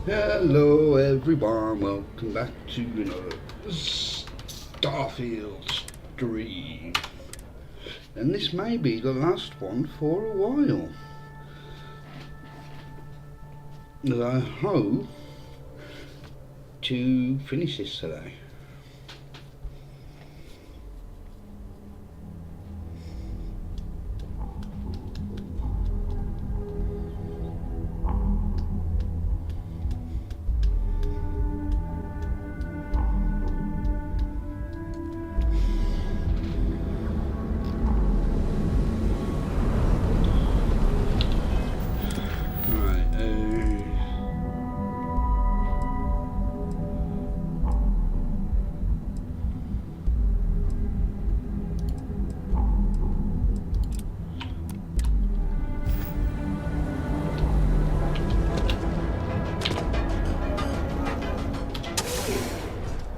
Hello everyone, welcome back to another Starfield stream. And this may be the last one for a while. And I hope to finish this today.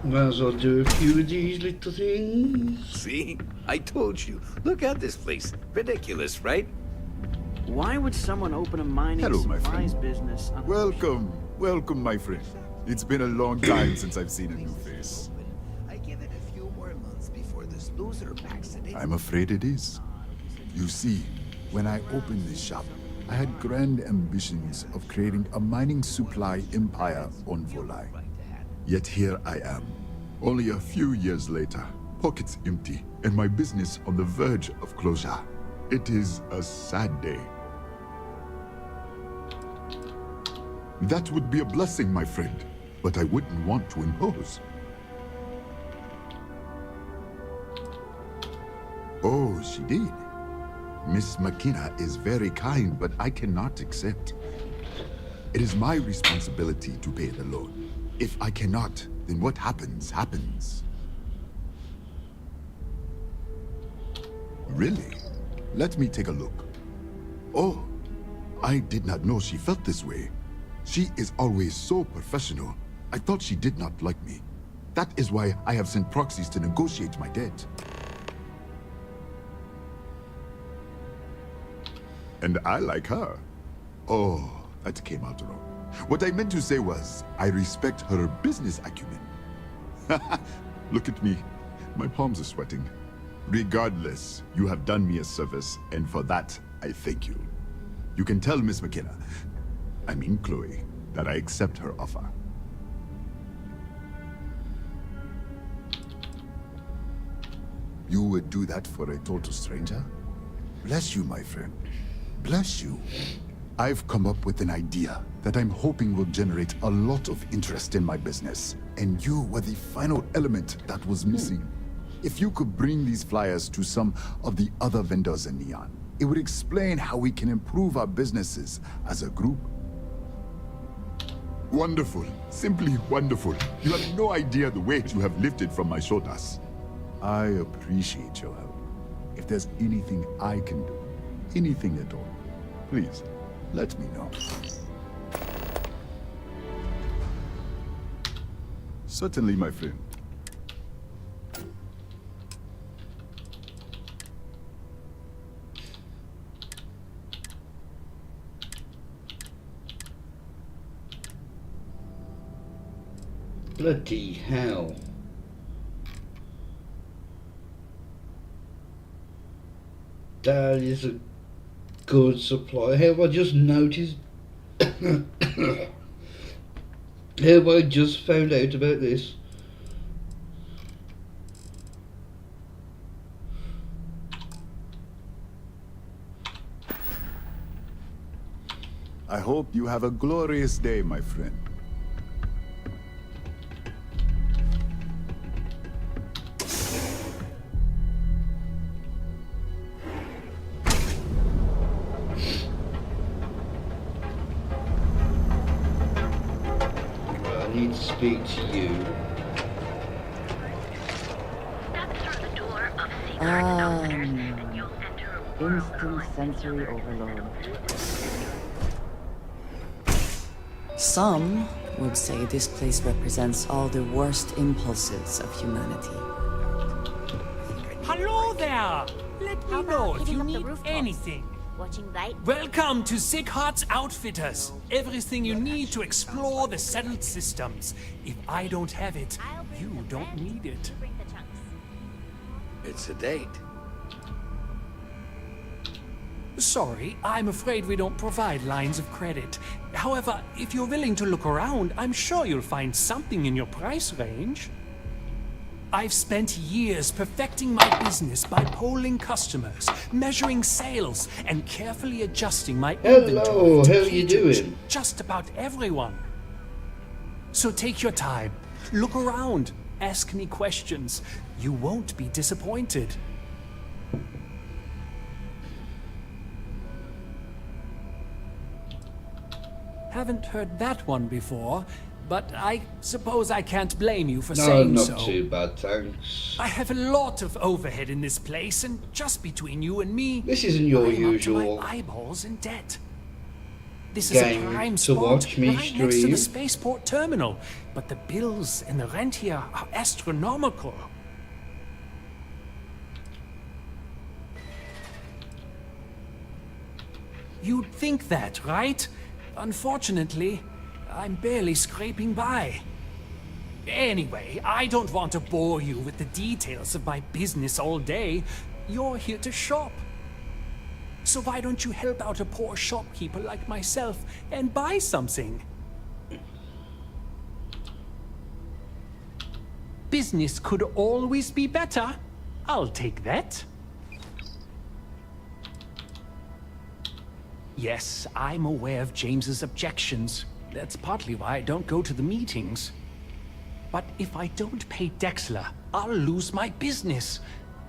Might as well do a few of these little things. See? I told you. Look at this place. Ridiculous, right? Why would someone open a mining Hello, my supplies friend. business? Welcome, my friend. It's been a long time since I've seen a new face. I give it a few more months before this loser packs it in. I'm afraid it is. You see, when I opened this shop, I had grand ambitions of creating a mining supply empire on Volai. Yet here I am, only a few years later, pockets empty, and my business on the verge of closure. It is a sad day. That would be a blessing, my friend, but I wouldn't want to impose. Oh, she did. Miss McKenna is very kind, but I cannot accept. It is my responsibility to pay the loan. If I cannot, then what happens, happens. Really? Let me take a look. Oh, I did not know she felt this way. She is always so professional. I thought she did not like me. That is why I have sent proxies to negotiate my debt. And I like her. Oh, that came out wrong. What I meant to say was, I respect her business acumen. Look at me. My palms are sweating. Regardless, you have done me a service, and for that, I thank you. You can tell Miss McKenna, I mean Chloe, that I accept her offer. You would do that for a total stranger? Bless you, my friend. Bless you. I've come up with an idea that I'm hoping will generate a lot of interest in my business. And you were the final element that was missing. If you could bring these flyers to some of the other vendors in Neon, it would explain how we can improve our businesses as a group. Wonderful. Simply wonderful. You have no idea the weight you have lifted from my shoulders. I appreciate your help. If there's anything I can do, anything at all, please, let me know. Certainly, my friend. Bloody hell. That is a good supply. Have I just noticed? Have I just found out about this? I hope you have a glorious day, my friend. I need to speak to you. Instant sensory overload. Some would say this place represents all the worst impulses of humanity. Hello there! Let me know if you need anything. Watching right? Welcome to Sick Heart's Outfitters. Everything you need to explore the settled systems. If I don't have it, I'll bring you the don't bread, need it. you bring the chunks. It's a date. Sorry, I'm afraid we don't provide lines of credit. However, if you're willing to look around, I'm sure you'll find something in your price range. I've spent years perfecting my business by polling customers, measuring sales, and carefully adjusting my inventory Hello, to how you cater to doing? just about everyone. So take your time, look around, ask me questions. You won't be disappointed. Haven't heard that one before, but I suppose I can't blame you for No, saying not so. too bad, thanks. I have a lot of overhead in this place, and just between you and me, This isn't your I'm usual up to my eyeballs in debt. This game is a prime to spot watch me right next to stream. the spaceport terminal, but the bills and the rent here are astronomical. You'd think that, right? Unfortunately, I'm barely scraping by. Anyway, I don't want to bore you with the details of my business all day. You're here to shop. So why don't you help out a poor shopkeeper like myself and buy something? Business could always be better. I'll take that. Yes, I'm aware of James's objections. That's partly why I don't go to the meetings. But if I don't pay Dexler, I'll lose my business.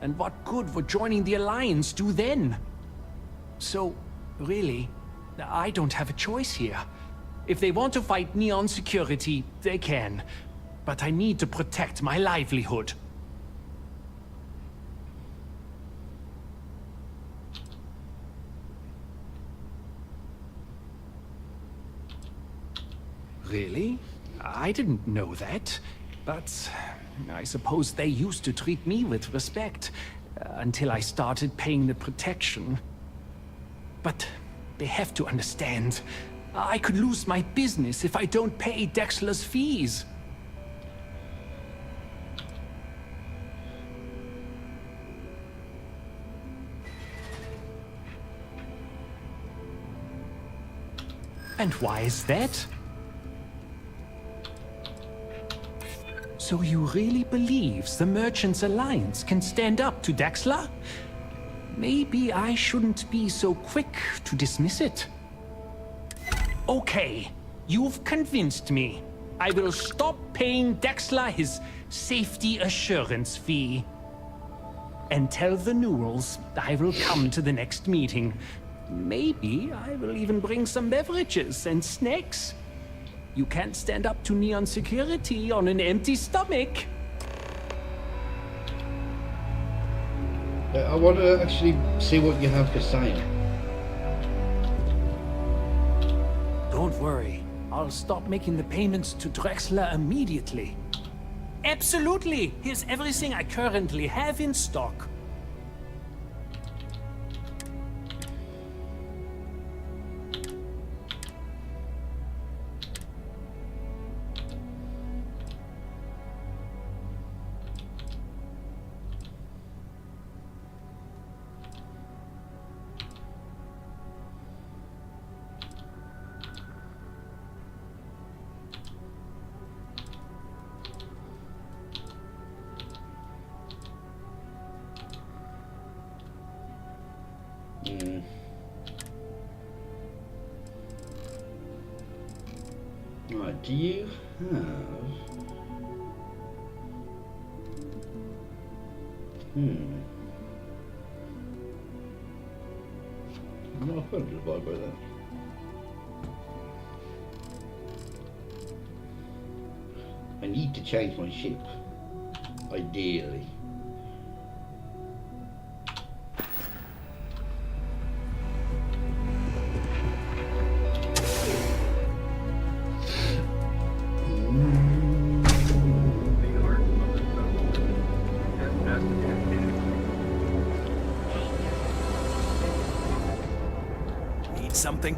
And what good would joining the Alliance do then? So, really, I don't have a choice here. If they want to fight Neon Security, they can. But I need to protect my livelihood. Really? I didn't know that. But I suppose they used to treat me with respect until I started paying the protection. But they have to understand. I could lose my business if I don't pay Dexler's fees. And why is that? So you really believes the Merchants Alliance can stand up to Dexler? Maybe I shouldn't be so quick to dismiss it. Okay, you've convinced me. I will stop paying Dexler his safety assurance fee. And tell the Newells I will come to the next meeting. Maybe I will even bring some beverages and snacks. You can't stand up to Neon Security on an empty stomach. I want to actually see what you have to say. Don't worry. I'll stop making the payments to Drexler immediately. Absolutely! Here's everything I currently have in stock. Right, do you have... I'm not offended by that. I need to change my ship. Ideally. Something?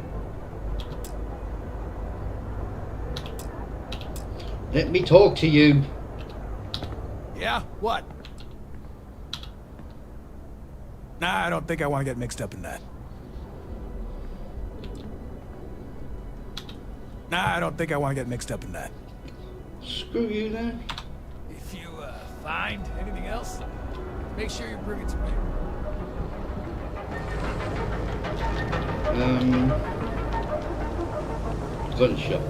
Let me talk to you. Yeah? What? Nah, I don't think I want to get mixed up in that. Nah, I don't think I want to get mixed up in that. Screw you then. If you, find anything else, make sure you bring it to me. Gunshot.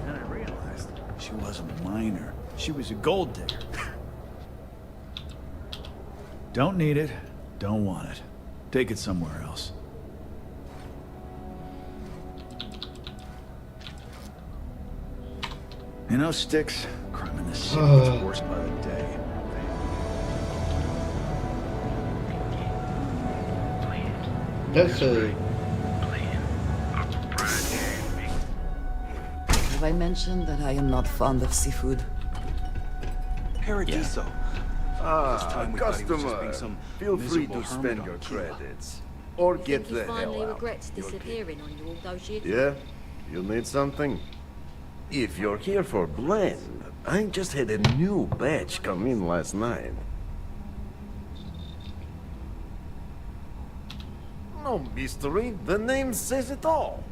Then I realized she wasn't a miner. She was a gold digger. Don't need it. Don't want it. Take it somewhere else. You know, Sticks, crime in this city gets worse by the day. That's a... Have I mentioned that I am not fond of seafood? Paradiso. Customer, feel free to spend your credits. Or get Think you the hell finally out. regrets disappearing on you all those years? Yeah? You need something? If you're here for blend, I just had a new batch come in last night. No mystery, the name says it all.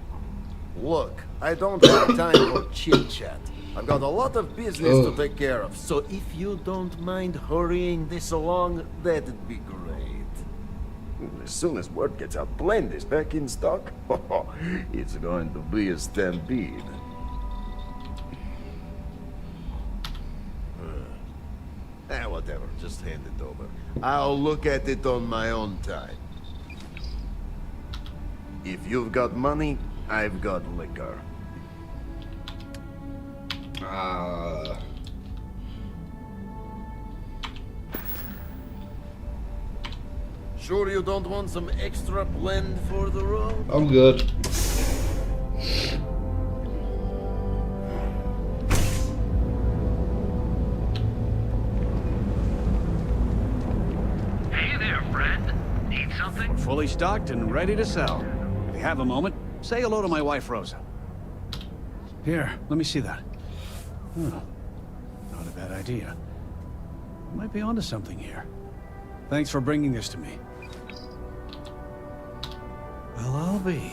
Look, I don't have time for chit-chat. I've got a lot of business to take care of, so if you don't mind hurrying this along, that'd be great. As soon as word gets out, blend is back in stock. It's going to be a stampede. Whatever, just hand it over. I'll look at it on my own time. If you've got money, I've got liquor. Sure you don't want some extra blend for the road? I'm good. Hey there, friend. Need something? Fully stocked and ready to sell. If you have a moment, say hello to my wife, Rosa. Here, let me see that. Oh, not a bad idea. Might be onto something here. Thanks for bringing this to me. Well, I'll be.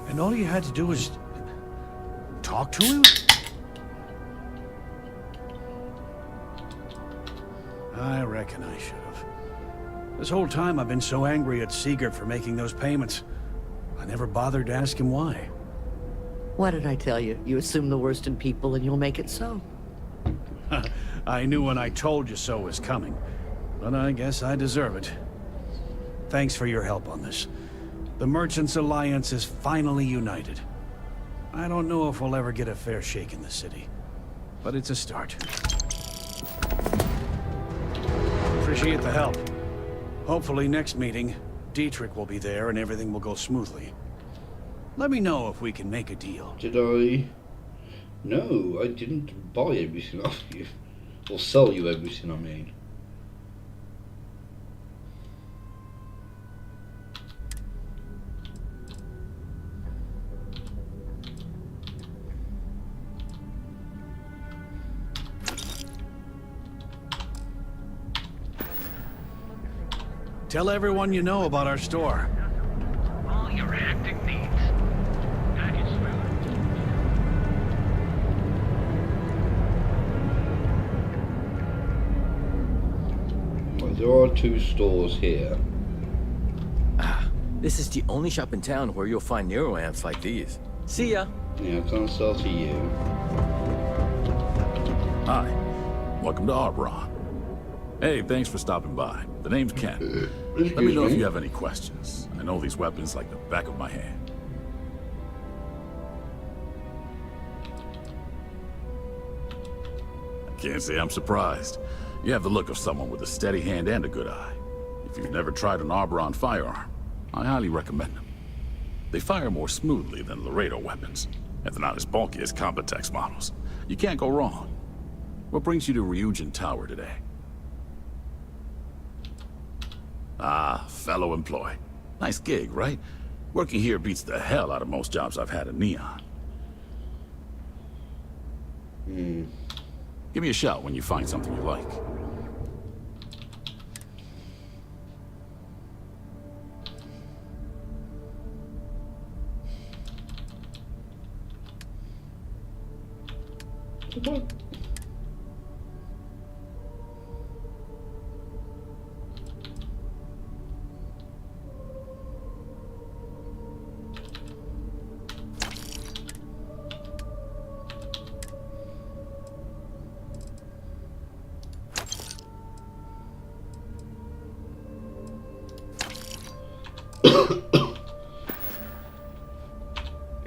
And all you had to do was... talk to him? I reckon I should have. This whole time I've been so angry at Seegert for making those payments. I never bothered to ask him why. What did I tell you? You assume the worst in people and you'll make it so. I knew when I told you so was coming. But I guess I deserve it. Thanks for your help on this. The Merchants Alliance is finally united. I don't know if we'll ever get a fair shake in the city. But it's a start. Appreciate the help. Hopefully next meeting, Dietrich will be there and everything will go smoothly. Let me know if we can make a deal. Did I? No, I didn't buy everything off you. Or sell you everything, I mean. Tell everyone you know about our store. All your hectic needs. Package smooth. Well, there are 2 stores here. This is the only shop in town where you'll find Nero amps like these. See ya. Yeah, I can't sell to you. Hi. Welcome to Arbron. Hey, thanks for stopping by. The name's Ken. Let me know if you have any questions. I know these weapons like the back of my hand. I can't say I'm surprised. You have the look of someone with a steady hand and a good eye. If you've never tried an Arbron firearm, I highly recommend them. They fire more smoothly than Laredo weapons, and they're not as bulky as Combatex models. You can't go wrong. What brings you to Ryujin Tower today? Ah, fellow employee. Nice gig, right? Working here beats the hell out of most jobs I've had in Neon. Give me a shout when you find something you like.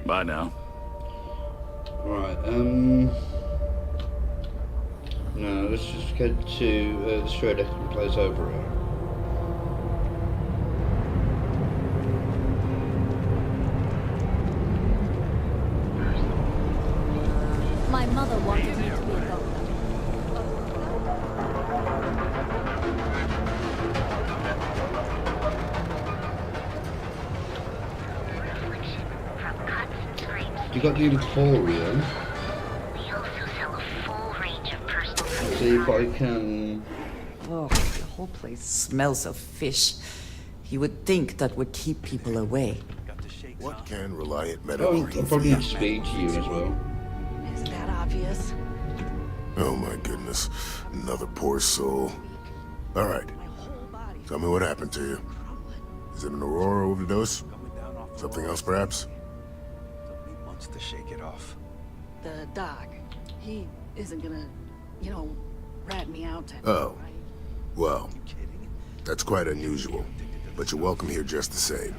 Bye now. Right, no, let's just go to the shredder and place over here. My mother wanted me to be a doctor. You got the Emporium. See if I can. Oh, the whole place smells of fish. You would think that would keep people away. What can Reliant Medical Oh, I'll probably need to speak to you as well. Isn't that obvious? Oh my goodness. Another poor soul. Alright. Tell me what happened to you. Is it an Aurora overdose? Something else perhaps? Wants to shake it off. The doc. He isn't gonna, you know, rat me out to... Oh. Well, that's quite unusual. But you're welcome here just the same.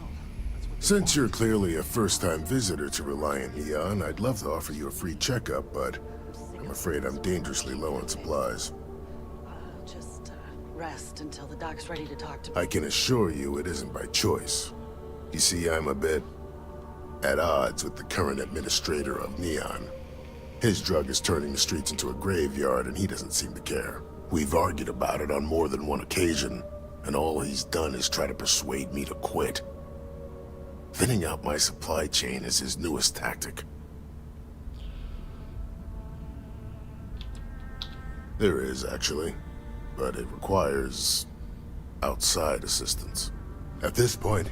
Since you're clearly a first-time visitor to Reliant Neon, I'd love to offer you a free checkup, but I'm afraid I'm dangerously low on supplies. Just rest until the doc's ready to talk to me. I can assure you it isn't by choice. You see, I'm a bit at odds with the current administrator of Neon. His drug is turning the streets into a graveyard, and he doesn't seem to care. We've argued about it on more than one occasion, and all he's done is try to persuade me to quit. Thinning out my supply chain is his newest tactic. There is, actually, but it requires outside assistance. At this point,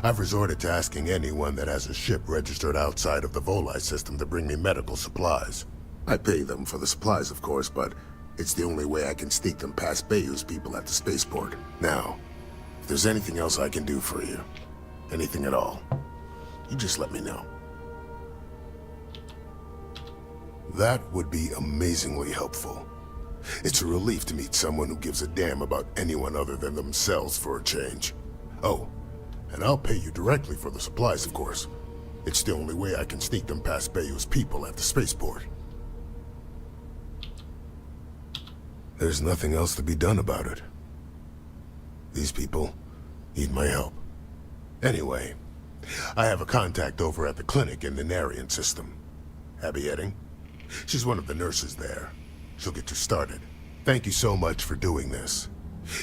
I've resorted to asking anyone that has a ship registered outside of the Volii system to bring me medical supplies. I pay them for the supplies, of course, but it's the only way I can sneak them past Bayou's people at the spaceport. Now, if there's anything else I can do for you, anything at all, you just let me know. That would be amazingly helpful. It's a relief to meet someone who gives a damn about anyone other than themselves for a change. Oh, and I'll pay you directly for the supplies, of course. It's the only way I can sneak them past Bayou's people at the spaceport. There's nothing else to be done about it. These people need my help. Anyway, I have a contact over at the clinic in the Narian system. Abby Edding. She's one of the nurses there. She'll get you started. Thank you so much for doing this.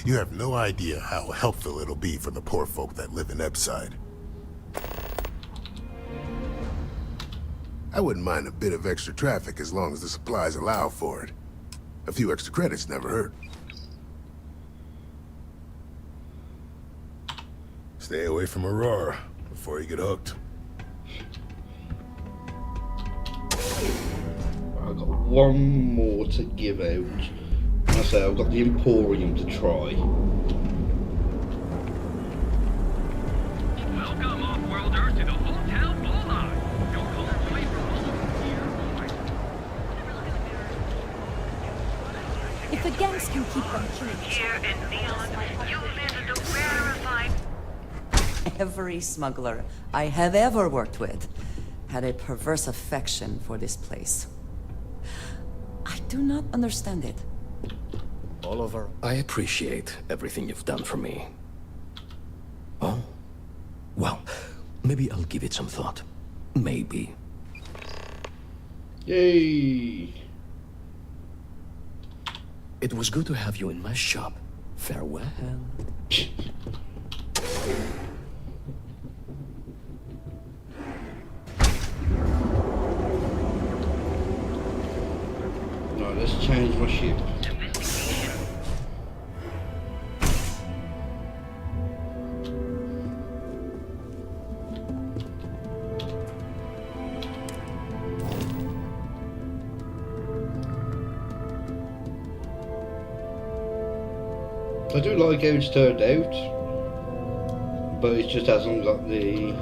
You have no idea how helpful it'll be for the poor folk that live in Ebside. I wouldn't mind a bit of extra traffic as long as the supplies allow for it. A few extra credits never hurt. Stay away from Aurora before you get hooked. I've got one more to give out. I say I've got the Emporium to try. Welcome, off-worlder, to the Hotel Volii. Your home away from home here. If the gangs can keep them killing Here in Neon, you visit a rarefied... Every smuggler I have ever worked with had a perverse affection for this place. I do not understand it. Oliver, I appreciate everything you've done for me. Oh? Well, maybe I'll give it some thought. Maybe. Yay! It was good to have you in my shop. Farewell. let's change my ship. I do like how it's turned out, but it just hasn't got the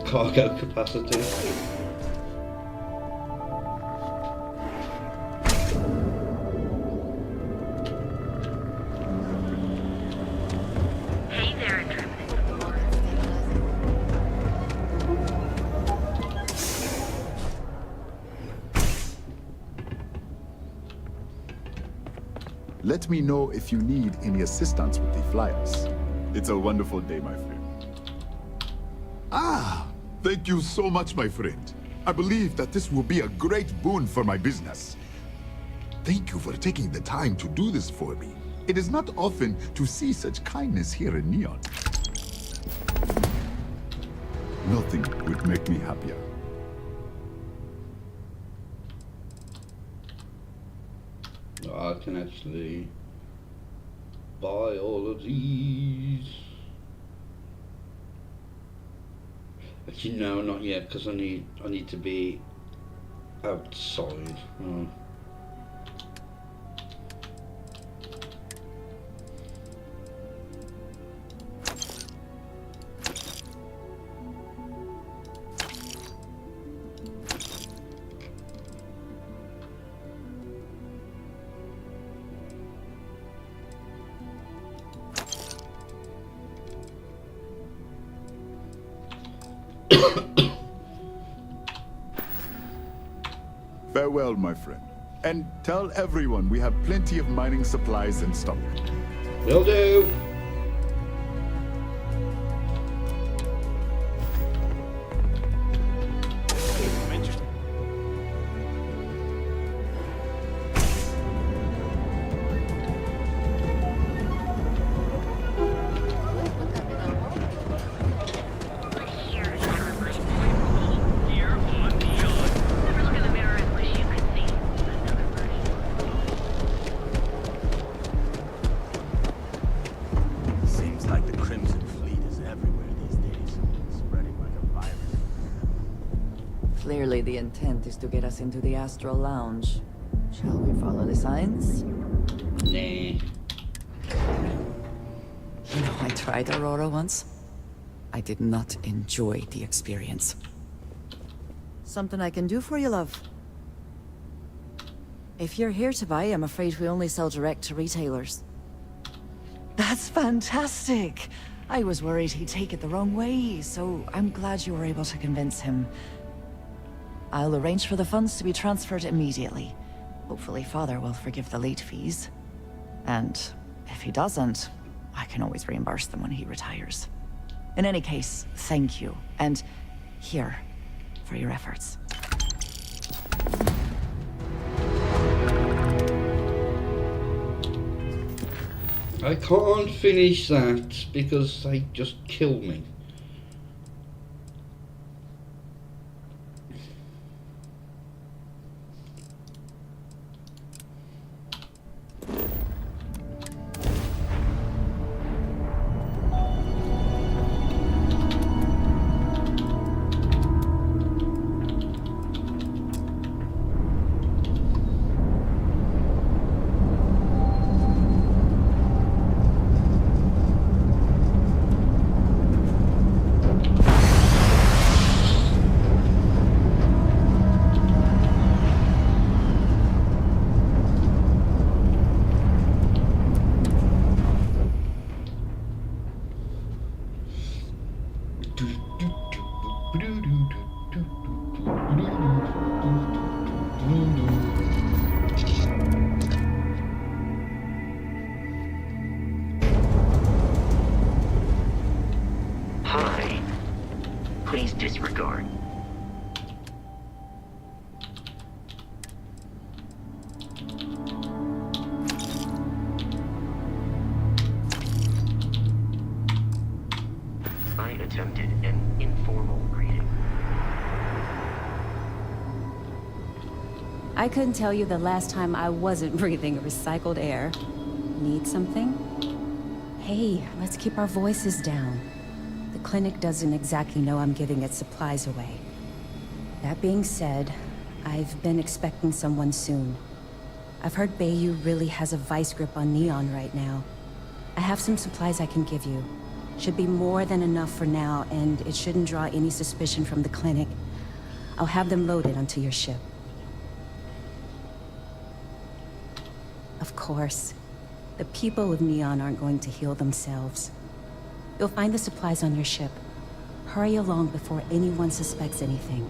cargo capacity. Hey there, Let me know if you need any assistance with the flyers. It's a wonderful day, my friend. Ah, thank you so much, my friend. I believe that this will be a great boon for my business. Thank you for taking the time to do this for me. It is not often to see such kindness here in Neon. Nothing would make me happier. I can actually buy all of these. Actually, no, not yet, because I need to be outside. Oh. Farewell, my friend. And tell everyone we have plenty of mining supplies in stock. Will do. Clearly the intent is to get us into the Astral Lounge. Shall we follow the signs? Nah. You know, I tried Aurora once. I did not enjoy the experience. Something I can do for you, love? If you're here to buy, I'm afraid we only sell direct to retailers. That's fantastic! I was worried he'd take it the wrong way, so I'm glad you were able to convince him. I'll arrange for the funds to be transferred immediately. Hopefully Father will forgive the late fees. And if he doesn't, I can always reimburse them when he retires. In any case, thank you. And here, for your efforts. I can't finish that because they just kill me. I couldn't tell you the last time I wasn't breathing recycled air. Need something? Hey, let's keep our voices down. The clinic doesn't exactly know I'm giving its supplies away. That being said, I've been expecting someone soon. I've heard Bayou really has a vice grip on Neon right now. I have some supplies I can give you. Should be more than enough for now, and it shouldn't draw any suspicion from the clinic. I'll have them loaded onto your ship. Of course, the people of Neon aren't going to heal themselves. You'll find the supplies on your ship. Hurry along before anyone suspects anything.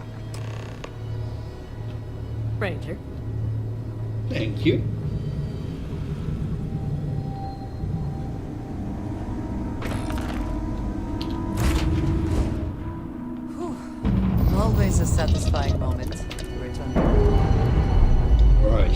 Ranger. Thank you. Always a satisfying moment. Return. Right.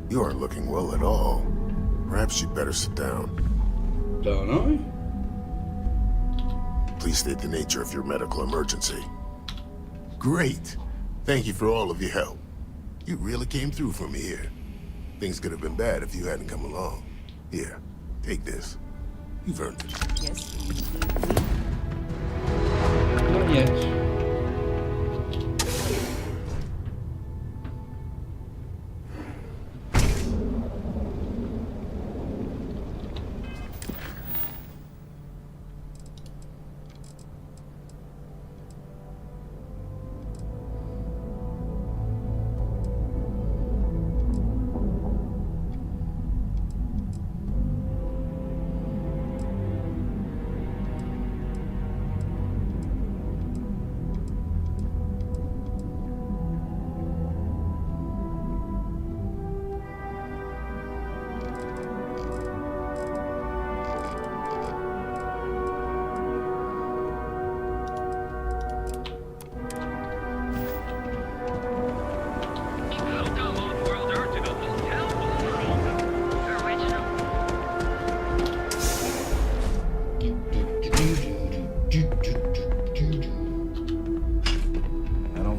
You aren't looking well at all. Perhaps you'd better sit down. Don't I? Please state the nature of your medical emergency. Great. Thank you for all of your help. You really came through for me here. Things could have been bad if you hadn't come along. Here, take this. You've earned it. Yes. Not yet.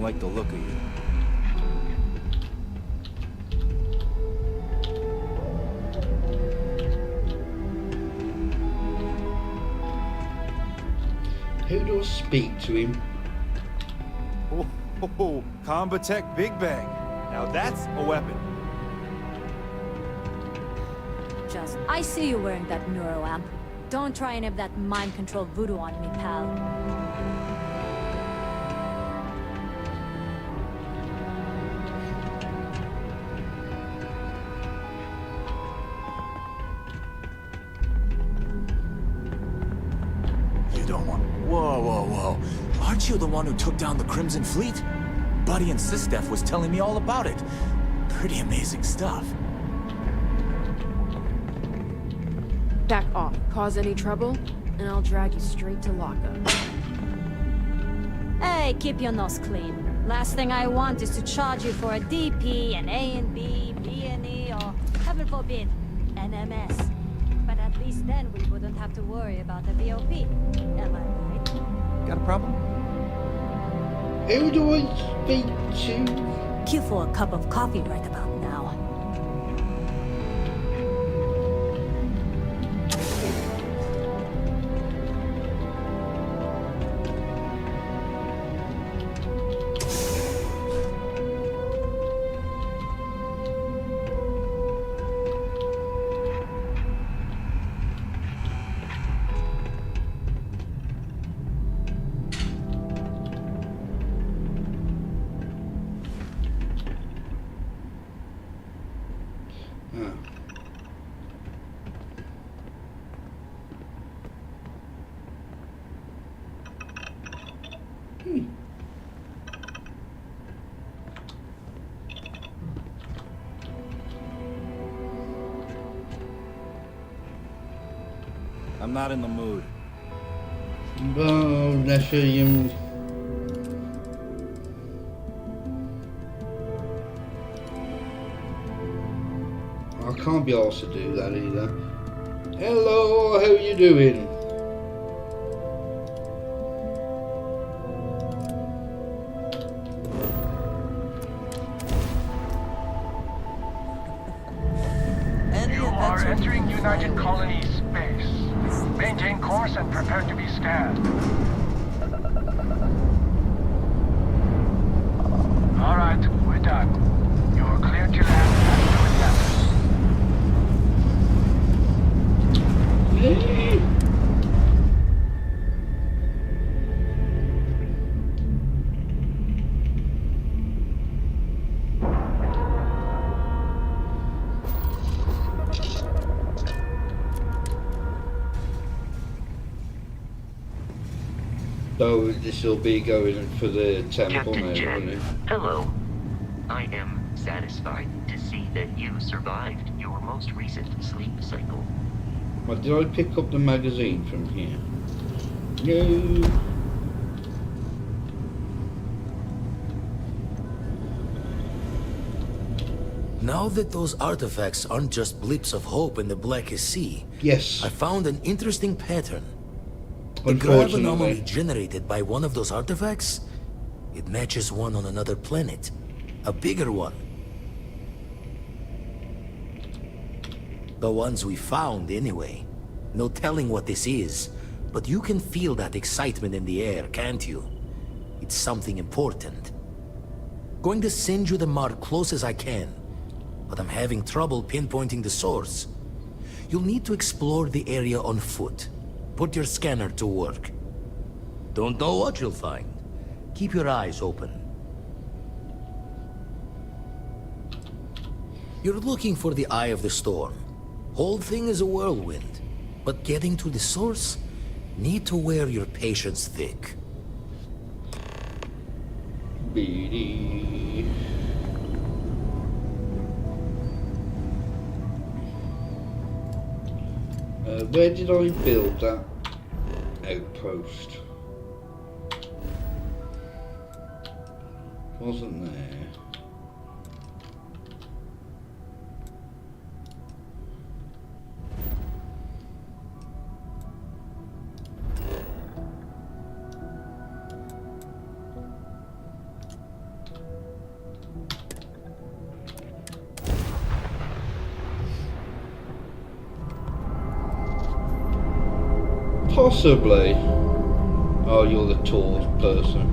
like the look of you. Who do I speak to him? Oh, Combatech Big Bang. Now that's a weapon. Just, I see you wearing that neuroamp. Don't try any of that mind-control voodoo on me, pal. You don't want... Whoa. Aren't you the one who took down the Crimson Fleet? Buddy and Sistef was telling me all about it. Pretty amazing stuff. Back off. Cause any trouble, and I'll drag you straight to lockup. Hey, keep your nose clean. Last thing I want is to charge you for a DP, an A and B, B and E, or, heaven forbid, an MS. But at least then we wouldn't have to worry about the VOP. Am I right? Got a problem? Who do I speak to? Cue for a cup of coffee right about now. I'm not in the mood. Well, that's you. I can't be asked to do that either. Hello, how are you doing? You are entering United Colonies space. Maintain course and prepare to be scanned. All right, we're done. You're cleared to land and do it. So this will be going for the temple Captain now, Jen, won't it? hello. I am satisfied to see that you survived your most recent sleep cycle. Well, did I pick up the magazine from here? No. Now that those artifacts aren't just blips of hope in the blackest sea, yes, I found an interesting pattern. The grav anomaly generated by one of those artifacts, it matches one on another planet. A bigger one. The ones we found, anyway. No telling what this is, but you can feel that excitement in the air, can't you? It's something important. Going to send you the mark close as I can, but I'm having trouble pinpointing the source. You'll need to explore the area on foot. Put your scanner to work. Don't know what you'll find. Keep your eyes open. You're looking for the eye of the storm. Whole thing is a whirlwind. But getting to the source, need to wear your patience thick. BD. Where did I build that outpost? Wasn't there? Possibly. Oh, you're the tall person.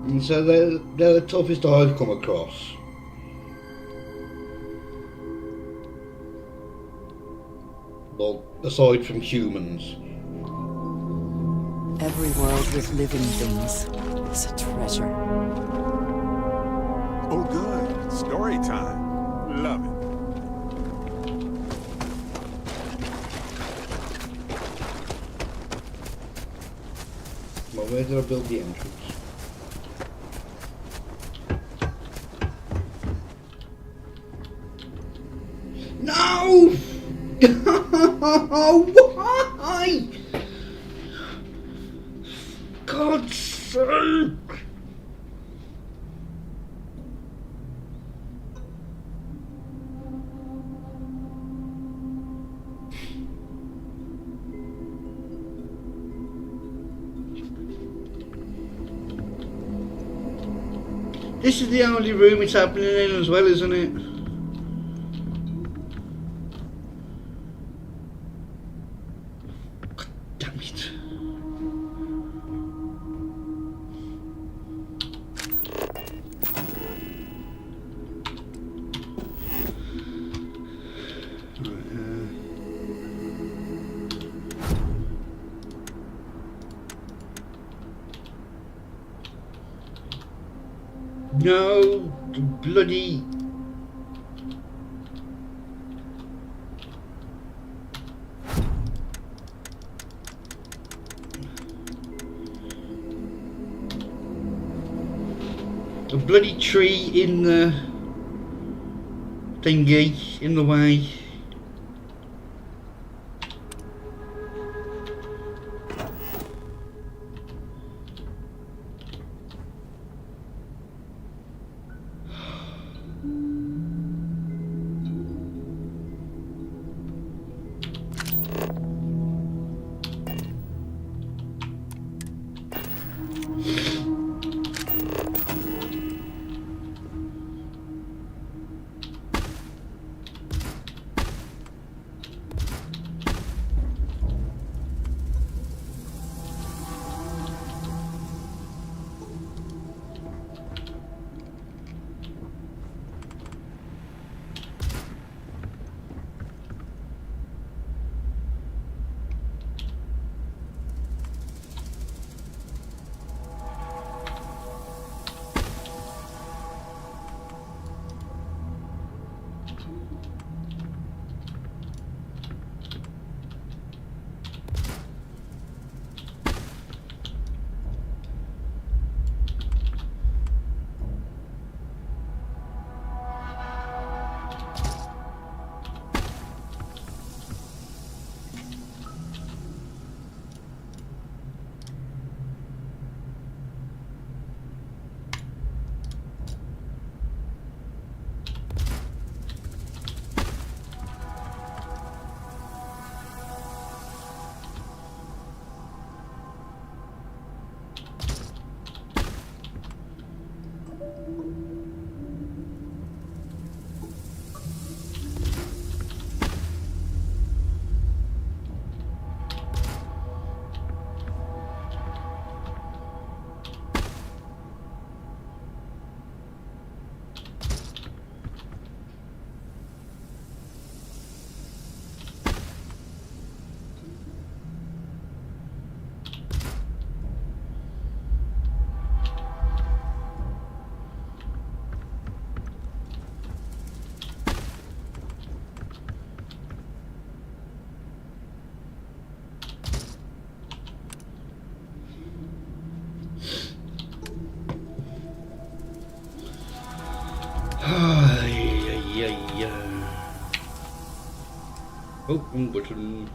And so they're the toughest I've come across. Well, aside from humans. Every world with living things is a treasure. Oh, good. Story time. Love it. Well, where did I build the entrance? No! Why? God's sake! This is the only room it's happening in as well, isn't it? God damn it. No, the bloody... A bloody tree in the thingy, in the way. Oh, wrong button.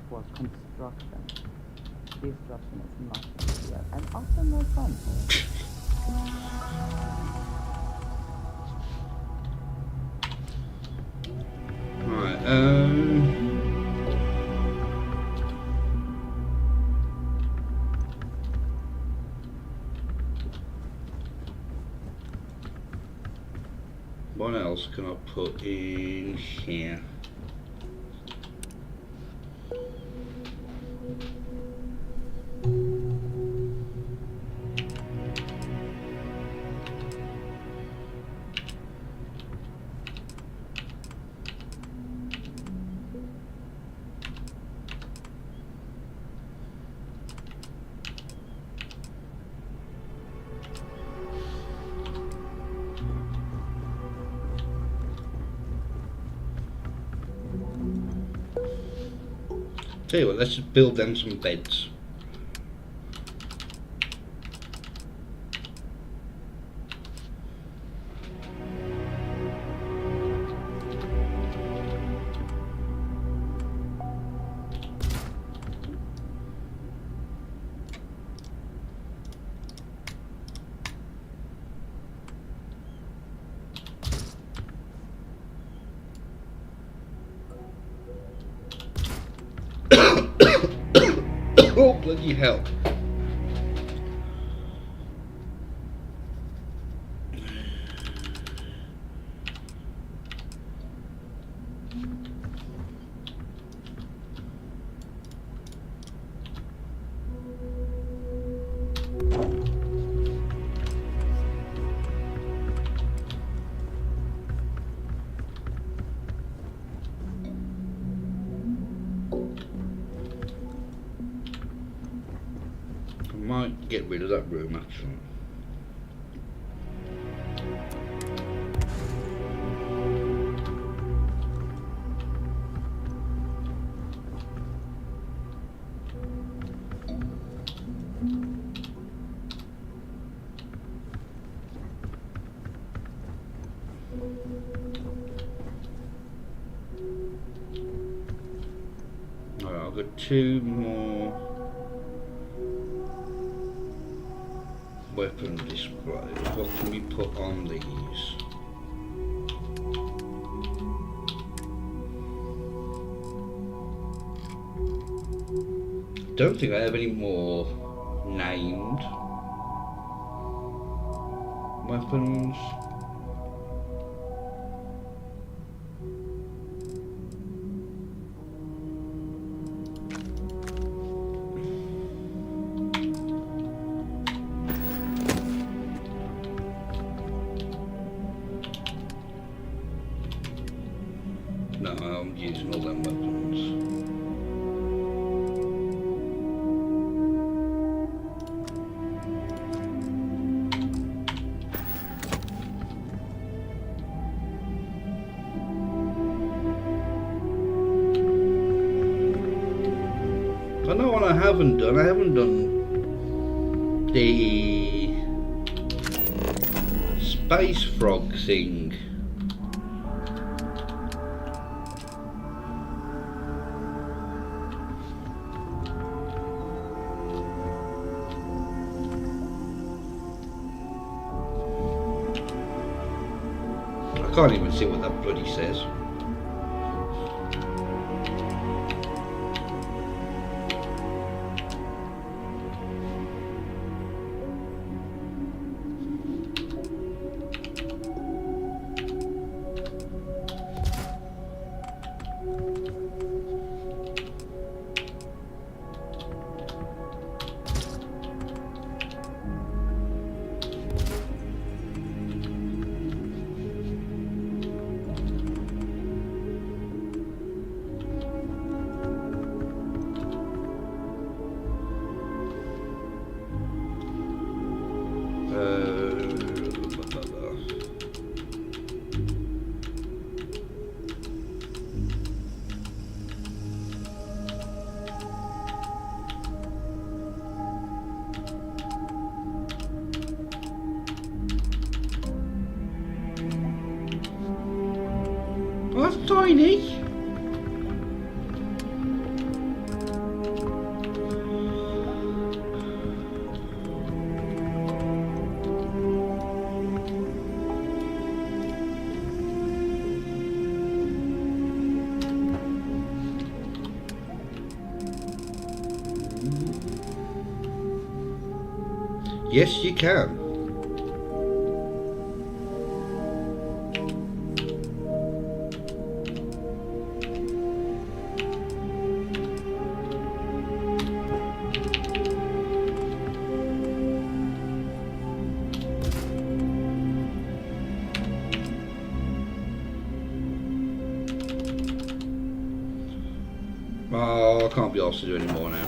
For construction. Destruction is much easier and also more fun. Right, what else can I put in here? Tell you what, let's just build them some beds. Oh, bloody hell. Might get rid of that room actually. 2 more weapon displays. What can we put on these? Don't think I have any more named weapons. No, I'm using all them weapons. I know what I haven't done the space frog thing. I can't even see what that bloody says. Well, that's tiny. Yes, you can. Oh, I can't be asked to do any more now.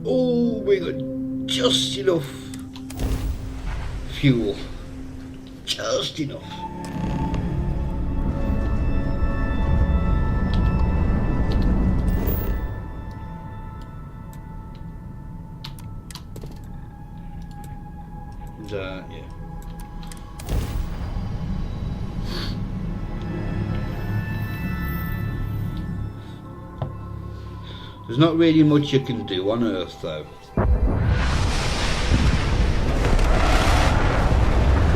Oh, we got just enough fuel. Just enough. Yeah. There's not really much you can do on Earth, though.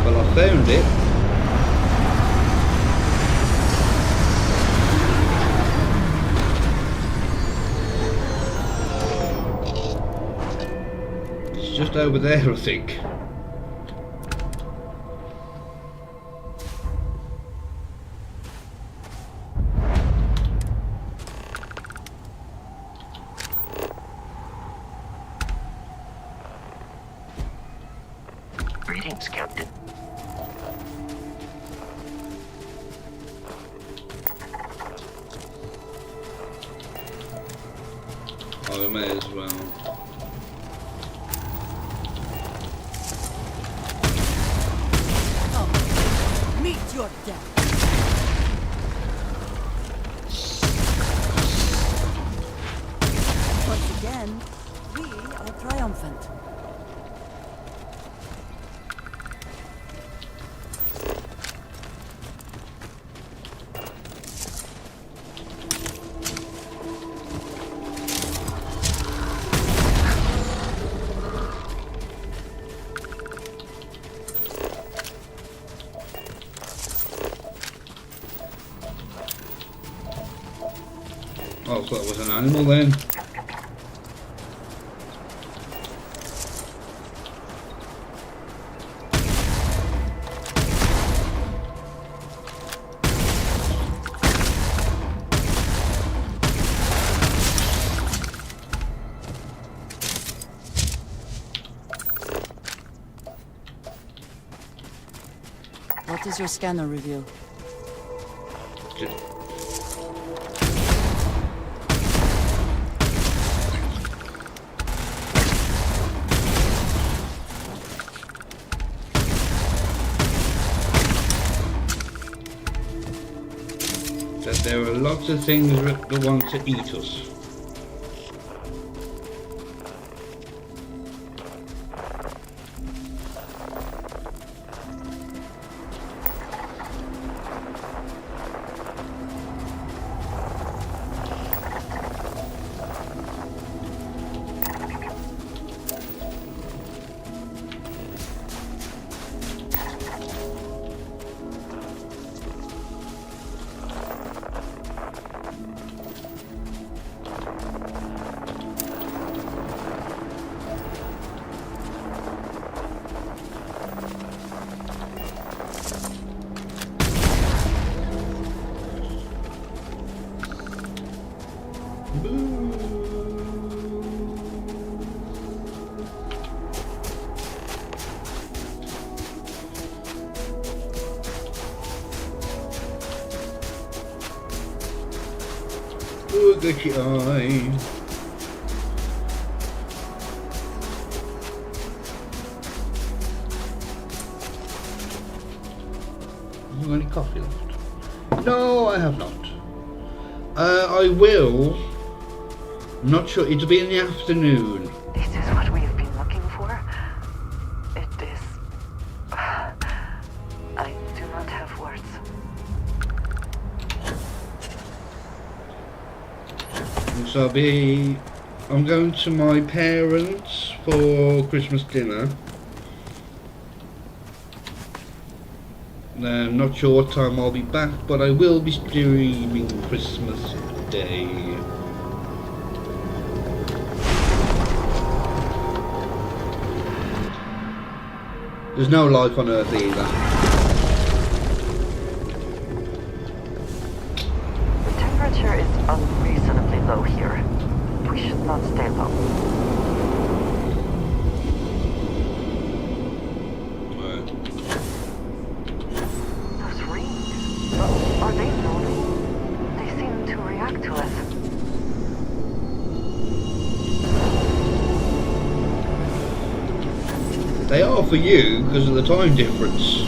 Well, I found it. It's just over there, I think. Greetings, Captain. I may as well. You're dead. Once again, we are triumphant. Oh, so that was an animal then. What does your scanner reveal? That there are lots of things that want to eat us. Look at your eye. Have you got any coffee left? No, I have not. I will. I'm not sure. It'll be in the afternoon. This is what we've been looking for. It is. I do not have words. So I'm going to my parents for Christmas dinner. I'm not sure what time I'll be back, but I will be streaming Christmas Day. There's no life on Earth either. The temperature is unreasonably low here. We should not stay low. Those rings, are they moving? They seem to react to us. They are for you because of the time difference.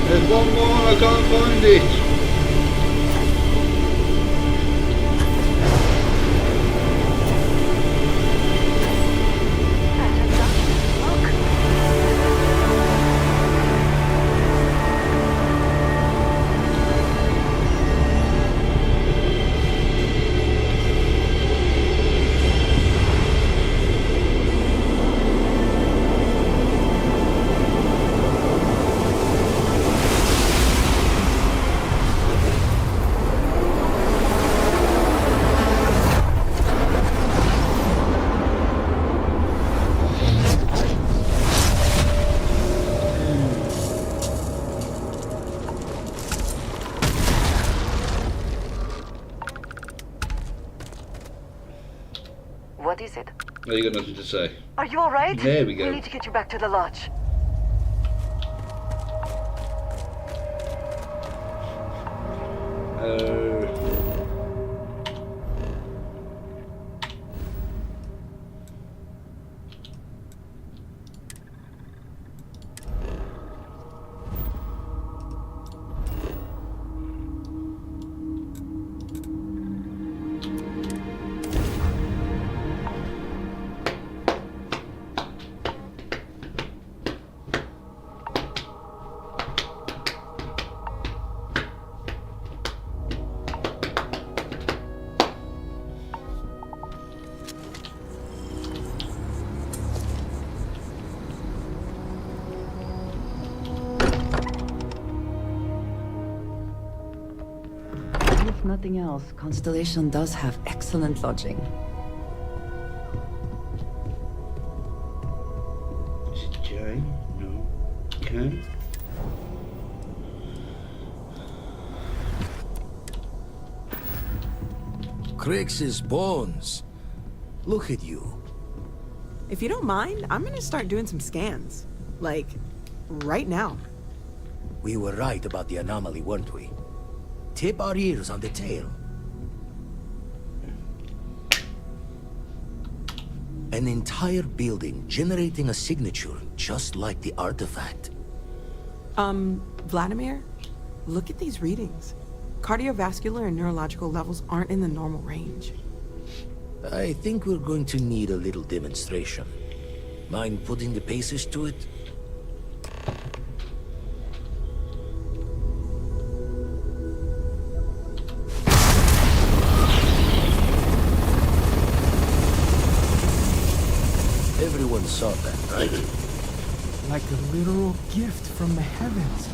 There's one more, I can't find it. What is it? Oh, you got nothing to say. Are you alright? There we go. We need to get you back to the lodge. nothing else, Constellation does have excellent lodging. Is it J? No. Okay. Crix's bones. Look at you. If you don't mind, I'm gonna start doing some scans. Like, right now. We were right about the anomaly, weren't we? Tip our ears on the tail. An entire building generating a signature just like the artifact. Vladimir, look at these readings. Cardiovascular and neurological levels aren't in the normal range. I think we're going to need a little demonstration. Mind putting the paces to it? Everyone saw that, right? Like a literal gift from the heavens.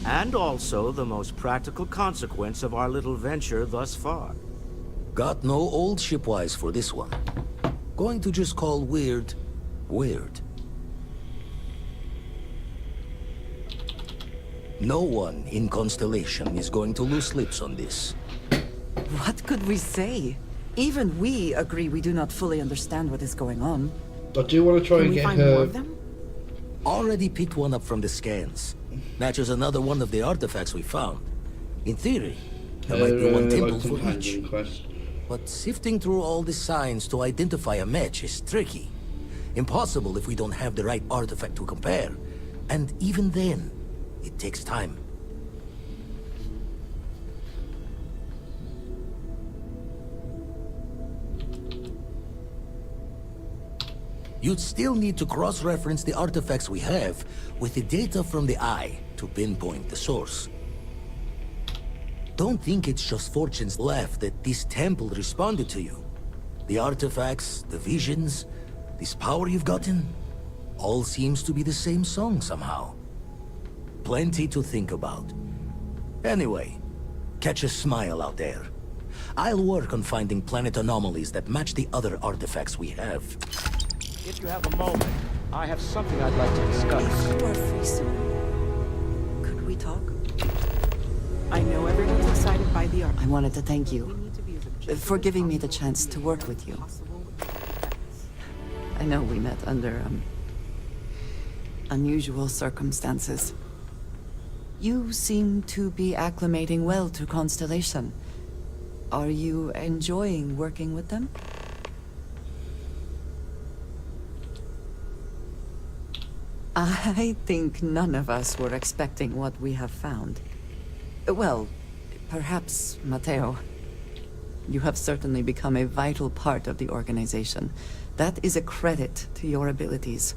And also the most practical consequence of our little venture thus far. Got no old shipwise for this one. Going to just call weird, weird. No one in Constellation is going to lose lips on this. What could we say? Even we agree we do not fully understand what is going on. I do want to try and get her. Already picked one up from the scans. Matches another one of the artifacts we found. In theory, there might be one temple for each. But sifting through all the signs to identify a match is tricky. Impossible if we don't have the right artifact to compare. And even then, it takes time. You'd still need to cross-reference the artifacts we have with the data from the eye to pinpoint the source. Don't think it's just Fortune's laugh that this temple responded to you. The artifacts, the visions, this power you've gotten, all seems to be the same song somehow. Plenty to think about. Anyway, catch a smile out there. I'll work on finding planet anomalies that match the other artifacts we have. If you have a moment, I have something I'd like to discuss. You are free soon. Could we talk? I know everyone's excited by the art. I wanted to thank you for giving me the chance to work with you. I know we met under unusual circumstances. You seem to be acclimating well to Constellation. Are you enjoying working with them? I think none of us were expecting what we have found. Well, perhaps Matteo. You have certainly become a vital part of the organization. That is a credit to your abilities.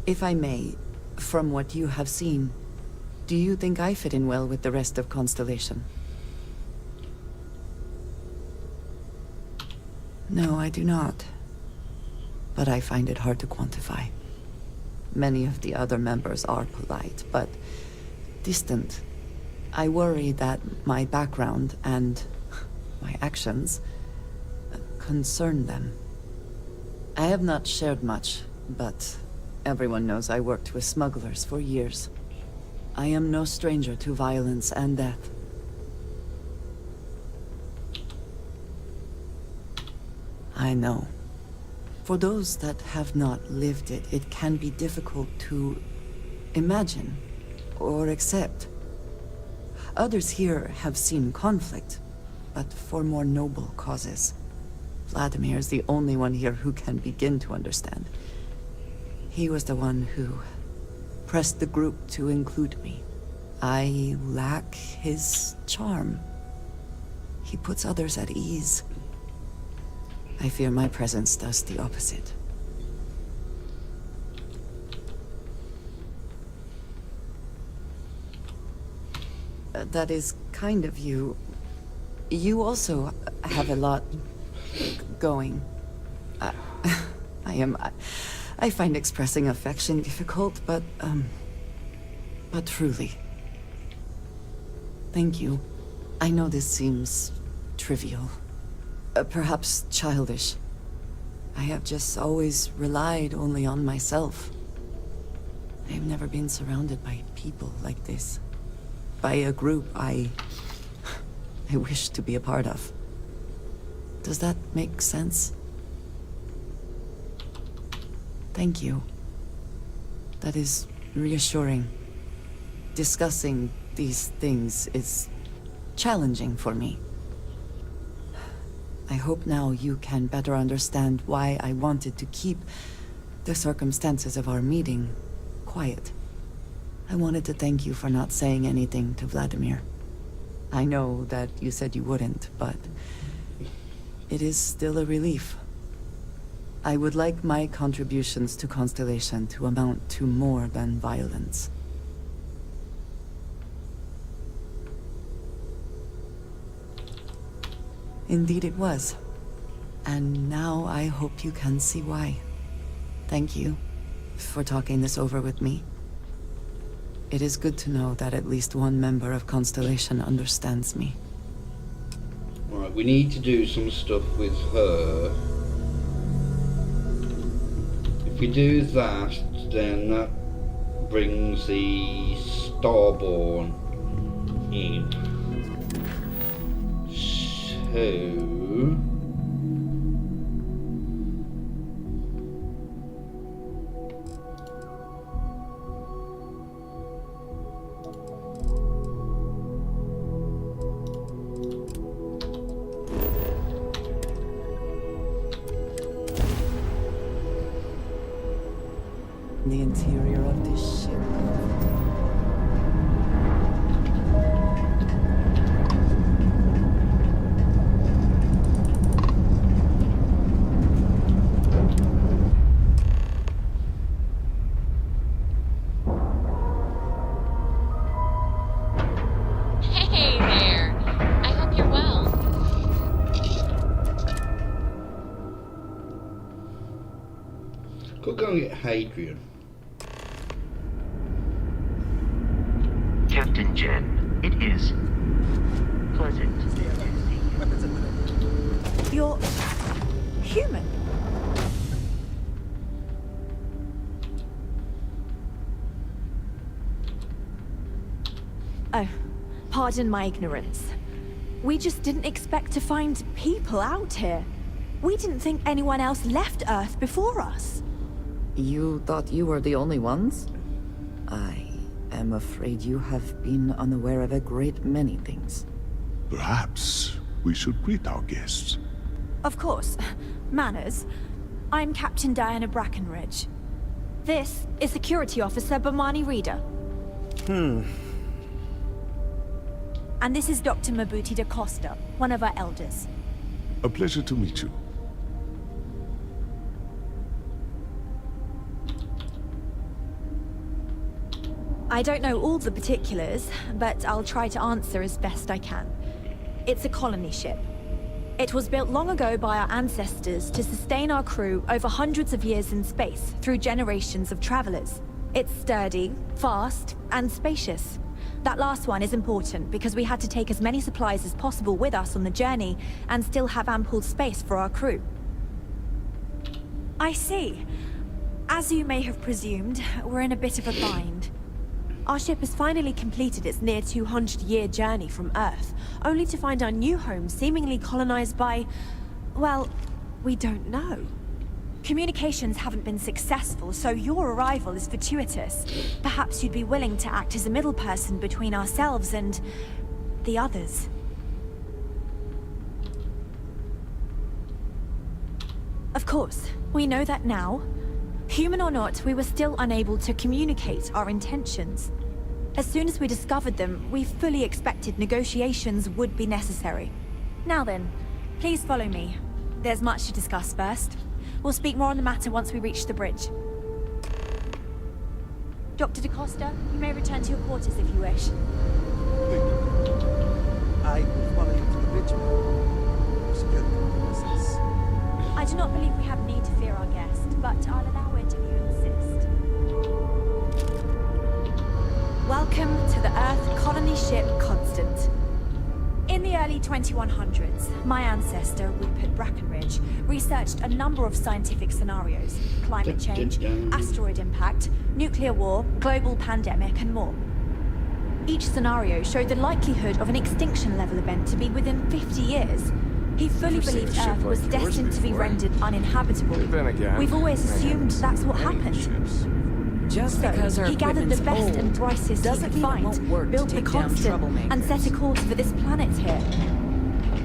If I may, from what you have seen, do you think I fit in well with the rest of Constellation? No, I do not. But I find it hard to quantify. Many of the other members are polite, but distant. I worry that my background and my actions concern them. I have not shared much, but everyone knows I worked with smugglers for years. I am no stranger to violence and death. I know. For those that have not lived it, it can be difficult to imagine or accept. Others here have seen conflict, but for more noble causes. Vladimir is the only one here who can begin to understand. He was the one who pressed the group to include me. I lack his charm. He puts others at ease. I fear my presence does the opposite. That is kind of you. You also have a lot going. I find expressing affection difficult, but truly. Thank you I know this seems trivial, perhaps childish. I have just always relied only on myself. I have never been surrounded by people like this. By a group I wish to be a part of. Does that make sense? Thank you. That is reassuring. Discussing these things is challenging for me. I hope now you can better understand why I wanted to keep the circumstances of our meeting quiet. I wanted to thank you for not saying anything to Vladimir. I know that you said you wouldn't, but it is still a relief. I would like my contributions to Constellation to amount to more than violence. Indeed it was. And now I hope you can see why. Thank you for talking this over with me. It is good to know that at least one member of Constellation understands me. Right, we need to do some stuff with her. If we do that, then that brings the Starborn in. So... The interior of this ship. Hey there. I hope you're well. Go and get Hadrian. Captain Jen, it is pleasant to see you. You're human. Oh, pardon my ignorance. We just didn't expect to find people out here. We didn't think anyone else left Earth before us. You thought you were the only ones? I am afraid you have been unaware of a great many things. Perhaps we should greet our guests. Of course. Manners. I'm Captain Diana Brackenridge. This is Security Officer Bomani Reader. And this is Dr. Mabuti da Costa, one of our elders. A pleasure to meet you. I don't know all the particulars, but I'll try to answer as best I can. It's a colony ship. It was built long ago by our ancestors to sustain our crew over hundreds of years in space through generations of travelers. It's sturdy, fast, and spacious. That last one is important because we had to take as many supplies as possible with us on the journey and still have ample space for our crew. I see. As you may have presumed, we're in a bit of a bind. Our ship has finally completed its near 200-year journey from Earth, only to find our new home seemingly colonized by... well, we don't know. Communications haven't been successful, so your arrival is fortuitous. Perhaps you'd be willing to act as a middle person between ourselves and... the others. Of course, we know that now. Human or not, we were still unable to communicate our intentions. As soon as we discovered them, we fully expected negotiations would be necessary. Now then, please follow me. There's much to discuss first. We'll speak more on the matter once we reach the bridge. Dr. da Costa, you may return to your quarters if you wish. I will follow you to the bridge. I do not believe we have need to fear our guest, but I'll allow it if you insist. Welcome to the Earth colony ship Constant. In 2100s, my ancestor, Rupert Brackenridge, researched a number of scientific scenarios: climate change, asteroid impact, nuclear war, global pandemic, and more. Each scenario showed the likelihood of an extinction-level event to be within 50 years. He fully believed Earth was destined to be rendered uninhabitable. We've always assumed that's what happened. Just because our he gathered the equipment's best and old brightest he doesn't could mean it won't find, work to built the take down Kingston, and set a course for this planet here.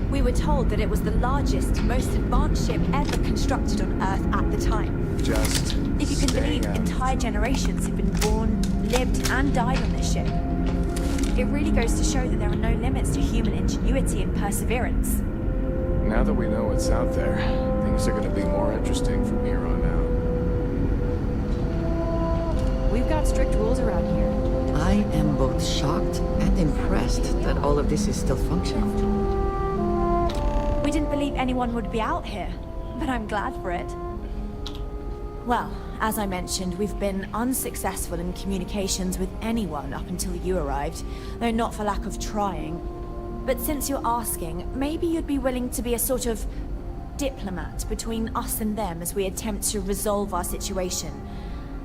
We were told that it was the largest, most advanced ship ever constructed on Earth at the time. Just If you can believe, entire generations have been born, lived, and died on this ship. It really goes to show that there are no limits to human ingenuity and perseverance. Now that we know what's out there, things are going to be more interesting from here on out. We've got strict rules around here. I am both shocked and impressed that all of this is still functional. We didn't believe anyone would be out here, but I'm glad for it. Well, as I mentioned, we've been unsuccessful in communications with anyone up until you arrived, though not for lack of trying. But since you're asking, maybe you'd be willing to be a sort of diplomat between us and them as we attempt to resolve our situation.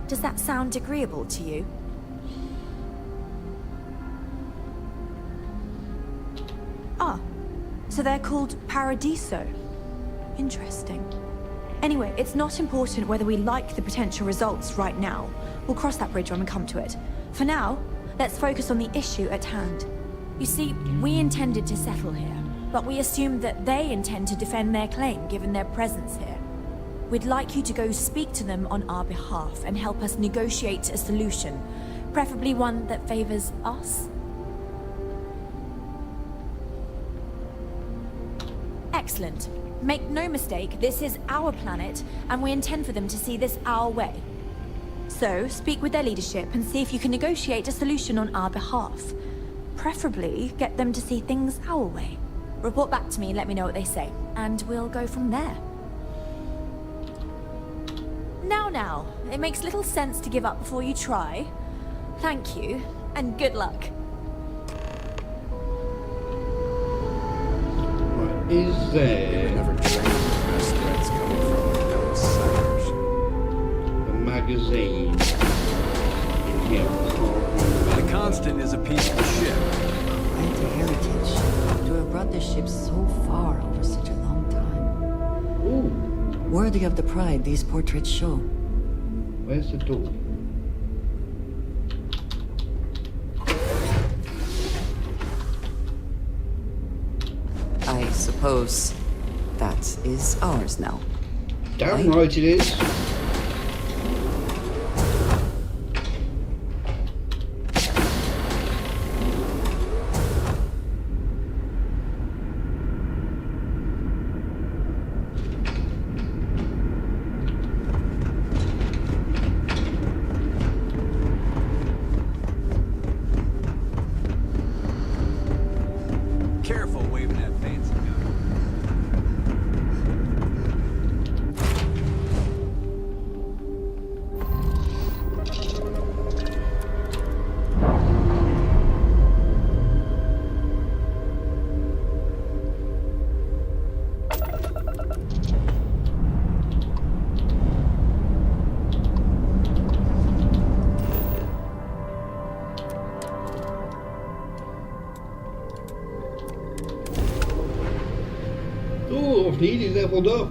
Does that sound agreeable to you? Ah, so they're called Paradiso. Interesting. Anyway, it's not important whether we like the potential results right now. We'll cross that bridge when we come to it. For now, let's focus on the issue at hand. You see, we intended to settle here, but we assumed that they intend to defend their claim given their presence here. We'd like you to go speak to them on our behalf and help us negotiate a solution, preferably one that favors us. Excellent. Make no mistake, this is our planet, and we intend for them to see this our way. So, speak with their leadership and see if you can negotiate a solution on our behalf. Preferably, get them to see things our way. Report back to me and let me know what they say, and we'll go from there. Now, it makes little sense to give up before you try. Thank you, and good luck. Is there never trained the best threats coming from outsiders. a magazine in here? The Kingston is a peaceful ship. Quite a heritage to have brought this ship so far over such a long time. Ooh. Worthy of the pride these portraits show. Where's the door? I suppose that is ours now. Damn right it is. Careful waving that fancy gun. Oh, of nearly leveled up.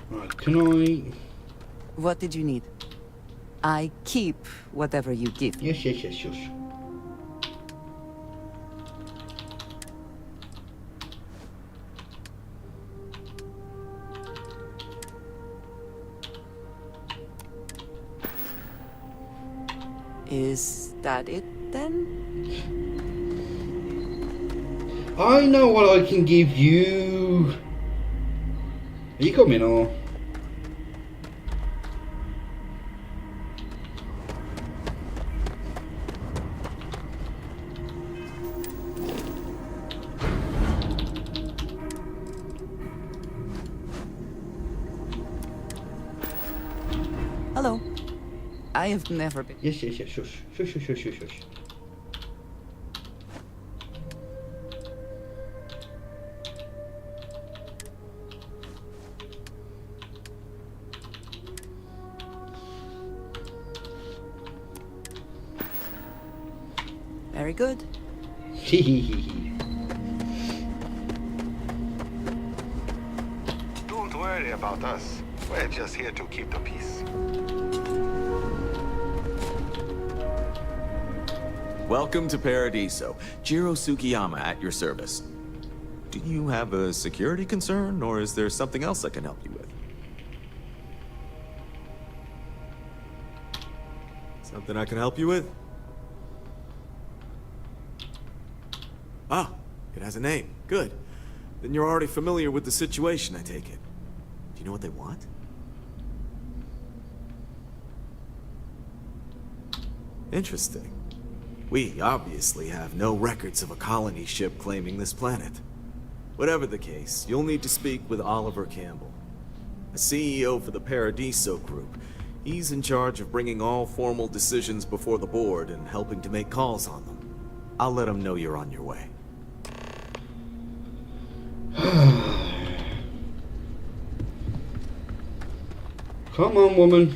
Right, can I? What did you need? I keep whatever you give. Yes. Is that it then? I know what I can give you. Are you coming or? Hello. I have never been. Yes, yes, yes. Shush, shush, shush, shush, shush, shush. Very good. Don't worry about us. We're just here to keep the peace. Welcome to Paradiso. Jiro Sukiyama at your service. Do you have a security concern, or is there something else I can help you with? Something I can help you with? Ah, it has a name. Good. Then you're already familiar with the situation, I take it. Do you know what they want? Interesting. We obviously have no records of a colony ship claiming this planet. Whatever the case, you'll need to speak with Oliver Campbell, the CEO for the Paradiso Group. He's in charge of bringing all formal decisions before the board and helping to make calls on them. I'll let him know you're on your way. Come on, woman.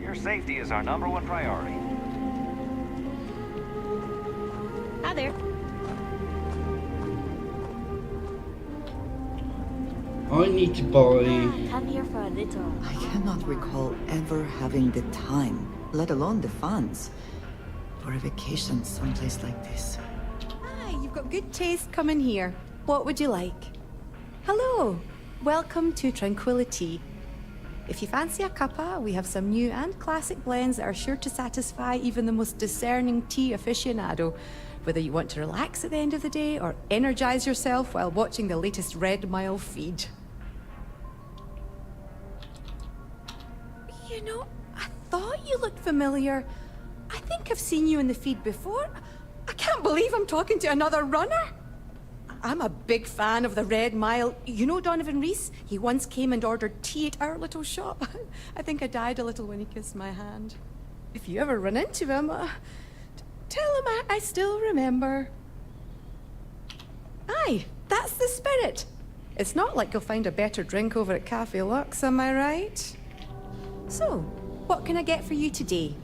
Your safety is our #1 priority. Hi there. I need to buy. Come here for a little. I cannot recall ever having the time, let alone the funds, for a vacation someplace like this. Hi, you've got good taste coming here. What would you like? Hello. Welcome to Tranquility. If you fancy a cuppa, we have some new and classic blends that are sure to satisfy even the most discerning tea aficionado. Whether you want to relax at the end of the day or energize yourself while watching the latest Red Mile feed. You know, I thought you looked familiar. I think I've seen you in the feed before. I can't believe I'm talking to another runner. I'm a big fan of the Red Mile. You know Donovan Reese? He once came and ordered tea at our little shop. I think I died a little when he kissed my hand. If you ever run into him, tell him I still remember. Aye, that's the spirit. It's not like you'll find a better drink over at Cafe Lux, am I right? So, what can I get for you today?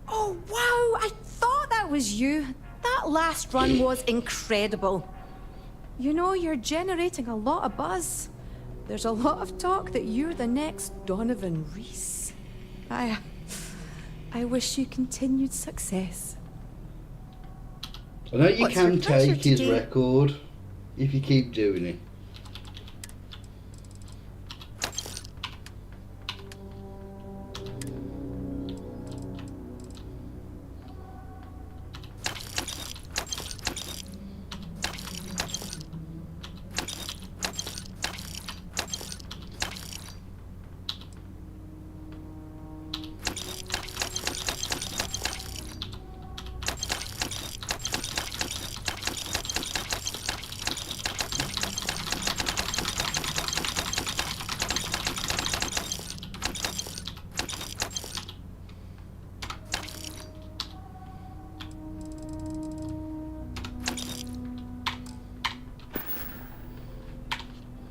Oh, wow! I thought that was you. That last run was incredible. You know, you're generating a lot of buzz. There's a lot of talk that you're the next Donovan Reese. I wish you continued success. I know you What's your can pleasure take his today? record if you keep doing it.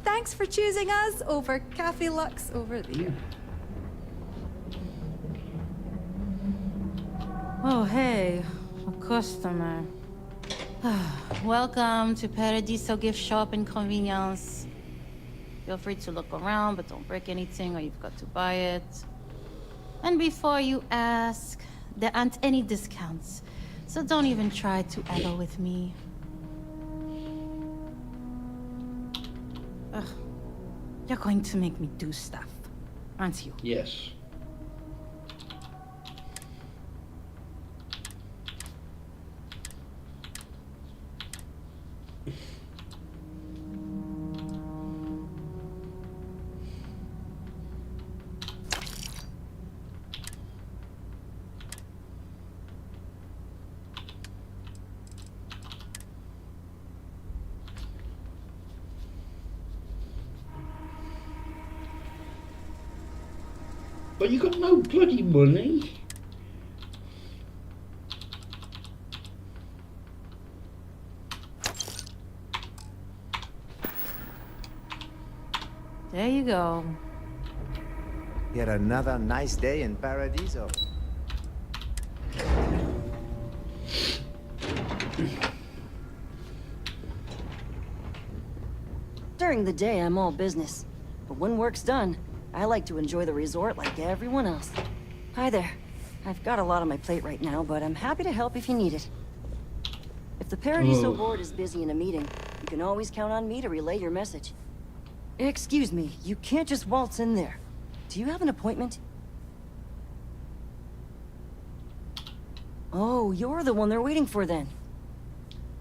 Thanks for choosing us over Cafe Lux over there. Oh, hey. Customer. Welcome to Paradiso Gift Shop and Convenience. Feel free to look around, but don't break anything or you've got to buy it. And before you ask, there aren't any discounts, so don't even try to haggle with me. Ugh. You're going to make me do stuff, aren't you? Yes. But you got no bloody money. There you go. Yet another nice day in Paradiso. During the day, I'm all business. But when work's done, I like to enjoy the resort like everyone else. Hi there. I've got a lot on my plate right now, but I'm happy to help if you need it. If the Paradiso board is busy in a meeting, you can always count on me to relay your message. Excuse me, you can't just waltz in there. Do you have an appointment? Oh, you're the one they're waiting for then.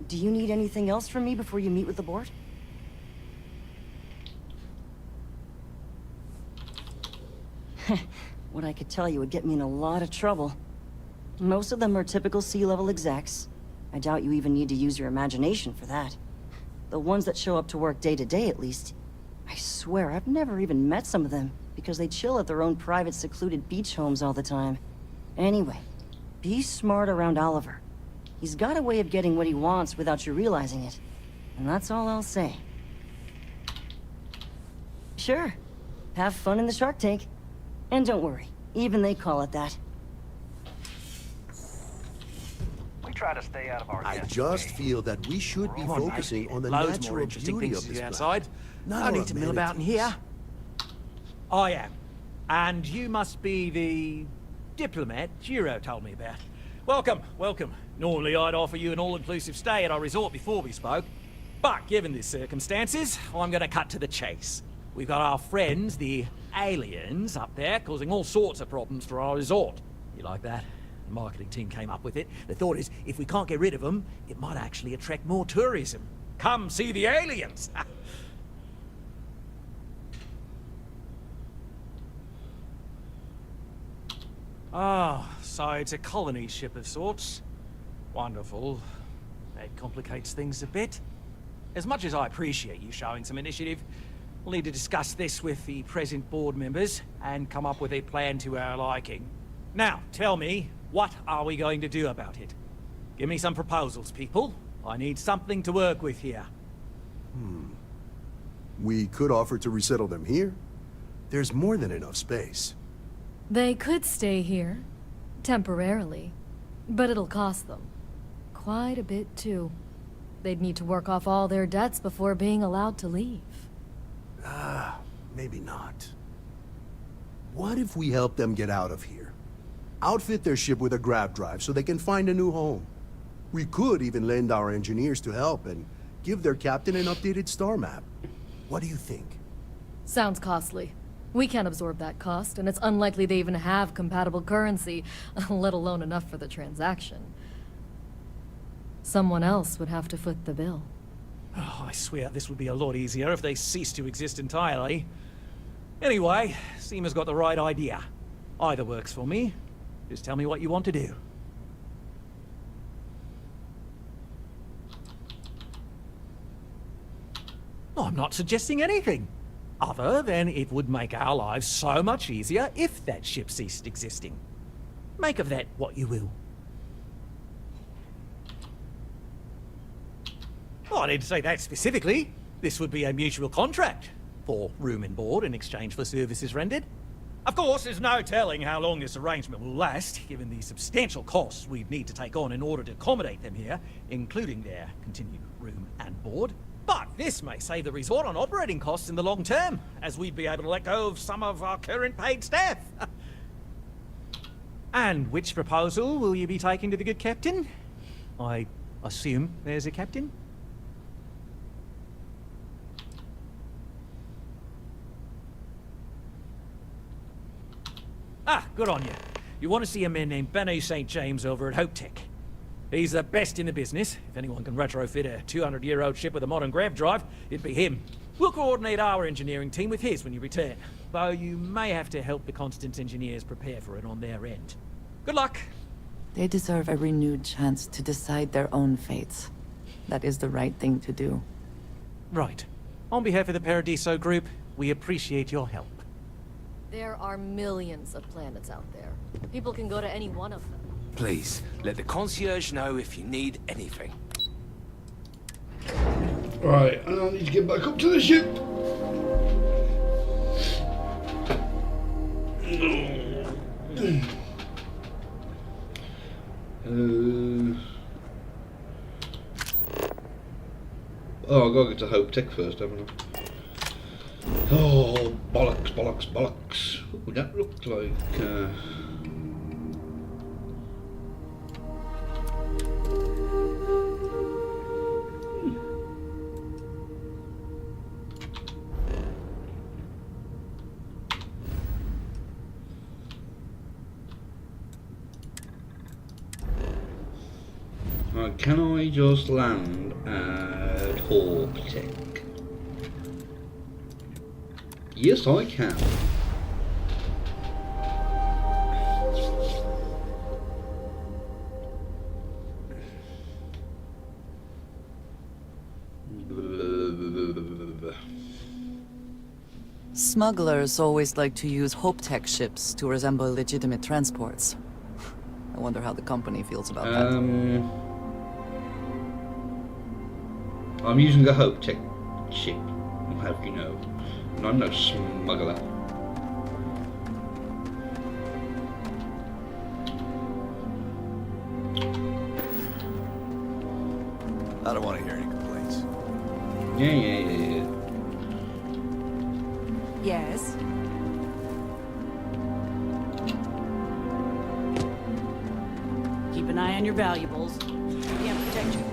Do you need anything else from me before you meet with the board? What I could tell you would get me in a lot of trouble. Most of them are typical C-level execs. I doubt you even need to use your imagination for that. The ones that show up to work day to day, at least. I swear, I've never even met some of them, because they chill at their own private, secluded beach homes all the time. Anyway, be smart around Oliver. He's got a way of getting what he wants without you realizing it. And that's all I'll say. Sure. Have fun in the shark tank. And don't worry, even they call it that. We try to stay out of our I guests' just way. feel that we should be Come on, focusing mate. on the Loads more natural interesting beauty things of to this do planet. outside. Not No need our to mill about in amenities. here. I am. And you must be the diplomat Jiro told me about. Welcome, welcome. Normally I'd offer you an all-inclusive stay at our resort before we spoke. But given the circumstances, I'm gonna cut to the chase. We've got our friends, the aliens, up there causing all sorts of problems for our resort. You like that? The marketing team came up with it. The thought is, if we can't get rid of them, it might actually attract more tourism. Come see the aliens! Ah, so it's a colony ship of sorts. Wonderful. That complicates things a bit. As much as I appreciate you showing some initiative, we'll need to discuss this with the present board members and come up with a plan to our liking. Now, tell me, what are we going to do about it? Give me some proposals, people. I need something to work with here. We could offer to resettle them here. There's more than enough space. They could stay here, temporarily, but it'll cost them. Quite a bit, too. They'd need to work off all their debts before being allowed to leave. Maybe not. What if we help them get out of here? Outfit their ship with a grav drive so they can find a new home. We could even lend our engineers to help and give their captain an updated star map. What do you think? Sounds costly. We can't absorb that cost, and it's unlikely they even have compatible currency, let alone enough for the transaction. Someone else would have to foot the bill. Oh, I swear this would be a lot easier if they ceased to exist entirely. Anyway, Seema's got the right idea. Either works for me. Just tell me what you want to do. I'm not suggesting anything, other than it would make our lives so much easier if that ship ceased existing. Make of that what you will. Oh, I didn't say that specifically. This would be a mutual contract for room and board in exchange for services rendered. Of course, there's no telling how long this arrangement will last, given the substantial costs we'd need to take on in order to accommodate them here, including their continued room and board. But this may save the resort on operating costs in the long term, as we'd be able to let go of some of our current paid staff. And which proposal will you be taking to the good captain? I assume there's a captain? Ah, good on you. You want to see a man named Benny St. James over at Hope Tech. He's the best in the business. If anyone can retrofit a 200-year-old ship with a modern grav drive, it'd be him. We'll coordinate our engineering team with his when you return, though you may have to help the Constance engineers prepare for it on their end. Good luck. They deserve a renewed chance to decide their own fates. That is the right thing to do. Right. On behalf of the Paradiso Group, we appreciate your help. There are millions of planets out there. People can go to any one of them. Please, let the concierge know if you need anything. Right, and I need to get back up to the ship. Oh, I've got to get to Hope Tech first, haven't I? Oh, bollocks, bollocks, bollocks. What would that look like? Right, can I just land at Hope Tech? Yes, I can. Smugglers always like to use Hope Tech ships to resemble legitimate transports. I wonder how the company feels about that. I'm using a Hope Tech ship. How do you know? And I'm no smuggler. I don't want to hear any complaints. Yeah. Yes? Keep an eye on your valuables. Can't protect you.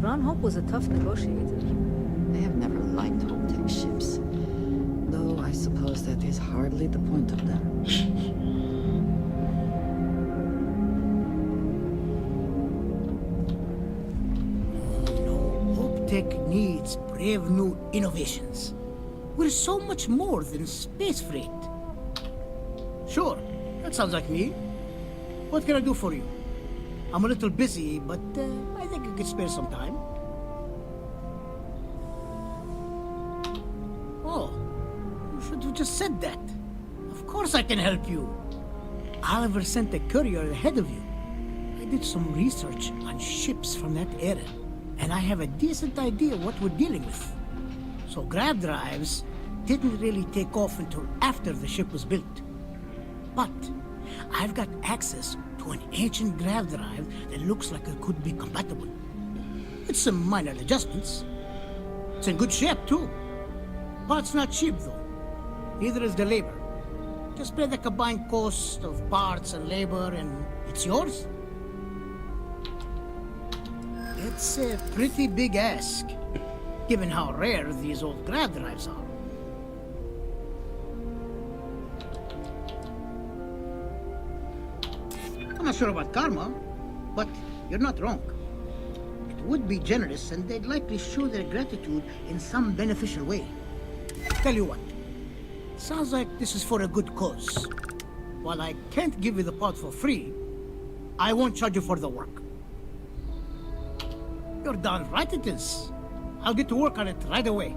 Ron Hope was a tough negotiator. I have never liked Hope Tech ships. Though I suppose that is hardly the point of them. Hope Tech needs brave new innovations. We're so much more than space freight. Sure, that sounds like me. What can I do for you? I'm a little busy, but I think I could spare some time. Oh, you should have just said that. Of course I can help you. Oliver sent a courier ahead of you. I did some research on ships from that era, and I have a decent idea what we're dealing with. So grav drives didn't really take off until after the ship was built. But I've got access to an ancient grav drive that looks like it could be compatible. With some minor adjustments. It's in good shape too. Parts not cheap though. Neither is the labor. Just pay the combined cost of parts and labor and it's yours. It's a pretty big ask, given how rare these old grav drives are. I'm not sure about karma, but you're not wrong. It would be generous and they'd likely show their gratitude in some beneficial way. Tell you what, sounds like this is for a good cause. While I can't give you the part for free, I won't charge you for the work. You're darn right it is. I'll get to work on it right away.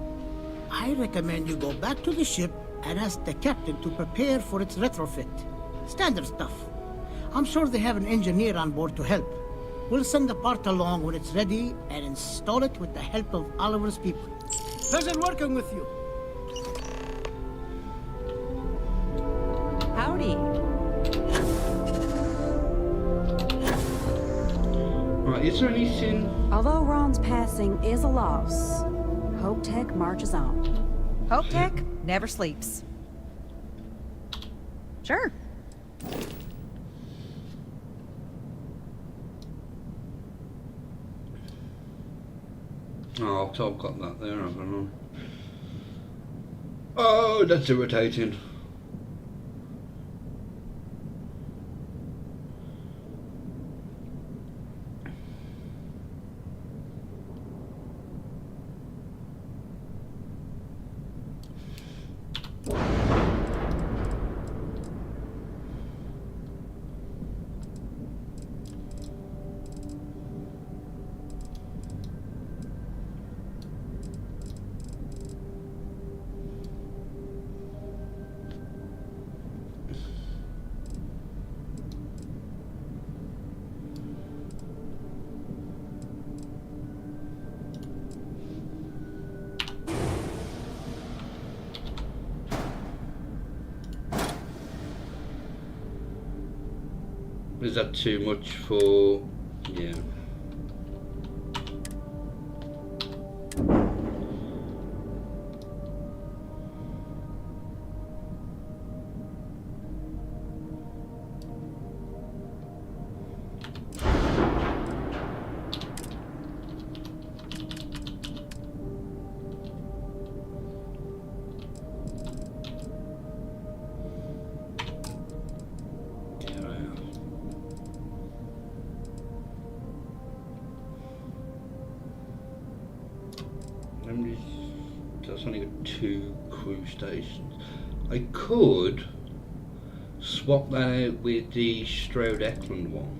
I recommend you go back to the ship and ask the captain to prepare for its retrofit. Standard stuff. I'm sure they have an engineer on board to help. We'll send the part along when it's ready and install it with the help of Oliver's people. Pleasure working with you. Howdy. Right, is there anything? Although Ron's passing is a loss, Hope Tech marches on. Hope Tech never sleeps. Sure. Oh, I've got that there, haven't I? Oh, that's irritating. Is that too much for... yeah. That's only got 2 crew stations. I could swap that out with the Stroud Eklund one.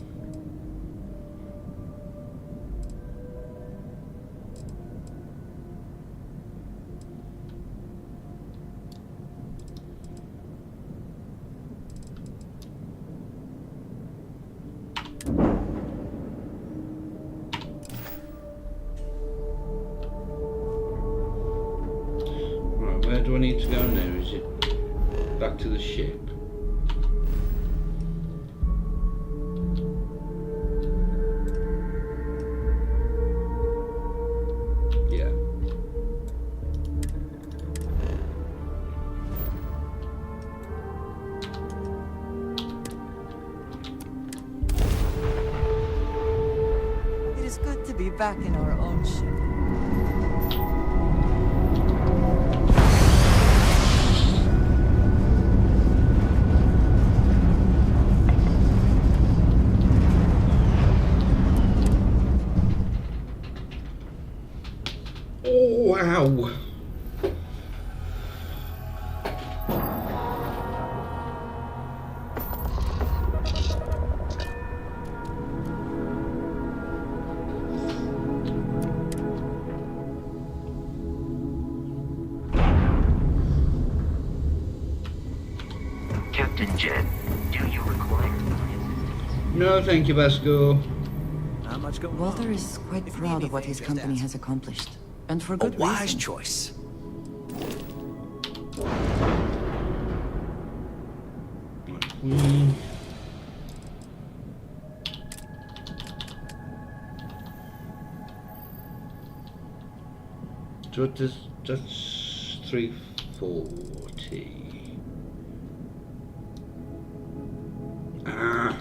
Where do I need to go now? Is it back to the ship? Yeah. It is good to be back in our own ship. Wow. Captain Jet, do you require? No, thank you, Basco. Not much going on. Walter is quite proud of what his company has accomplished. And for good wise reason. choice. So that's 340. Ah.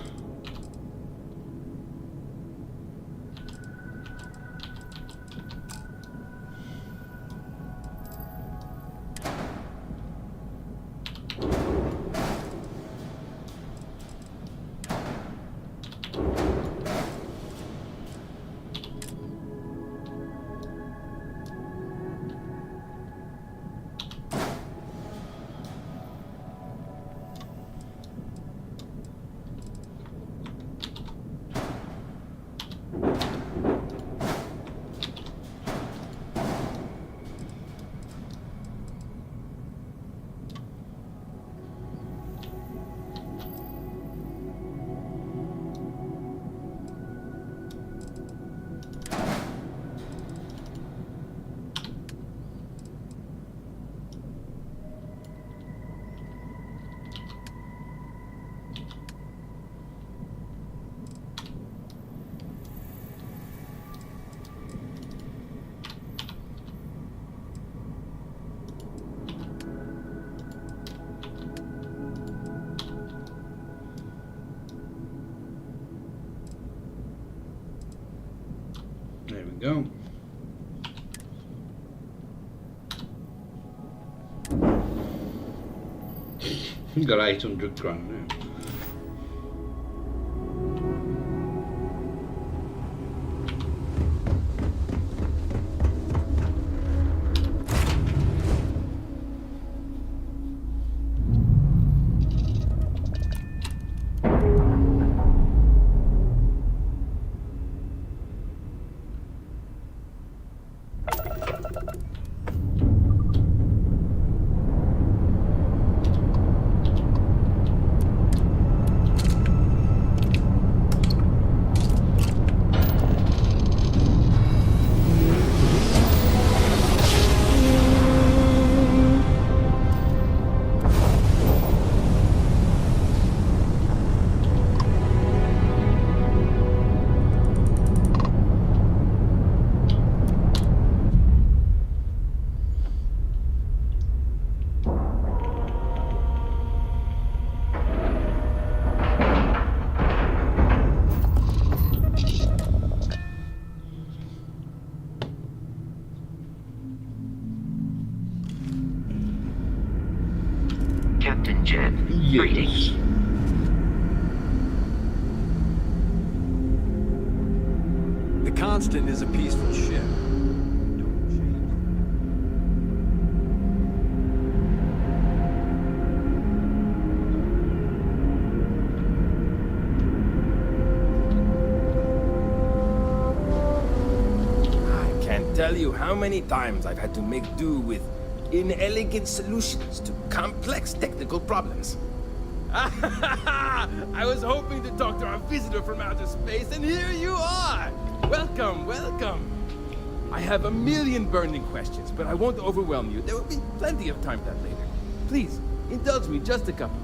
go. We've got 800 grand now. Captain Jet, greetings. The Kingston is a peaceful ship. I can't tell you how many times I've had to make do with inelegant solutions to complex technical problems. I was hoping to talk to our visitor from outer space, and here you are! Welcome, welcome. I have a million burning questions, but I won't overwhelm you. There will be plenty of time for that later. Please, indulge me just a couple.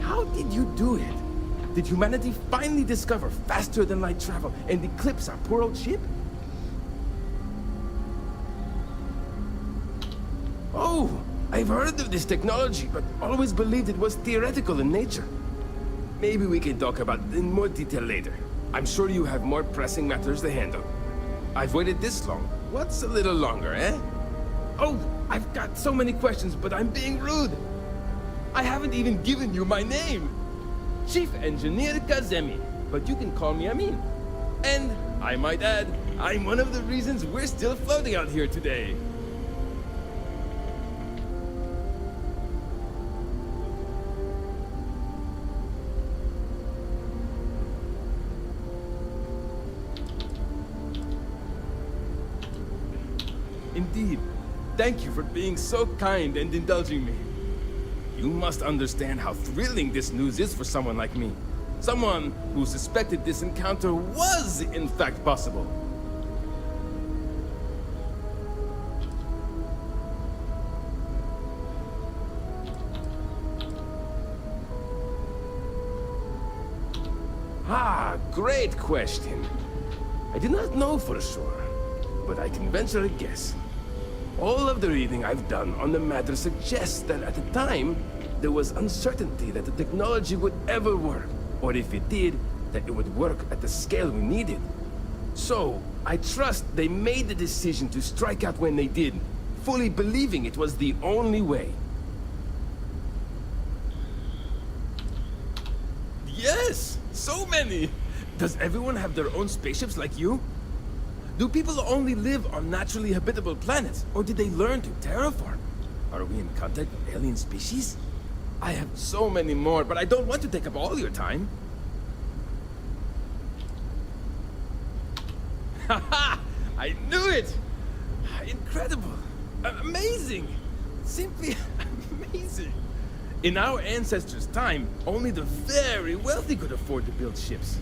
How did you do it? Did humanity finally discover faster than light travel and eclipse our poor old ship? Oh, I've heard of this technology, but always believed it was theoretical in nature. Maybe we can talk about it in more detail later. I'm sure you have more pressing matters to handle. I've waited this long. What's a little longer, eh? Oh, I've got so many questions, but I'm being rude. I haven't even given you my name. Chief Engineer Kazemi, but you can call me Amin. And, I might add, I'm one of the reasons we're still floating out here today. Indeed. Thank you for being so kind and indulging me. You must understand how thrilling this news is for someone like me. Someone who suspected this encounter was, in fact, possible. Ah, great question. I do not know for sure, but I can venture a guess. All of the reading I've done on the matter suggests that at the time, there was uncertainty that the technology would ever work, or if it did, that it would work at the scale we needed. So, I trust they made the decision to strike out when they did, fully believing it was the only way. Yes! So many! Does everyone have their own spaceships like you? Do people only live on naturally habitable planets, or did they learn to terraform? Are we in contact with alien species? I have so many more, but I don't want to take up all your time. Haha! I knew it! Incredible! Amazing! Simply amazing! In our ancestors' time, only the very wealthy could afford to build ships.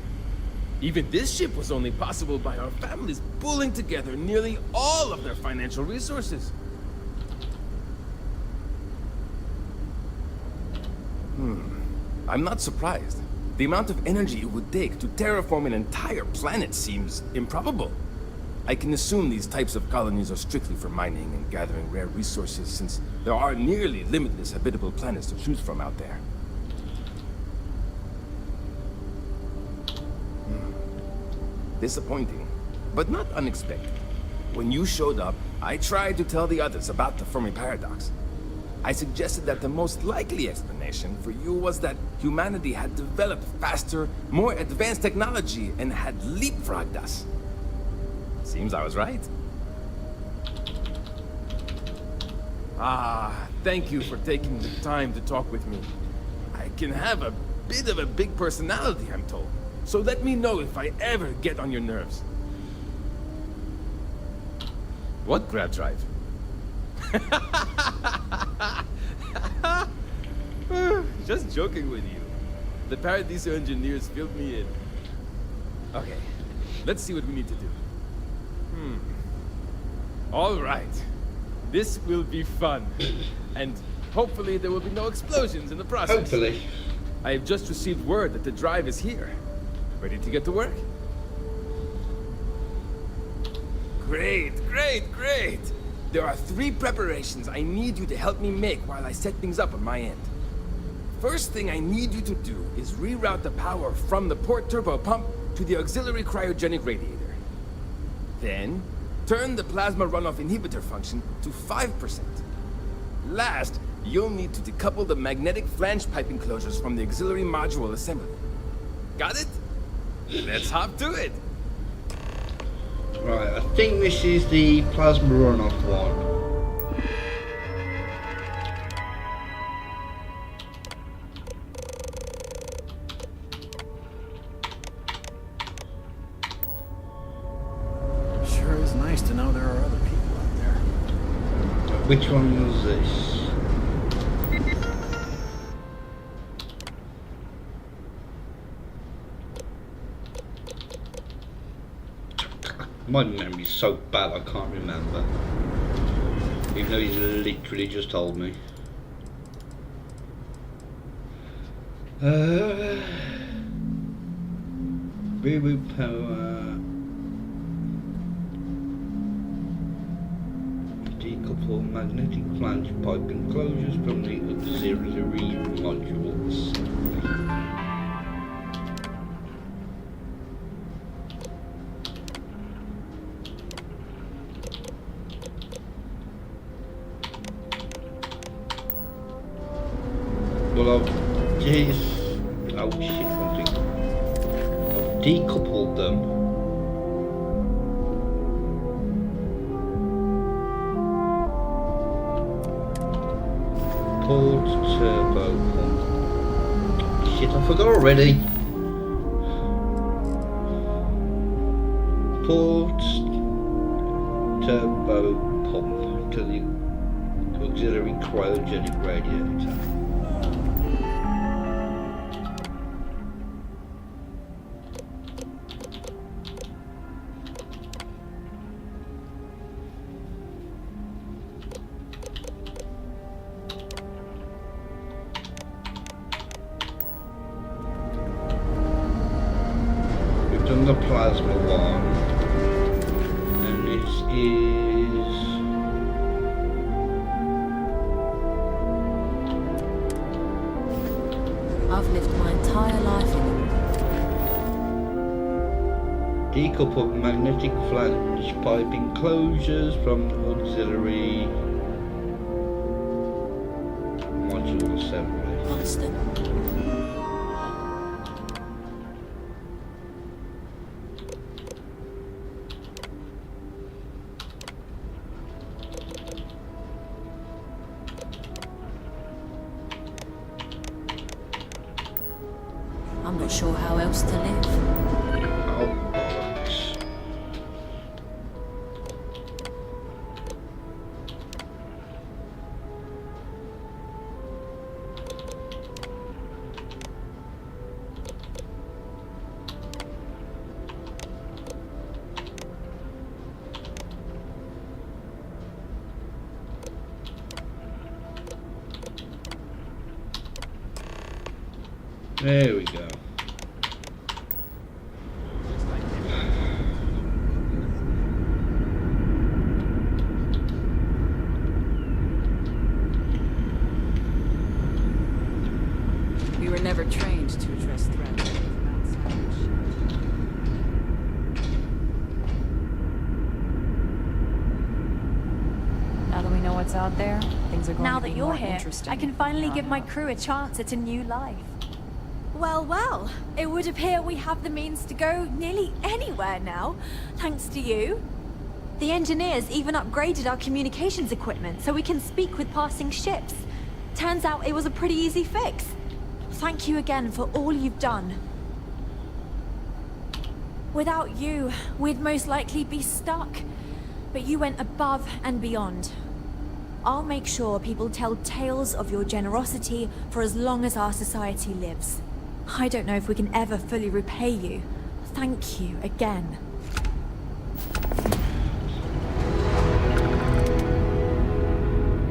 Even this ship was only possible by our families pulling together nearly all of their financial resources. I'm not surprised. The amount of energy it would take to terraform an entire planet seems improbable. I can assume these types of colonies are strictly for mining and gathering rare resources, since there are nearly limitless habitable planets to choose from out there. Disappointing, but not unexpected. When you showed up, I tried to tell the others about the Fermi paradox. I suggested that the most likely explanation for you was that humanity had developed faster, more advanced technology and had leapfrogged us. Seems I was right. Thank you for taking the time to talk with me. I can have a bit of a big personality, I'm told. So let me know if I ever get on your nerves. What grab drive? Just joking with you. The Paradiso engineers filled me in. Okay, let's see what we need to do. All right. This will be fun. And hopefully there will be no explosions in the process. Hopefully. I have just received word that the drive is here. Ready to get to work? Great, great, great! There are 3 preparations I need you to help me make while I set things up on my end. First thing I need you to do is reroute the power from the port turbo pump to the auxiliary cryogenic radiator. Then, turn the plasma runoff inhibitor function to 5%. Last, you'll need to decouple the magnetic flange pipe enclosures from the auxiliary module assembly. Got it? Let's hop to it! Right, I think this is the plasma runoff one. Sure is nice to know there are other people out there. Which one was this? My memory's so bad I can't remember. Even though he's literally just told me. Reboot power. Decouple magnetic flange pipe enclosures from the auxiliary modules. Well, I've decoupled them. Port turbo pump. Shit, I forgot already. Port turbo pump to the auxiliary cryogenic radiator. The plasma one, and this is I've lived my entire life in decoupled magnetic flange pipe enclosures from auxiliary module assembly. Constant. I'm not sure how else to live. Oh, bollocks. There we go. We were never trained to address threats from outside. what's out there, things are going Now to be that you're more here, interesting. I can finally give my crew a chance at a new life. Well, well, it would appear we have the means to go nearly anywhere now, thanks to you. The engineers even upgraded our communications equipment so we can speak with passing ships. Turns out it was a pretty easy fix. Thank you again for all you've done. Without you, we'd most likely be stuck. But you went above and beyond. I'll make sure people tell tales of your generosity for as long as our society lives. I don't know if we can ever fully repay you. Thank you again.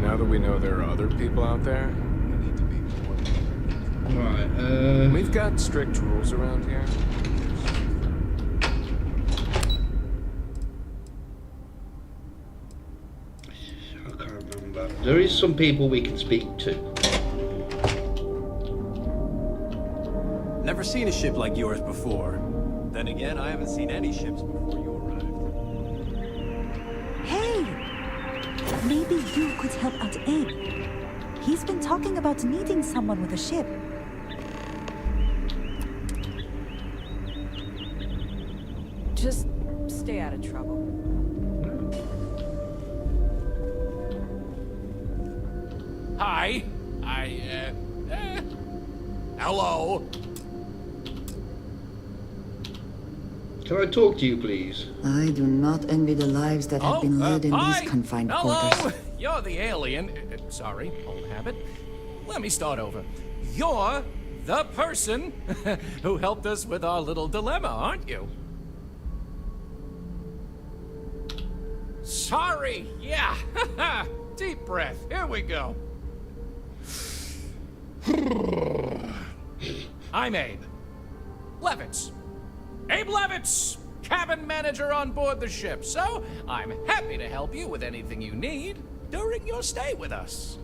Now that we know there are other people out there, we need to be more. Right, We've got strict rules around here. I can't remember. There is some people we can speak to. Never seen a ship like yours before. Then again, I haven't seen any ships before you arrived. Hey! Maybe you could help out Abe. He's been talking about needing someone with a ship. Just stay out of trouble. Hi. Hello. Can I talk to you, please? I do not envy the lives that have been led in hi. these confined Hello. quarters. You're the alien. Sorry, old habit. Let me start over. You're the person who helped us with our little dilemma, aren't you? Sorry. Yeah. Deep breath. Here we go. I'm Abe. Levitz. Abe Levitz, cabin manager on board the ship, so I'm happy to help you with anything you need during your stay with us.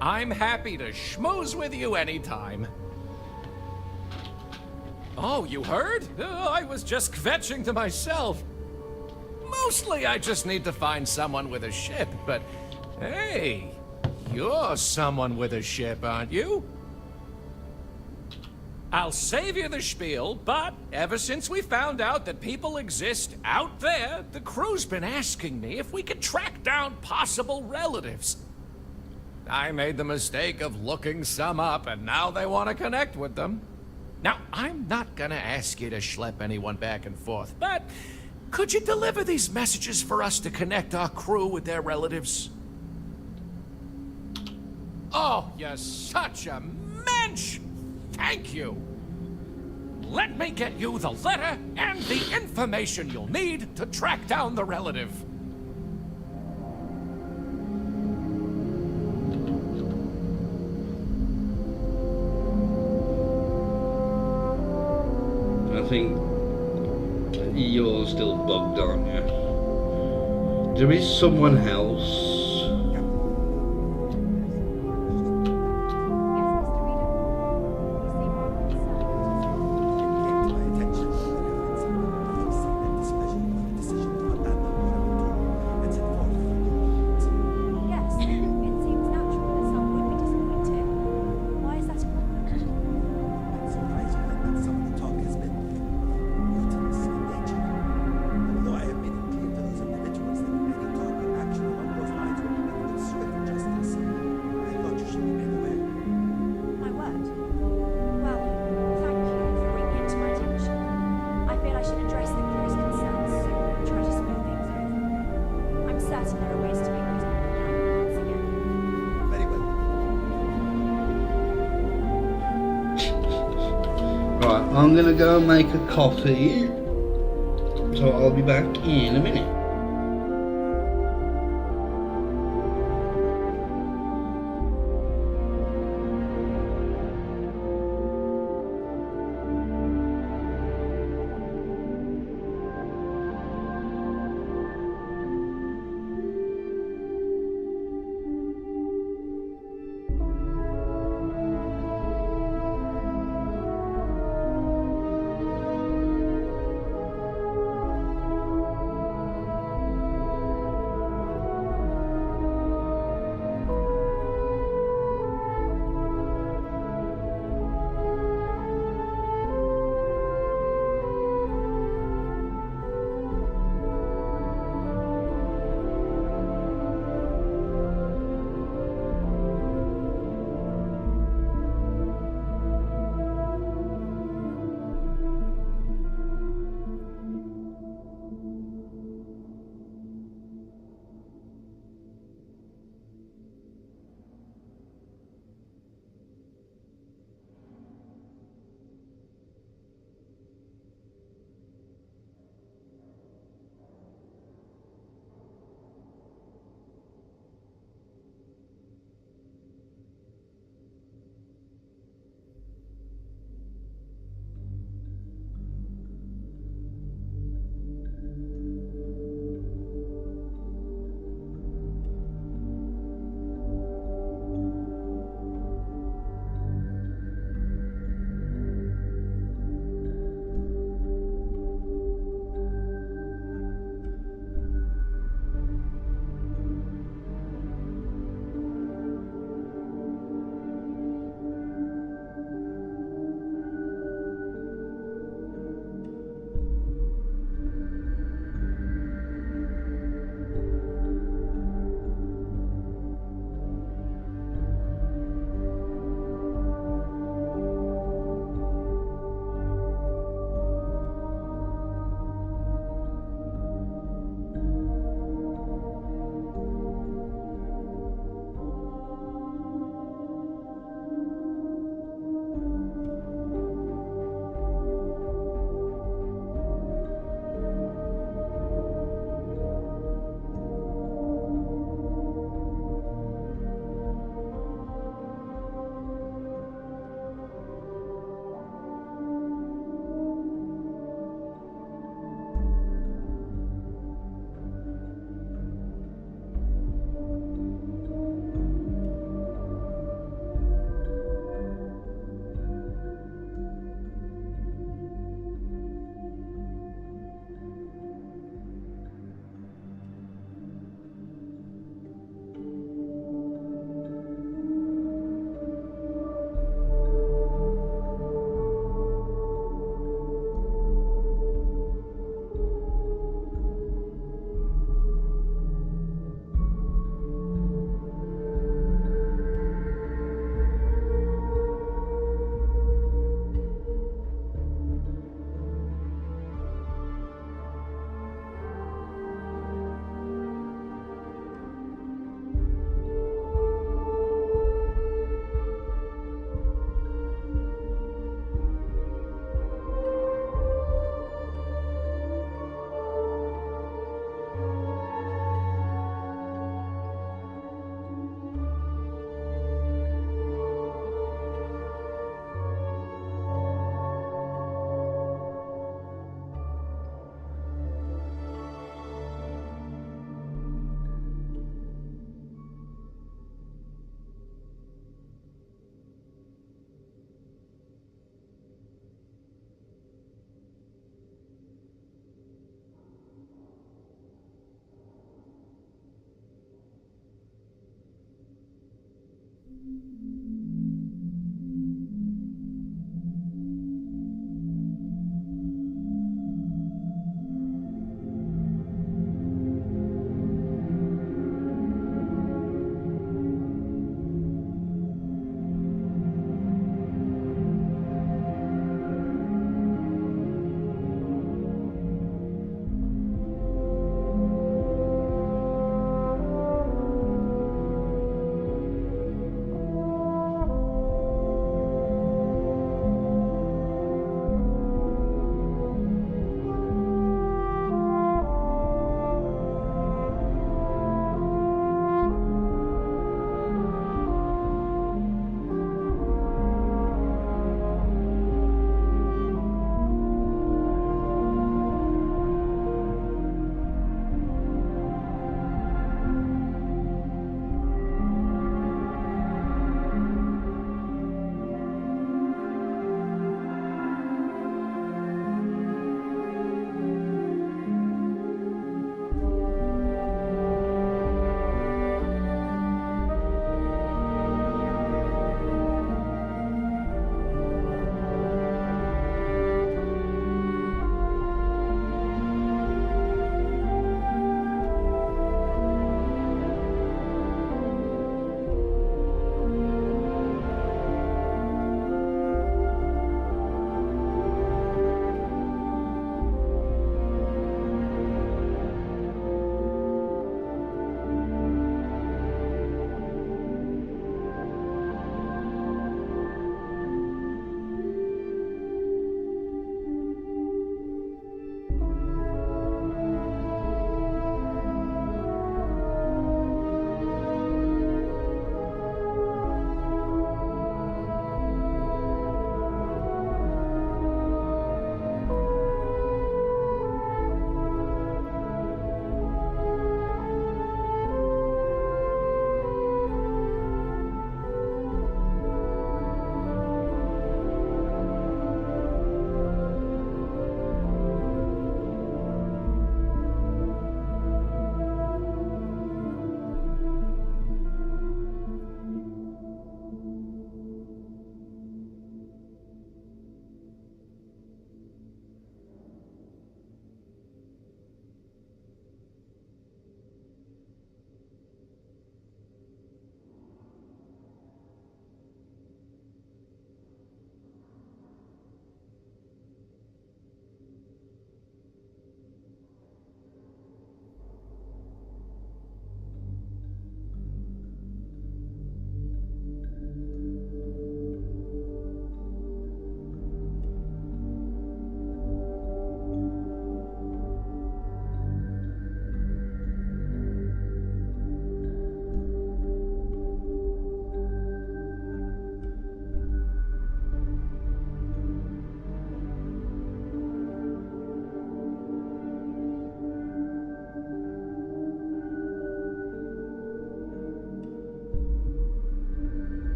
I'm happy to schmooze with you anytime. Oh, you heard? I was just kvetching to myself. Mostly I just need to find someone with a ship, but hey, you're someone with a ship, aren't you? I'll save you the spiel, but ever since we found out that people exist out there, the crew's been asking me if we could track down possible relatives. I made the mistake of looking some up, and now they want to connect with them. Now, I'm not gonna ask you to schlep anyone back and forth, but could you deliver these messages for us to connect our crew with their relatives? Oh, you're such a mensch! Thank you! Let me get you the letter and the information you'll need to track down the relative. I think you're still bugged, aren't you? There is someone else. I'm gonna go make a coffee, so I'll be back in a minute.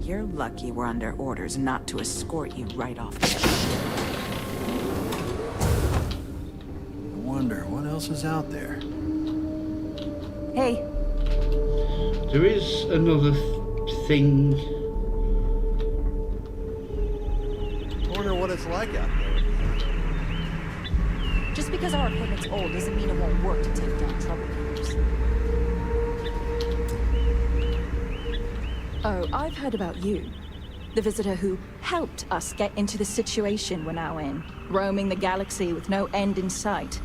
You're lucky we're under orders not to escort you right off the ship. I wonder what else is out there. Hey. There is another thing. I wonder what it's like out there. Just because our equipment's old doesn't mean it won't work to take down troublemakers. Oh, I've heard about you. The visitor who helped us get into the situation we're now in, roaming the galaxy with no end in sight.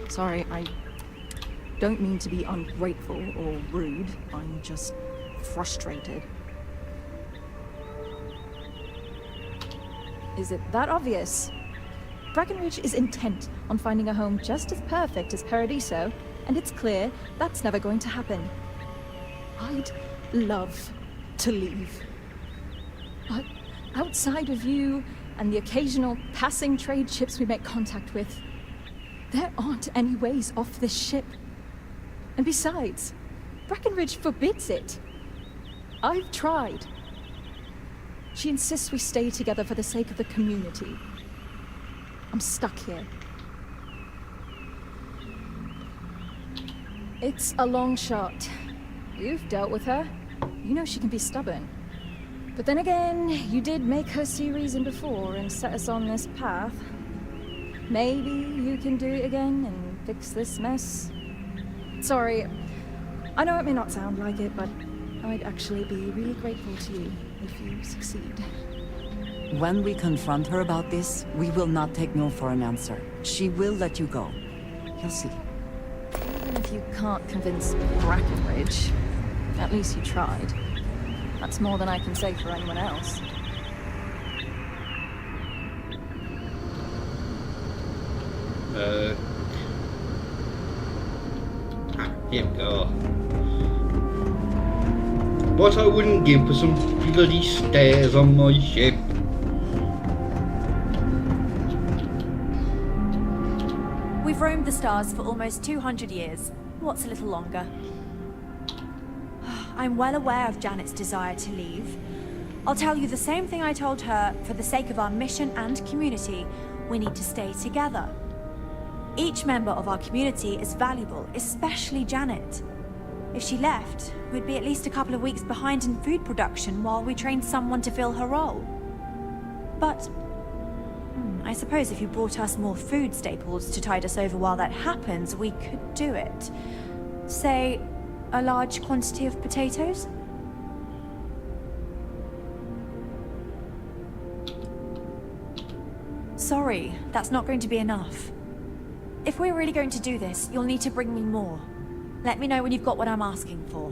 Sorry, I don't mean to be ungrateful or rude. I'm just frustrated. Is it that obvious? Breckenridge is intent on finding a home just as perfect as Paradiso, and it's clear that's never going to happen. I'd love to leave. But outside of you and the occasional passing trade ships we make contact with, there aren't any ways off this ship. And besides, Breckenridge forbids it. I've tried. She insists we stay together for the sake of the community. I'm stuck here. It's a long shot. You've dealt with her. You know she can be stubborn. But then again, you did make her see reason before and set us on this path. Maybe you can do it again and fix this mess. Sorry, I know it may not sound like it, but I'd actually be really grateful to you if you succeed. When we confront her about this, we will not take no for an answer. She will let you go. You'll see. Even if you can't convince Breckenridge, at least you tried. That's more than I can say for anyone else. Here we go. What I wouldn't give for some bloody stairs on my ship. We've roamed the stars for almost 200 years. What's a little longer? I'm well aware of Janet's desire to leave. I'll tell you the same thing I told her. For the sake of our mission and community, we need to stay together. Each member of our community is valuable, especially Janet. If she left, we'd be at least a couple of weeks behind in food production while we trained someone to fill her role. But I suppose if you brought us more food staples to tide us over while that happens, we could do it. Say, a large quantity of potatoes? Sorry, that's not going to be enough. If we're really going to do this, you'll need to bring me more. Let me know when you've got what I'm asking for.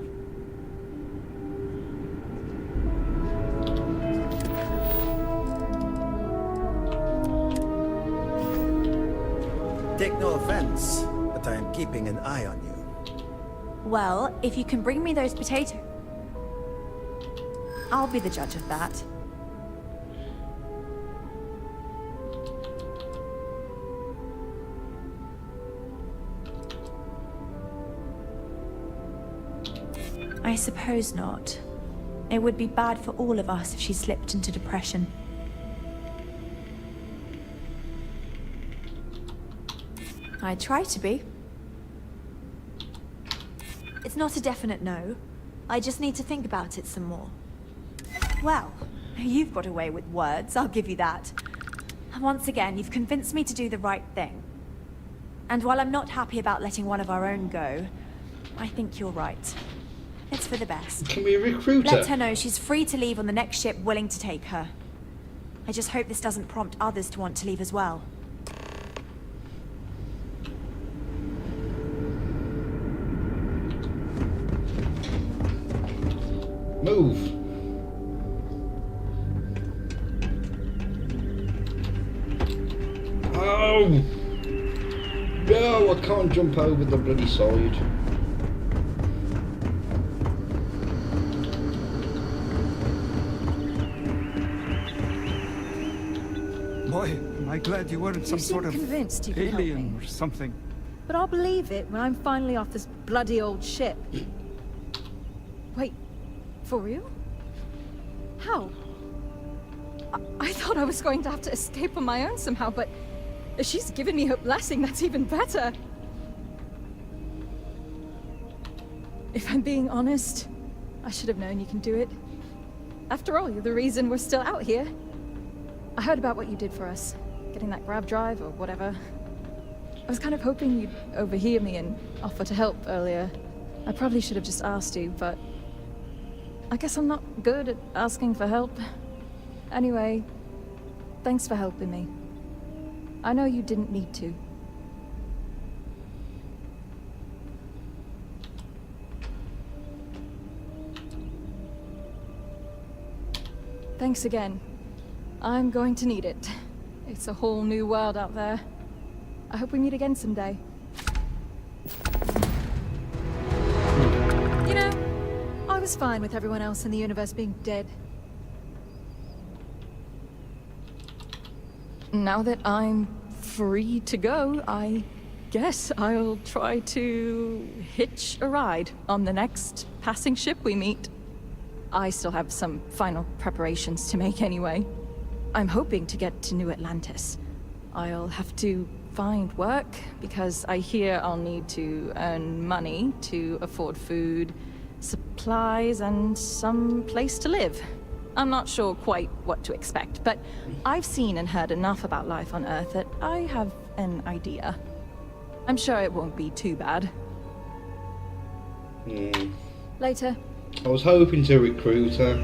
Take no offense, but I am keeping an eye on you. Well, if you can bring me those potatoes, I'll be the judge of that. I suppose not. It would be bad for all of us if she slipped into depression. I try to be. It's not a definite no. I just need to think about it some more. Well, you've got away with words, I'll give you that. Once again, you've convinced me to do the right thing. And while I'm not happy about letting one of our own go, I think you're right. It's for the best. Can we recruit her? Let her know she's free to leave on the next ship willing to take her. I just hope this doesn't prompt others to want to leave as well. Move. Oh! No, I can't jump over the bloody side. Boy, am I glad you weren't some sort of convinced you can help me. alien or something. But I'll believe it when I'm finally off this bloody old ship. Wait, for real? How? I thought I was going to have to escape on my own somehow, but if she's given me her blessing, that's even better. If I'm being honest, I should have known you can do it. After all, you're the reason we're still out here. I heard about what you did for us, getting that grab drive or whatever. I was kind of hoping you'd overhear me and offer to help earlier. I probably should have just asked you, but I guess I'm not good at asking for help. Anyway, thanks for helping me. I know you didn't need to. Thanks again. I'm going to need it. It's a whole new world out there. I hope we meet again someday. You know, I was fine with everyone else in the universe being dead. Now that I'm free to go, I guess I'll try to hitch a ride on the next passing ship we meet. I still have some final preparations to make anyway. I'm hoping to get to New Atlantis. I'll have to find work, because I hear I'll need to earn money to afford food, supplies, and some place to live. I'm not sure quite what to expect, but I've seen and heard enough about life on Earth that I have an idea. I'm sure it won't be too bad. Later. I was hoping to recruit her.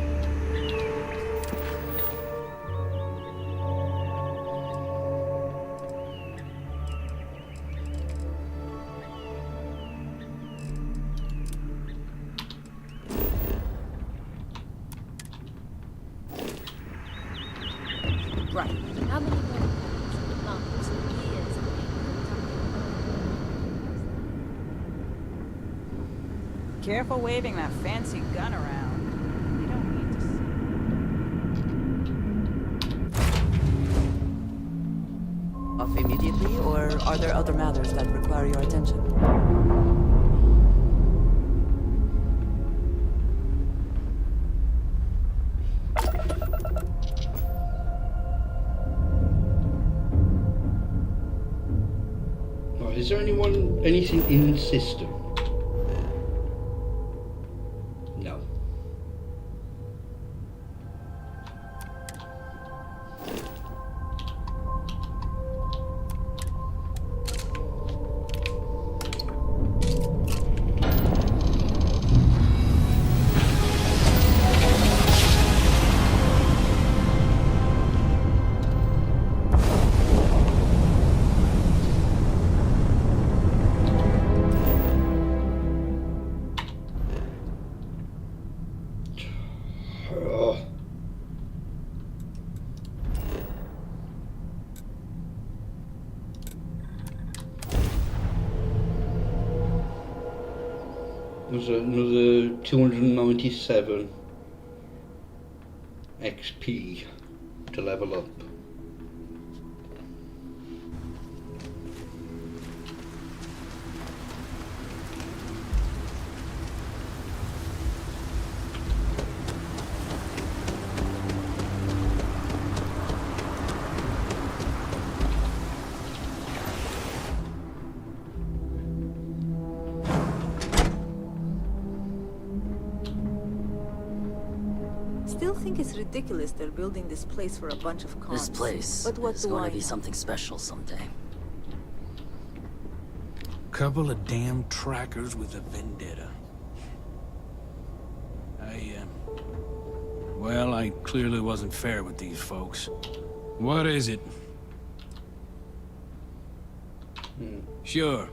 Right. How many months and years? Careful waving that fancy gun around. You don't need to see. Off immediately, or are there other matters that require your attention? Is there anything in the system? No. There's another 297 XP to level up. Still think it's ridiculous they're building this place for a bunch of cons. This place But what is do going I to be know? something special someday. Couple of damn trackers with a vendetta. Well, I clearly wasn't fair with these folks. What is it? Sure.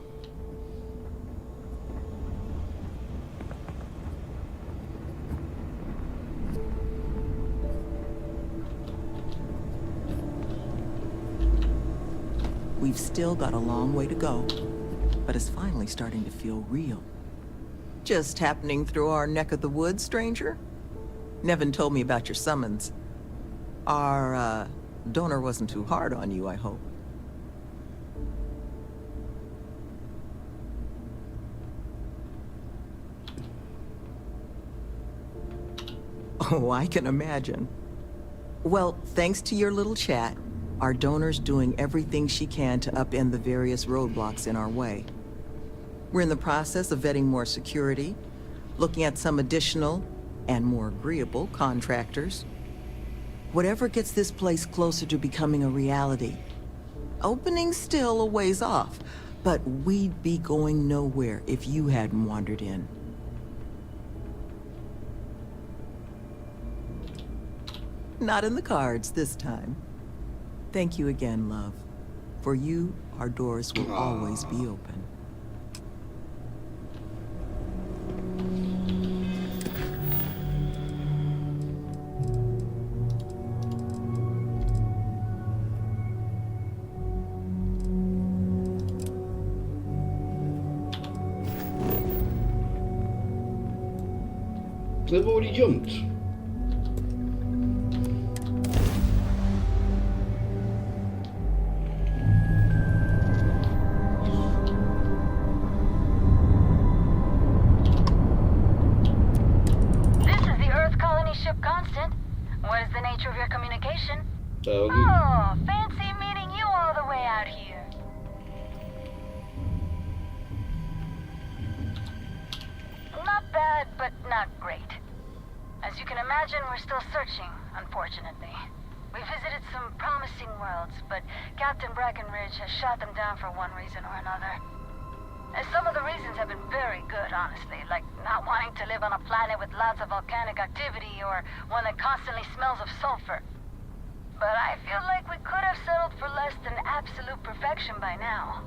We've still got a long way to go, but it's finally starting to feel real. Just happening through our neck of the woods, stranger? Nevin told me about your summons. Our, donor wasn't too hard on you, I hope. Oh, I can imagine. Well, thanks to your little chat, our donor's doing everything she can to upend the various roadblocks in our way. We're in the process of vetting more security, looking at some additional and more agreeable contractors. Whatever gets this place closer to becoming a reality. Opening's still a ways off, but we'd be going nowhere if you hadn't wandered in. Not in the cards this time. Thank you again, love. For you, our doors will always be open. They've already jumped. This is the Earth colony ship Kingston. What is the nature of your communication? Oh, fancy meeting you all the way out here. Not bad, but not great. As you can imagine, we're still searching, unfortunately. We visited some promising worlds, but Captain Breckenridge has shot them down for one reason or another. And some of the reasons have been very good, honestly, like not wanting to live on a planet with lots of volcanic activity or one that constantly smells of sulfur. But I feel like we could have settled for less than absolute perfection by now.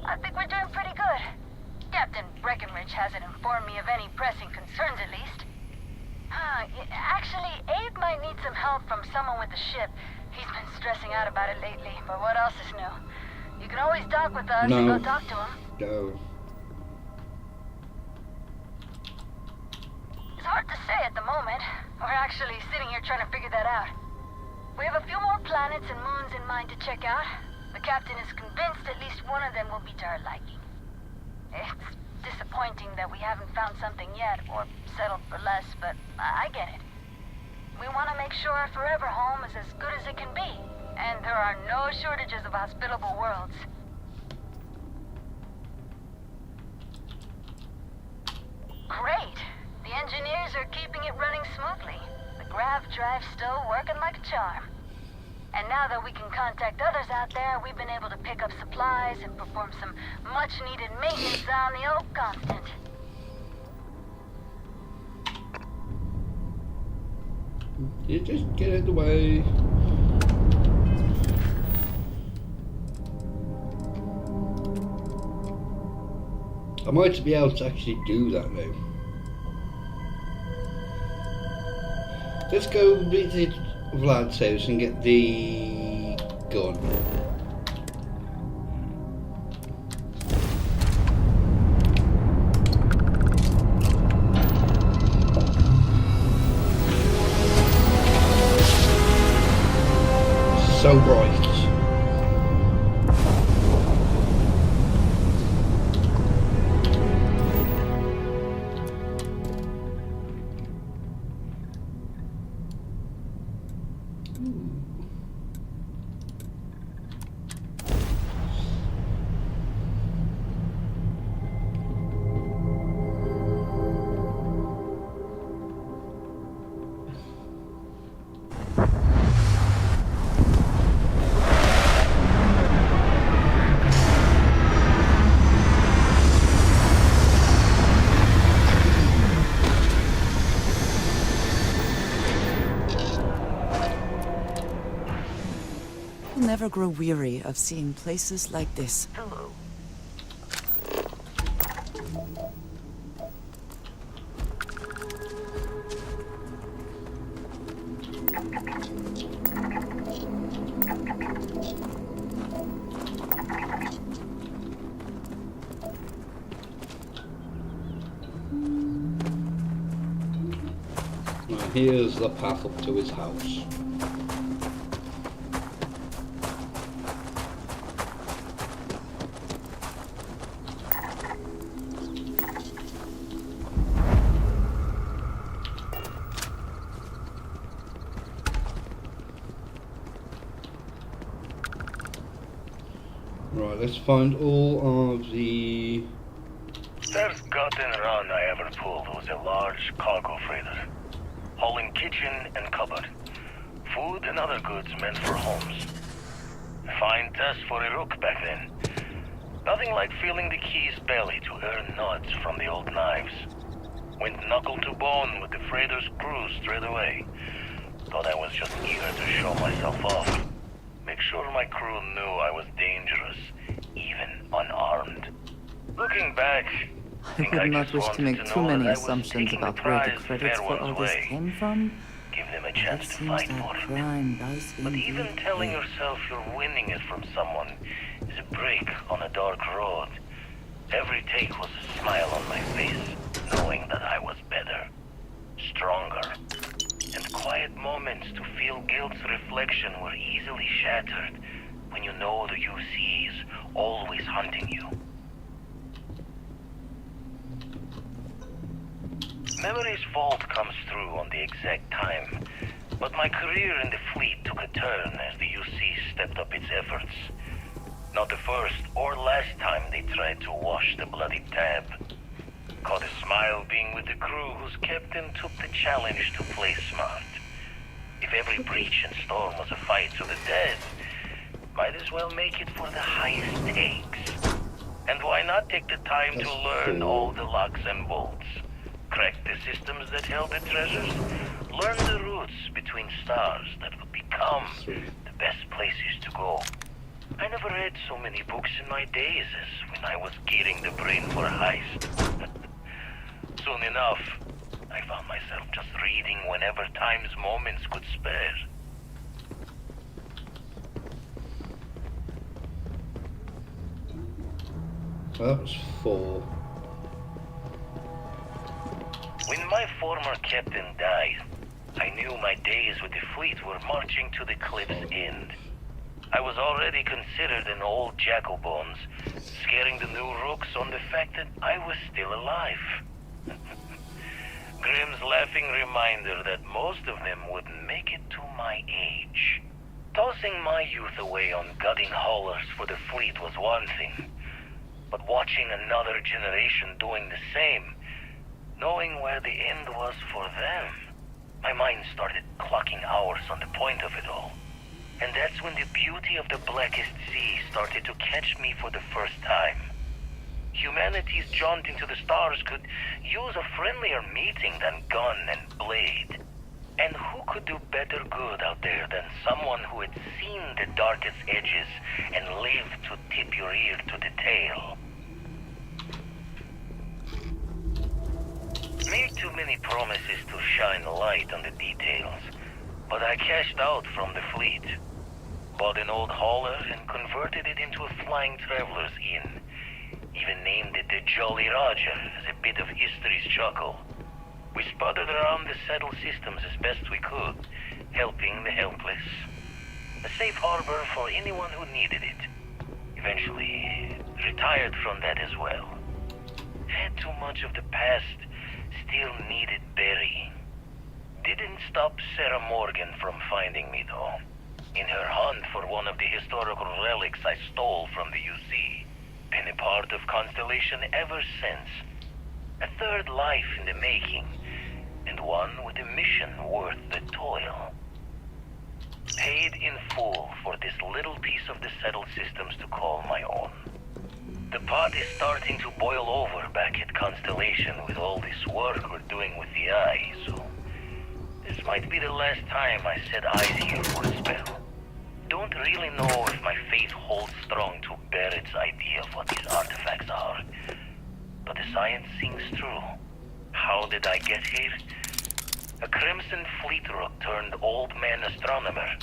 I think we're doing pretty good. Captain Breckenridge hasn't informed me of any pressing concerns, at least. Actually, Abe might need some help from someone with the ship. He's been stressing out about it lately, but what else is new? You can always dock with us and go talk to him. No. It's hard to say at the moment. We're actually sitting here trying to figure that out. We have a few more planets and moons in mind to check out. The captain is convinced at least one of them will be to our liking. It's disappointing that we haven't found something yet, or settled for less, but I get it. We want to make sure our forever home is as good as it can be, and there are no shortages of hospitable worlds. Great! The engineers are keeping it running smoothly. The grav drive's still working like a charm. And now that we can contact others out there, we've been able to pick up supplies and perform some much-needed maintenance on the old Constant. You just get out of the way. I might be able to actually do that now. Let's go visit Vlad's house and get the gun. So bright. Never grow weary of seeing places like this. Hello. Now here's the path up to his house. Right, let's find all of the... First gotten run I ever pulled was a large cargo freighter, hauling kitchen and cupboard, food and other goods meant for homes. Fine test for a rook back then. Nothing like feeling the key's belly to earn nuts from the old knives. Went knuckle to bone with the freighter's crew straight away. Thought I was just eager to show myself off. Make sure my crew knew I was dangerous, even unarmed. Looking back, I would not wish to make too many assumptions about where the credits for all this came from. Give them a It chance to seems fight that for it. crime does But indeed even telling pay. yourself you're winning it from someone is a break on a dark road. Every take was a smile on my face, knowing that I was better, stronger. And quiet moments to feel guilt's reflection were easily shattered when you know the UC is always hunting you. Memory's fault comes through on the exact time, but my career in the fleet took a turn as the UC stepped up its efforts. Not the first or last time they tried to wash the bloody tab. Caught a smile being with the crew whose captain took the challenge to play smart. If every breach and storm was a fight to the death, might as well make it for the highest stakes. And why not take the time to learn all the locks and bolts? Crack the systems that held the treasures? Learn the routes between stars that would become the best places to go. I never read so many books in my days as when I was gearing the brain for a heist. Soon enough, I found myself just reading whenever time's moments could spare. That was 4. When my former captain died, I knew my days with the fleet were marching to the cliff's end. I was already considered an old jackalbones, scaring the new rooks on the fact that I was still alive. Grimm's laughing reminder that most of them wouldn't make it to my age. Tossing my youth away on gutting haulers for the fleet was one thing, but watching another generation doing the same, knowing where the end was for them, my mind started clocking hours on the point of it all. And that's when the beauty of the blackest sea started to catch me for the first time. Humanity's jaunt into the stars could use a friendlier meeting than gun and blade. And who could do better good out there than someone who had seen the darkest edges and lived to tip your ear to the tale? Made too many promises to shine light on the details, but I cashed out from the fleet. Bought an old hauler and converted it into a flying traveler's inn. Even named it the Jolly Roger as a bit of history's chuckle. We sputtered around the settled systems as best we could, helping the helpless. A safe harbor for anyone who needed it. Eventually, retired from that as well. Had too much of the past, still needed burying. Didn't stop Sarah Morgan from finding me though. In her hunt for one of the historical relics I stole from the UC. Been a part of Constellation ever since. A third life in the making, and one with a mission worth the toil. Paid in full for this little piece of the settled systems to call my own. The pot is starting to boil over back at Constellation with all this work we're doing with the Eye, so this might be the last time I set eyes here for a spell. Don't really know if my faith holds strong to Barrett's idea of what these artifacts are, but the science sings true. How did I get here? A Crimson Fleet rook turned old man astronomer,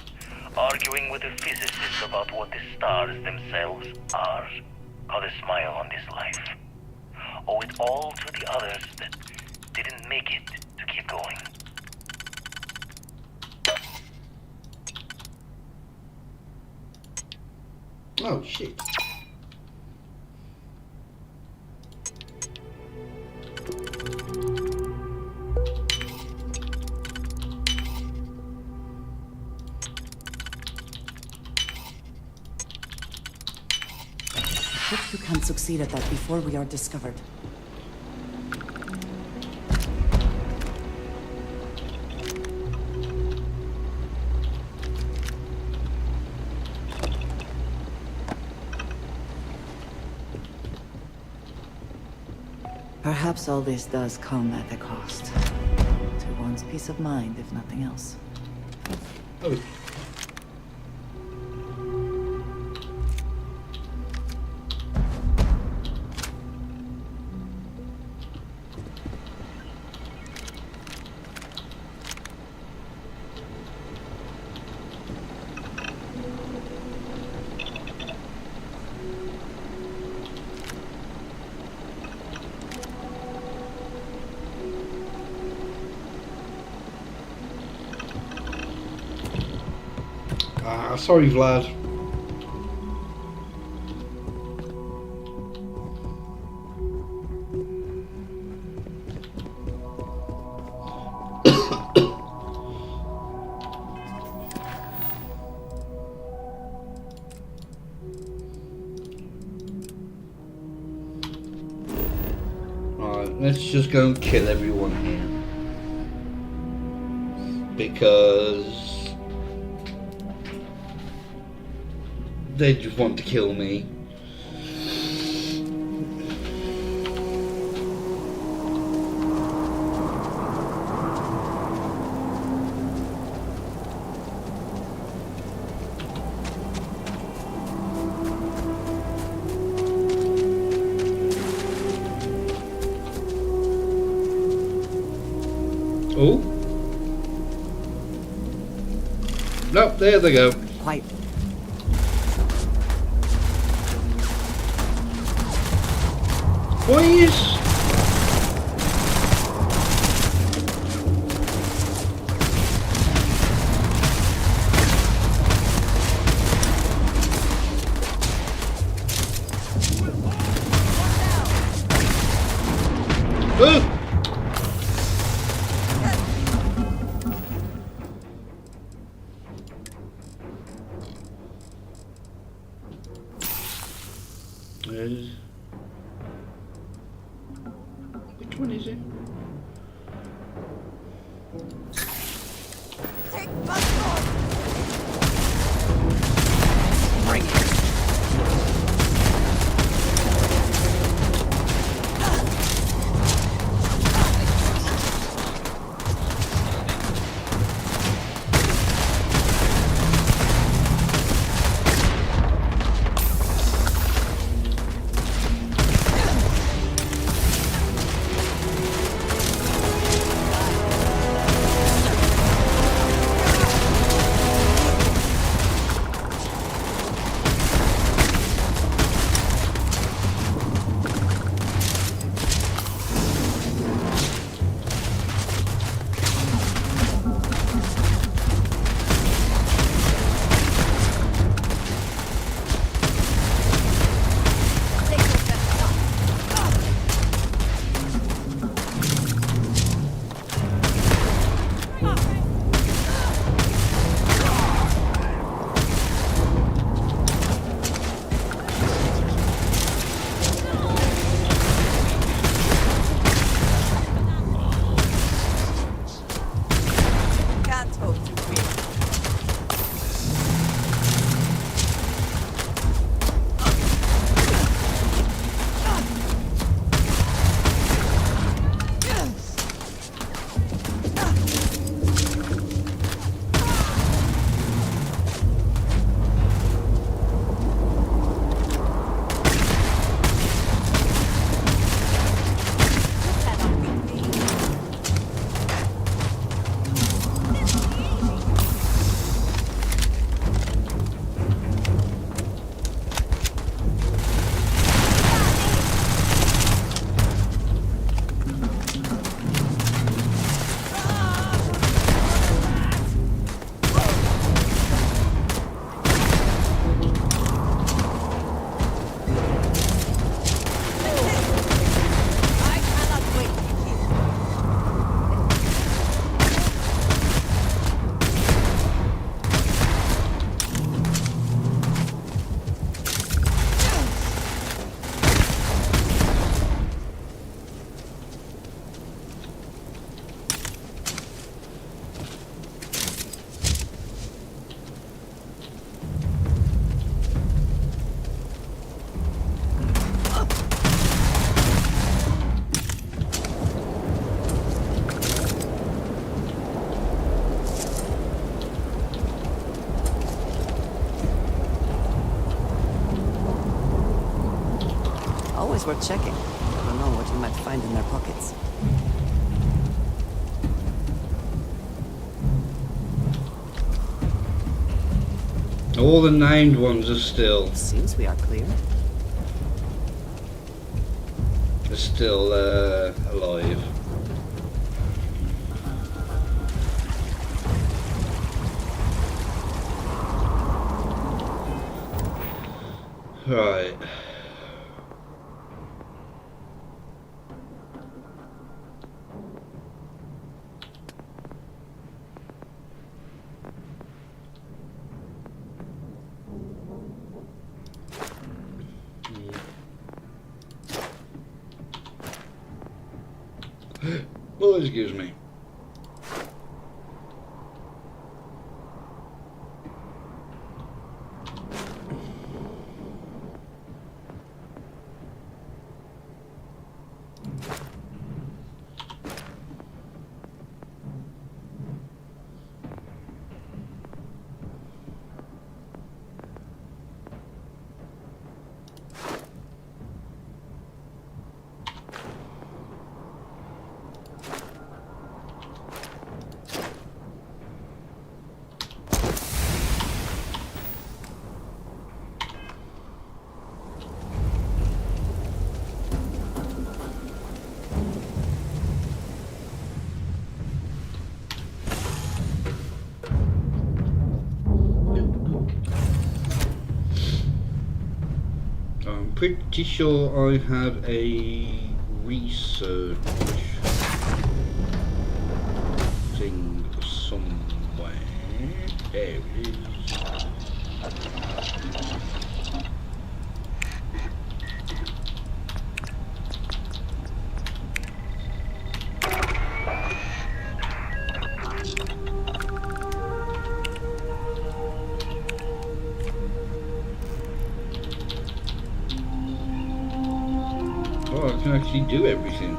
arguing with a physicist about what the stars themselves are. Got a smile on this life. Owe it all to the others that didn't make it to keep going. Oh, shit. Hope you can succeed at that before we are discovered. Perhaps all this does come at a cost. To one's peace of mind, if nothing else. Oh. Sorry, Vlad. Alright, let's just go and kill everyone here. Because they just want to kill me. Oh. Nope, there they go. Quite. Boys! Which one is it? Bring it. Always worth checking. I don't know what you might find in their pockets. All the named ones are still. Seems we are clear. They're still alive. Right. Oh, excuse me. Pretty sure I have a research thing somewhere. There it is. Oh, I can actually do everything.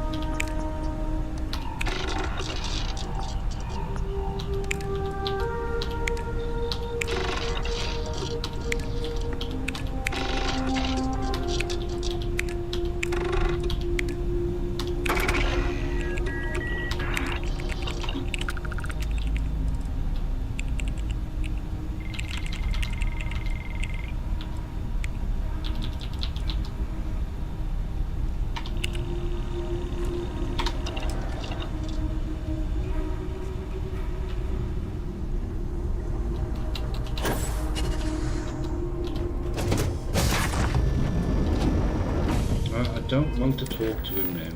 I don't want to talk to him now.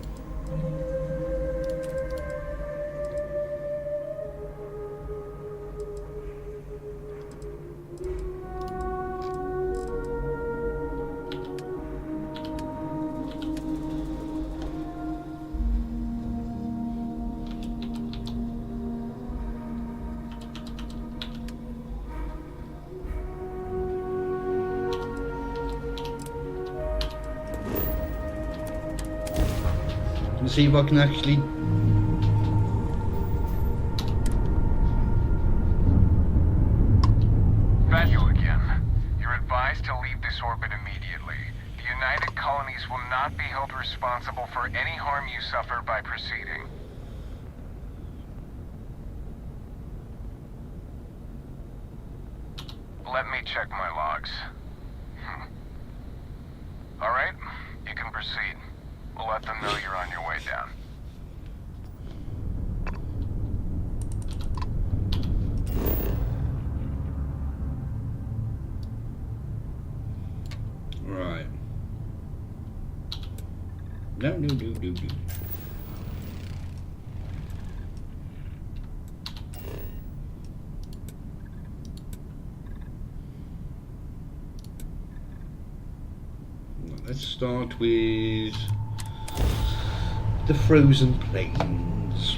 And see if I can actually Value again. You're advised to leave this orbit immediately. The United Colonies will not be held responsible for any harm you suffer by proceeding. Let me check my logs. All right, you can proceed. We'll let them know you're on your way down. right. No. Let's start with the frozen plains.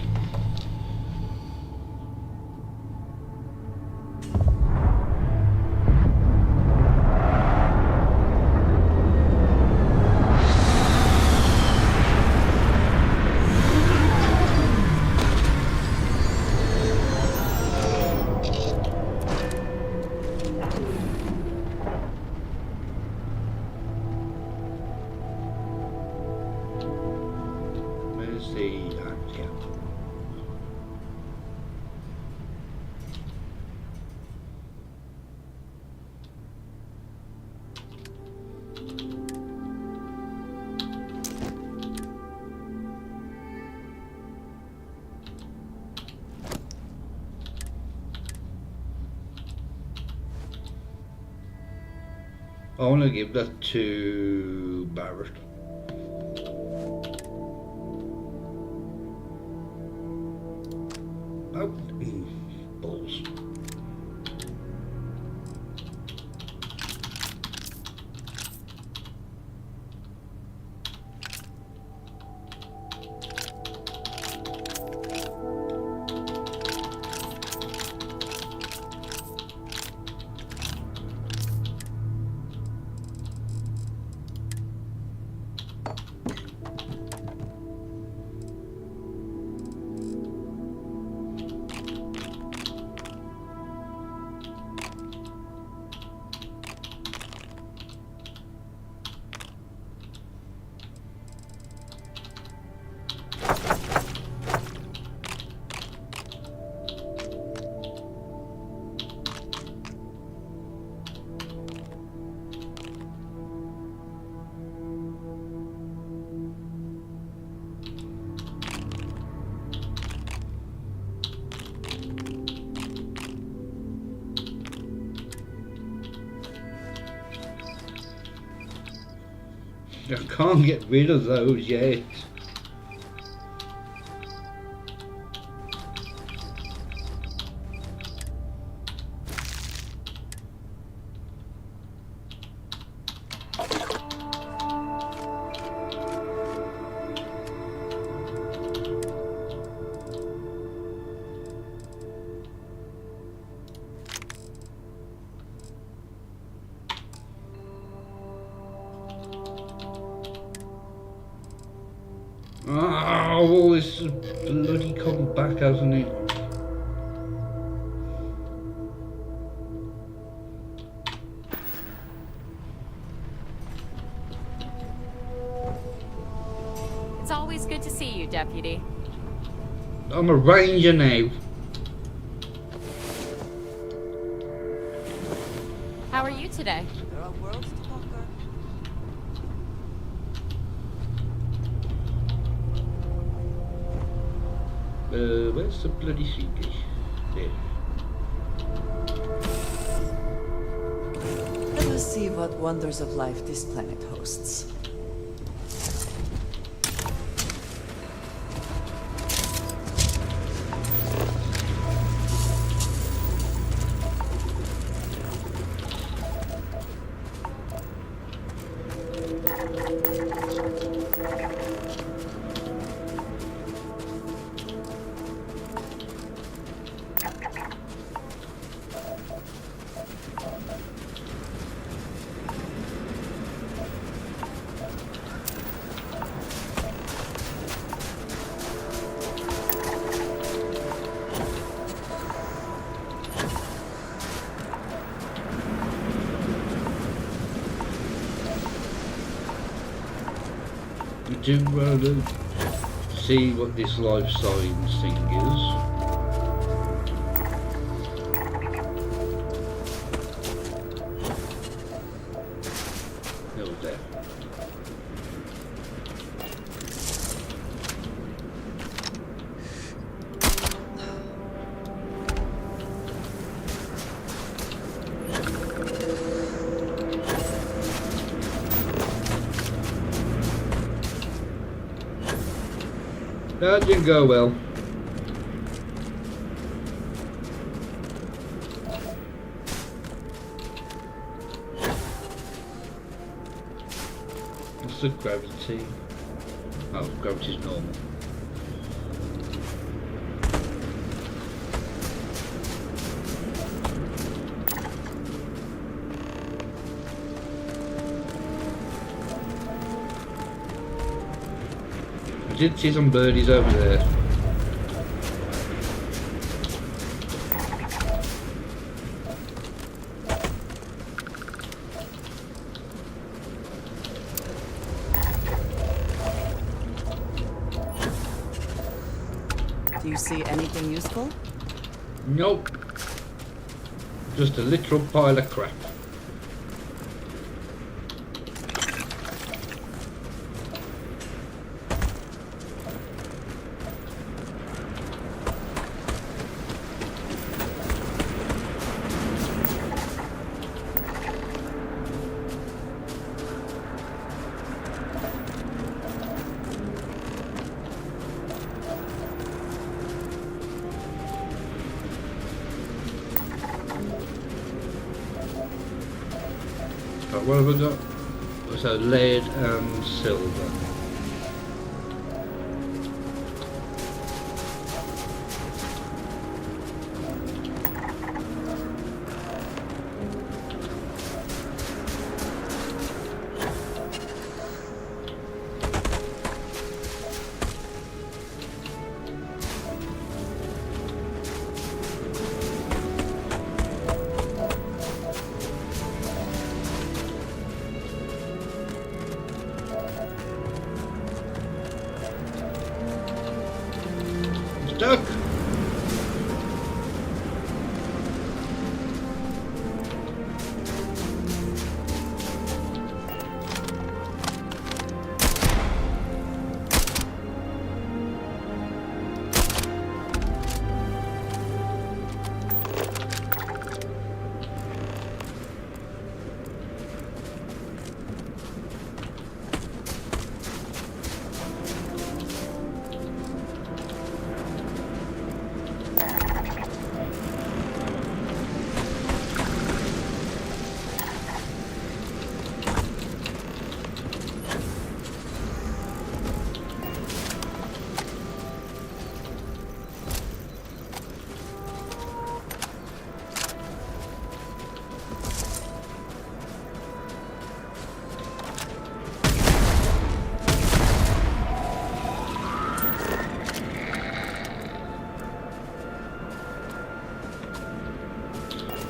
I want to give that to Barrett. Oh, balls. I can't get rid of those yet. Oh, it's bloody come back, hasn't it? It's always good to see you, Deputy. I'm a ranger now. How are you today? There are worlds to conquer. Where's the bloody suitcase? There. Let us see what wonders of life this planet hosts. I do rather see what this life science thing is. No, there. That didn't go well. What's the gravity? Oh, gravity's normal. I did see some birdies over there. Do you see anything useful? Nope. Just a literal pile of crap. What have I got? So lead and silver. Stuck.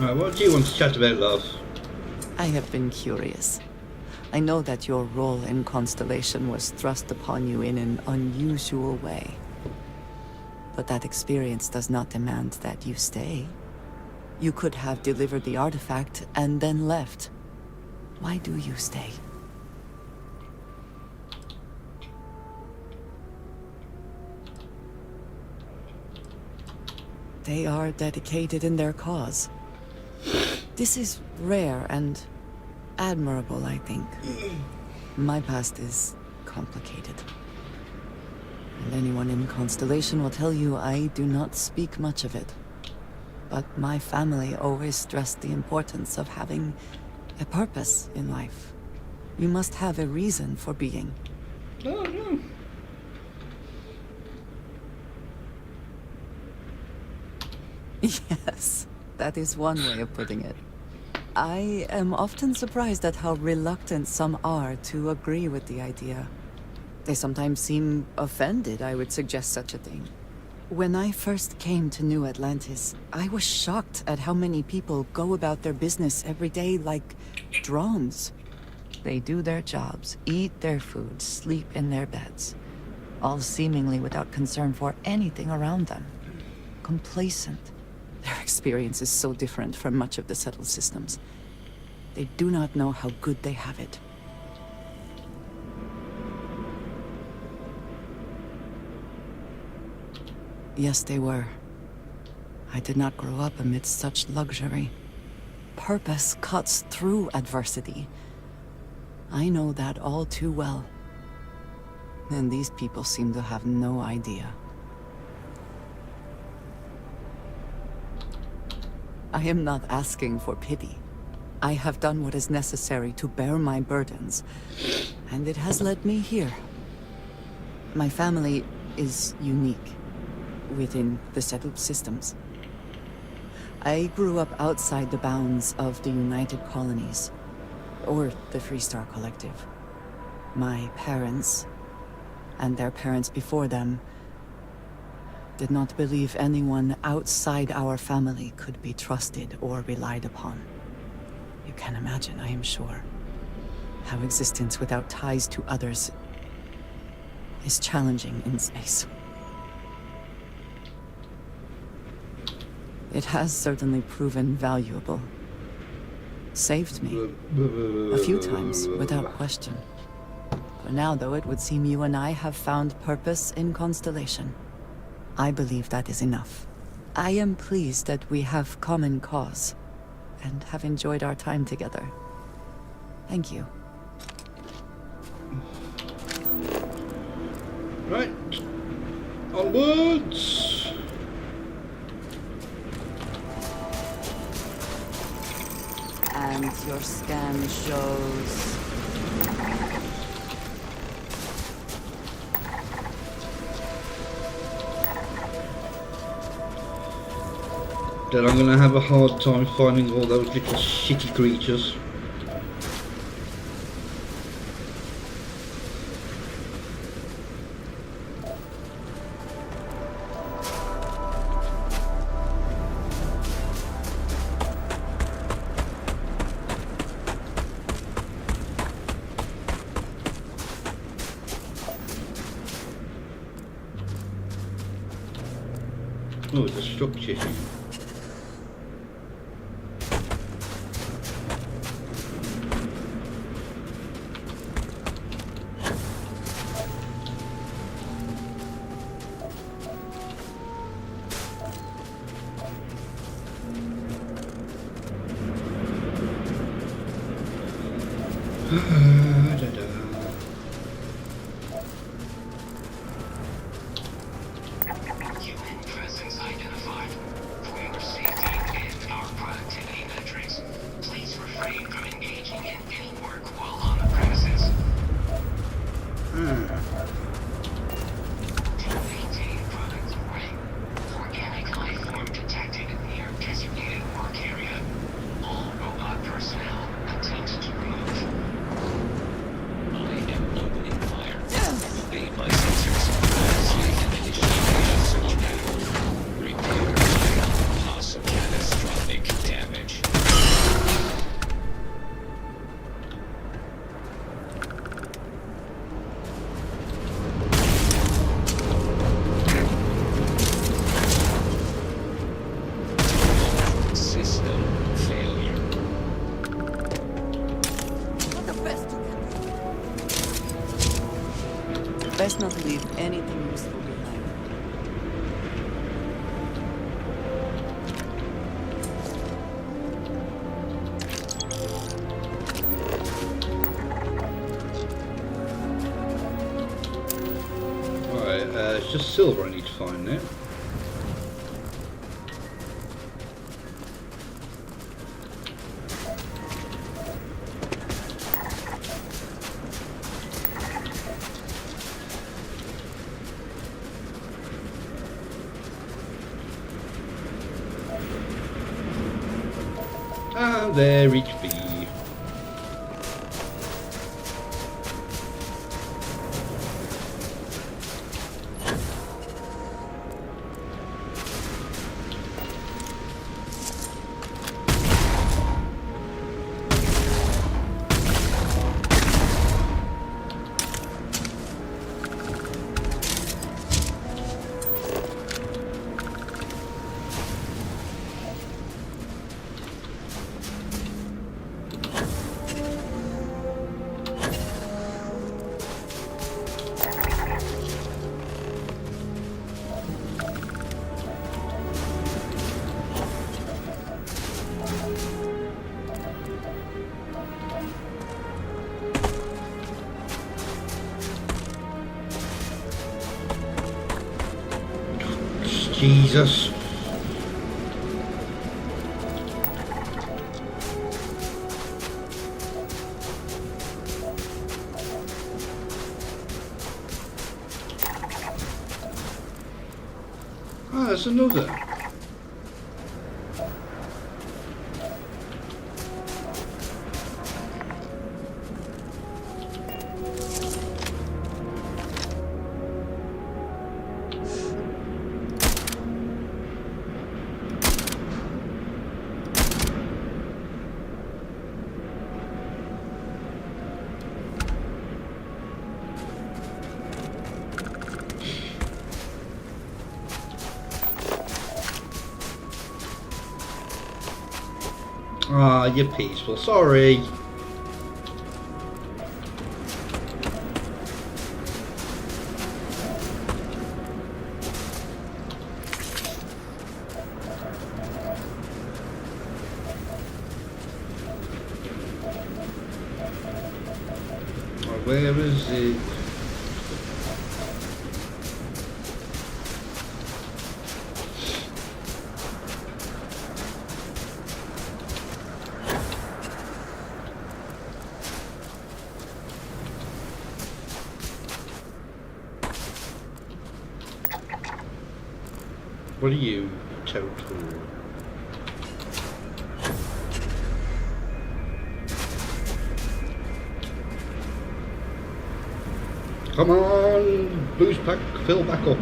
Right, what do you want to chat about, love? I have been curious. I know that your role in Constellation was thrust upon you in an unusual way. But that experience does not demand that you stay. You could have delivered the artifact and then left. Why do you stay? They are dedicated in their cause. This is rare and admirable, I think. My past is complicated. And anyone in Constellation will tell you I do not speak much of it. But my family always stressed the importance of having a purpose in life. You must have a reason for being. Oh, no. Yes, that is one way of putting it. I am often surprised at how reluctant some are to agree with the idea. They sometimes seem offended I would suggest such a thing. When I first came to New Atlantis, I was shocked at how many people go about their business every day like drones. They do their jobs, eat their food, sleep in their beds, all seemingly without concern for anything around them. Complacent. Their experience is so different from much of the settled systems. They do not know how good they have it. Yes, they were. I did not grow up amidst such luxury. Purpose cuts through adversity. I know that all too well. And these people seem to have no idea. I am not asking for pity. I have done what is necessary to bear my burdens, and it has led me here. My family is unique within the settled systems. I grew up outside the bounds of the United Colonies, or the Freestar Collective. My parents, and their parents before them, did not believe anyone outside our family could be trusted or relied upon. You can imagine, I am sure, how existence without ties to others is challenging in space. It has certainly proven valuable. Saved me a few times, without question. For now, though, it would seem you and I have found purpose in Constellation. I believe that is enough. I am pleased that we have common cause, and have enjoyed our time together. Thank you. Right. Onwards. And as your scan shows. Then I'm gonna have a hard time finding all those little shitty creatures. Oh, it's a structure here. Best not to leave anything useful behind. Alright, it's just silver I need to find now. And there it be. Jesus. Ah, there's another. Ah, you're peaceful. Sorry. Where is it? What are you, total? Come on, boost pack, fill back up.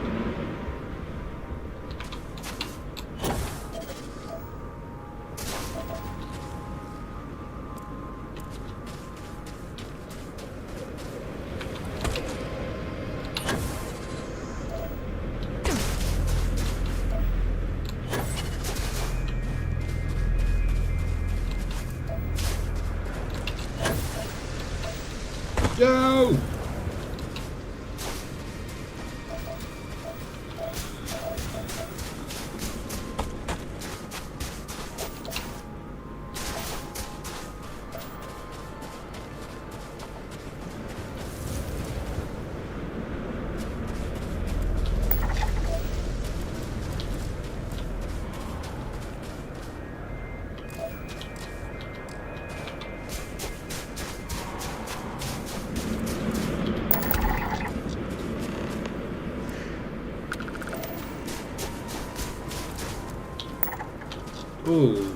Go! Ooh.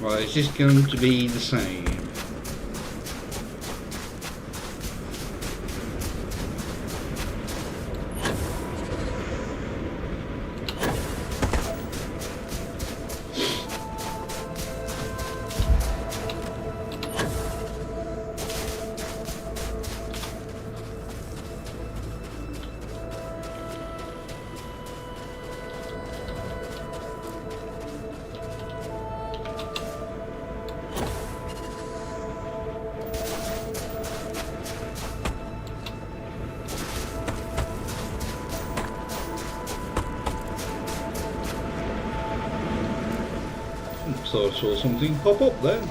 Right, it's just going to be the same. So I saw something pop up there.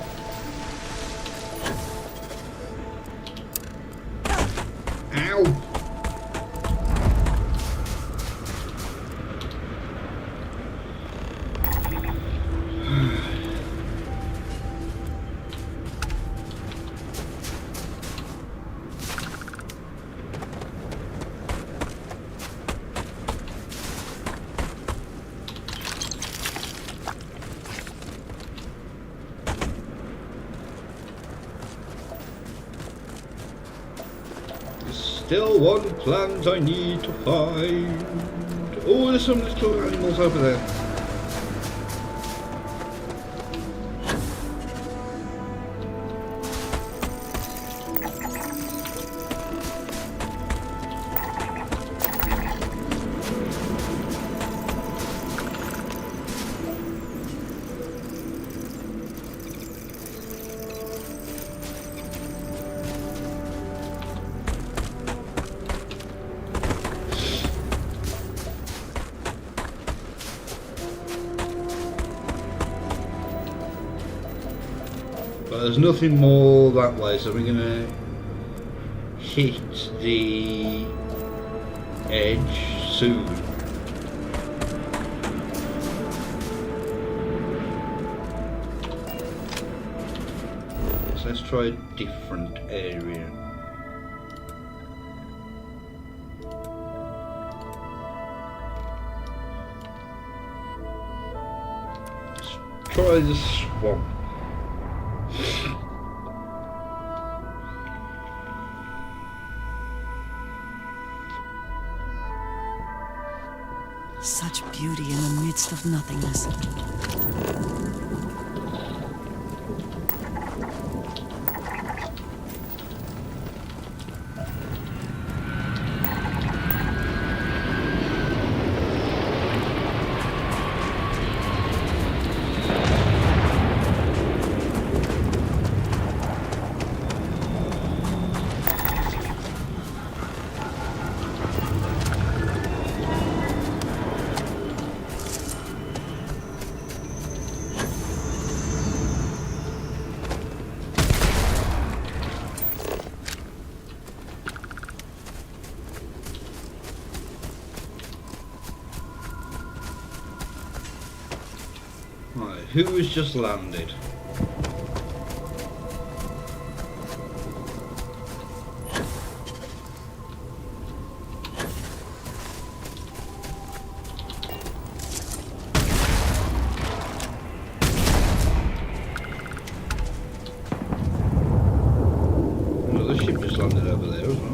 Ow! Still one plant I need to find. Oh, there's some little animals over there. But there's nothing more that way, so we're gonna hit the edge soon. So let's try a different area. Let's try the swamp. Such beauty in the midst of nothingness. Who has just landed? Another ship just landed over there as well.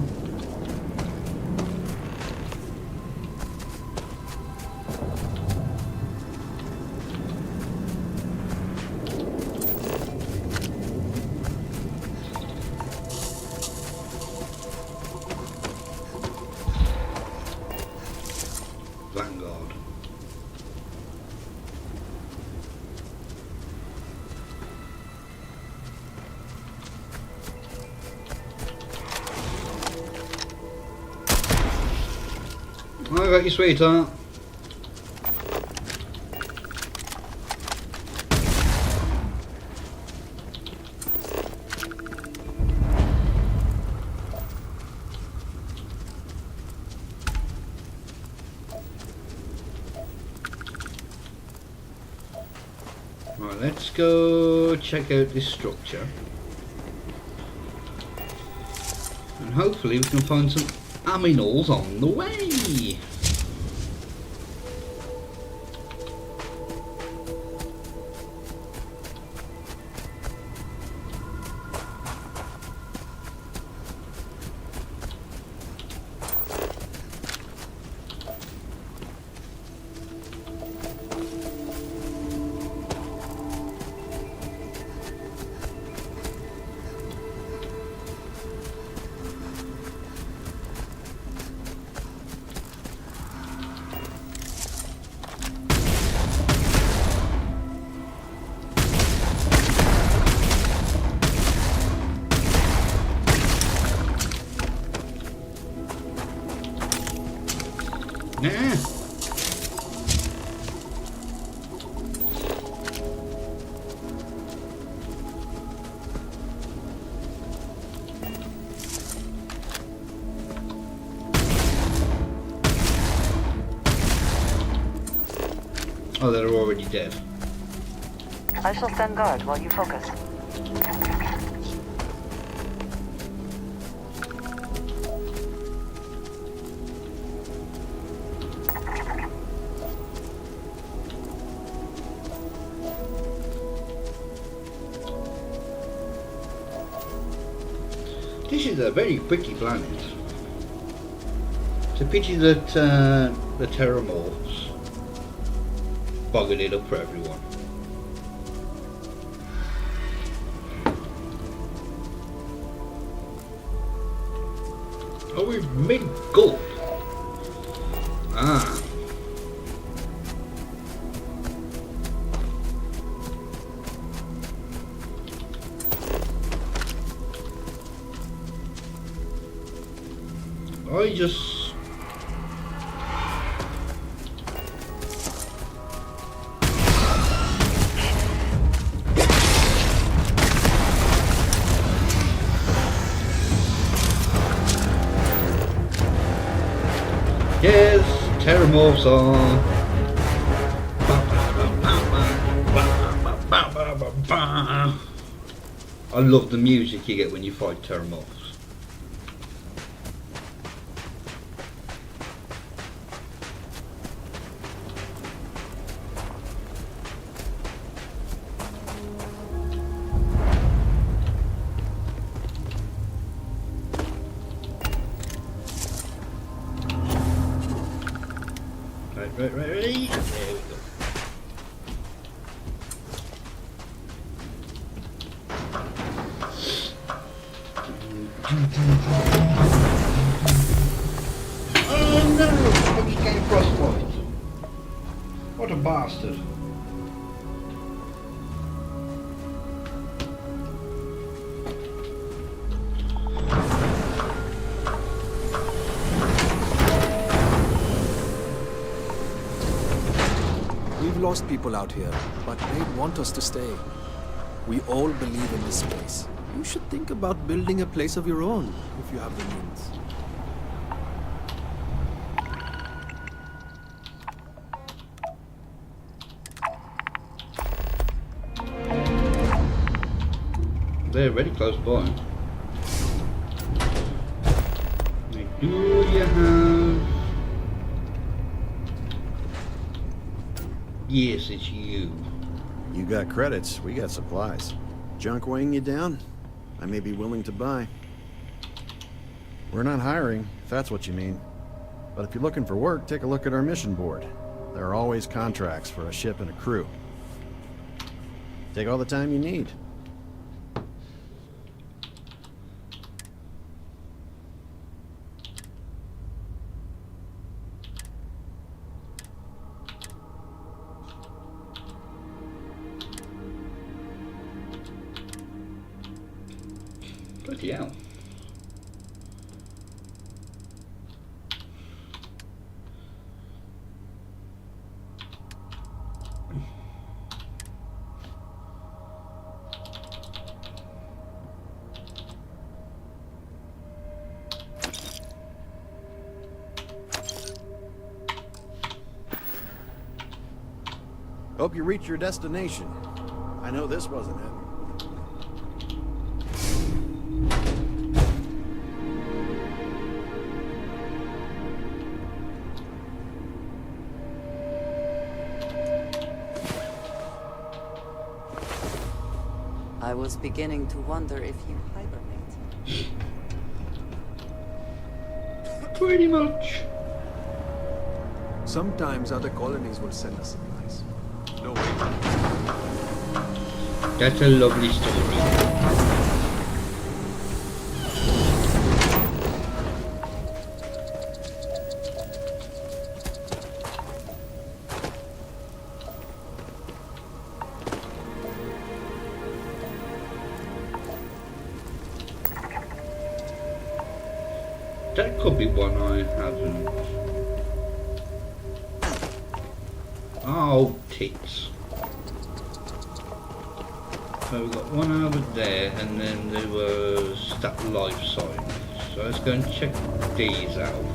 Vanguard. I got you, sweetheart. Right, let's go check out this structure. And hopefully we can find some aminals on the way. Yeah. Oh, they're already dead. I shall stand guard while you focus. This is a very pretty planet. It's a pity that the terramorphs buggered it up for everyone. Oh, we're mid-gulp. Ah. I just... Yes, terramorphs on. I love the music you get when you fight terramorphs. Right. There we go. Oh no! Fucking game frostbite. What a bastard. We've lost people out here, but they want us to stay. We all believe in this place. You should think about building a place of your own, if you have the means. They're really close by. Do you have... Yes, it's you. You got credits, we got supplies. Junk weighing you down? I may be willing to buy. We're not hiring, if that's what you mean. But if you're looking for work, take a look at our mission board. There are always contracts for a ship and a crew. Take all the time you need. Bloody hell. Hope you reach your destination. I know this wasn't it. I was beginning to wonder if you hibernate. Pretty much. Sometimes other colonies will send us supplies. No way. That's a lovely story. That could be one I haven't. Oh, tits. So we've got one over there, and then there was that life sign. So let's go and check these out.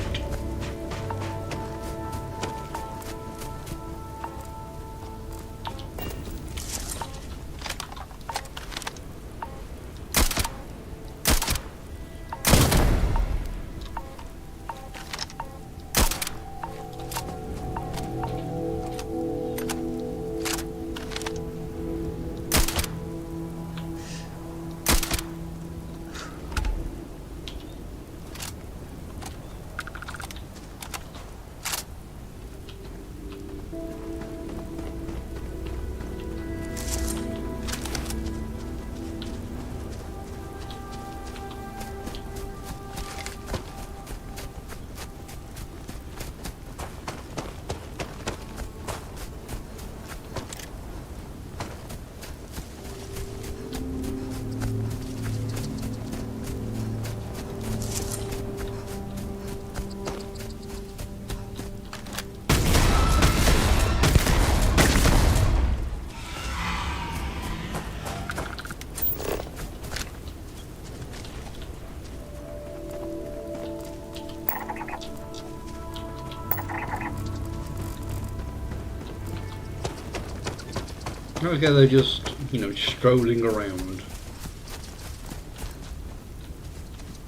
Okay, they're just, you know, strolling around.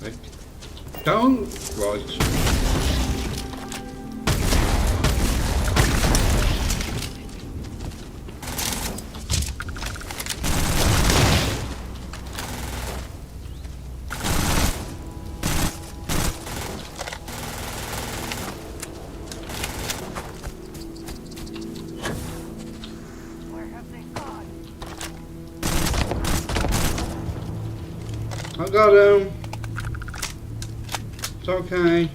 Like, don't, right. I got him. It's okay.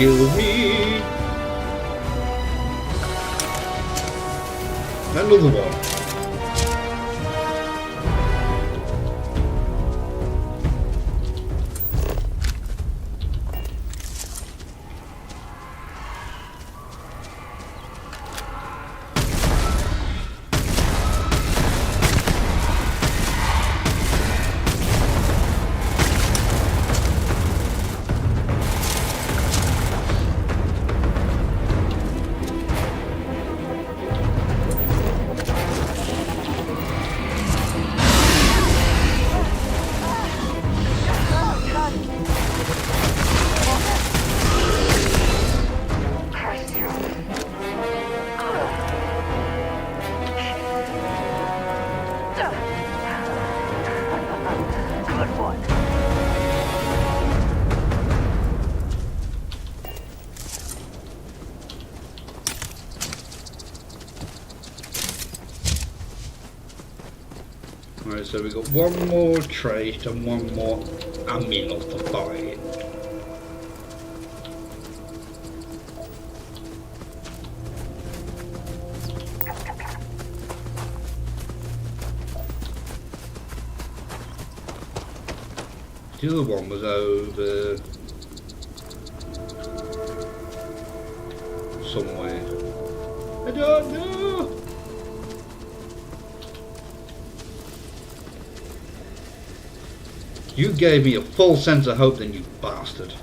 kill me. Another one. Right, so we've got one more trait and one more amino to find. The other one was over somewhere. I don't know. You gave me a full sense of hope, then, you bastard.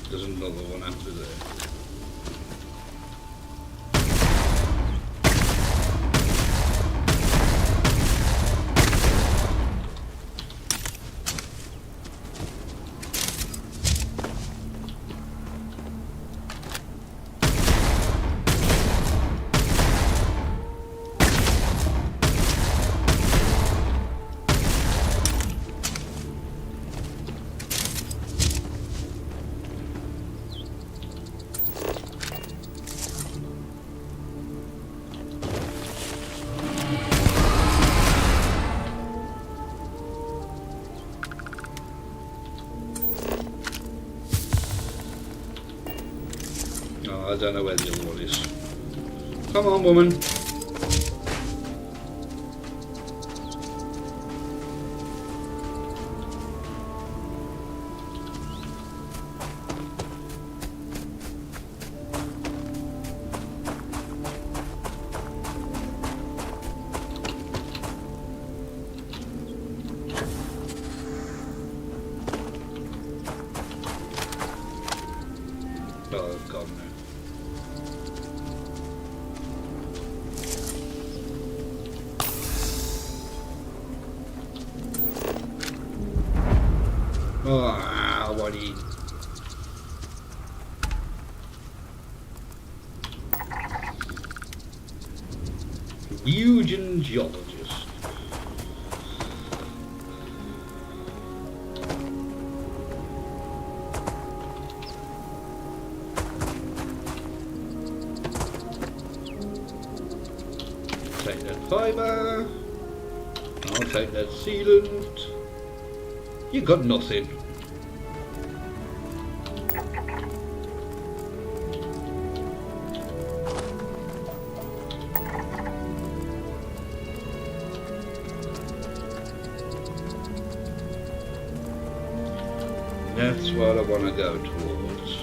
There's another one after there. I don't know where the other one is. Come on, woman. Oh, God, no. Oh, what do you... Fusion geologist. Take that fiber. I'll take that sealant. You got nothing. That's what I want to go towards.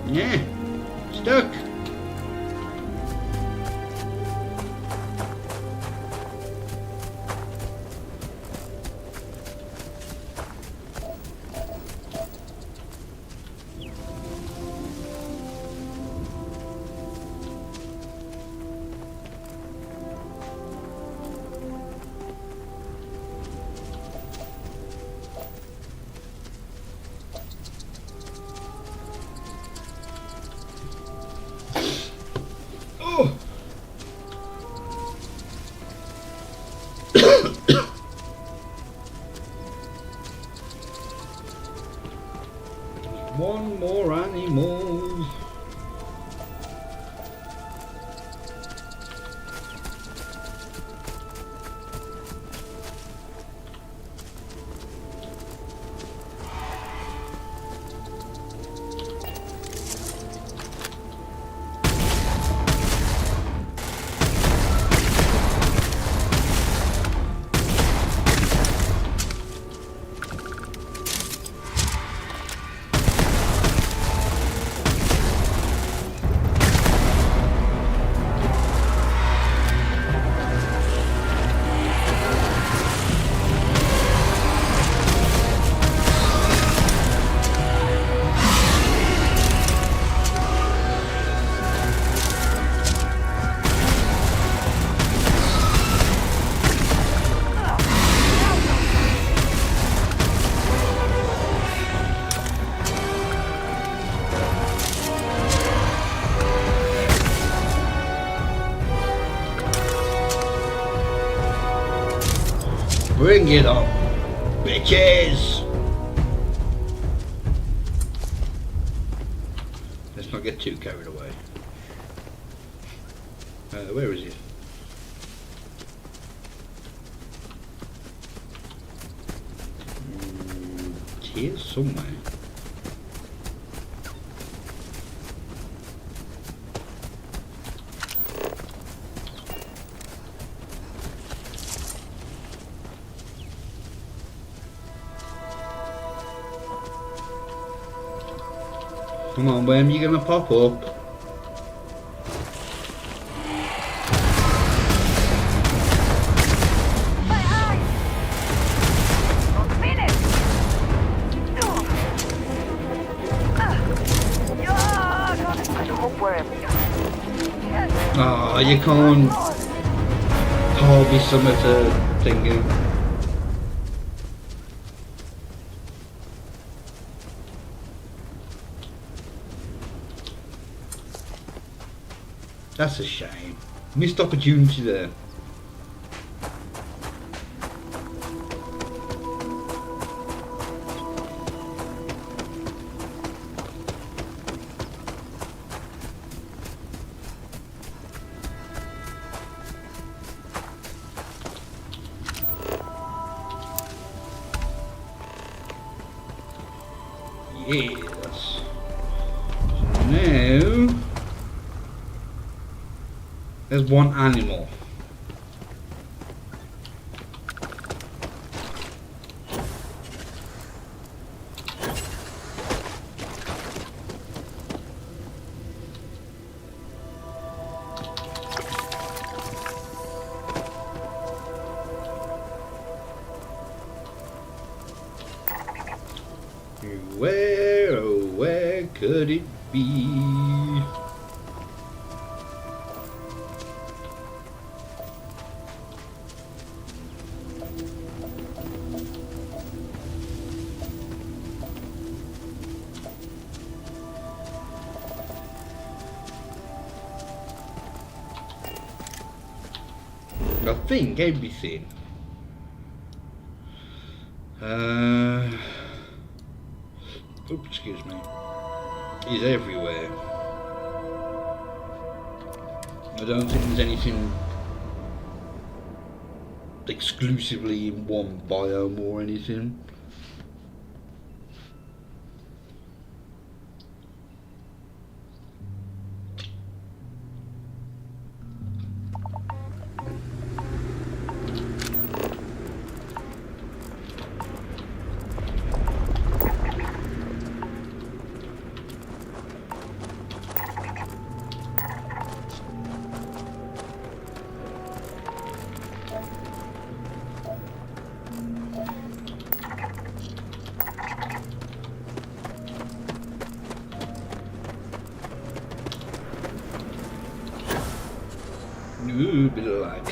Yeah, stuck. Bring it on, bitches! Let's not get too carried away. Where is it? It's here somewhere. Come on, when are you gonna pop up? Oh, you can't call me something to thinking. That's a shame. Missed opportunity there. Yes. So now there's one animal. Where, oh where could it be? I think everything. Oops, excuse me. Is everywhere. I don't think there's anything exclusively in one biome or anything. Ooh, bit of lag.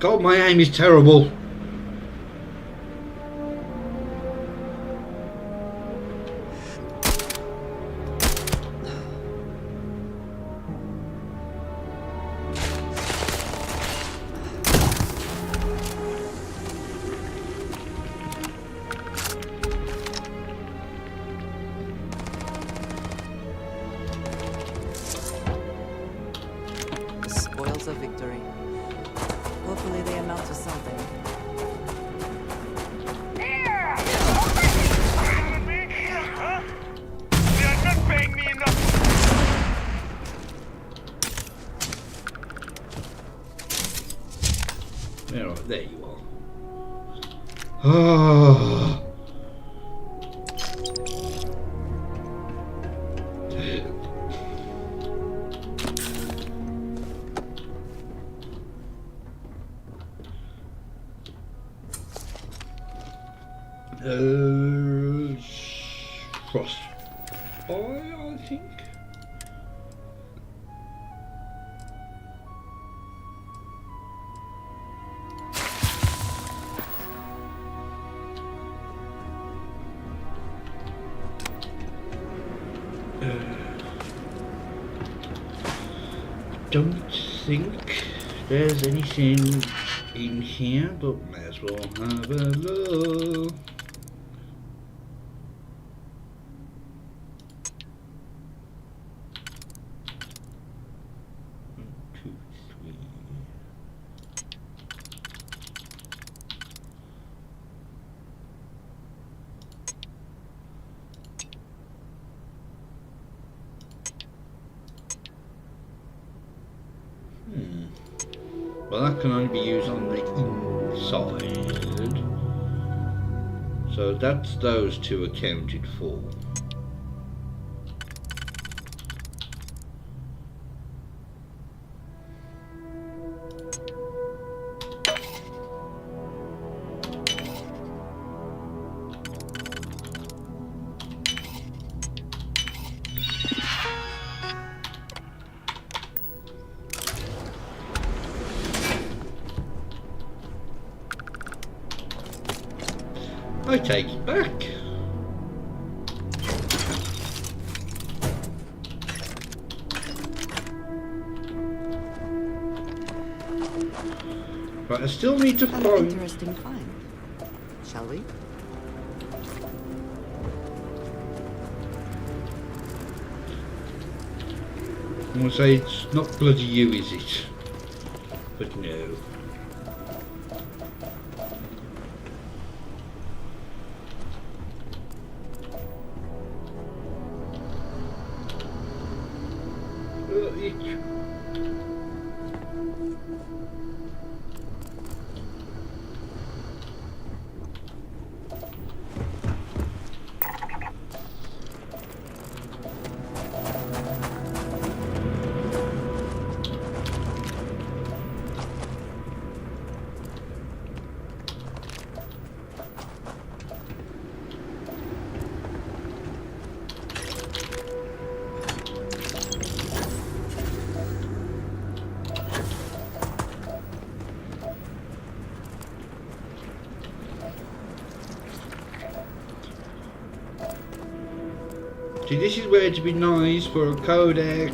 God, my aim is terrible. Spoils of victory. Hopefully they amount to something. There you are. Oh. Frostbite, I think. Don't think there's anything in here, but may as well have a look. Well, that can only be used on the inside. So that's those two accounted for. I take it back. But I still need to find... An interesting find. Shall we? I'm gonna say it's not bloody you, is it? But no. See, this is where it'd be nice for a codex.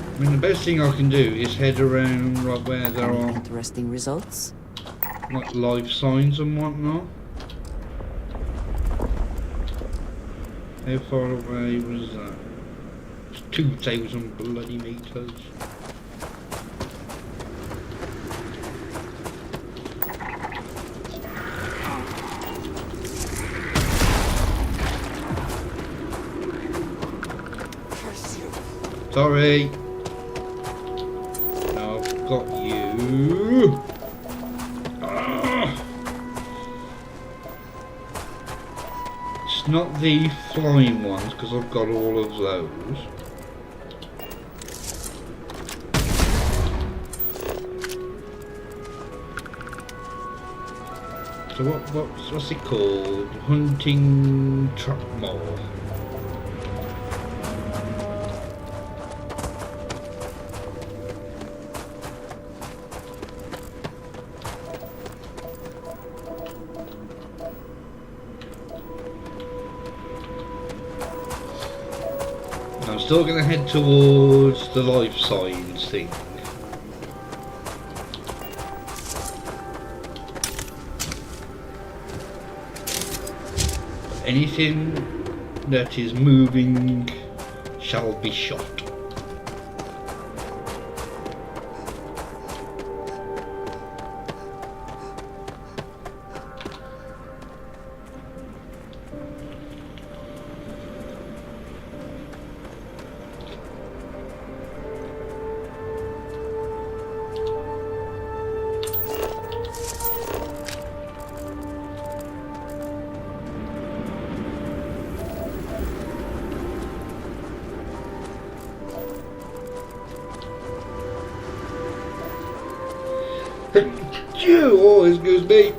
I mean, the best thing I can do is head around right where there are interesting results, like life signs and whatnot. How far away was that? It's 2,000 bloody meters. Sorry. I've got you. It's not the flying ones, because I've got all of those. So what's it called? Hunting truck mole. I'm still going to head towards the life signs thing. Anything that is moving shall be shot. Oh, excuse me.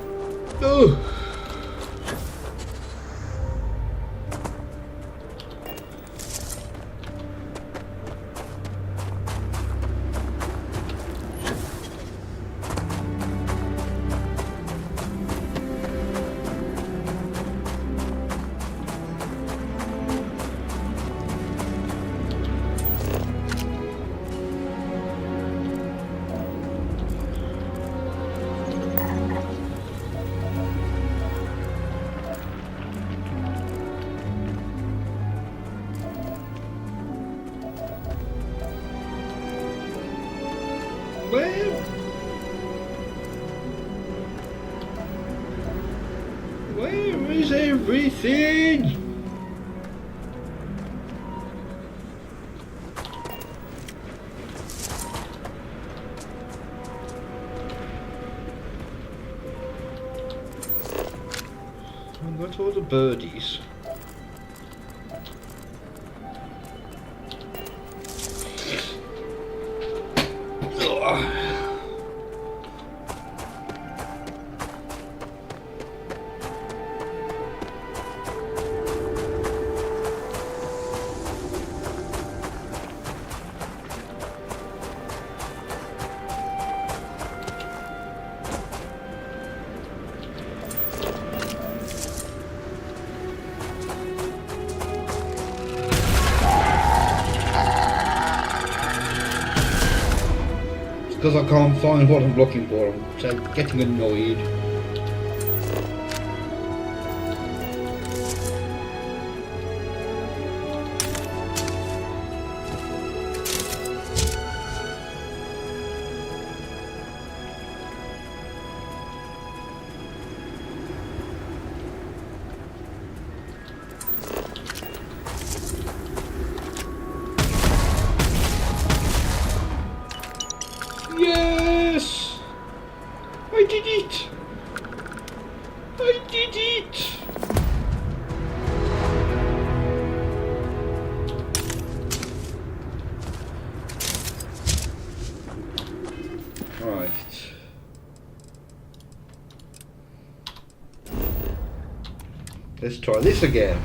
Oh. Where is everything? I've got all the birdies. Because I can't find what I'm looking for, I'm getting annoyed. Yes! I did it! I did it! Right. Let's try this again.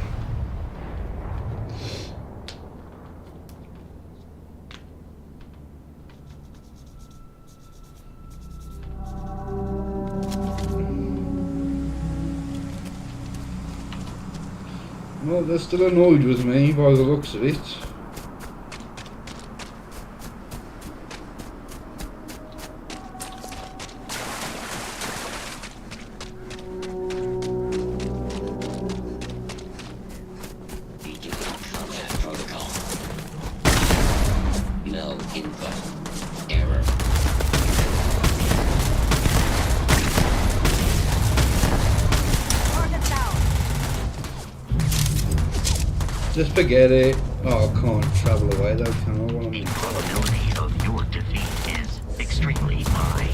Well, they're still annoyed with me by the looks of it. No input. Error. Just forget it. Oh, I can't travel away though, can I? Well, the probability of your defeat is extremely high.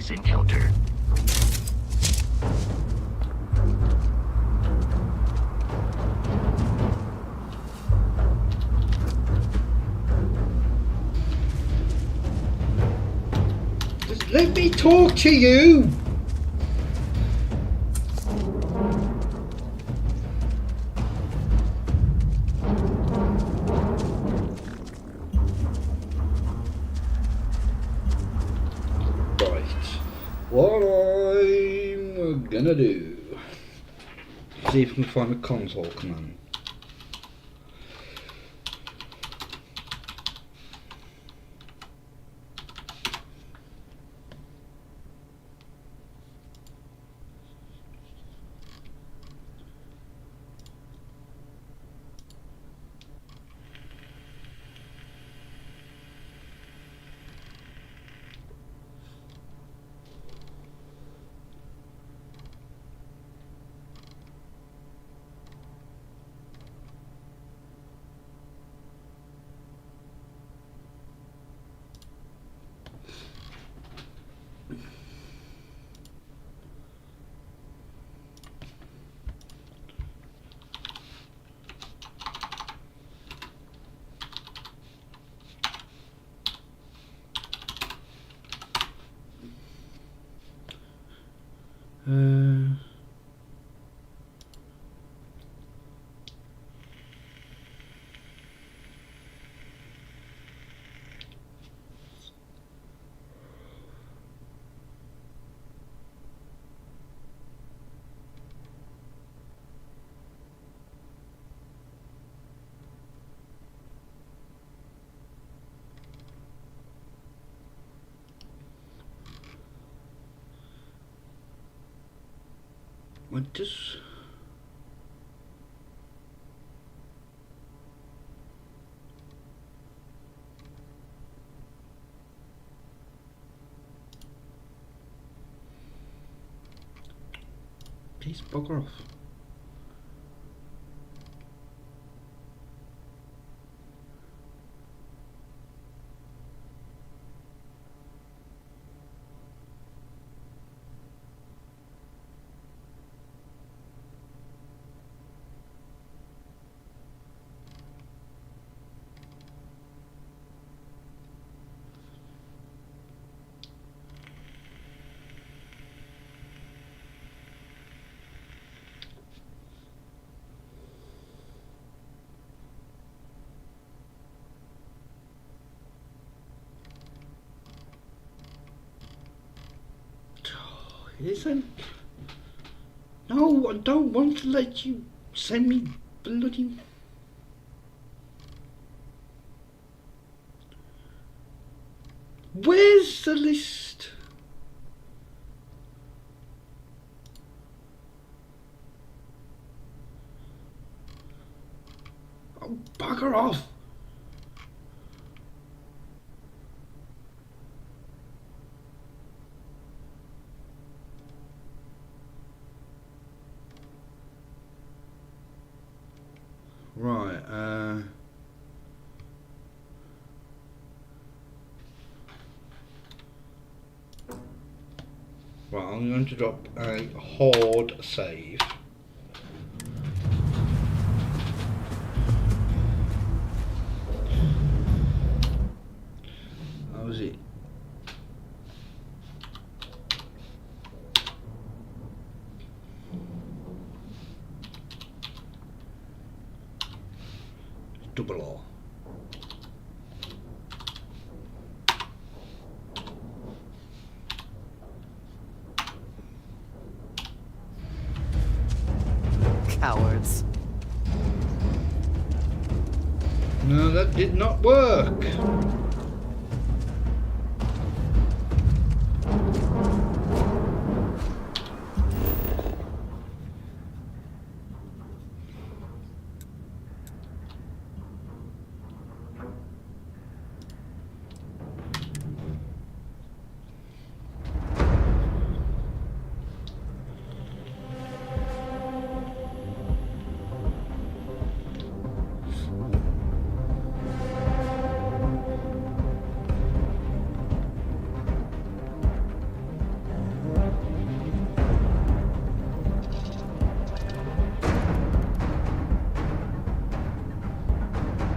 this encounter. Just let me talk to you! What I'm gonna do, see if I can find the console command. I just please bugger off. Isn't? No, I don't want to let you send me bloody. Where's the list? Oh, bugger off! Right, right, I'm going to drop a hard save. How was it? Double R. Cowards. No, that did not work.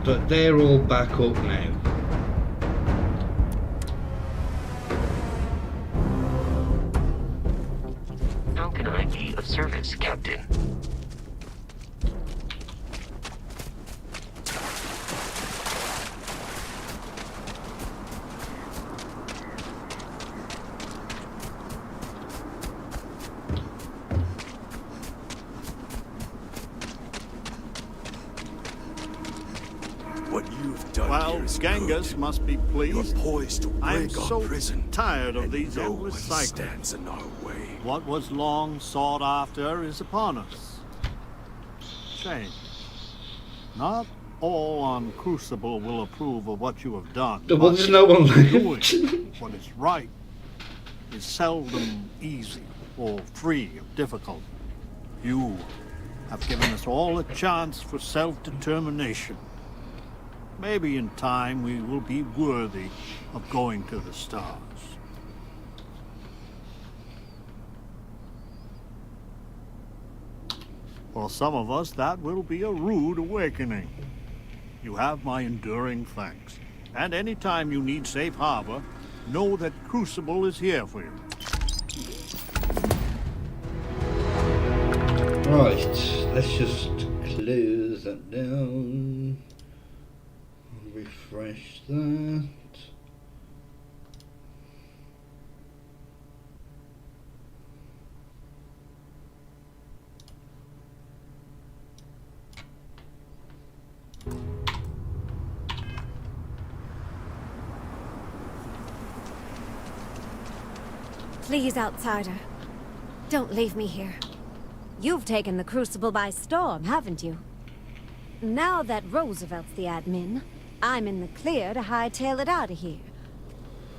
But they're all back up now. How can I be of service, Captain? What you've done Well, here is Genghis must be pleased. You're poised to I am break our so prison, tired of and these no endless one cycles. stands in our way. What was long sought after is upon us. Shame. Not all on Crucible will approve of what you have done. There but was no one doing left. what is right is seldom easy or free of difficulty. You have given us all a chance for self-determination. Maybe in time we will be worthy of going to the stars. For some of us, that will be a rude awakening. You have my enduring thanks. And anytime you need safe harbor, know that Crucible is here for you. Right, let's just close that down. Refresh that. Please, outsider, don't leave me here. You've taken the Crucible by storm, haven't you? Now that Roosevelt's the admin, I'm in the clear to hightail it out of here.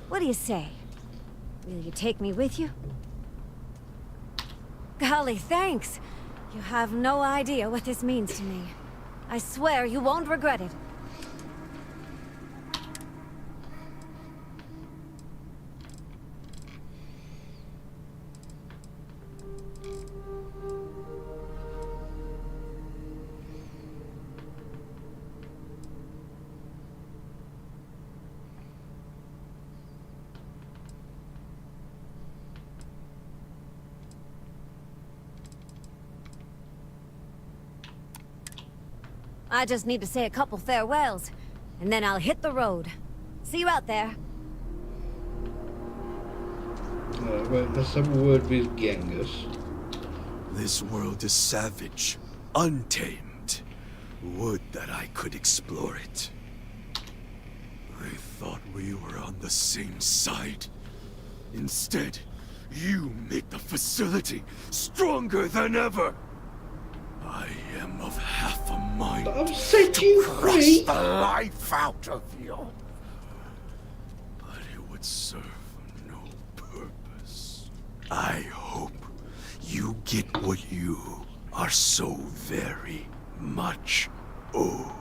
What do you say? Will you take me with you? Golly, thanks. You have no idea what this means to me. I swear you won't regret it. I just need to say a couple farewells, and then I'll hit the road. See you out there. Right, let's have a word with Genghis. This world is savage, untamed. Would that I could explore it. I thought we were on the same side. Instead, you make the facility stronger than ever. I am of half a mind to crush the life out of you. But it would serve no purpose. I hope you get what you are so very much owed.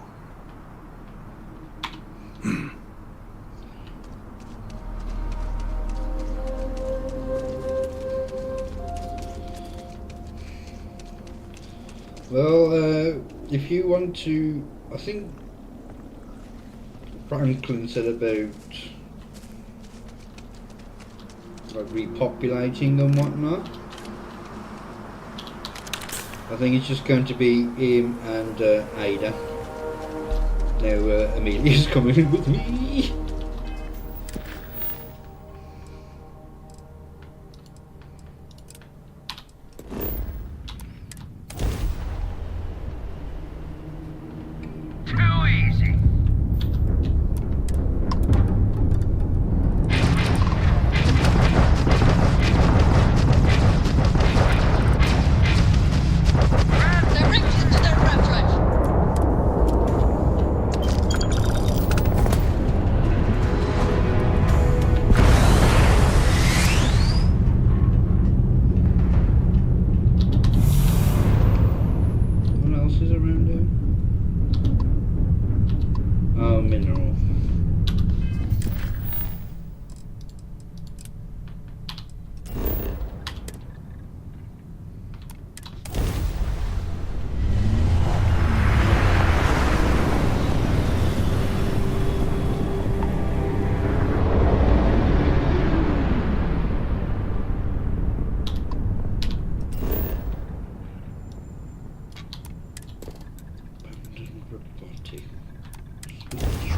Well, if you want to, I think Franklin said about like repopulating and whatnot. I think it's just going to be him and Ada. Now Amelia's coming in with me.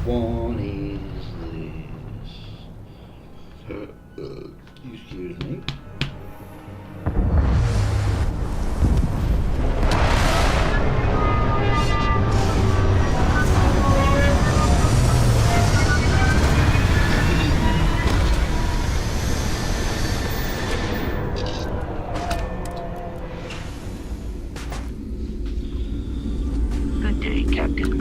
one is this. Excuse me. Good day, Captain.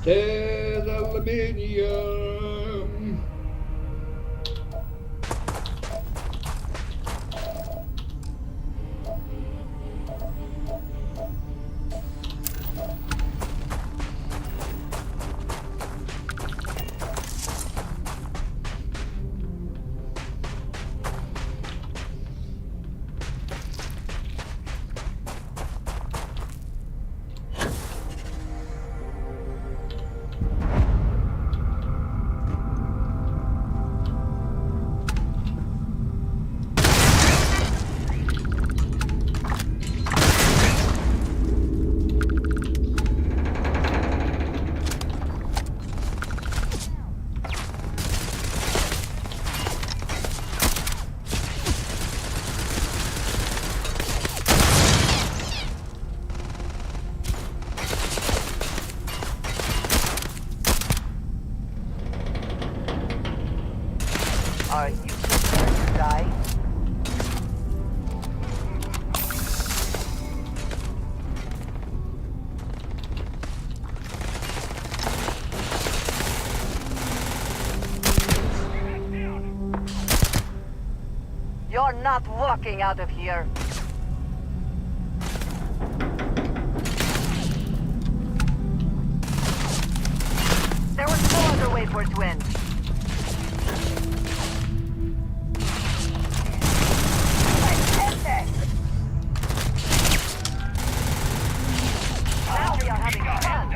There's aluminium. Are you prepared to die? You're not walking out of here. There was no other way for it to end. Now we are having fun.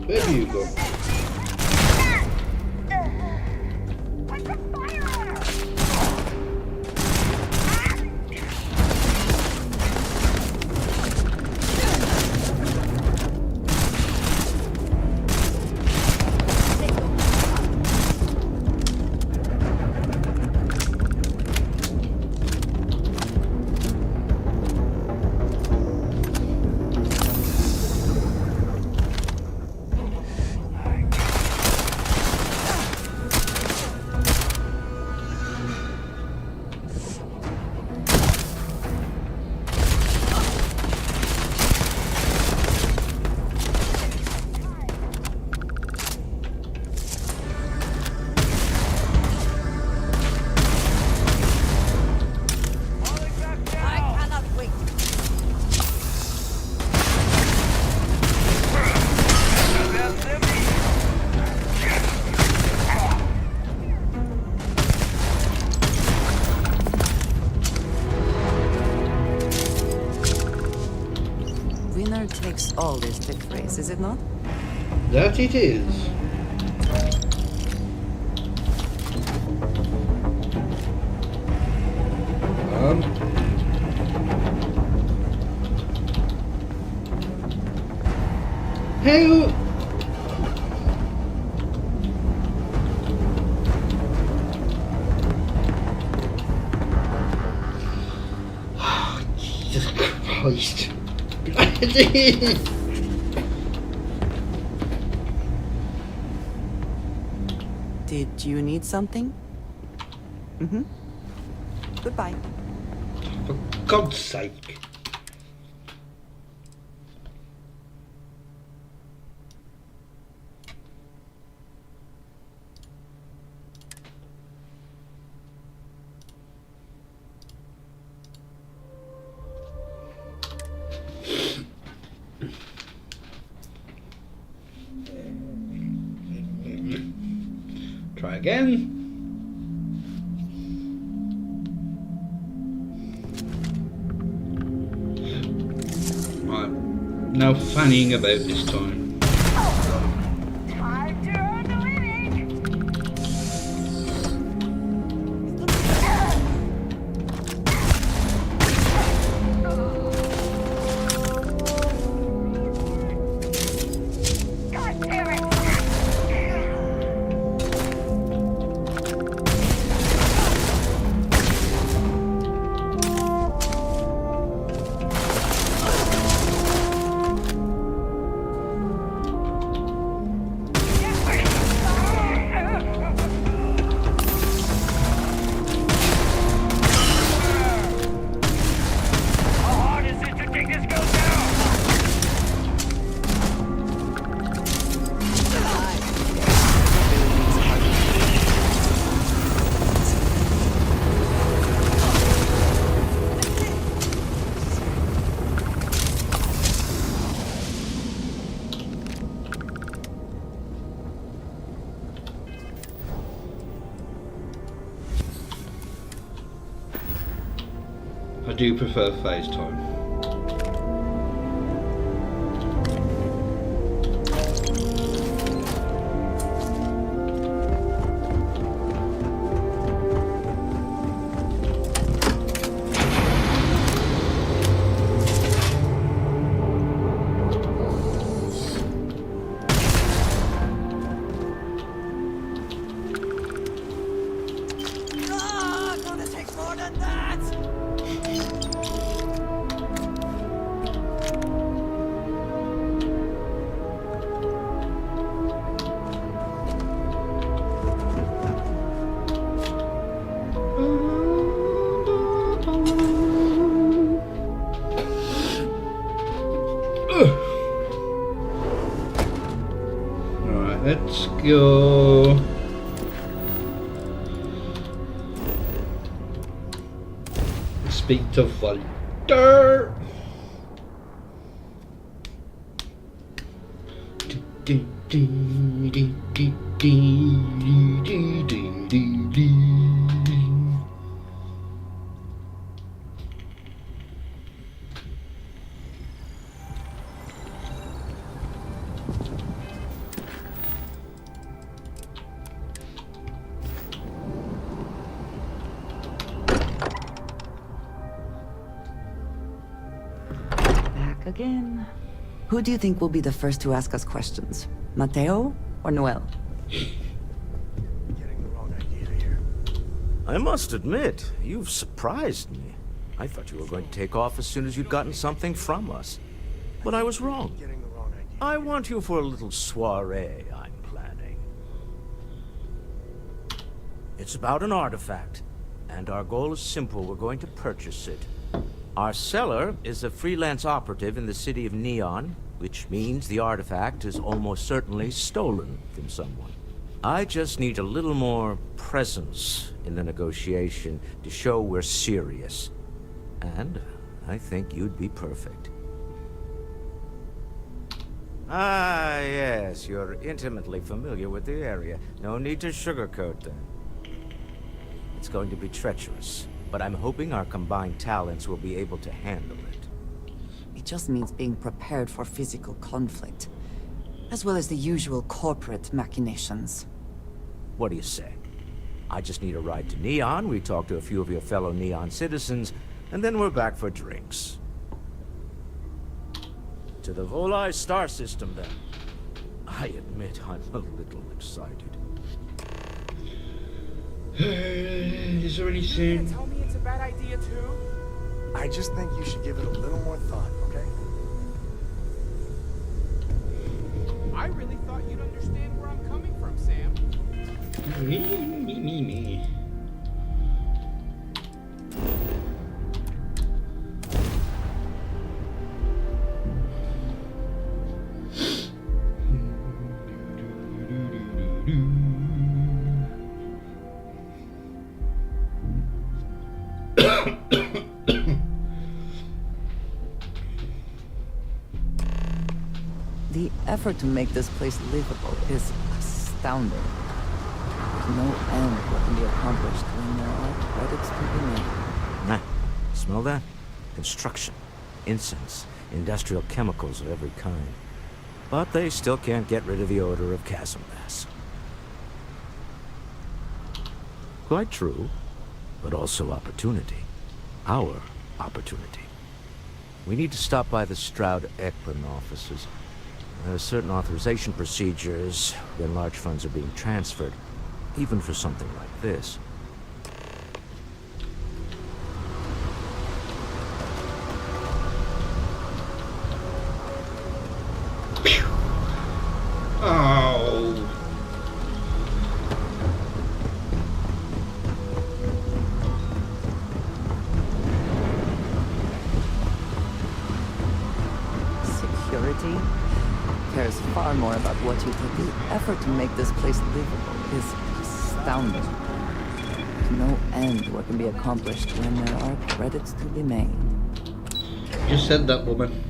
There you go. takes all this to trace, is it not? That it is. How? Jesus Christ. Did you need something? Mm-hmm. Goodbye. For God's sake. Try again. Right, no fanning about this time. I do prefer FaceTime. Gonna take more than that! Alright, let's go. Speak to Walter. Again. Who do you think will be the first to ask us questions? Mateo or Noel? I must admit, you've surprised me. I thought you were going to take off as soon as you'd gotten something from us. But I was wrong. I want you for a little soiree I'm planning. It's about an artifact, and our goal is simple. We're going to purchase it. Our seller is a freelance operative in the city of Neon, which means the artifact is almost certainly stolen from someone. I just need a little more presence in the negotiation to show we're serious. And I think you'd be perfect. Ah, yes, you're intimately familiar with the area. No need to sugarcoat that. It's going to be treacherous, but I'm hoping our combined talents will be able to handle it. It just means being prepared for physical conflict, as well as the usual corporate machinations. What do you say? I just need a ride to Neon, we talk to a few of your fellow Neon citizens, and then we're back for drinks. To the Volai star system, then. I admit I'm a little excited. Is there anything? Tell me it's a bad idea too? I just think you should give it a little more thought, okay? I really thought you'd understand where I'm coming from, Sam. Me. The effort to make this place livable is astounding. There's no end what can be accomplished when there are credits to be made. Nah, smell that? Construction, incense, industrial chemicals of every kind. But they still can't get rid of the odor of chasm gas. Quite true, but also opportunity. Our opportunity. We need to stop by the Stroud-Eklund offices. There are certain authorization procedures when large funds are being transferred, even for something like this. Oh. Security cares far more about what you do. The effort to make this place livable is astounding. There's no end what can be accomplished when there are credits to be made. You said that, woman.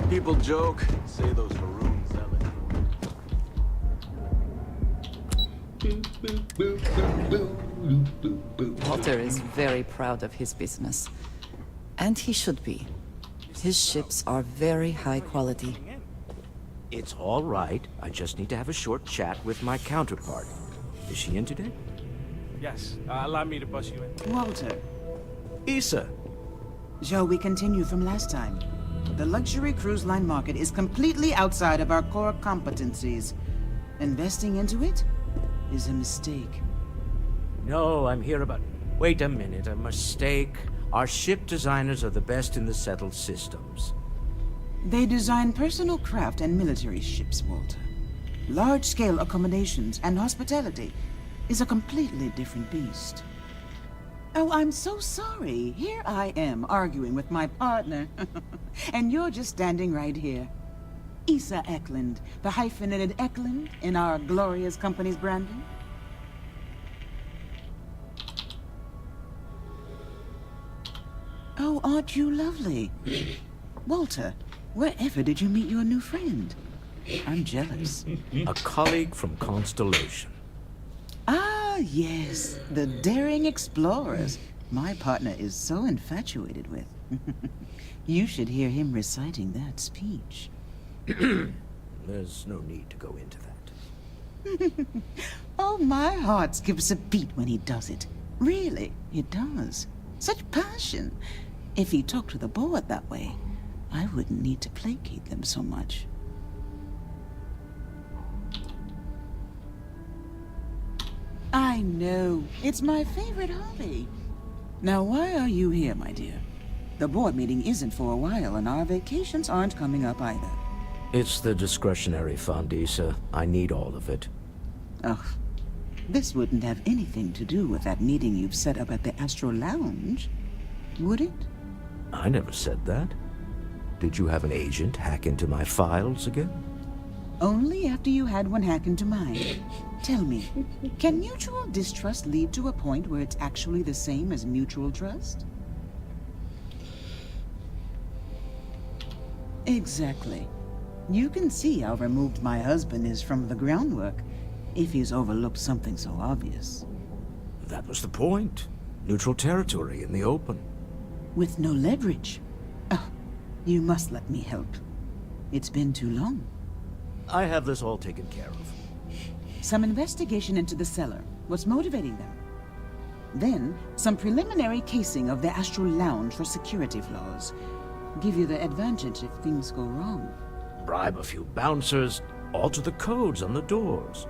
People joke, say those Haroon zealots. Walter is very proud of his business. And he should be. His ships are very high quality. It's all right. I just need to have a short chat with my counterpart. Is she in today? Yes, allow me to bust you in. Walter. Issa. Shall we continue from last time? The luxury cruise line market is completely outside of our core competencies. Investing into it is a mistake. No, I'm here about... Wait a minute, a mistake? Our ship designers are the best in the settled systems. They design personal craft and military ships, Walter. Large-scale accommodations and hospitality is a completely different beast. Oh, I'm so sorry. Here I am arguing with my partner. And you're just standing right here. Issa Eklund, the hyphenated Eklund in our glorious company's branding. Oh, aren't you lovely? Walter, wherever did you meet your new friend? I'm jealous. A colleague from Constellation. Ah, yes, the daring explorers. My partner is so infatuated with. You should hear him reciting that speech. There's no need to go into that. Oh, my heart skips a beat when he does it. Really, it does. Such passion. If he talked to the board that way, I wouldn't need to placate them so much. I know. It's my favorite hobby. Now, why are you here, my dear? The board meeting isn't for a while, and our vacations aren't coming up either. It's the discretionary fund, Issa. I need all of it. Ugh. This wouldn't have anything to do with that meeting you've set up at the Astro Lounge, would it? I never said that. Did you have an agent hack into my files again? Only after you had one hack into mine. Tell me, can mutual distrust lead to a point where it's actually the same as mutual trust? Exactly. You can see how removed my husband is from the groundwork, if he's overlooked something so obvious. That was the point. Neutral territory in the open. With no leverage. Oh, you must let me help. It's been too long. I have this all taken care of. Some investigation into the cellar. What's motivating them? Then, some preliminary casing of the Astral Lounge for security flaws. Give you the advantage if things go wrong. Bribe a few bouncers, alter the codes on the doors.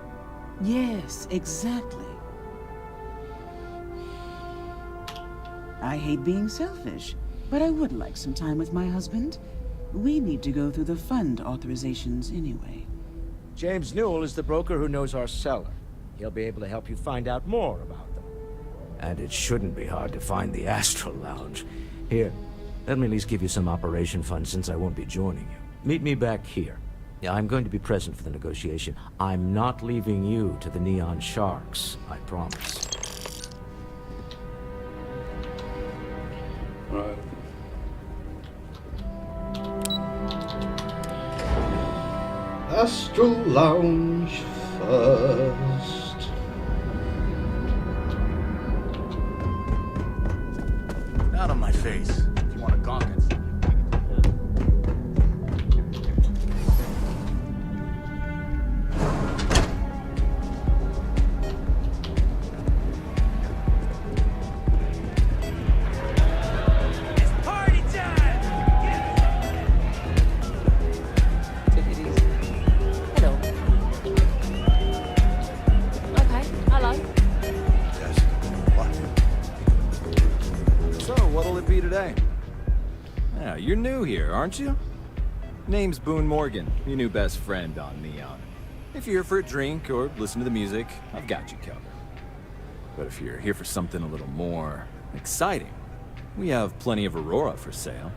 Yes, exactly. I hate being selfish, but I would like some time with my husband. We need to go through the fund authorizations anyway. James Newell is the broker who knows our cellar. He'll be able to help you find out more about them. And it shouldn't be hard to find the Astral Lounge. Here, let me at least give you some operation funds since I won't be joining you. Meet me back here. Yeah, I'm going to be present for the negotiation. I'm not leaving you to the Neon Sharks, I promise. Right. Astral Lounge first. Not on my face. If you want to gawk it. You're new here, aren't you? Name's Boone Morgan, your new best friend on Neon. If you're here for a drink or listen to the music, I've got you covered. But if you're here for something a little more exciting, we have plenty of Aurora for sale.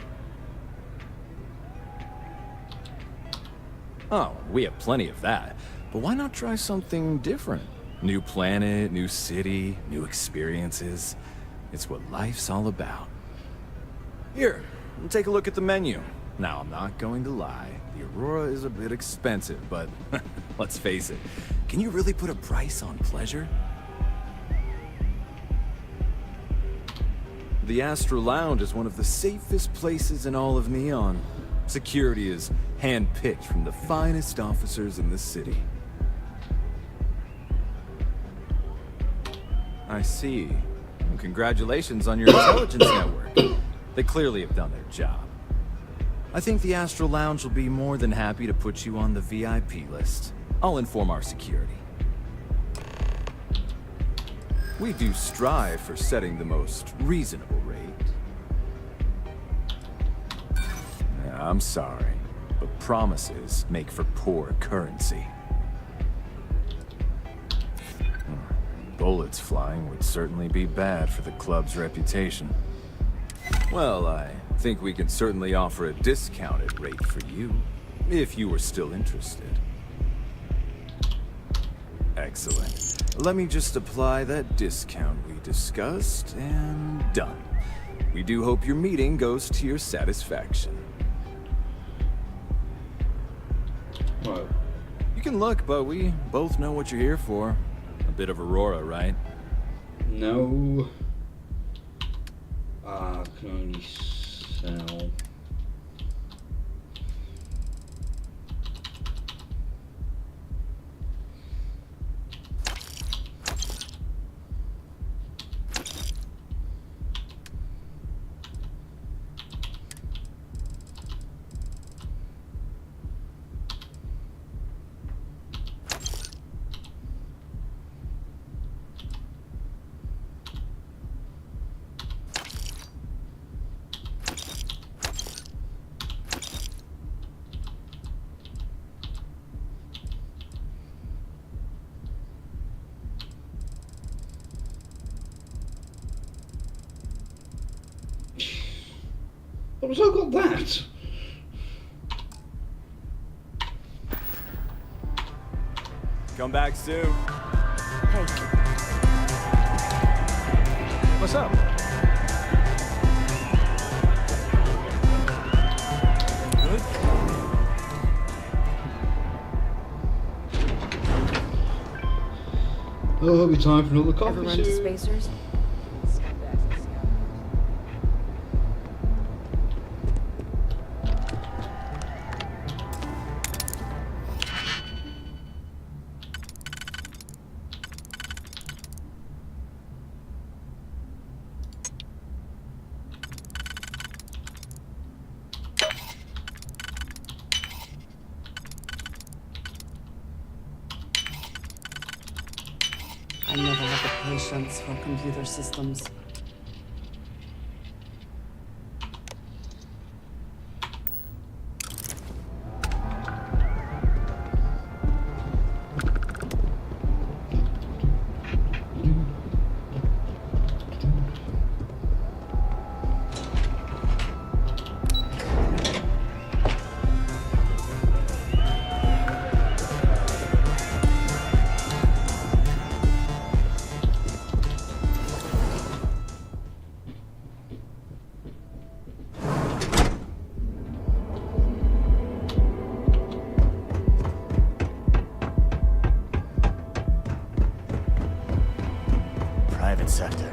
Oh, we have plenty of that. But why not try something different? New planet, new city, new experiences. It's what life's all about. Here. Take a look at the menu. Now, I'm not going to lie. The Aurora is a bit expensive, but let's face it. Can you really put a price on pleasure? The Astral Lounge is one of the safest places in all of Neon. Security is hand-picked from the finest officers in the city. I see. And congratulations on your intelligence network. They clearly have done their job. I think the Astral Lounge will be more than happy to put you on the VIP list. I'll inform our security. We do strive for setting the most reasonable rate. Yeah, I'm sorry, but promises make for poor currency. Bullets flying would certainly be bad for the club's reputation. Well, I think we can certainly offer a discounted rate for you, if you were still interested. Excellent. Let me just apply that discount we discussed, and done. We do hope your meeting goes to your satisfaction. What? You can look, but we both know what you're here for. A bit of Aurora, right? No. Can only sell. What was I got that? Come back soon. Hey. What's up? Good? Oh, it'll be time for another coffee Ever run to soon. Spacers? I never had the patience for computer systems. Private sector.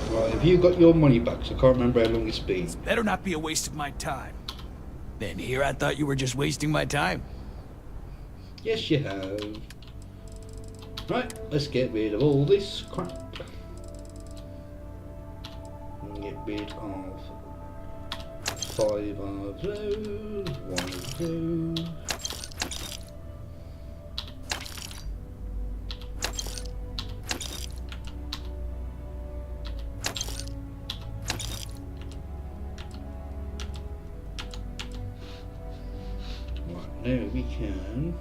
Right, have you got your money back? So I can't remember how long it's been. Better not be a waste of my time. Then here I thought you were just wasting my time. Yes, you have. Right, let's get rid of all this crap. And get rid of 5 of those, 1 of those. Right, now we can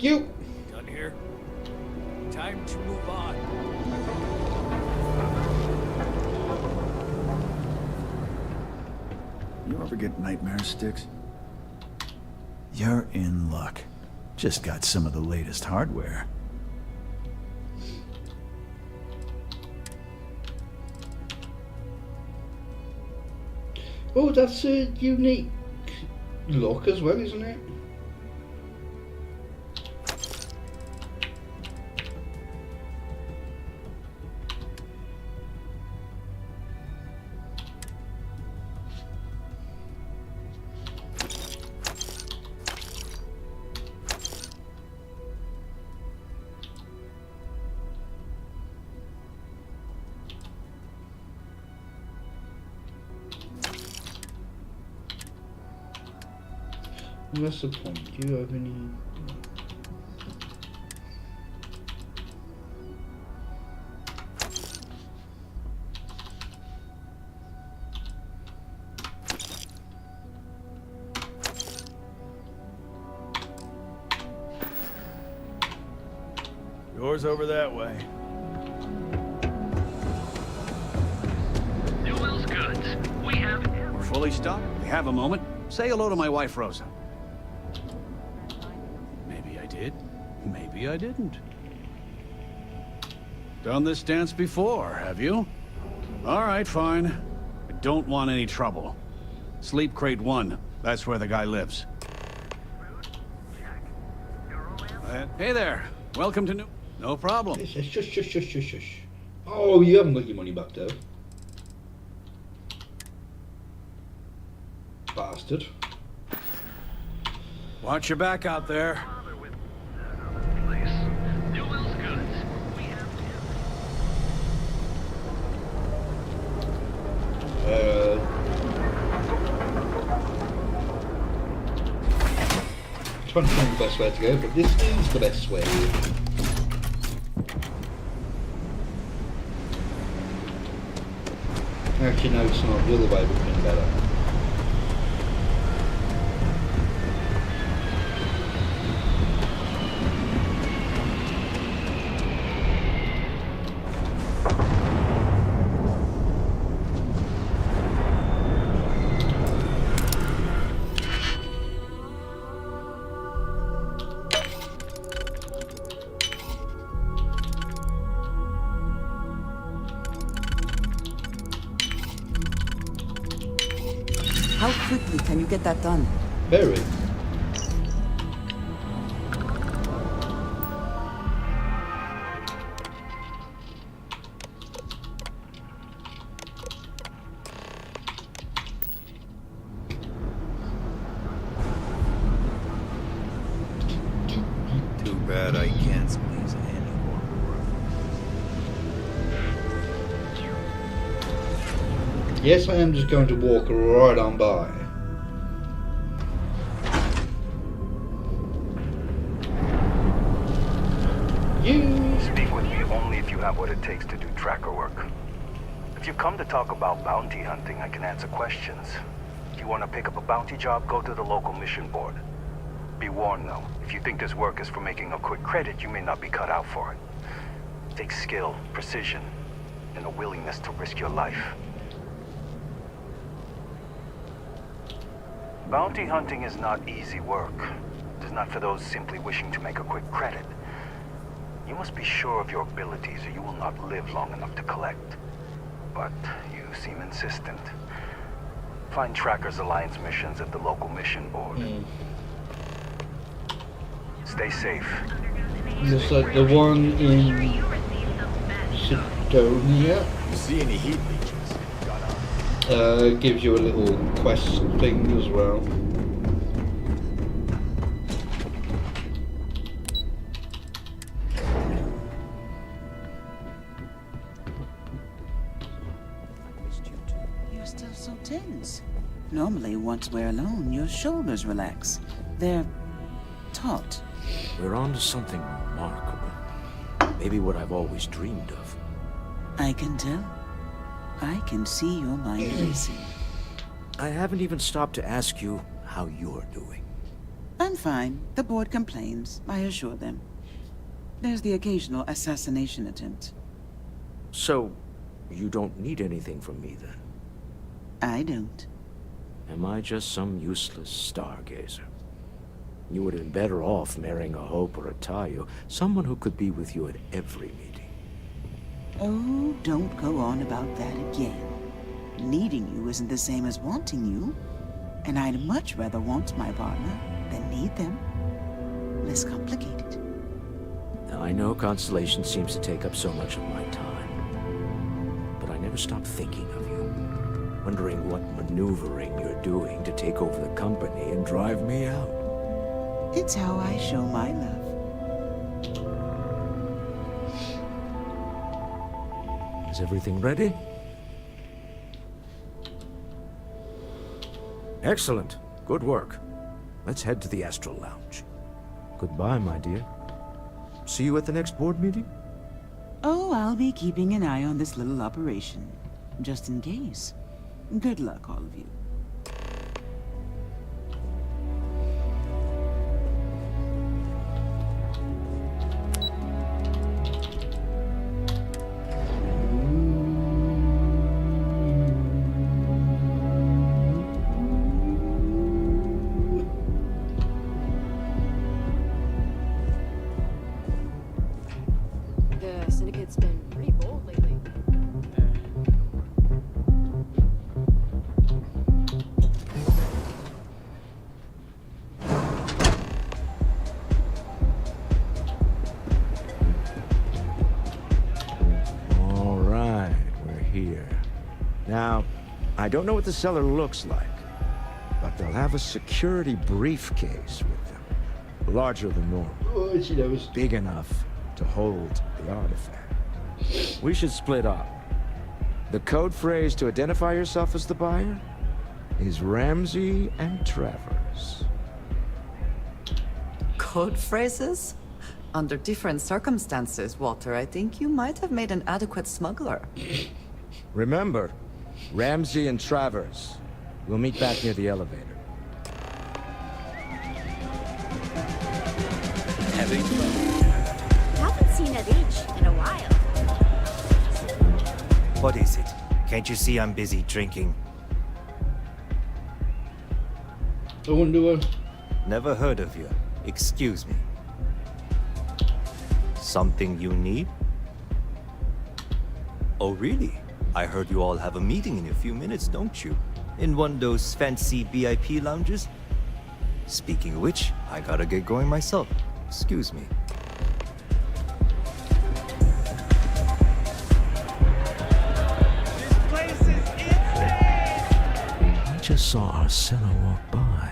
you. Done here. Time to move on. You ever get nightmare sticks? You're in luck. Just got some of the latest hardware. Oh, that's a unique look as well, isn't it? What's the point? Do you have any? Doors over that way. Newell's goods. We have... We're fully stocked. We have a moment. Say hello to my wife, Rosa. Maybe I did. Maybe I didn't. Done this dance before, have you? All right, fine. don't want any trouble. Sleep Crate 1. That's where the guy lives. Hey there. Welcome to New... No problem. Shush. Oh, you haven't got your money back, though. Bastard. Watch your back out there. Trying to find the best way to go, but this is the best way. Actually, no, it's not. The other way would have been better. How quickly can you get that done? Very. Too bad I can't squeeze anymore. Yes, I am just going to walk right on by. Speak with me only if you have what it takes to do tracker work. If you come to talk about bounty hunting, I can answer questions. If you want to pick up a bounty job, go to the local mission board. Be warned though, if you think this work is for making a quick credit, you may not be cut out for it. It takes skill, precision, and a willingness to risk your life. Bounty hunting is not easy work. It is not for those simply wishing to make a quick credit. You must be sure of your abilities or you will not live long enough to collect. But you seem insistent. Find Tracker's Alliance missions at the local mission board. Stay safe. Looks like the one in Sidonia. You see any heat leeches? Gives you a little quest thing as well. You're still so tense. Normally, once we're alone, your shoulders relax. They're taut. We're on to something remarkable. Maybe what I've always dreamed of. I can tell. I can see your mind racing. I haven't even stopped to ask you how you're doing. I'm fine. The board complains, I assure them. There's the occasional assassination attempt. So, you don't need anything from me then? I don't. Am I just some useless stargazer? You would have been better off marrying a Hope or a Tayo, someone who could be with you at every meeting. Oh, don't go on about that again. Needing you isn't the same as wanting you. And I'd much rather want my partner than need them. Less complicated. Now, I know Constellation seems to take up so much of my time. But I never stop thinking of you. Wondering what maneuvering you're doing to take over the company and drive me out. It's how I show my love. Is everything ready? Excellent. Good work. Let's head to the Astral Lounge. Goodbye, my dear. See you at the next board meeting? Oh, I'll be keeping an eye on this little operation. Just in case. Good luck, all of you. Now, I don't know what the cellar looks like, but they'll have a security briefcase with them. Larger than normal. Oh, she knows. Big enough to hold the artifact. We should split up. The code phrase to identify yourself as the buyer is Ramsey and Travers. Code phrases? Under different circumstances, Walter, I think you might have made an adequate smuggler. Remember, Ramsey and Travers. We'll meet back near the elevator. Having fun. Haven't seen a leech in a while. What is it? Can't you see I'm busy drinking? I wonder what... Never heard of you. Excuse me. Something you need? Oh, really? I heard you all have a meeting in a few minutes, don't you? In one of those fancy VIP lounges? Speaking of which, I gotta get going myself. Excuse me. I just saw our cellar walk by.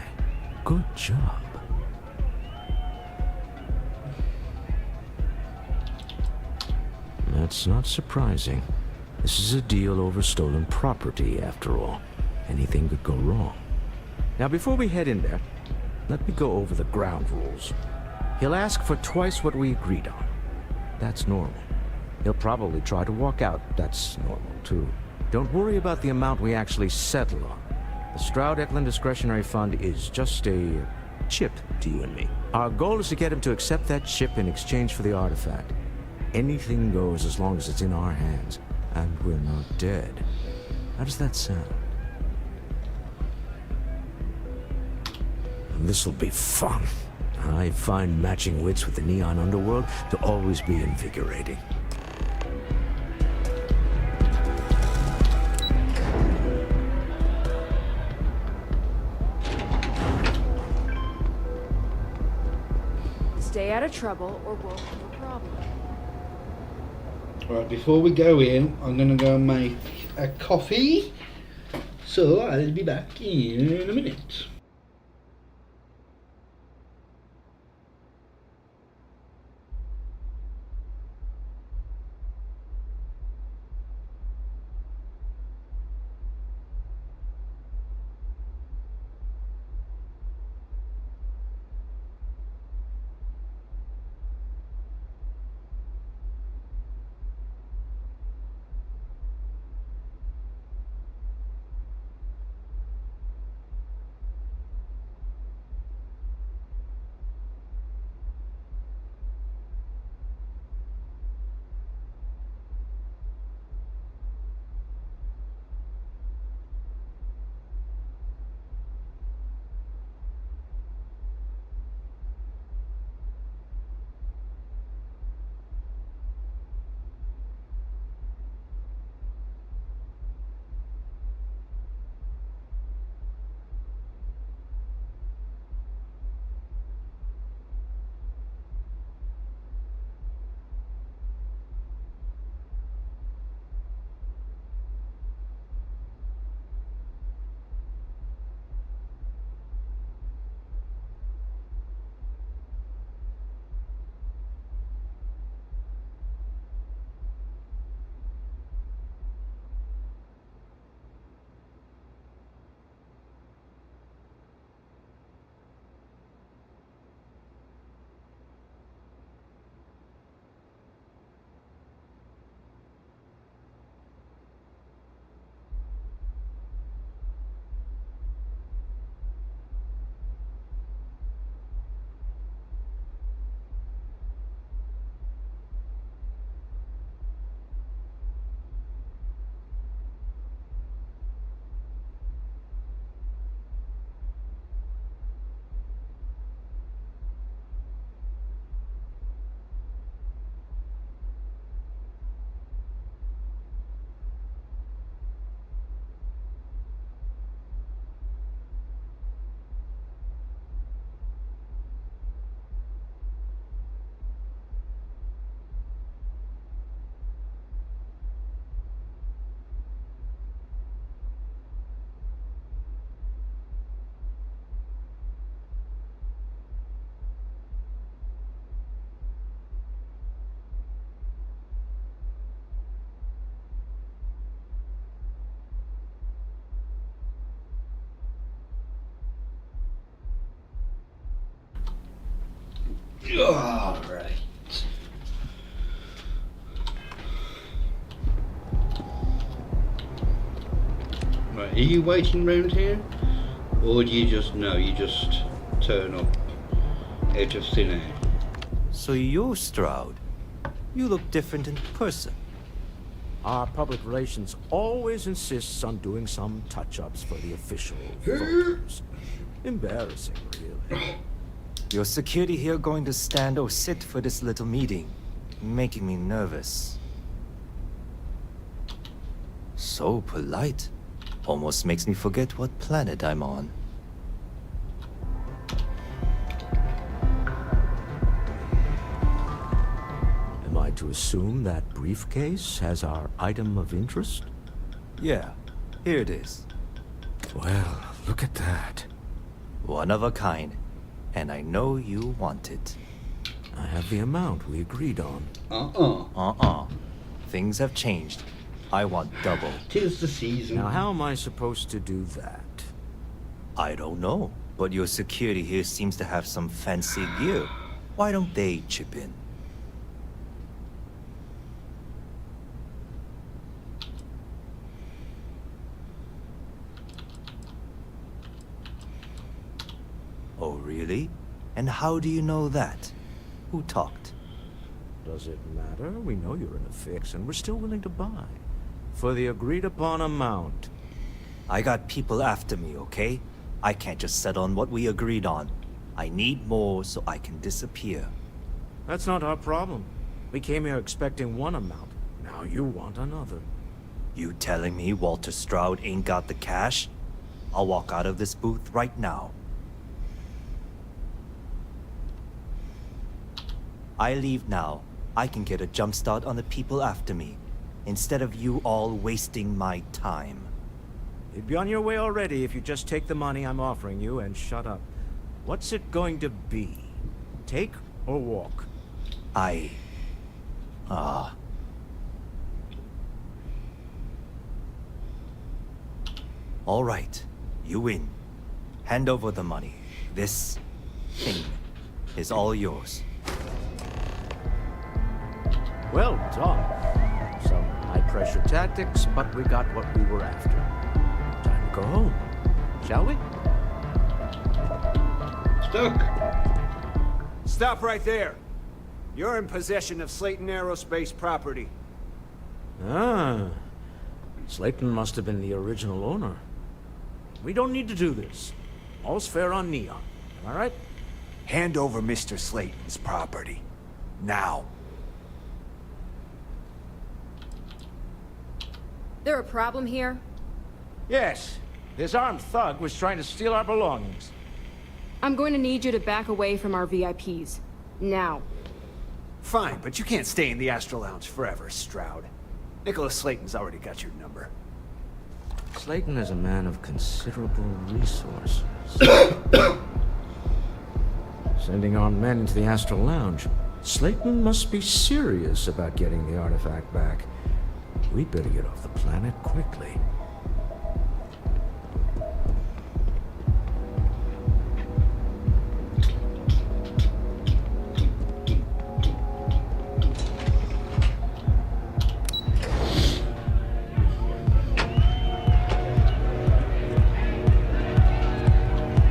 Good job. That's not surprising. This is a deal over stolen property, after all. Anything could go wrong. Now, before we head in there, let me go over the ground rules. He'll ask for twice what we agreed on. That's normal. He'll probably try to walk out. That's normal, too. Don't worry about the amount we actually settle on. The Stroud-Eklund Discretionary Fund is just a chip to you and me. Our goal is to get him to accept that chip in exchange for the artifact. Anything goes as long as it's in our hands, and we're not dead. How does that sound? This'll be fun. I find matching wits with the neon underworld to always be invigorating. Stay out of trouble or we'll have a problem. Right, before we go in, I'm going to go and make a coffee. So I'll be back in a minute. Alright. Right, are you waiting round here? Or do you just know, you just turn up out of thin air? So you're Stroud. You look different in person. Our public relations always insists on doing some touch-ups for the official photos. Embarrassing, really. Your security here going to stand or sit for this little meeting, making me nervous. So polite. Almost makes me forget what planet I'm on. Am I to assume that briefcase has our item of interest? Yeah, here it is. Well, look at that. One of a kind. And I know you want it. I have the amount we agreed on. Things have changed. I want double. 'Tis the season. Now, how am I supposed to do that? I don't know, but your security here seems to have some fancy gear. Why don't they chip in? Oh, really? And how do you know that? Who talked? Does it matter? We know you're in a fix, and we're still willing to buy. For the agreed-upon amount. I got people after me, okay? I can't just settle on what we agreed on. I need more so I can disappear. That's not our problem. We came here expecting one amount. Now you want another. You telling me Walter Stroud ain't got the cash? I'll walk out of this booth right now. I leave now. I can get a jump start on the people after me, instead of you all wasting my time. You'd be on your way already if you just take the money I'm offering you and shut up. What's it going to be? Take or walk? All right, you win. Hand over the money. This thing is all yours. Well done. Some high-pressure tactics, but we got what we were after. Time to go home, shall we? Stuck! Stop right there. You're in possession of Slayton Aerospace property. Ah. Slayton must have been the original owner. We don't need to do this. All's fair on Neon. Am I right? Hand over Mr. Slayton's property. Now. There a problem here? Yes. This armed thug was trying to steal our belongings. I'm going to need you to back away from our VIPs. Now. Fine, but you can't stay in the Astro Lounge forever, Stroud. Nicholas Slayton's already got your number. Slayton is a man of considerable resources. Sending armed men into the Astro Lounge. Slayton must be serious about getting the artifact back. We'd better get off the planet quickly.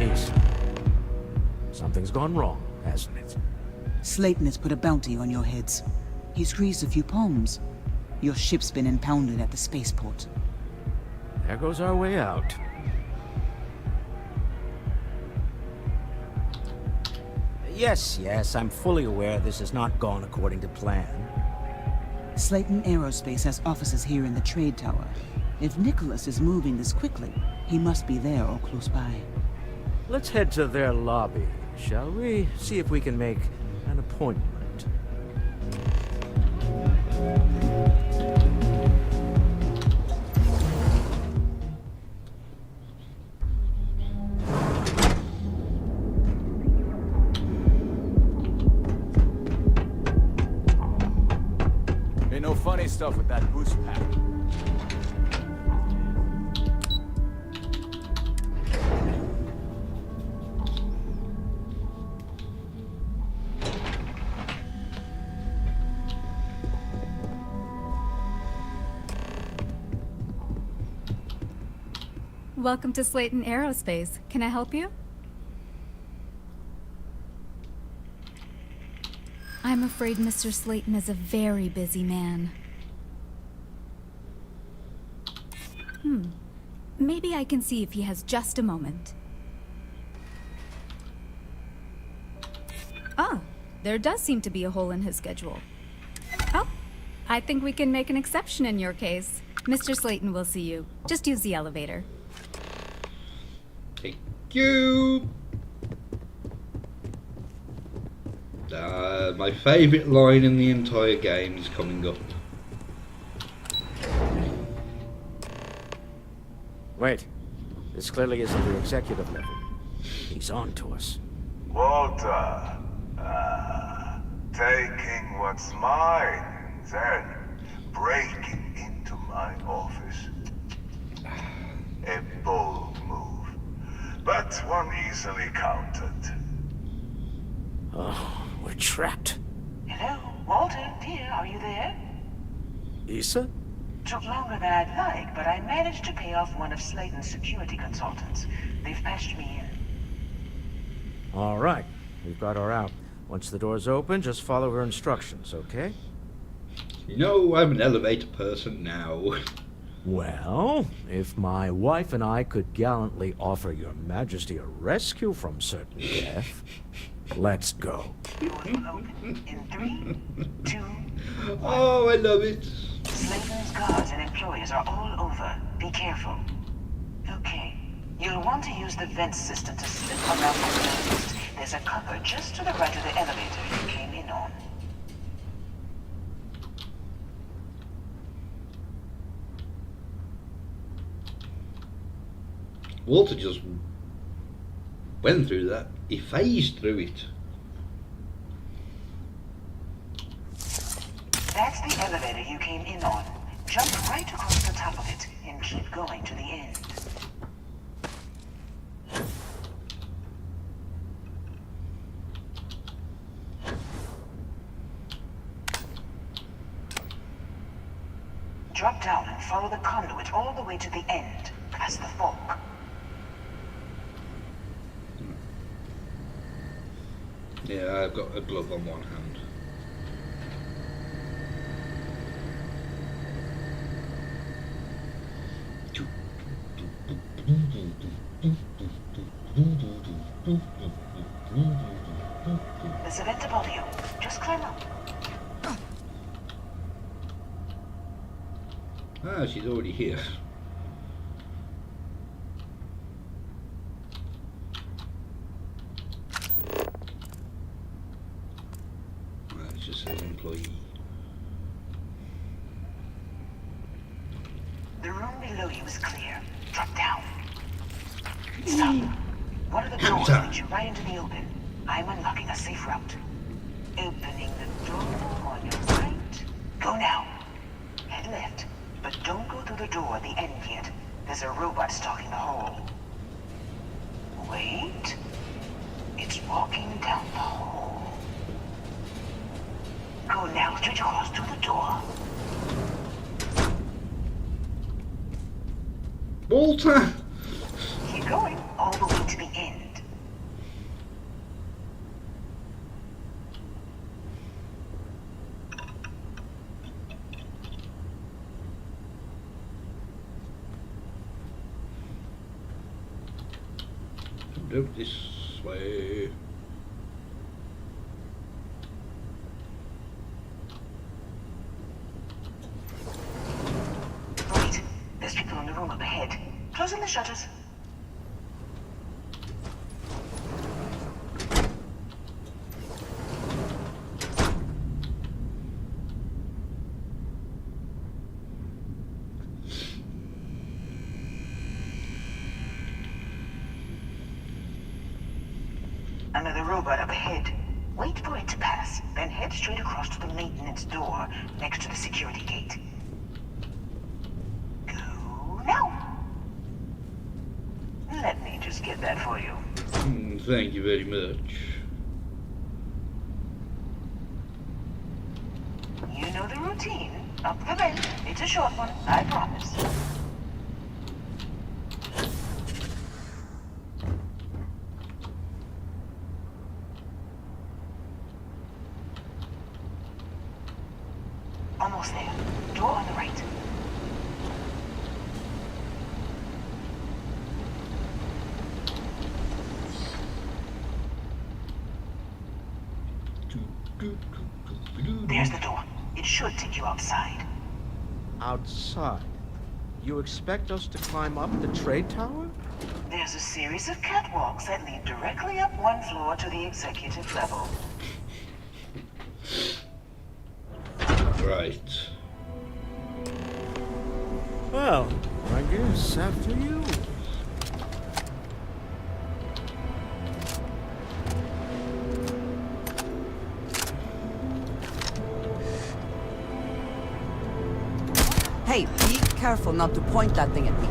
Ace, something's gone wrong, hasn't it? Slayton has put a bounty on your heads. He's greased a few palms. Your ship's been impounded at the spaceport. There goes our way out. Yes, I'm fully aware this has not gone according to plan. Slayton Aerospace has offices here in the trade tower. If Nicholas is moving this quickly, he must be there or close by. Let's head to their lobby, shall we? See if we can make an appointment. Ain't no funny stuff with that boost pack. Welcome to Slayton Aerospace. Can I help you? I'm afraid Mr. Slayton is a very busy man. Maybe I can see if he has just a moment. Ah, there does seem to be a hole in his schedule. Oh, I think we can make an exception in your case. Mr. Slayton will see you. Just use the elevator. Thank you. My favourite line in the entire game is coming up. Wait. This clearly isn't the executive level. He's on to us. Walter. Taking what's mine, then breaking into my office. A bold move, but one easily countered. Oh, we're trapped. Hello, Walter, dear, are you there? Issa? Took longer than I'd like, but I managed to pay off one of Slayton's security consultants. They've patched me in. All right. We've got her out. Once the door's open, just follow her instructions, okay? You know, I'm an elevator person now. Well, if my wife and I could gallantly offer your majesty a rescue from certain death, let's go. Doors will open in 3, 2, 1. Oh, I love it. Slayton's guards and employees are all over. Be careful. Okay. You'll want to use the vent system to slip around the nose. There's a cupboard just to the right of the elevator you came in on. Walter just went through that. He phased through it. That's the elevator you came in on. Jump right across the top of it and keep going to the end. Drop down and follow the conduit all the way to the end, past the fork. Yeah, I've got a glove on one hand. There's a vent above you. Just climb up. Ah, she's already here. It just says employee. The room below you is clear. Drop down. Stop. One of the doors leads you right into the open. I'm unlocking a safe route. Opening the door on your right. Go now. Head left. But don't go through the door at the end yet. There's a robot stalking the hall. Wait. It's walking down the hall. Go now, straight across to the door. Walter! Keep going, all the way to the end. Go this way. Wait, there's people in the room up ahead. Closing the shutters. Another robot up ahead. Wait for it to pass, then head straight across to the maintenance door next to the security gate. Go now. Let me just get that for you. Thank you very much. You know the routine. Up the vent. It's a short one, I promise. Almost there. Door on the right. There's the door. It should take you outside. Outside? You expect us to climb up the trade tower? There's a series of catwalks that lead directly up one floor to the executive level. Right. Well, I guess after you. Hey, be careful not to point that thing at me.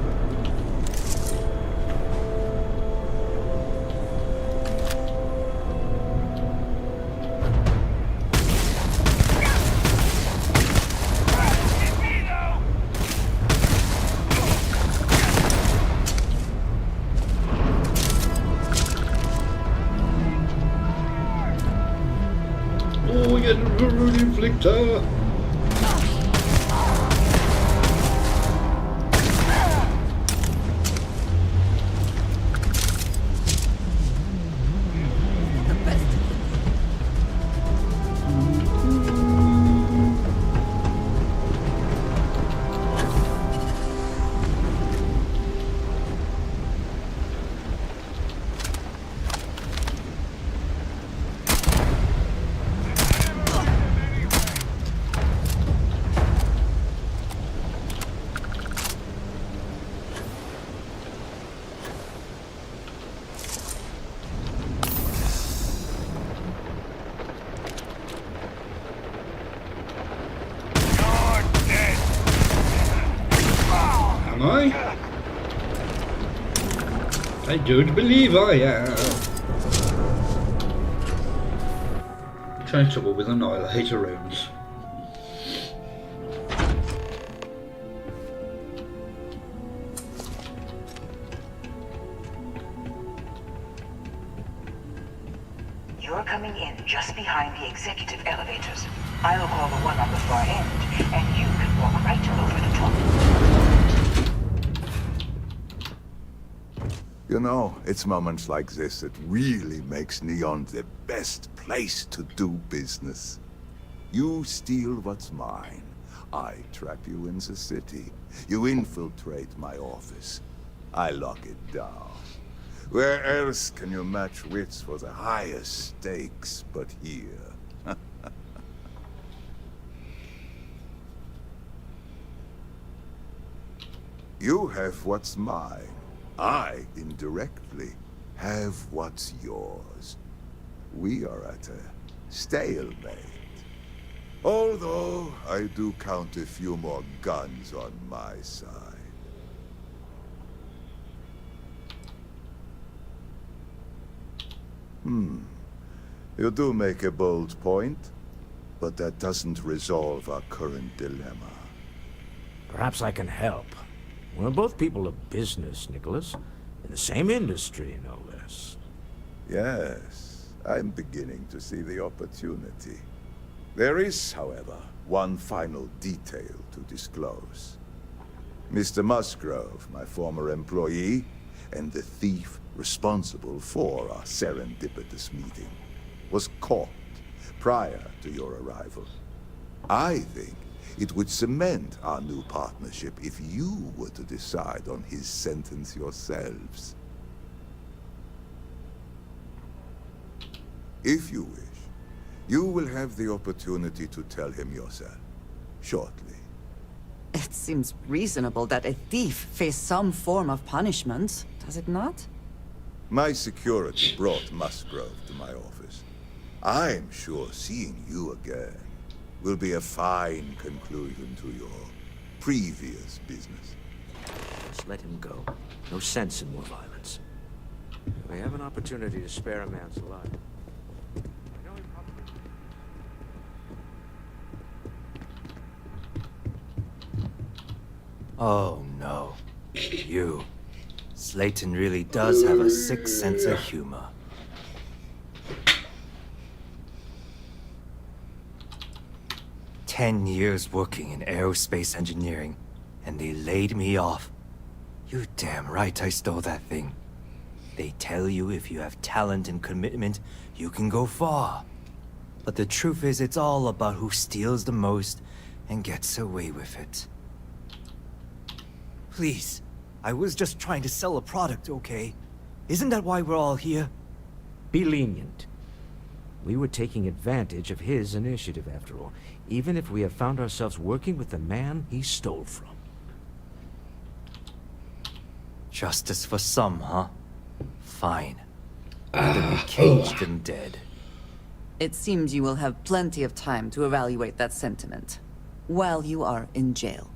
Oh, we get a reflector. Am I? I don't believe I am. I'm trying trouble with annihilator rounds. You're coming in just behind the executive elevators. I'll call the one on the far end, and you can walk right over the top. You know, it's moments like this that really makes Neon the best place to do business. You steal what's mine. I trap you in the city. You infiltrate my office. I lock it down. Where else can you match wits for the highest stakes but here? You have what's mine. I, indirectly, have what's yours. We are at a stalemate. Although, I do count a few more guns on my side. You do make a bold point, but that doesn't resolve our current dilemma. Perhaps I can help. We're both people of business, Nicholas. In the same industry, no less. Yes, I'm beginning to see the opportunity. There is, however, one final detail to disclose. Mr. Musgrove, my former employee, and the thief responsible for our serendipitous meeting, was caught prior to your arrival. I think it would cement our new partnership if you were to decide on his sentence yourselves. If you wish, you will have the opportunity to tell him yourself, shortly. It seems reasonable that a thief face some form of punishment, does it not? My security brought Musgrove to my office. I'm sure seeing you again will be a fine conclusion to your previous business. Just let him go. No sense in more violence. I have an opportunity to spare a man's life. Oh no. You. Slayton really does have a sick sense of humor. 10 years working in aerospace engineering, and they laid me off. You damn right I stole that thing. They tell you if you have talent and commitment, you can go far. But the truth is, it's all about who steals the most and gets away with it. Please, I was just trying to sell a product, okay? Isn't that why we're all here? Be lenient. We were taking advantage of his initiative, after all, even if we have found ourselves working with the man he stole from. Justice for some, huh? Fine. Rather be caged than dead. It seems you will have plenty of time to evaluate that sentiment while you are in jail.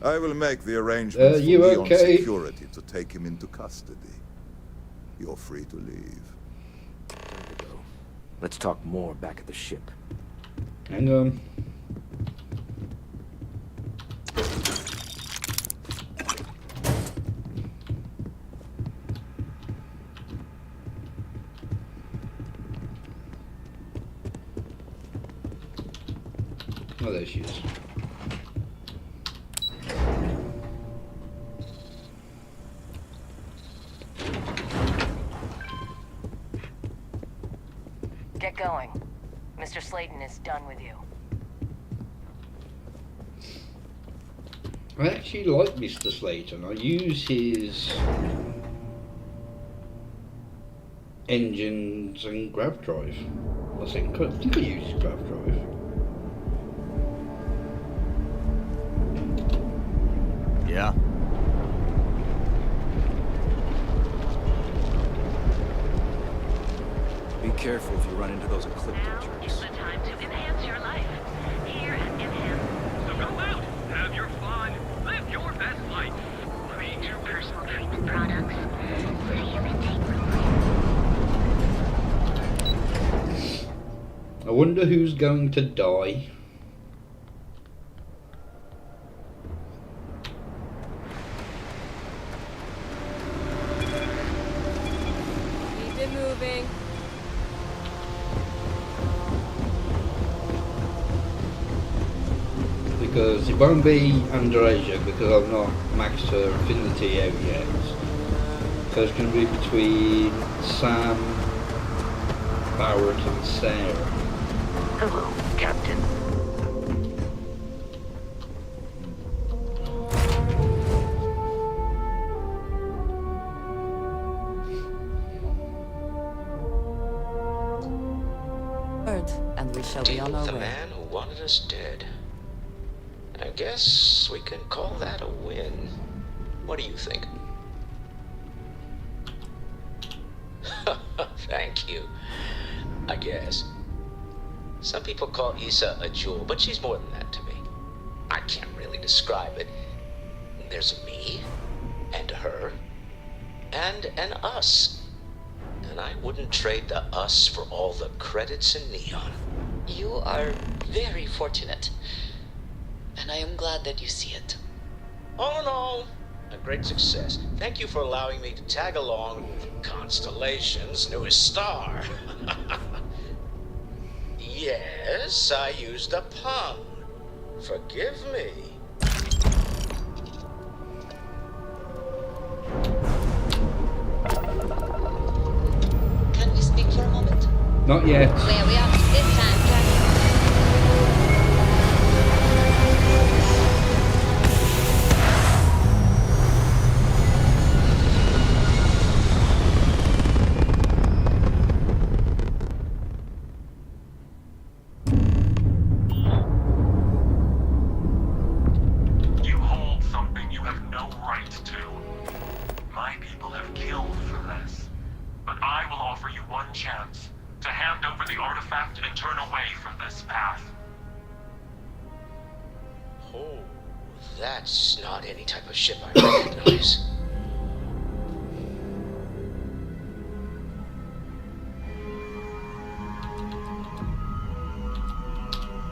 I will make the arrangements for Leon's security to take him into custody. You're free to leave. Time to go. Let's talk more back at the ship. Hang on. Oh, there she is. Get going. Mr. Slayton is done with you. I actually like Mr. Slayton. I use his engines and grav drive. I think I use his grav drive. Yeah. Be careful if you run into those ecliptic jerks. It's the time to enhance your life. Here at Enhance. So go out, have your fun, live your best life. Create your personal treatment products so you can take I wonder who's going to die. Keep it moving. Because it won't be Androsia because I've not maxed her affinity out yet. So it's going to be between Sam, Barrett and Sarah. Hello, Captain. And we shall be on our The way. man who wanted us dead. I guess we can call that a win. What do you think? Thank you. I guess. Some people call Issa a jewel, but she's more than that to me. I can't really describe it. There's a me, and her, and an us. And I wouldn't trade the us for all the credits in Neon. You are very fortunate. And I am glad that you see it. All in all, a great success. Thank you for allowing me to tag along with Constellation's newest star. Yes, I used a pun. Forgive me. Can we speak for a moment? Not yet. Where we are this time, Dragon. You hold something you have no right to. My people have killed for this. But I will offer you one chance to hand over the artifact and turn away from this path. Oh, that's not any type of ship I recognize.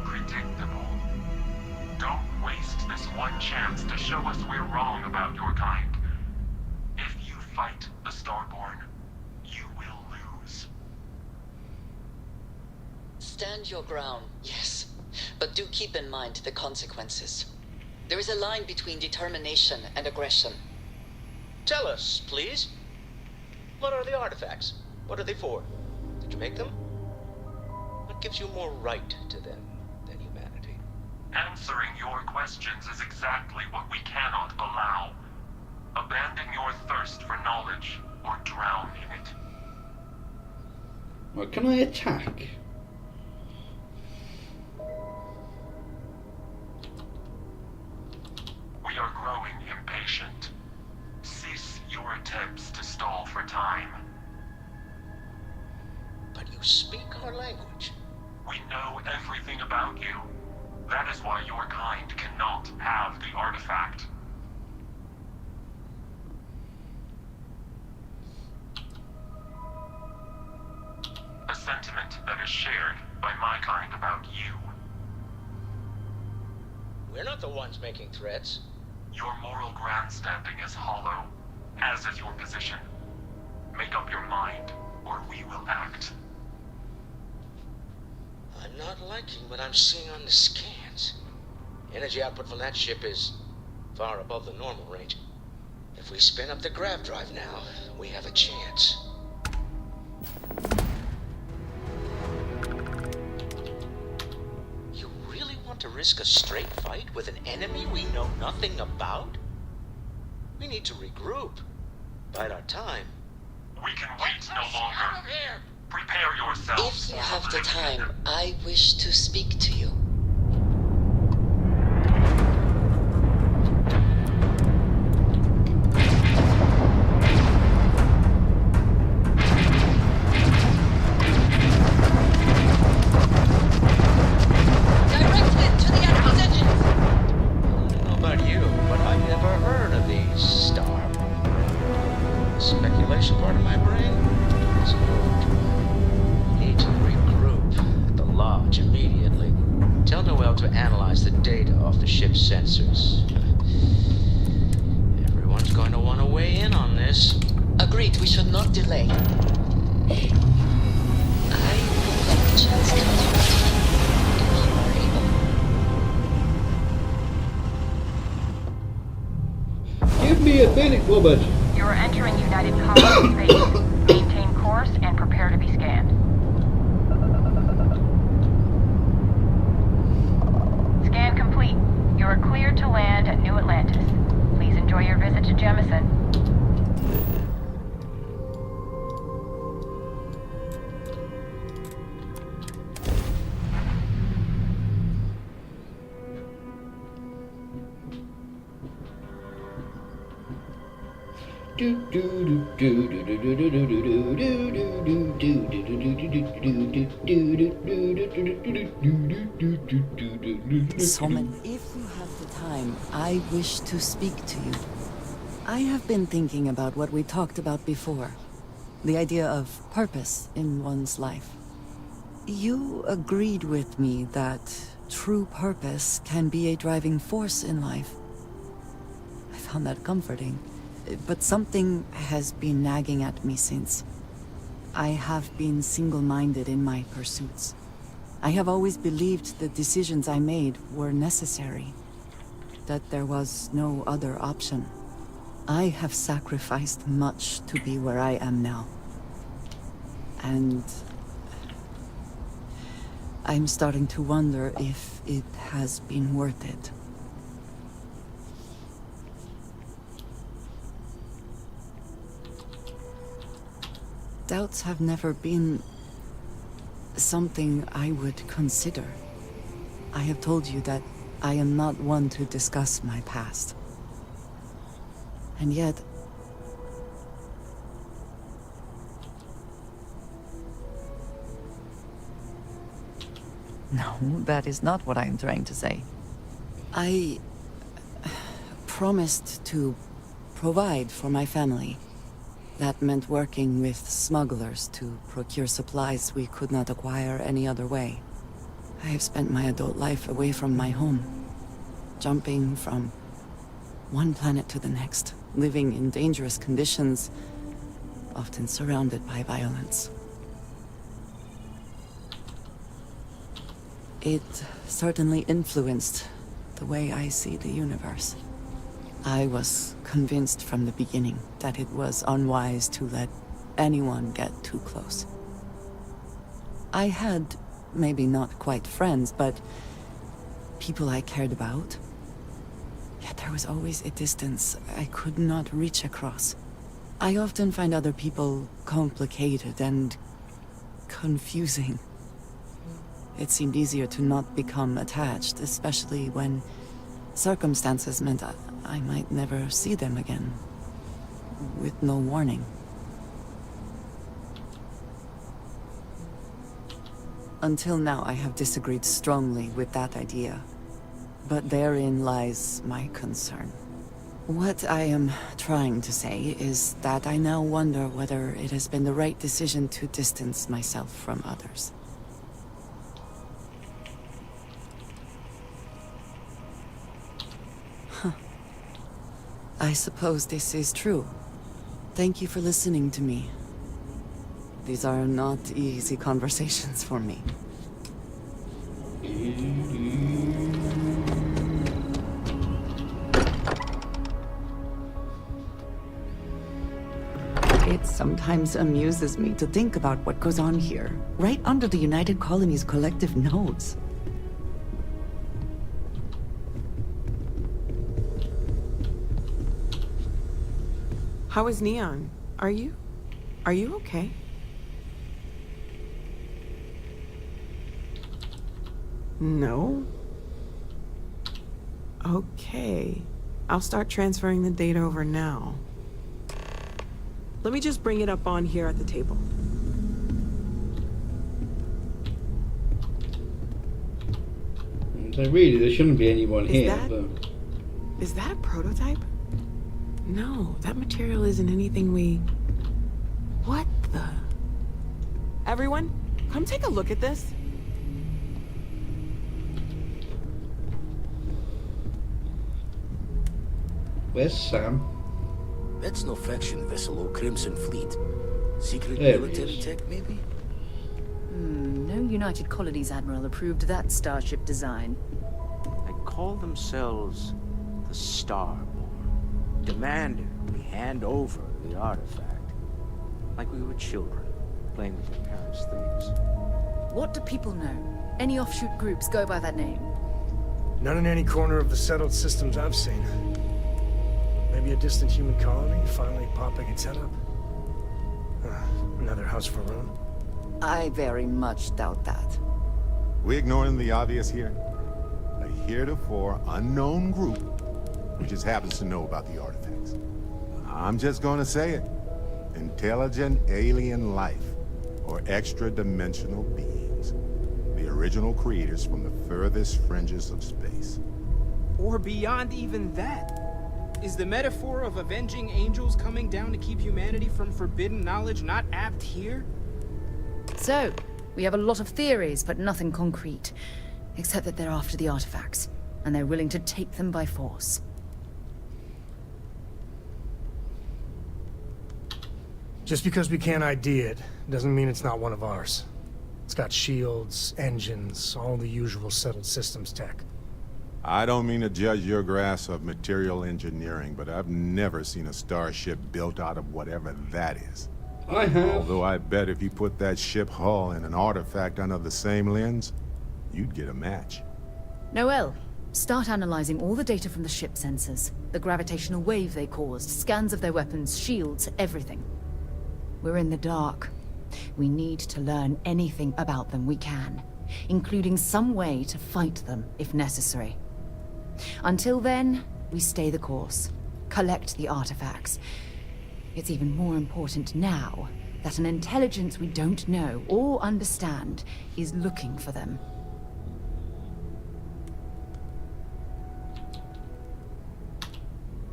Predictable. Don't waste this one chance to show us we're wrong about your kind. If you fight the Starborn, you will lose. Stand your ground, yes. but do keep in mind the consequences. There is a line between determination and aggression. Tell us, please. What are the artifacts? What are they for? Did you make them? What gives you more right to them than humanity? Answering your questions is exactly what we cannot allow. Abandon your thirst for knowledge, or drown in it. Well, can I attack? We are growing impatient. Cease your attempts to stall for time. But you speak our language. We know everything about you. That is why your kind cannot have the artifact. A sentiment that is shared by my kind about you. We're not the ones making threats. Your moral grandstanding is hollow, as is your position. Make up your mind, or we will act. I'm not liking what I'm seeing on the scans. Energy output from that ship is far above the normal range. If we spin up the grav drive now, we have a chance. You really want to risk a straight fight with an enemy we know nothing about? We need to regroup. Bide our time. We can wait no longer. Prepare yourselves. If you have the time, I wish to speak to you. Speculation part of my brain is moved. Need to regroup at the lodge immediately. Tell Noel to analyze the data off the ship's sensors. Everyone's going to want to weigh in on this. Agreed, we should not delay. I will let the chance come if you are able. Give me a minute, woman. You are entering United Colony space. Maintain course and prepare to be scanned. Scan complete. You are cleared to land at New Atlantis. Please enjoy your visit to Jemison. Someone, if you have the time, I wish to speak to you. I have been thinking about what we talked about before. The idea of purpose in one's life. You agreed with me that true purpose can be a driving force in life. I found that comforting. But something has been nagging at me since. I have been single-minded in my pursuits. I have always believed the decisions I made were necessary, that there was no other option. I have sacrificed much to be where I am now. And I'm starting to wonder if it has been worth it. Doubts have never been something I would consider. I have told you that I am not one to discuss my past. And yet... No, that is not what I am trying to say. I promised to provide for my family. That meant working with smugglers to procure supplies we could not acquire any other way. I have spent my adult life away from my home, jumping from one planet to the next, living in dangerous conditions, often surrounded by violence. It certainly influenced the way I see the universe. I was convinced from the beginning that it was unwise to let anyone get too close. I had, maybe not quite friends, but people I cared about. Yet there was always a distance I could not reach across. I often find other people complicated and confusing. It seemed easier to not become attached, especially when circumstances meant I might never see them again, with no warning. Until now, I have disagreed strongly with that idea. But therein lies my concern. What I am trying to say is that I now wonder whether it has been the right decision to distance myself from others. Huh. I suppose this is true. Thank you for listening to me. These are not easy conversations for me. It sometimes amuses me to think about what goes on here, right under the United Colony's collective nose. How is Neon? Are you okay? No? Okay. I'll start transferring the data over now. Let me just bring it up on here at the table. So really, there shouldn't be anyone here, but... Is that a prototype? No, that material isn't anything we... What the... Everyone, come take a look at this. Where's Sam? That's no faction vessel or Crimson Fleet. Secret There it military is. tech, maybe? No United Colonies Admiral approved that starship design. They call themselves the Starboard. Demanded we hand over the artifact. Like we were children, playing with their parents' things. What do people know? Any offshoot groups go by that name? None in any corner of the settled systems I've seen. Maybe a distant human colony finally popping its head up. Another house for Rune. I very much doubt that. We ignoring the obvious here? A heretofore unknown group who just happens to know about the artifacts. I'm just gonna say it. Intelligent alien life, or extra-dimensional beings. The original creators from the furthest fringes of space. Or beyond even that. Is the metaphor of avenging angels coming down to keep humanity from forbidden knowledge not apt here? So, we have a lot of theories, but nothing concrete. Except that they're after the artifacts, and they're willing to take them by force. Just because we can't ID it, doesn't mean it's not one of ours. It's got shields, engines, all the usual settled systems tech. I don't mean to judge your grasp of material engineering, but I've never seen a starship built out of whatever that is. I have. Although I bet if you put that ship hull and an artifact under the same lens, you'd get a match. Noel, start analyzing all the data from the ship sensors, the gravitational wave they caused, scans of their weapons, shields, everything. We're in the dark. We need to learn anything about them we can, including some way to fight them if necessary. Until then, we stay the course, collect the artifacts. It's even more important now that an intelligence we don't know or understand is looking for them.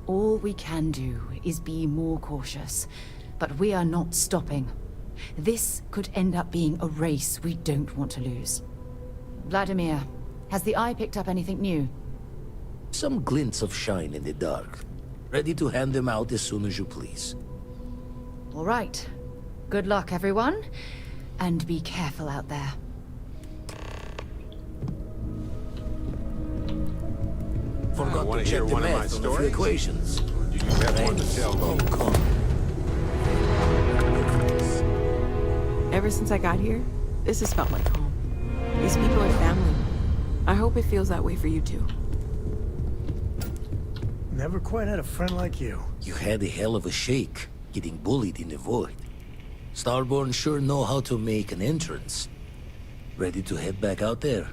All we can do is be more cautious, but we are not stopping. This could end up being a race we don't want to lose. Vladimir, has the Eye picked up anything new? Some glints of shine in the dark. Ready to hand them out as soon as you please. All right. Good luck, everyone. And be careful out there. Forgot wanna to hear check the one of my math on the stories? equations. Do you have one to tell me? Ever since I got here, this has felt like home. These people are family. I hope it feels that way for you too. Never quite had a friend like you. You had a hell of a shake, getting bullied in the void. Starborn sure know how to make an entrance. Ready to head back out there?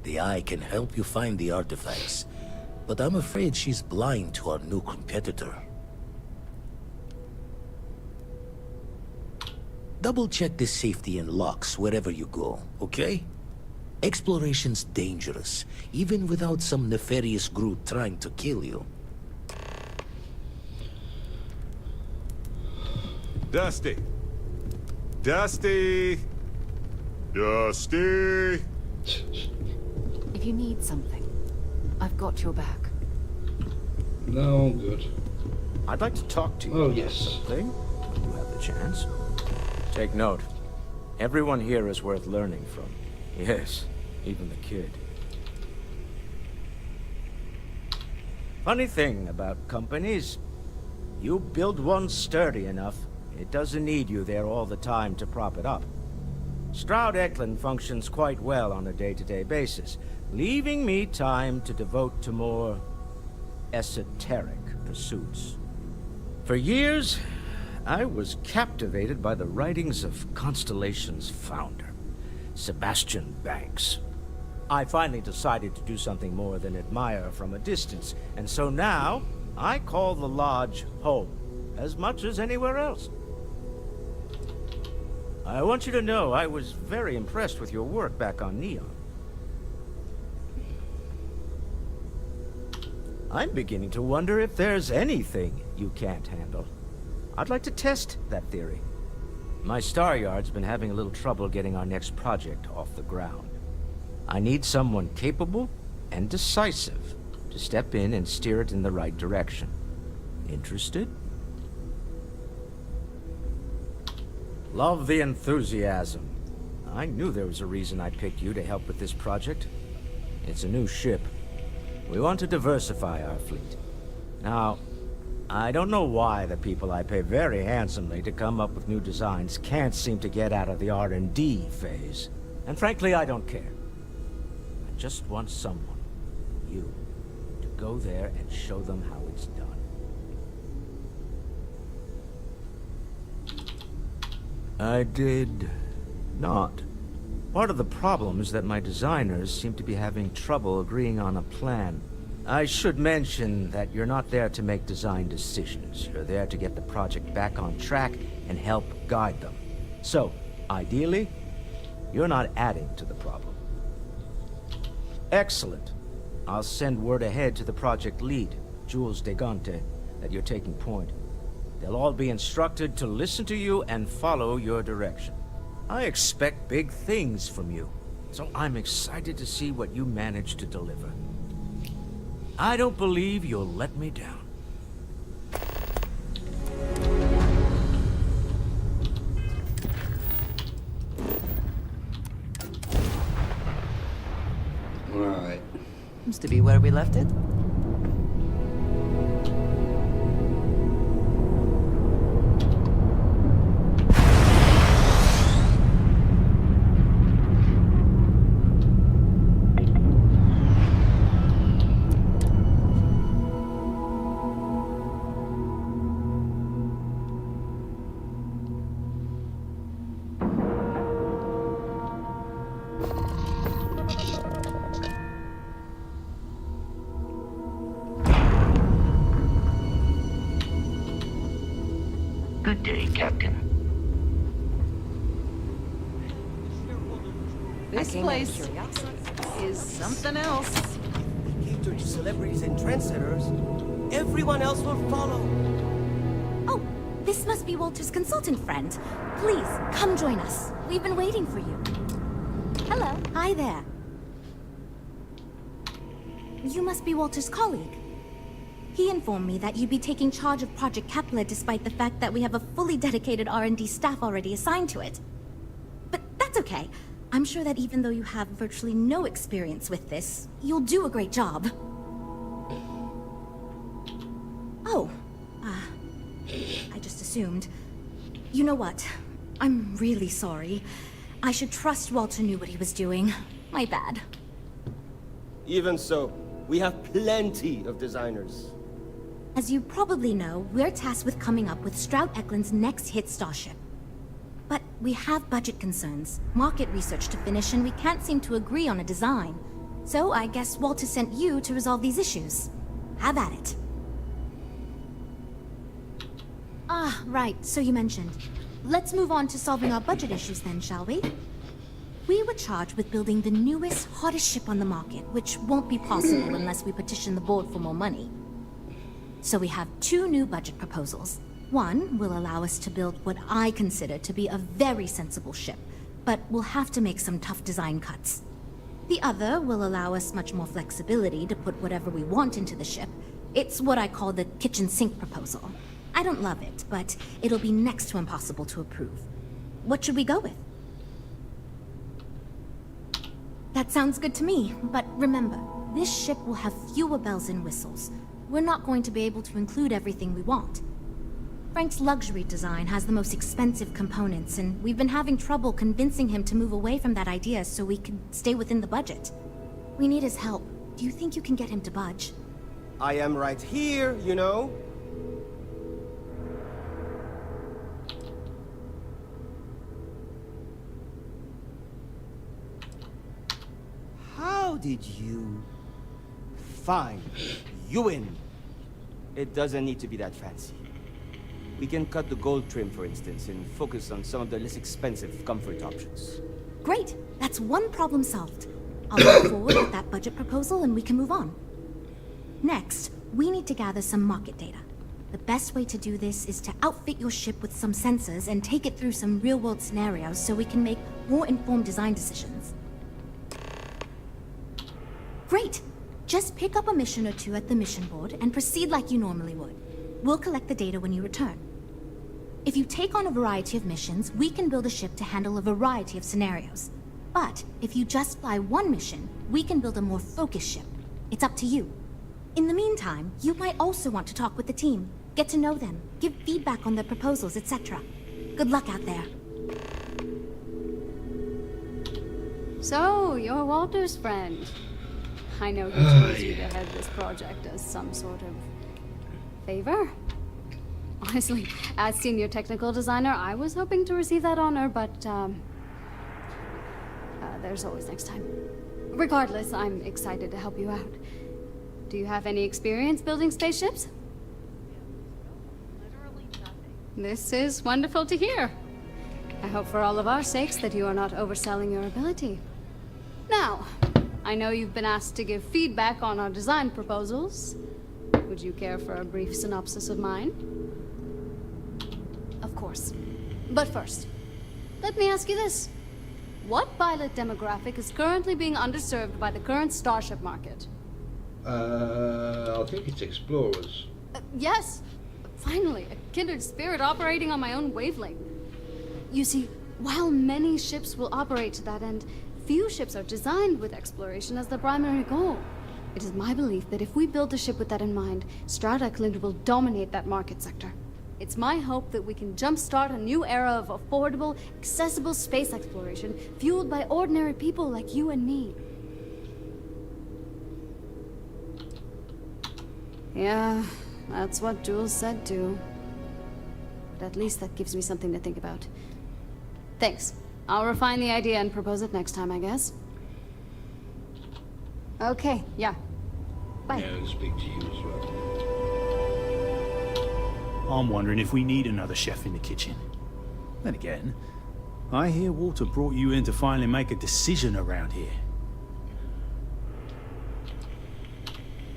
The Eye can help you find the artifacts, but I'm afraid she's blind to our new competitor. Double-check the safety and locks wherever you go, okay? Exploration's dangerous, even without some nefarious group trying to kill you. Dusty! Dusty! Dusty! If you need something, I've got your back. No, I'm good. I'd like to talk to you Oh, about yes. something, when you have the chance. Take note. Everyone here is worth learning from. Yes, even the kid. Funny thing about companies, you build one sturdy enough, it doesn't need you there all the time to prop it up. Stroud Eklund functions quite well on a day-to-day basis, leaving me time to devote to more esoteric pursuits. For years, I was captivated by the writings of Constellation's founder, Sebastian Banks. I finally decided to do something more than admire from a distance, and so now I call the Lodge home, as much as anywhere else. I want you to know I was very impressed with your work back on Neon. I'm beginning to wonder if there's anything you can't handle. I'd like to test that theory. My Star Yard's been having a little trouble getting our next project off the ground. I need someone capable and decisive to step in and steer it in the right direction. Interested? Love the enthusiasm. I knew there was a reason I picked you to help with this project. It's a new ship. We want to diversify our fleet. Now, I don't know why the people I pay very handsomely to come up with new designs can't seem to get out of the R&D phase. And frankly, I don't care. I just want someone, you, to go there and show them how it's done. I did not. Part of the problem is that my designers seem to be having trouble agreeing on a plan. I should mention that you're not there to make design decisions. You're there to get the project back on track and help guide them. So, ideally, you're not adding to the problem. Excellent. I'll send word ahead to the project lead, Jules Degante, that you're taking point. They'll all be instructed to listen to you and follow your direction. I expect big things from you, so I'm excited to see what you manage to deliver. I don't believe you'll let me down. Right. Seems to be where we left it. Good day, Captain. This place is something else. Cater to celebrities and trendsetters. Everyone else will follow. Oh, this must be Walter's consultant friend. Please, come join us. We've been waiting for you. Hello. Hi there. You must be Walter's colleague. He informed me that you'd be taking charge of Project Kepler despite the fact that we have a fully dedicated R&D staff already assigned to it. But that's okay. I'm sure that even though you have virtually no experience with this, you'll do a great job. assumed. You know what? I'm really sorry. I should trust Walter knew what he was doing. My bad. Even so, we have plenty of designers. As you probably know, we're tasked with coming up with Stroud Eklund's next hit starship. But we have budget concerns, market research to finish, and we can't seem to agree on a design. So I guess Walter sent you to resolve these issues. Have at it. Ah, right, so you mentioned. Let's move on to solving our budget issues then, shall we? We were charged with building the newest, hottest ship on the market, which won't be possible unless we petition the board for more money. So we have 2 new budget proposals. One will allow us to build what I consider to be a very sensible ship, but we'll have to make some tough design cuts. The other will allow us much more flexibility to put whatever we want into the ship. It's what I call the kitchen sink proposal. I don't love it, but it'll be next to impossible to approve. What should we go with? That sounds good to me, but remember, this ship will have fewer bells and whistles. We're not going to be able to include everything we want. Frank's luxury design has the most expensive components, and we've been having trouble convincing him to move away from that idea so we can stay within the budget. We need his help. Do you think you can get him to budge? I am right here, you know. How did you... Fine. You win. It doesn't need to be that fancy. We can cut the gold trim, for instance, and focus on some of the less expensive comfort options. Great! That's one problem solved. I'll move forward with that budget proposal and we can move on. Next, we need to gather some market data. The best way to do this is to outfit your ship with some sensors and take it through some real-world scenarios so we can make more informed design decisions. Great! Just pick up a mission or 2 at the mission board and proceed like you normally would. We'll collect the data when you return. If you take on a variety of missions, we can build a ship to handle a variety of scenarios. But if you just fly one mission, we can build a more focused ship. It's up to you. In the meantime, you might also want to talk with the team, get to know them, give feedback on their proposals, etc. Good luck out there. So, you're Walter's friend. I know he chose you to head this project as some sort of favor. Honestly, as senior technical designer, I was hoping to receive that honor, but there's always next time. Regardless, I'm excited to help you out. Do you have any experience building spaceships? This is wonderful to hear. I hope for all of our sakes that you are not overselling your ability. Now, I know you've been asked to give feedback on our design proposals. Would you care for a brief synopsis of mine? Of course. But first, let me ask you this. What pilot demographic is currently being underserved by the current starship market? I think it's explorers. Yes. Finally, a kindred spirit operating on my own wavelength. You see, while many ships will operate to that end, few ships are designed with exploration as their primary goal. It is my belief that if we build a ship with that in mind, Stroud Eklund will dominate that market sector. It's my hope that we can jumpstart a new era of affordable, accessible space exploration, fueled by ordinary people like you and me. Yeah, that's what Jules said too. But at least that gives me something to think about. Thanks. I'll refine the idea and propose it next time, I guess. Okay, yeah. Bye. Yeah, I'll speak to you as well. I'm wondering if we need another chef in the kitchen. Then again, I hear Walter brought you in to finally make a decision around here.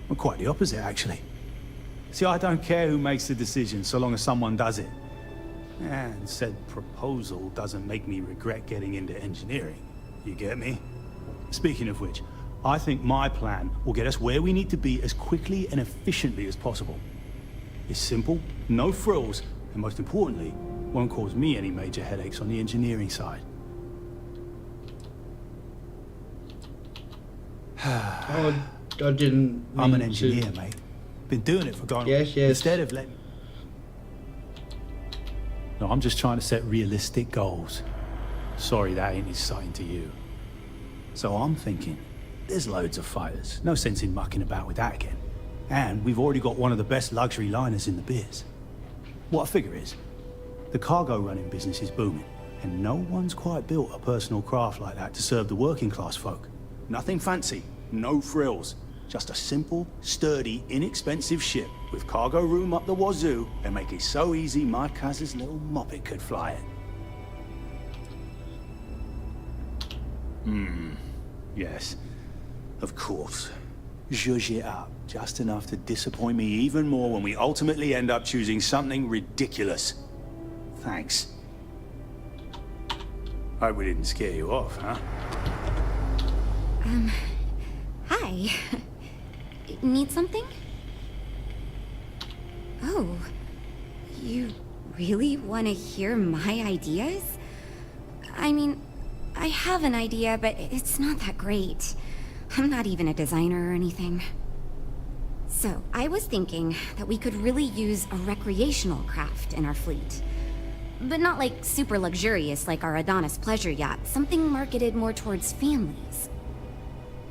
Well, quite the opposite, actually. See, I don't care who makes the decision, so long as someone does it. And said proposal doesn't make me regret getting into engineering. You get me? Speaking of which, I think my plan will get us where we need to be as quickly and efficiently as possible. It's simple, no frills, and most importantly, won't cause me any major headaches on the engineering side. I didn't. I'm an engineer, mate. Been doing it for God. Yes. Instead of letting. No, I'm just trying to set realistic goals. Sorry that ain't exciting to you. So I'm thinking, there's loads of fighters. No sense in mucking about with that again. And we've already got one of the best luxury liners in the biz. What I figure is, the cargo running business is booming, and no one's quite built a personal craft like that to serve the working class folk. Nothing fancy, no frills. Just a simple, sturdy, inexpensive ship with cargo room up the wazoo and make it so easy my cousin's little moppet could fly it. Yes, of course. Zhuzh it up, just enough to disappoint me even more when we ultimately end up choosing something ridiculous. Thanks. Hope we didn't scare you off, huh? Hi. Need something? Oh, you really want to hear my ideas? I mean, I have an idea, but it's not that great. I'm not even a designer or anything. So, I was thinking that we could really use a recreational craft in our fleet. But not like super luxurious like our Adonis pleasure yacht, something marketed more towards families.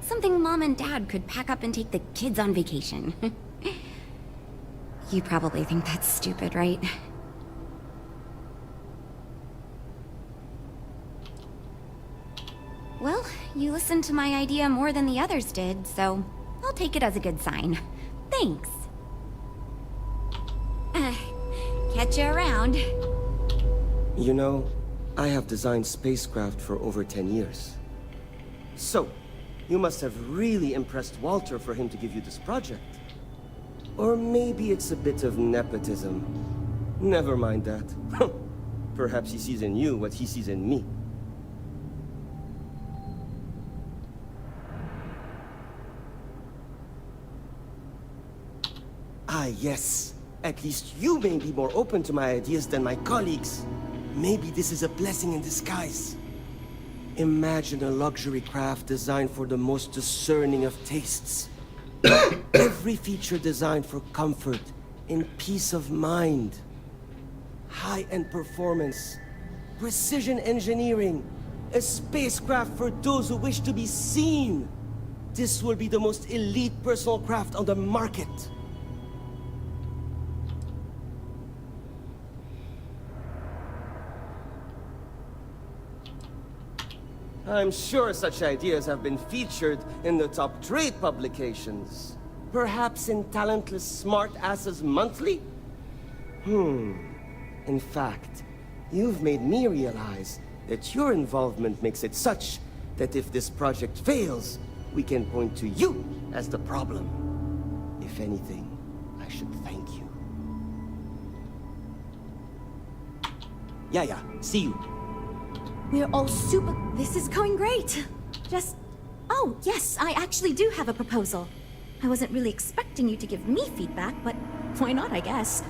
Something Mom and Dad could pack up and take the kids on vacation. You probably think that's stupid, right? Well, you listened to my idea more than the others did, so I'll take it as a good sign. Thanks. Catch you around. You know, I have designed spacecraft for over 10 years. So, you must have really impressed Walter for him to give you this project. Or maybe it's a bit of nepotism. Never mind that. Perhaps he sees in you what he sees in me. Ah, yes. At least you may be more open to my ideas than my colleagues. Maybe this is a blessing in disguise. Imagine a luxury craft designed for the most discerning of tastes. Every feature designed for comfort and peace of mind. High-end performance, precision engineering, a spacecraft for those who wish to be seen. This will be the most elite personal craft on the market. I'm sure such ideas have been featured in the top trade publications. Perhaps in Talentless Smart Asses Monthly? In fact, you've made me realize that your involvement makes it such that if this project fails, we can point to you as the problem. If anything, I should thank you. Yeah, see you. We're all super... This is going great. Just... Oh, yes, I actually do have a proposal. I wasn't really expecting you to give me feedback, but why not, I guess.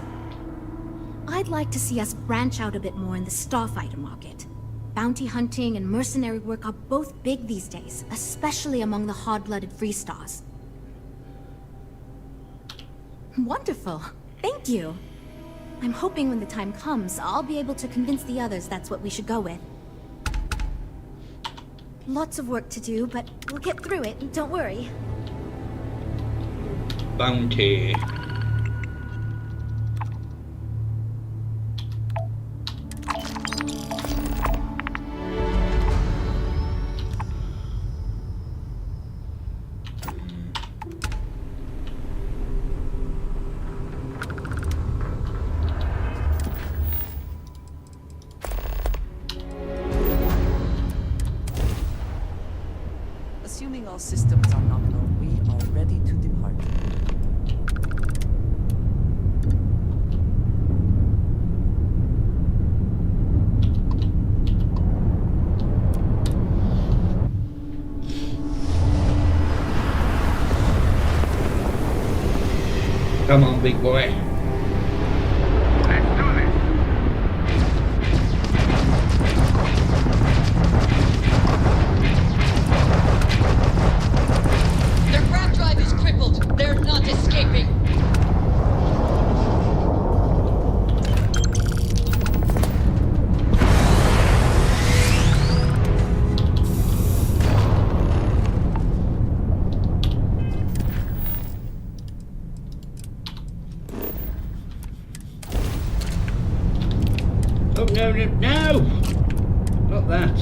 I'd like to see us branch out a bit more in the starfighter market. Bounty hunting and mercenary work are both big these days, especially among the hard-blooded free stars. Wonderful. Thank you. I'm hoping when the time comes, I'll be able to convince the others that's what we should go with. Lots of work to do, but we'll get through it, don't worry. Bounty. Assuming all systems are nominal, we are ready to depart. Come on, big boy. They're not escaping. no! Not that.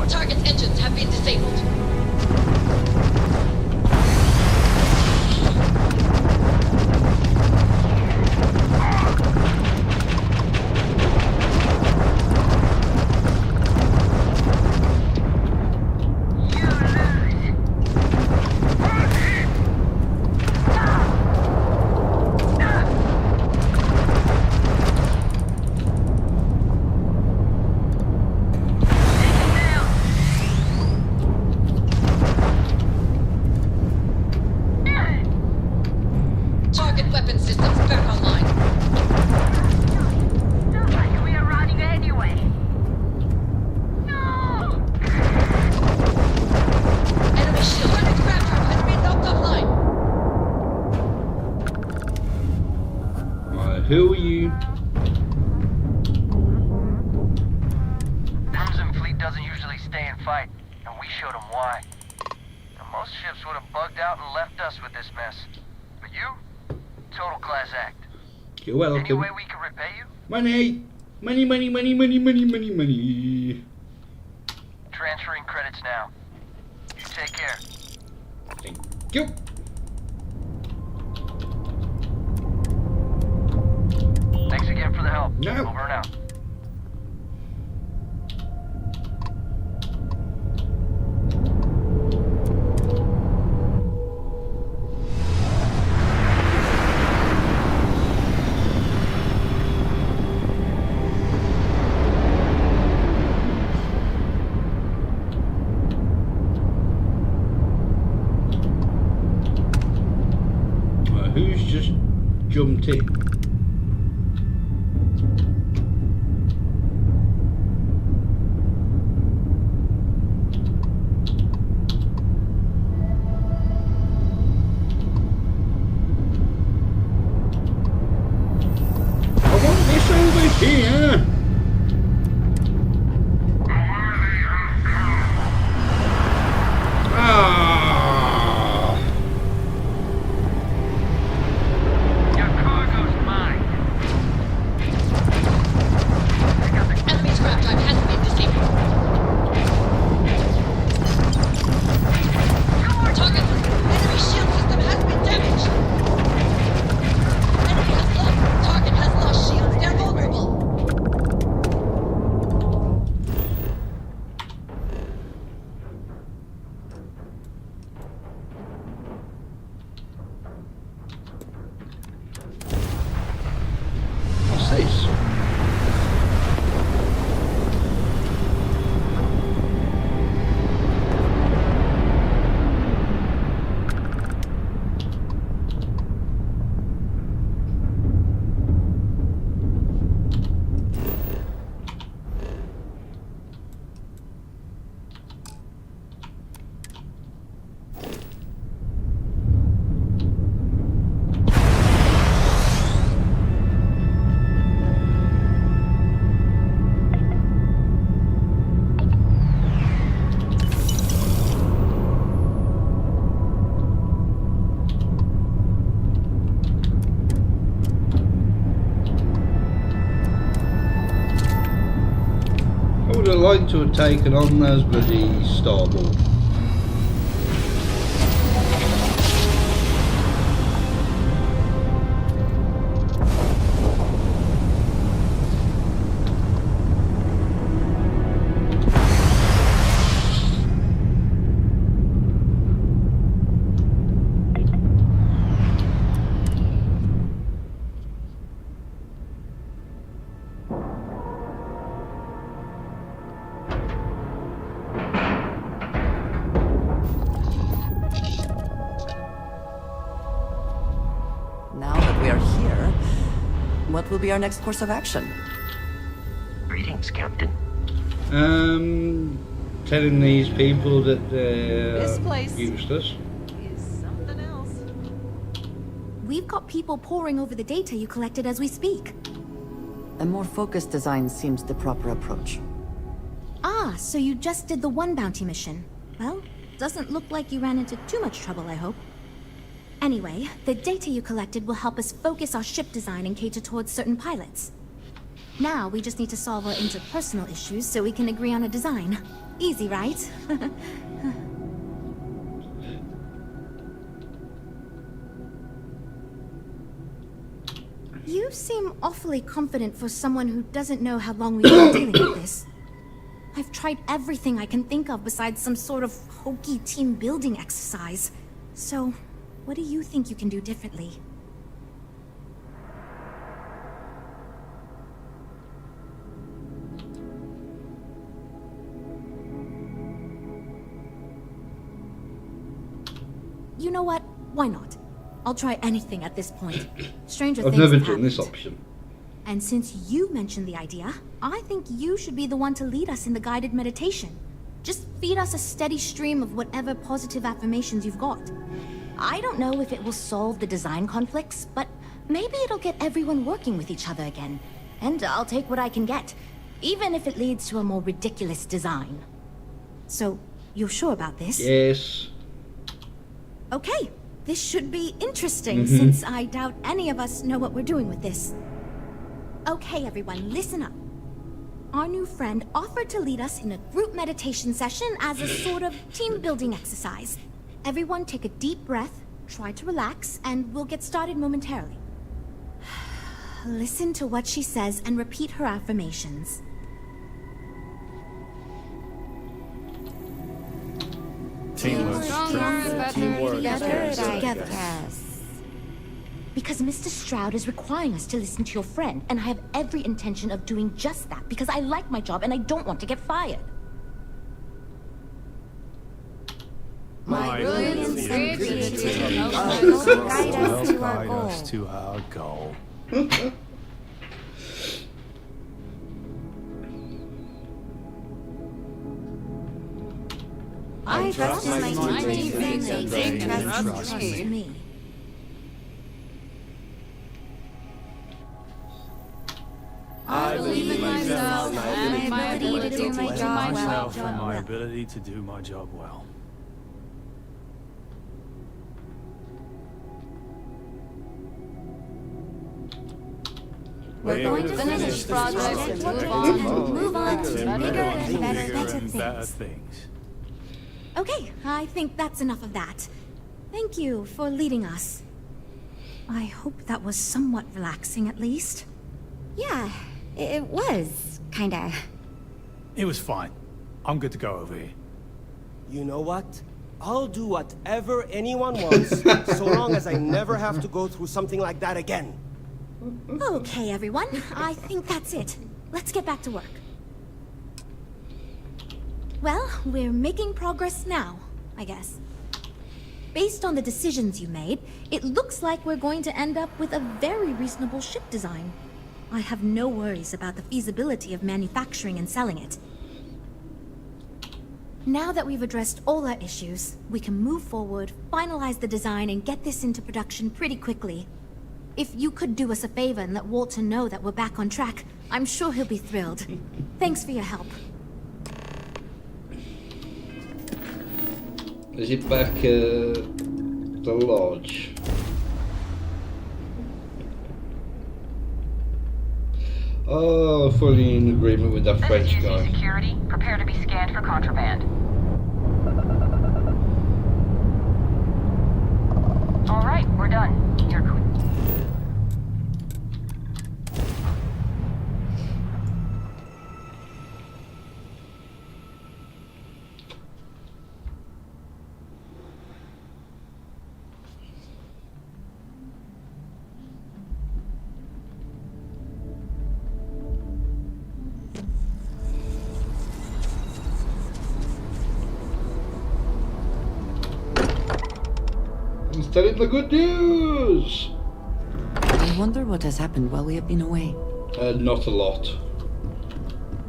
Target's engines have been disabled. Target weapon systems back online. We are running anyway. Enemy shield and extractor has been knocked offline. Who are you? Crimson Fleet doesn't usually stay and fight, and we showed them why. Now, most ships would have bugged out and left us with this mess. But you? Total class act. You're welcome. Any way we can repay you? Money! Money, money, money, money, money, money, money. Transferring credits now. You take care. Thank you. Thanks again for the help. No. Over and out. Who's just jumped in? I want this over here. Ah. Your cargo's mine. Enemy scrap drive has been disabled. Target! Enemy shield system has been damaged. Enemy has lost. Target has lost shields. They're vulnerable. What's this? I would have liked to have taken on those bloody Starboard. Now that we are here, what will be our next course of action? Greetings, Captain. Telling these people that they're This place useless. is something else. We've got people poring over the data you collected as we speak. A more focused design seems the proper approach. Ah, so you just did the one bounty mission. Well, doesn't look like you ran into too much trouble, I hope. Anyway, the data you collected will help us focus our ship design and cater towards certain pilots. Now, we just need to solve our interpersonal issues so we can agree on a design. Easy, right? You seem awfully confident for someone who doesn't know how long we've been dealing with this. I've tried everything I can think of besides some sort of hokey team building exercise. So, what do you think you can do differently? You know what? Why not? I'll try anything at this point. Stranger I've things never have done this happened. option. And since you mentioned the idea, I think you should be the one to lead us in the guided meditation. Just feed us a steady stream of whatever positive affirmations you've got. I don't know if it will solve the design conflicts, but maybe it'll get everyone working with each other again. And I'll take what I can get, even if it leads to a more ridiculous design. So, you're sure about this? Yes. Okay, this should be interesting, since I doubt any of us know what we're doing with this. Okay, everyone, listen up. Our new friend offered to lead us in a group meditation session as a sort of team-building exercise. Everyone take a deep breath, try to relax, and we'll get started momentarily. Listen to what she says and repeat her affirmations. Teamwork, strength, teamwork, Together. Because Mr. Stroud is requiring us to listen to your friend, and I have every intention of doing just that because I like my job and I don't want to get fired. My brilliance and creativity will guide us to our to goal. our goal. I trust in my teammates and they trust me. I believe in myself and my ability to do my job well. And my ability to do my job well. We're going to finish this project and move on to bigger and better things. Okay, I think that's enough of that. Thank you for leading us. I hope that was somewhat relaxing, at least. Yeah, it was, kinda. It was fine. I'm good to go over here. You know what? I'll do whatever anyone wants, so long as I never have to go through something like that again. Okay, everyone. I think that's it. Let's get back to work. Well, we're making progress now, I guess. Based on the decisions you made, it looks like we're going to end up with a very reasonable ship design. I have no worries about the feasibility of manufacturing and selling it. Now that we've addressed all our issues, we can move forward, finalize the design, and get this into production pretty quickly. If you could do us a favor and let Walter know that we're back on track, I'm sure he'll be thrilled. Thanks for your help. Is it back at the lodge? Oh, fully in agreement with that French guy. Security, prepare to be scanned for contraband. All right, we're done. You're clear. Tell him the good news! I wonder what has happened while we have been away. Not a lot.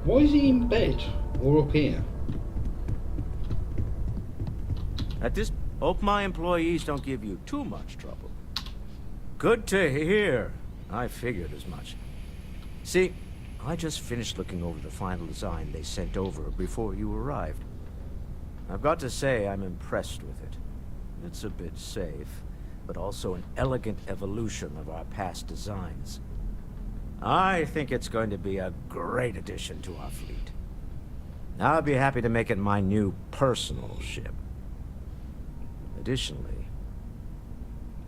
Why is he in bed? Or up here? Hope my employees don't give you too much trouble. Good to hear. I figured as much. See, I just finished looking over the final design they sent over before you arrived. I've got to say I'm impressed with it. It's a bit safe, but also an elegant evolution of our past designs. I think it's going to be a great addition to our fleet. I'll be happy to make it my new personal ship. Additionally,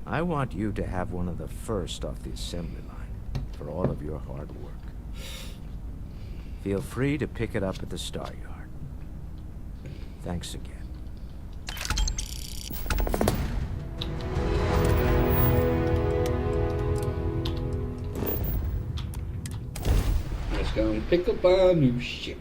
I want you to have one of the first off the assembly line for all of your hard work. Feel free to pick it up at the Star Yard. Thanks again. Let's go and pick up our new ship.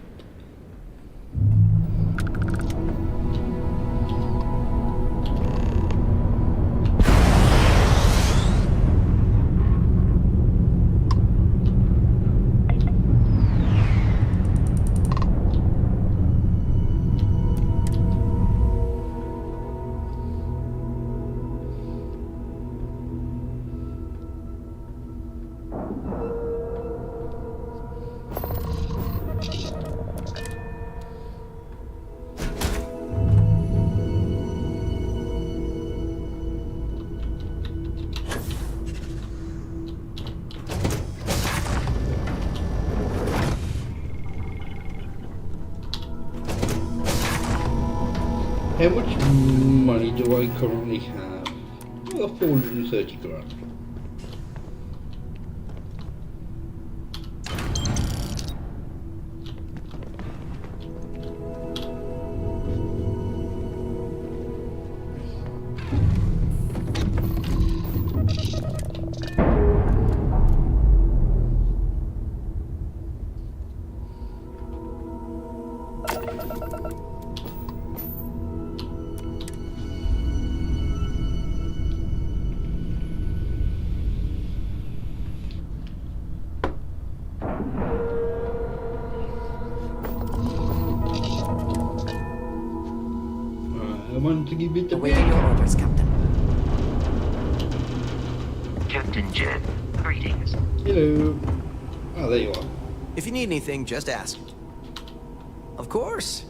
How much money do I currently have? Well, 430 grand. To give it awaiting your orders, Captain. Captain Jen, greetings. Hello. Oh, there you are. If you need anything, just ask. Of course.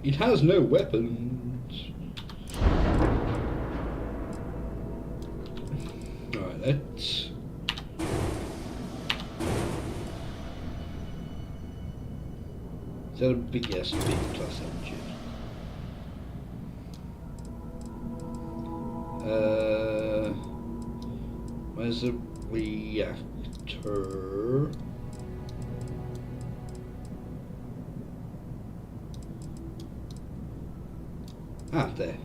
It has no weapons. Alright, let's... Is that a big SP class engine? Where's the reactor? Ah, there.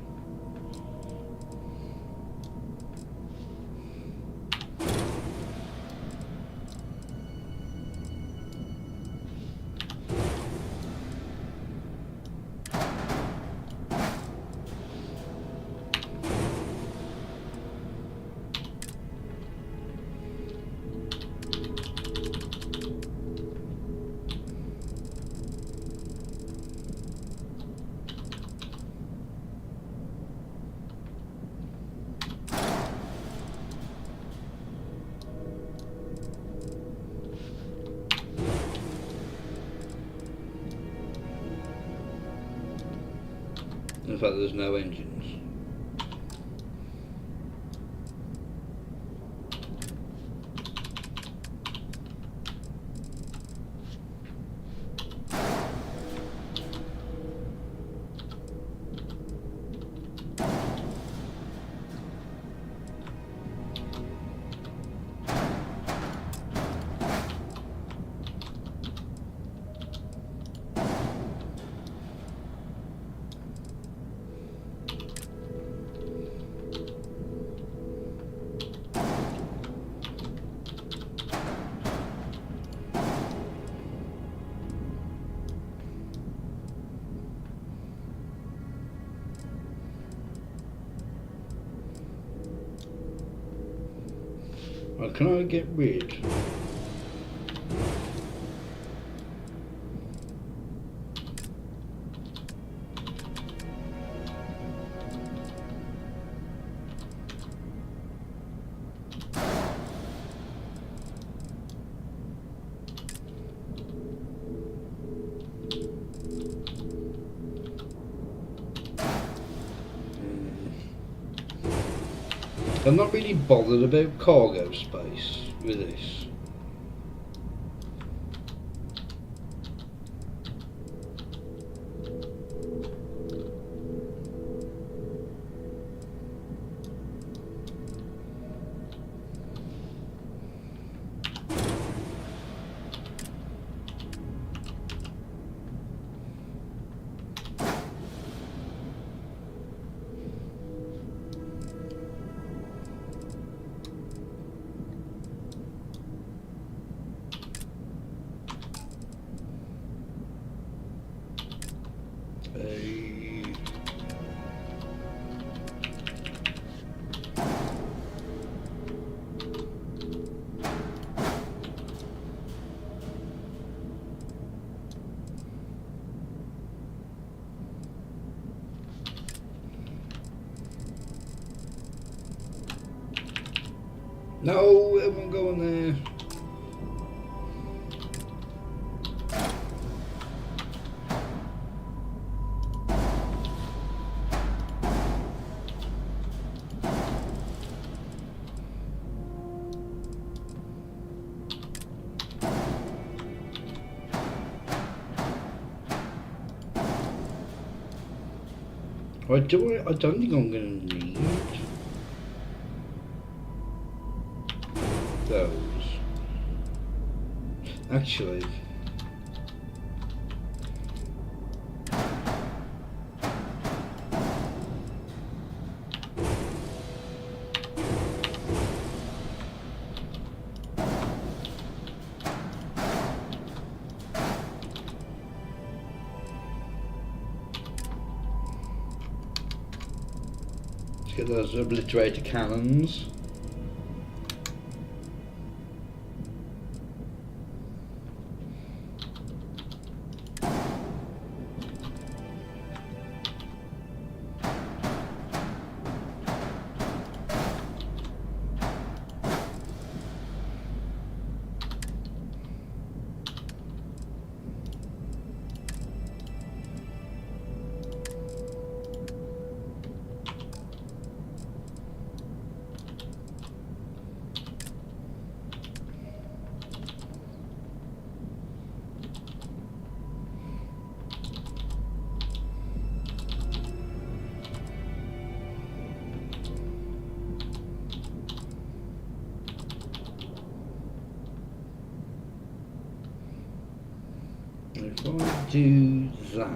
In fact, there's no engines. Well, can I get rid? I'm not really bothered about cargo space with this. No, it won't go in there. I don't think I'm going to need those. Actually, let's get those obliterated cannons. If I do that,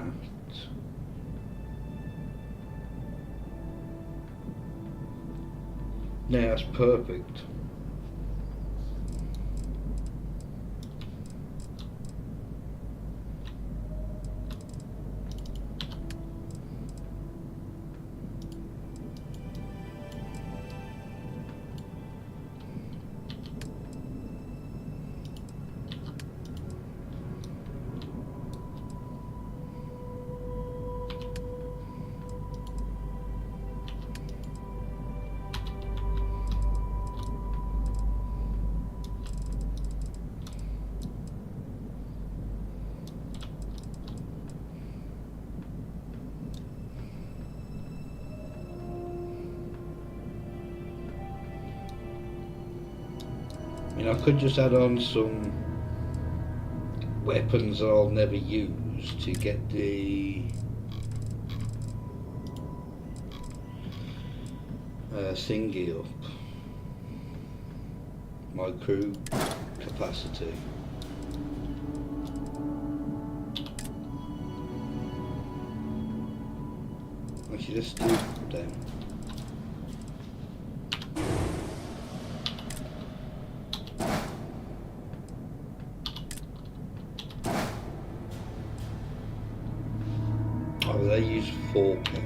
yeah, that's perfect. I mean, I could just add on some weapons that I'll never use to get the thingy up, my crew capacity. Actually, let's do them. Oh, they use 4 power.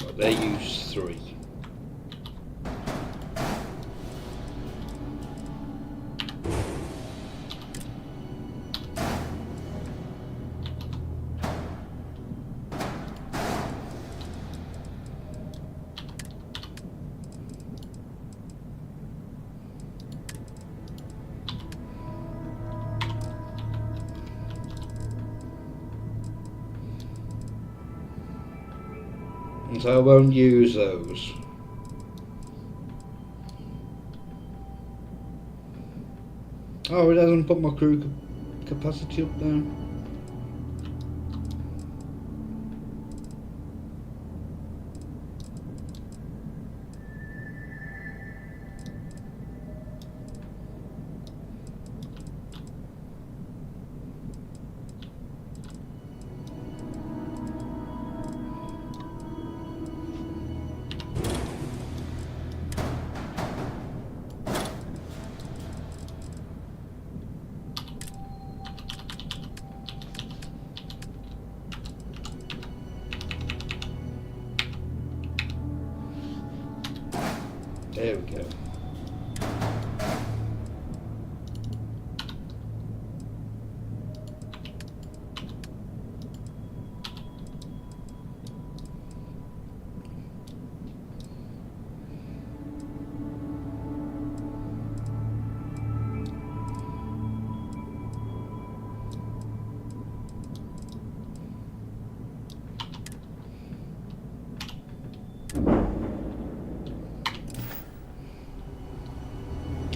Oh, they use 3. so I won't use those. Oh, it hasn't put my crew capacity up there. There we go.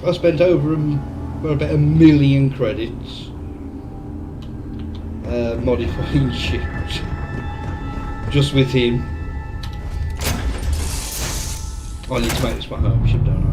I spent over about 1 million credits modifying ships just with him. I need to make this my home ship, don't I?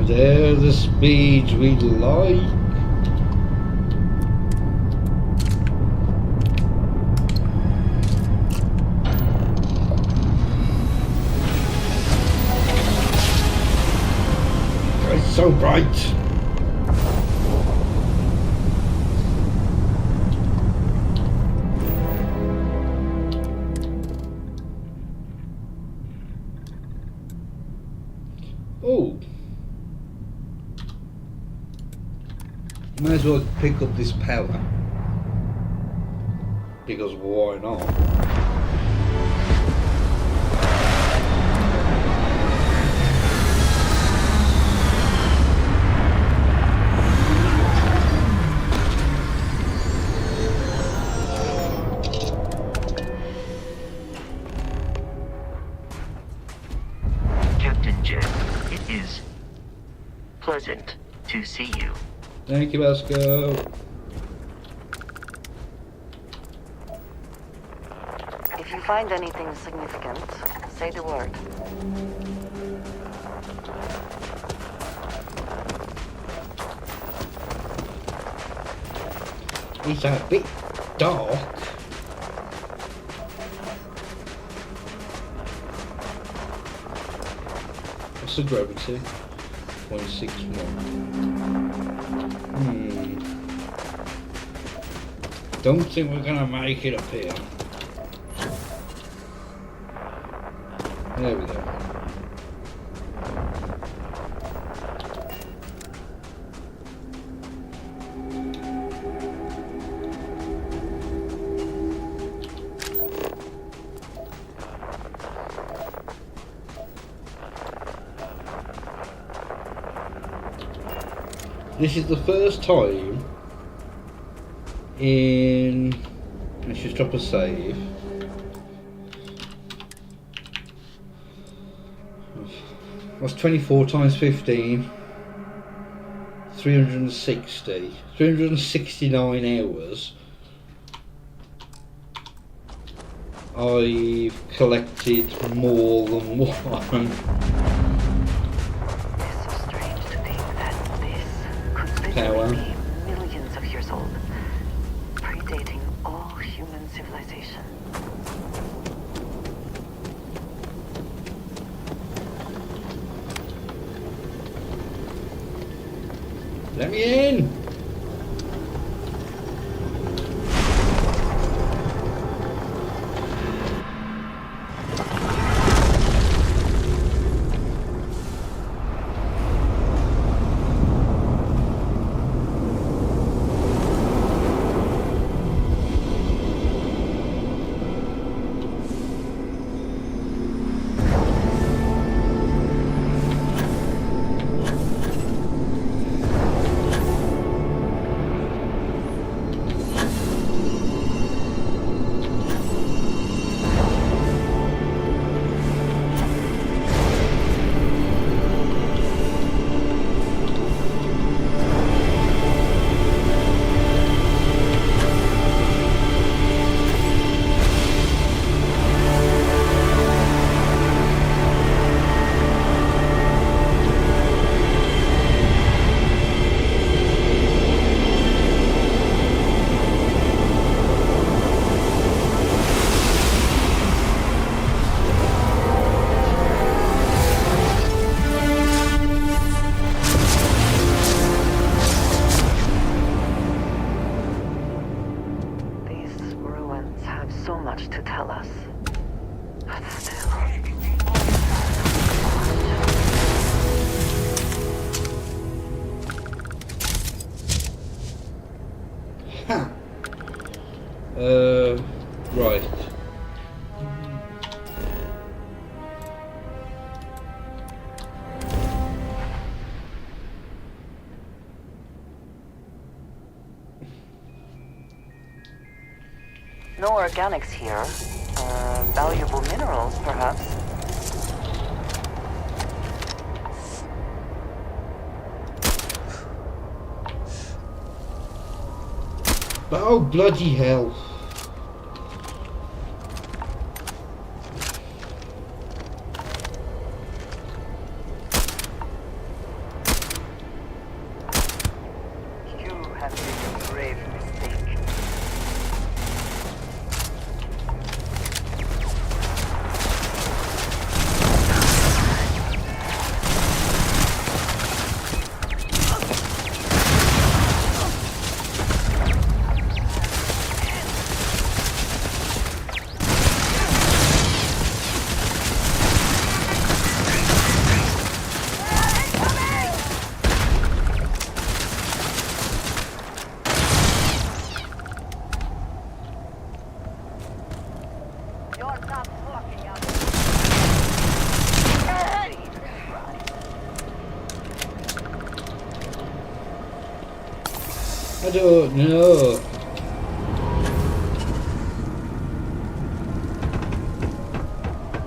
They're the speeds we like. It's so bright. Oh. May as well pick up this power, because why not? Captain Jen, it is pleasant to see you. Thank you, Vasco. If you find anything significant, say the word. It's a bit dark. What's the gravity? 0.61. Don't think we're gonna make it up here. There we go. This is the first time in, let's just drop a save. What's 24 times 15? 369 hours I've collected more than one. It's so strange to think that this could Power. literally be millions of years old, predating all human civilization. Let me in! To tell us. But still. Ha! Right. No organics here. Valuable minerals, perhaps. Oh, bloody hell. You have made a grave mistake. I don't know.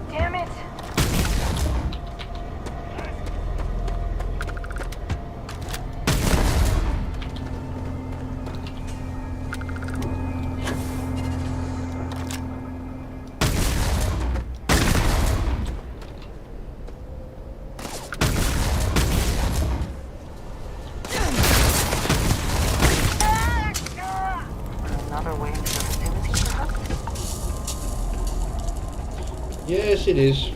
Damn it! Another way to the facility, perhaps? Yes, it is.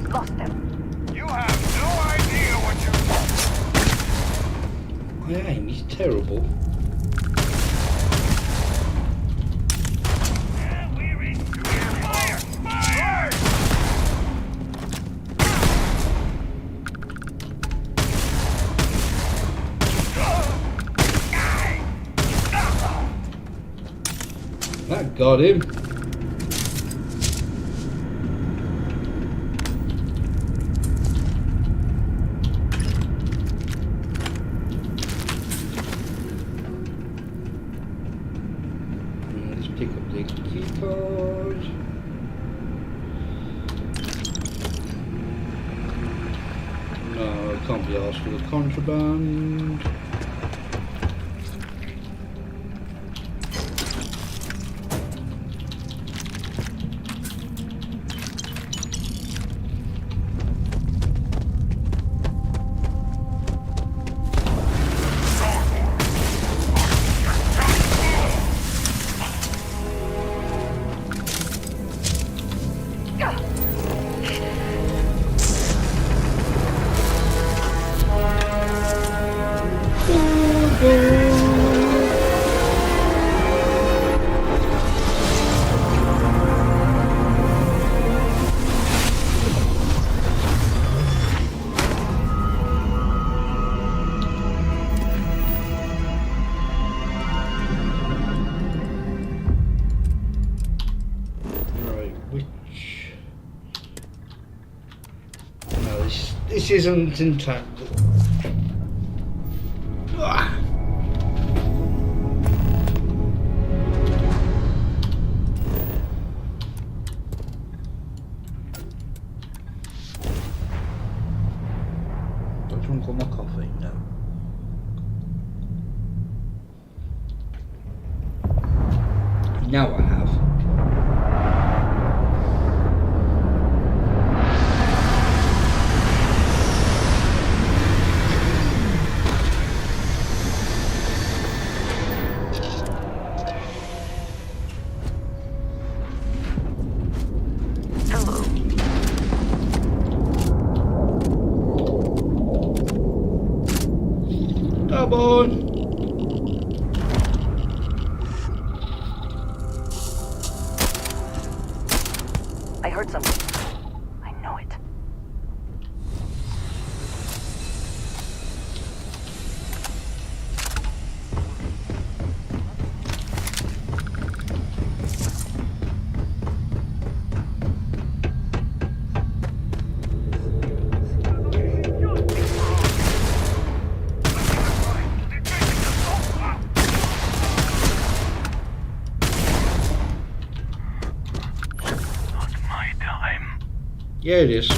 Lost them. You have no idea what you... My aim is terrible. Fire! Fire! That got him. Let's pick up the key card. No, I can't be asked for the contraband. This isn't intact. Ah. Don't drink all my coffee, no. Now I have. I heard something. I know it. Yeah, it is.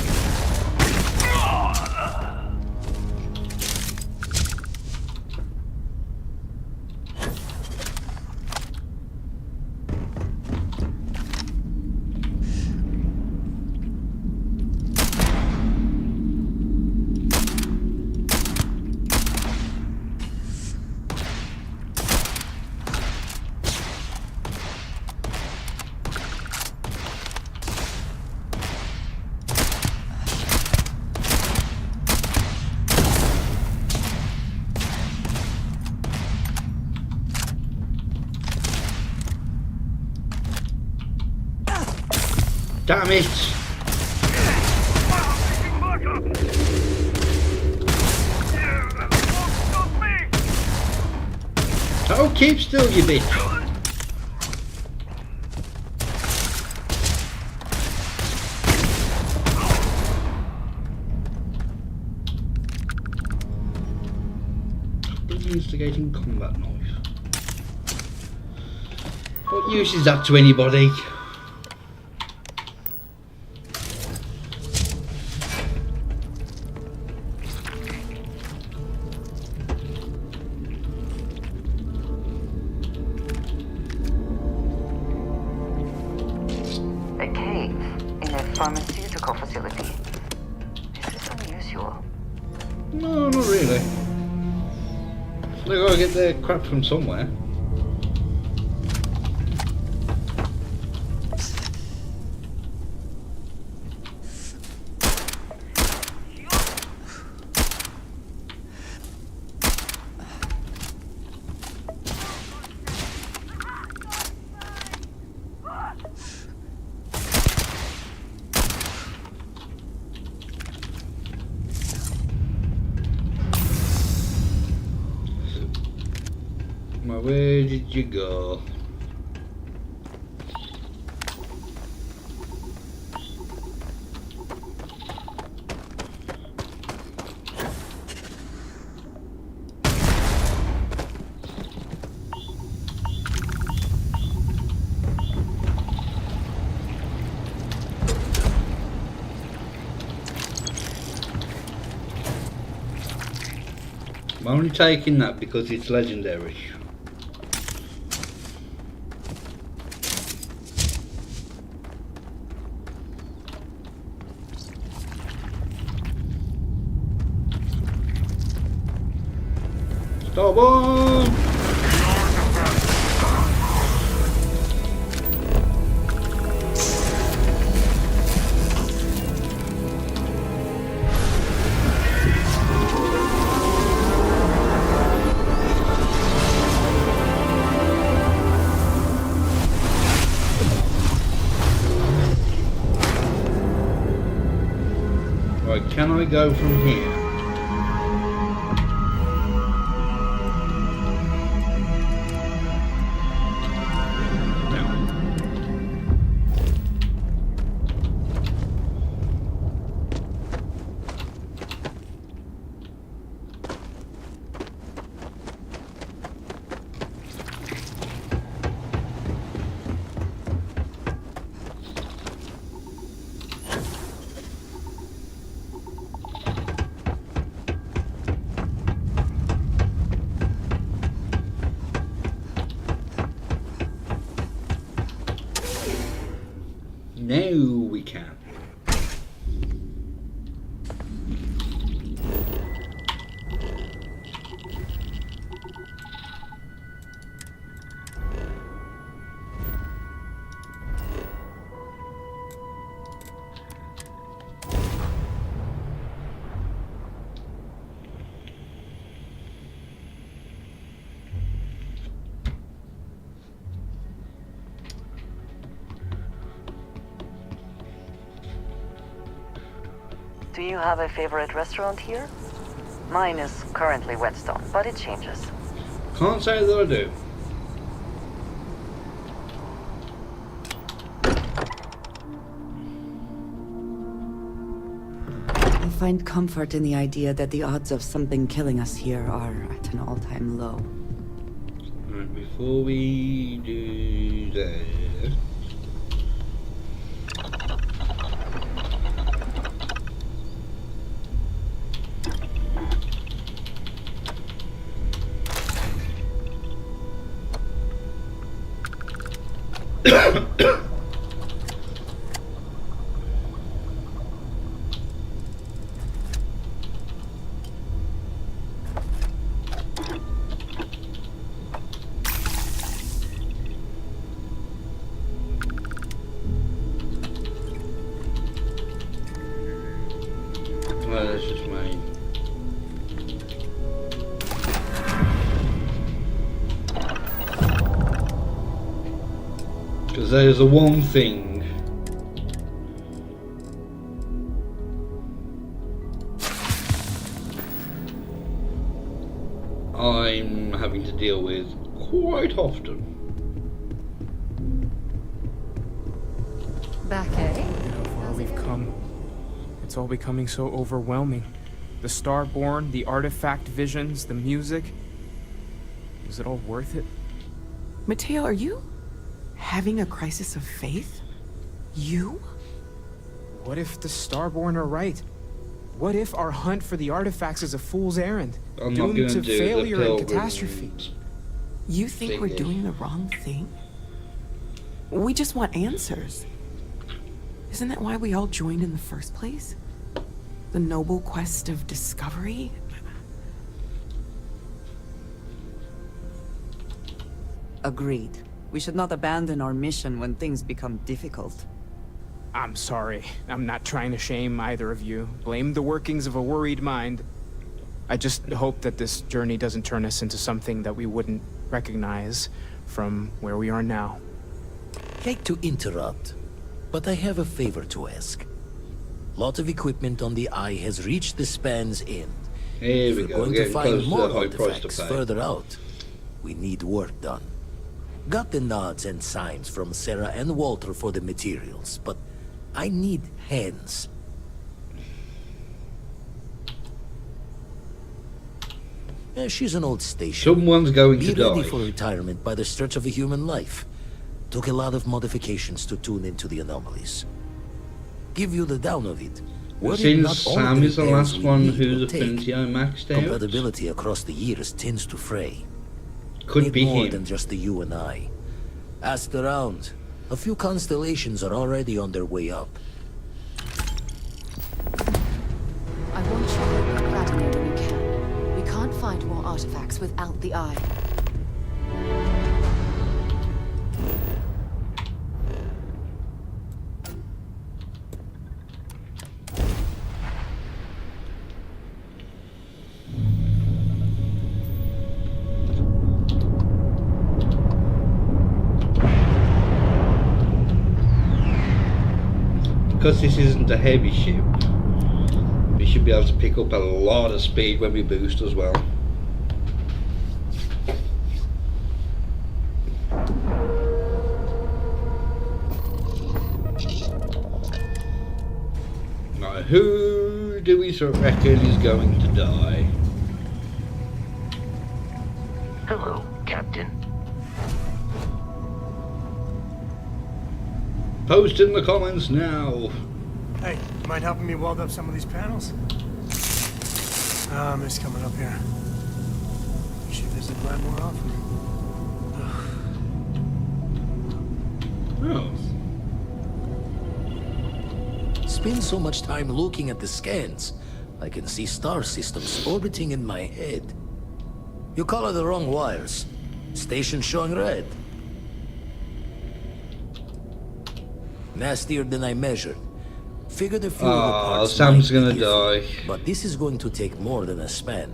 Damn it! Oh, keep still, you bitch! Instigating combat knife. What use is that to anybody? Pharmaceutical facility. This is unusual. No, not really. They gotta get their crap from somewhere. Where did you go? I'm only taking that because it's legendary. Starboard! Right, can I go from here? Now we can. Do you have a favorite restaurant here? Mine is currently Whetstone, but it changes. Can't say that I do. I find comfort in the idea that the odds of something killing us here are at an all-time low. Right, before we do that... Well, that's just mine. Because there's the one thing I'm having to deal with quite often. Back, eh? How far we've come. It's all becoming so overwhelming. The Starborn, the artifact visions, the music. Is it all worth it? Mateo, are you having a crisis of faith? You? What if the Starborn are right? What if our hunt for the artifacts is a fool's errand? I'm not doomed gonna to do failure the and catastrophe? You think we're doing the wrong thing? We just want answers. Isn't that why we all joined in the first place? The noble quest of discovery? Agreed. We should not abandon our mission when things become difficult. I'm sorry. I'm not trying to shame either of you. Blame the workings of a worried mind. I just hope that this journey doesn't turn us into something that we wouldn't recognize from where we are now. Hate to interrupt, but I have a favor to ask. Lot of equipment on the Eye has reached the span's end. Here If we we're go, going getting to close find to more the high price to artifacts pay. further out, we need work done. Got the nods and signs from Sarah and Walter for the materials, but I need hands. She's an old station. Someone's going to Be ready die. for retirement by the stretch of a human life. Took a lot of modifications to tune into the anomalies. Give you the down of it. Were it Since not all Sam the is the repairs last we one need whose will take, affinity I maxed out. compatibility across the years tends to fray. Could Need be more him. than just the you and I. Asked around. A few constellations are already on their way up. I want you to look at Vladimir when you can. We can't find more artifacts without the Eye. Because this isn't a heavy ship, we should be able to pick up a lot of speed when we boost as well. Now, who do we reckon is going to die? Hello, Captain. Post in the comments now. Hey, you mind helping me weld up some of these panels? I miss coming up here. You should visit Vlad more often. Oh. Spend so much time looking at the scans, I can see star systems orbiting in my head. You color the wrong wires. Station showing red. Nastier than I measured. Figured a few of the parts Sam's might be gonna die. iffy, but this is going to take more than a span.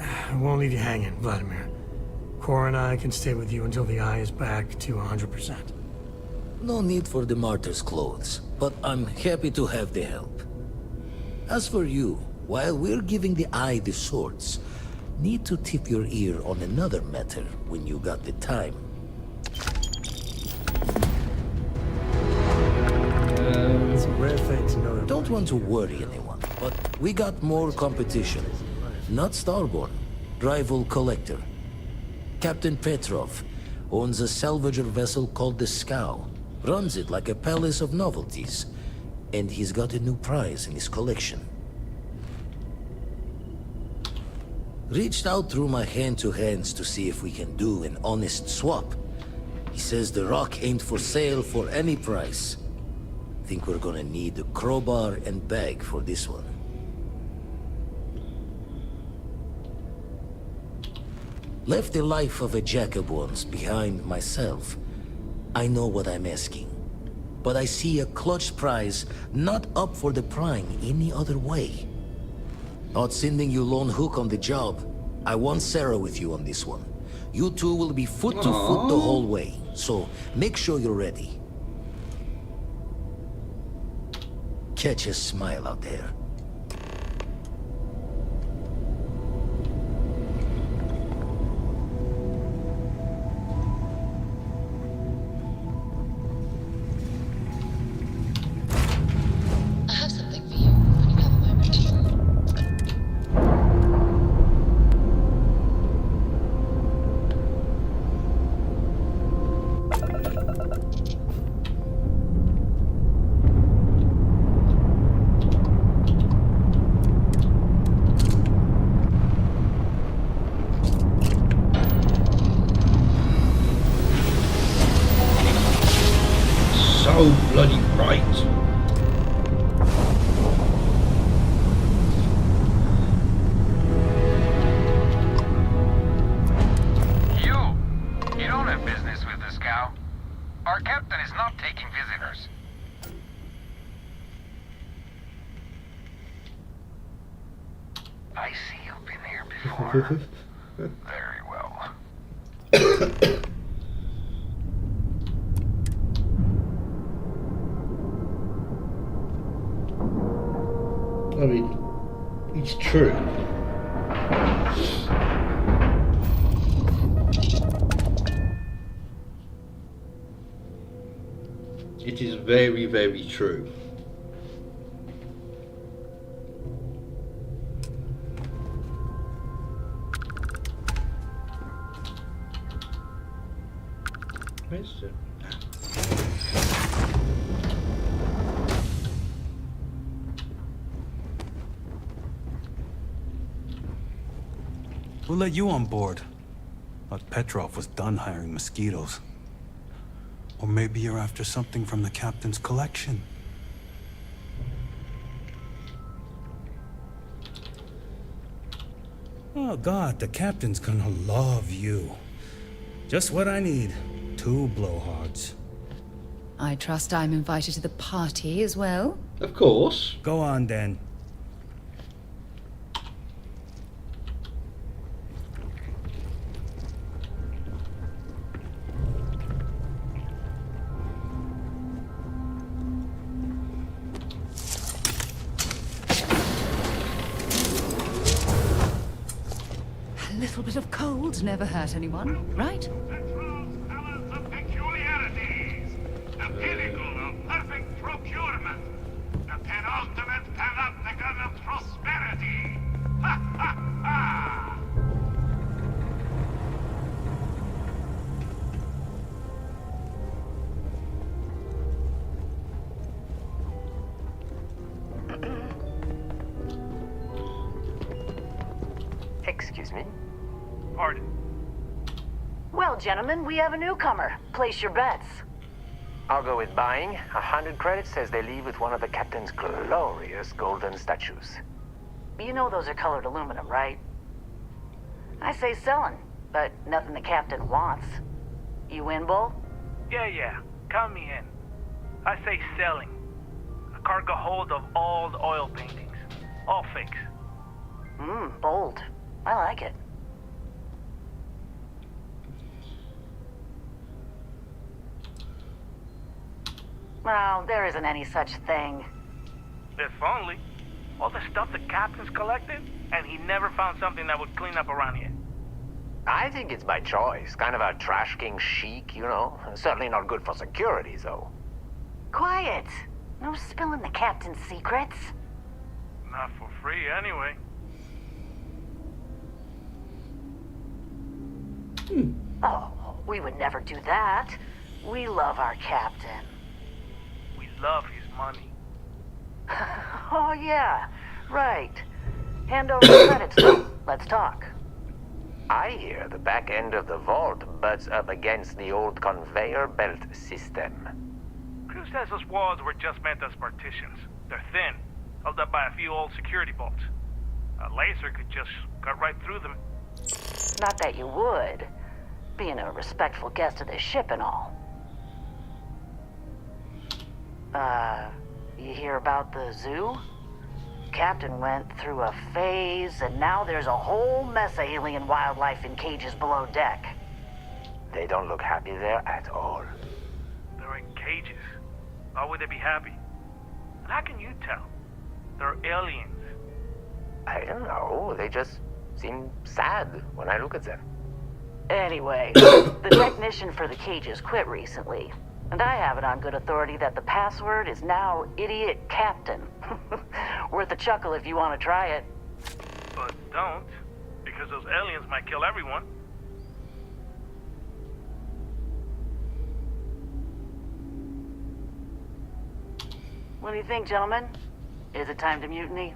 I won't leave you hanging, Vladimir. Cora and I can stay with you until the Eye is back to 100%. No need for the martyr's clothes, but I'm happy to have the help. As for you, while we're giving the Eye the swords, need to tip your ear on another matter when you got the time. It's a rare thing to know. Don't want to worry anyone, but we got more competition. Not Starborn, rival collector. Captain Petrov owns a salvager vessel called the Scow. Runs it like a palace of novelties. And he's got a new prize in his collection. Reached out through my hand-to-hands to see if we can do an honest swap. He says the rock ain't for sale for any price. Think we're gonna need a crowbar and bag for this one. Left the life of a jacob once behind myself. I know what I'm asking. But I see a clutch prize not up for the prying any other way. Not sending you lone hook on the job. I want Sarah with you on this one. You two will be foot to foot the whole way, so make sure you're ready. Catch a smile out there. I have something for you when you have a moment. So bloody bright. You don't have business with the Scow. Our captain is not taking visitors. I see you've been here before. Very well. I mean, it's true. It is very, very true. Where's it? We'll let you on board. But Petrov was done hiring mosquitoes. Or maybe you're after something from the captain's collection. Oh God, the captain's gonna love you. Just what I need. 2 blowhards. I trust I'm invited to the party as well? Of course. Go on, then. A little bit of cold never hurt anyone, right? The pinnacle of perfect procurement. The penultimate panopticon of prosperity. Ha ha ha! Excuse me? Pardon. Well, gentlemen, we have a newcomer. Place your bets. I'll go with buying. 100 credits says they leave with one of the captain's glorious golden statues. You know those are colored aluminum, right? I say selling, but nothing the captain wants. You win, Bull? Yeah. Count me in. I say selling. A cargo hold of all the oil paintings. All fakes. Bold. I like it. Well, there isn't any such thing. If only. All the stuff the captain's collected, and he never found something that would clean up around here. I think it's by choice. Kind of a trash king chic, you know? Certainly not good for security, though. Quiet. No spilling the captain's secrets. Not for free, anyway. Oh, we would never do that. We love our captain. We love his money. Oh, yeah. Right. Hand over the credits, though. Let's talk. I hear the back end of the vault butts up against the old conveyor belt system. Crew says those walls were just meant as partitions. They're thin, held up by a few old security bolts. A laser could just cut right through them. Not that you would, being a respectful guest of this ship and all. You hear about the zoo? Captain went through a phase, and now there's a whole mess of alien wildlife in cages below deck. They don't look happy there at all. They're in cages. Why would they be happy? And how can you tell? They're aliens. I don't know, they just seem sad when I look at them. Anyway, the technician for the cages quit recently. And I have it on good authority that the password is now Idiot Captain. Worth a chuckle if you want to try it. But don't, because those aliens might kill everyone. What do you think, gentlemen? Is it time to mutiny?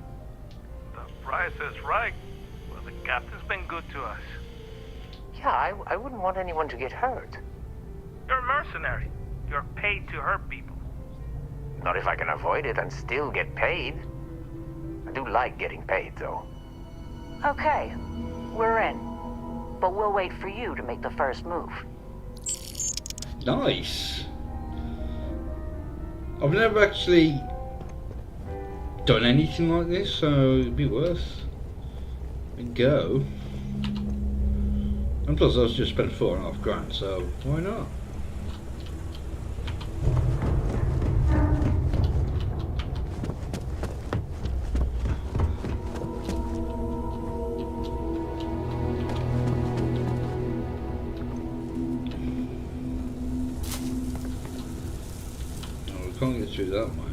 The price is right. Well, the captain's been good to us. Yeah, I wouldn't want anyone to get hurt. You're a mercenary. You're paid to hurt people. Not if I can avoid it and still get paid. I do like getting paid, though. Okay, we're in. But we'll wait for you to make the first move. Nice. I've never actually done anything like this, so it'd be worth a go. And plus I was just spent $4.5 grand, so why not? Can't get through that way.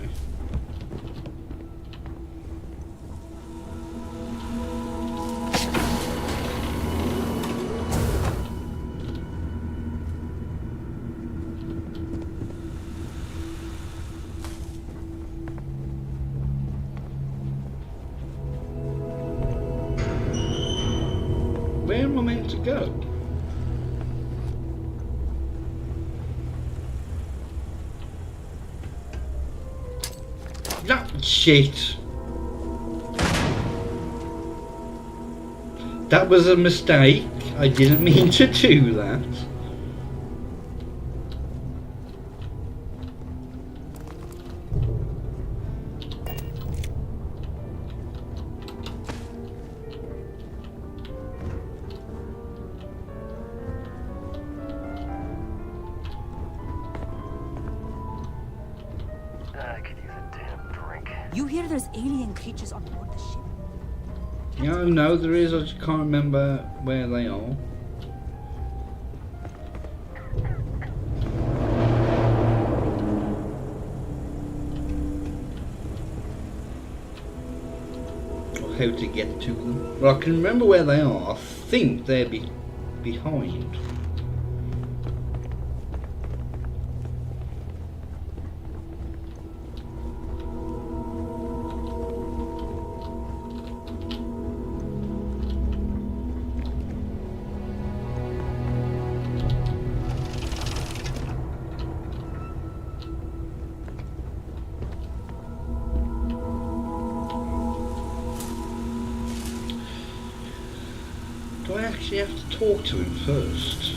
Where am I meant to go? No, shit. That was a mistake. I didn't mean to do that. I could use a damn drink. You hear there's alien creatures on board the ship? Yeah, I know there is, I just can't remember where they are. Or how to get to them. Well, I can remember where they are. I think they're behind. Do I actually have to talk to him first?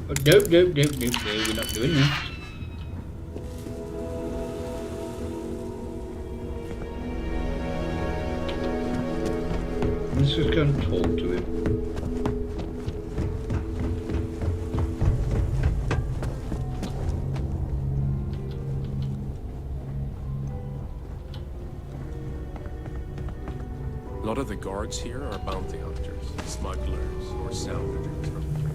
Oh, nope, we're not doing that. Let's just go and talk to him. A lot of the guards here are bounty hunters, smugglers, or salvagers from the trade.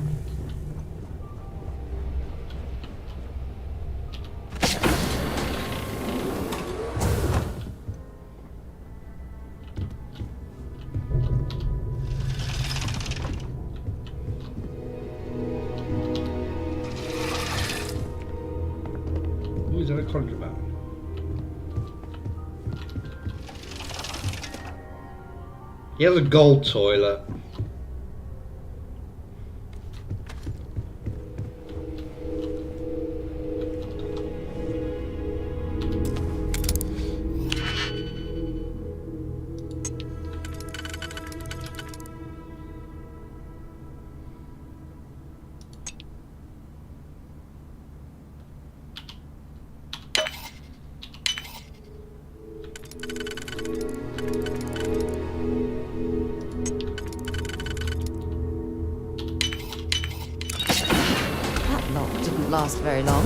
Who is that a contraband? He has a gold toilet. Last very long.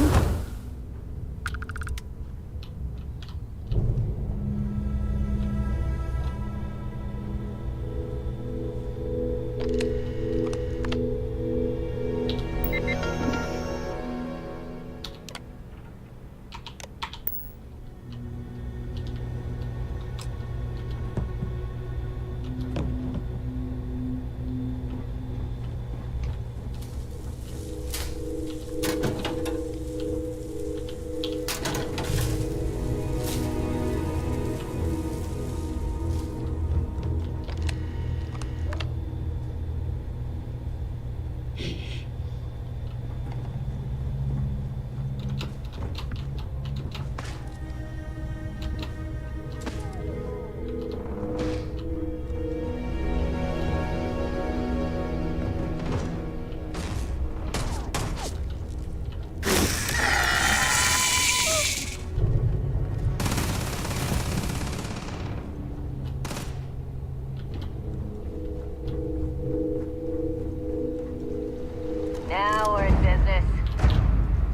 Now we're in business.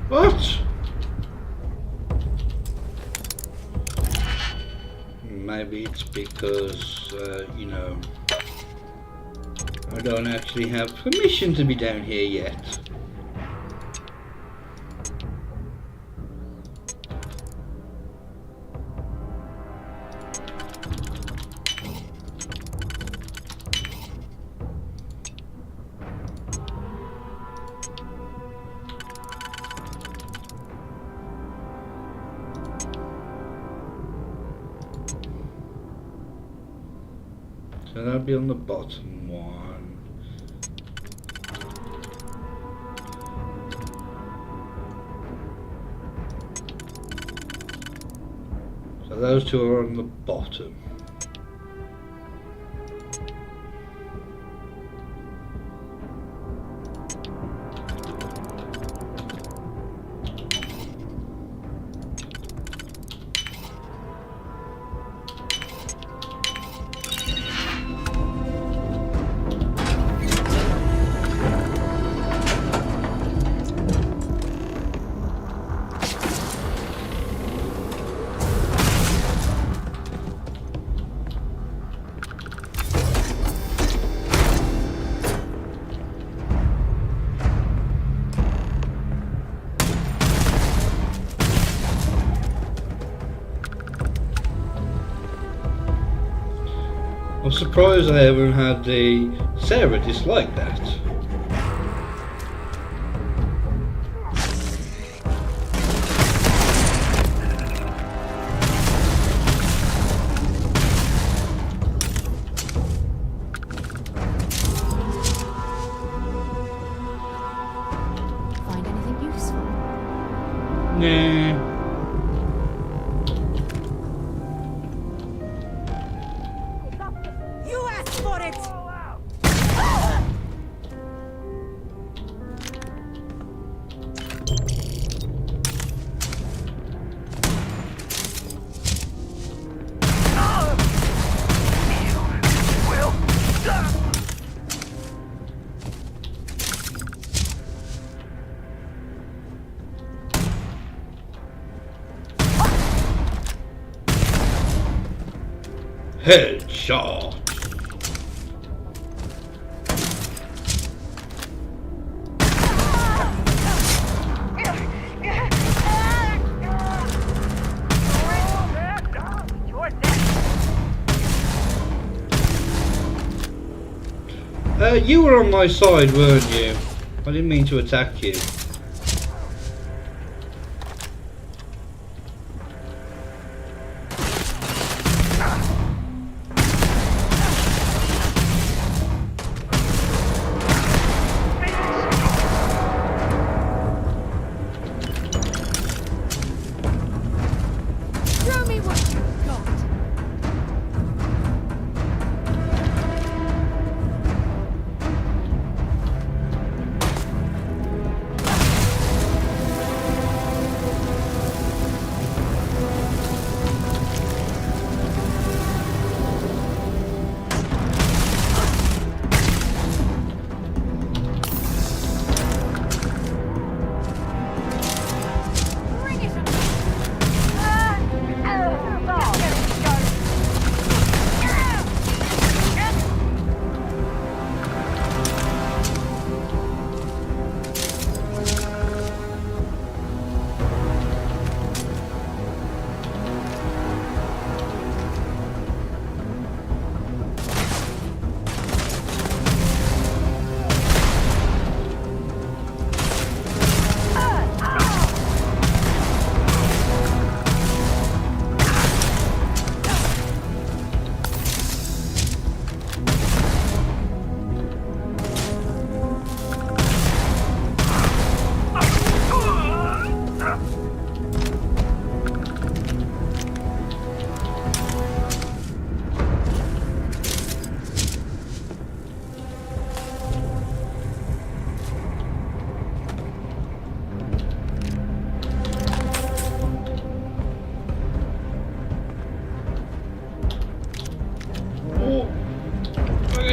What? Maybe it's because, you know, I don't actually have permission to be down here yet. So that'll be on the bottom one. So those two are on the bottom. I'm surprised I haven't had the Sarah dislike that. Find anything useful? Nah. You asked for it! Headshot. You were on my side, weren't you? I didn't mean to attack you. Show me what you got!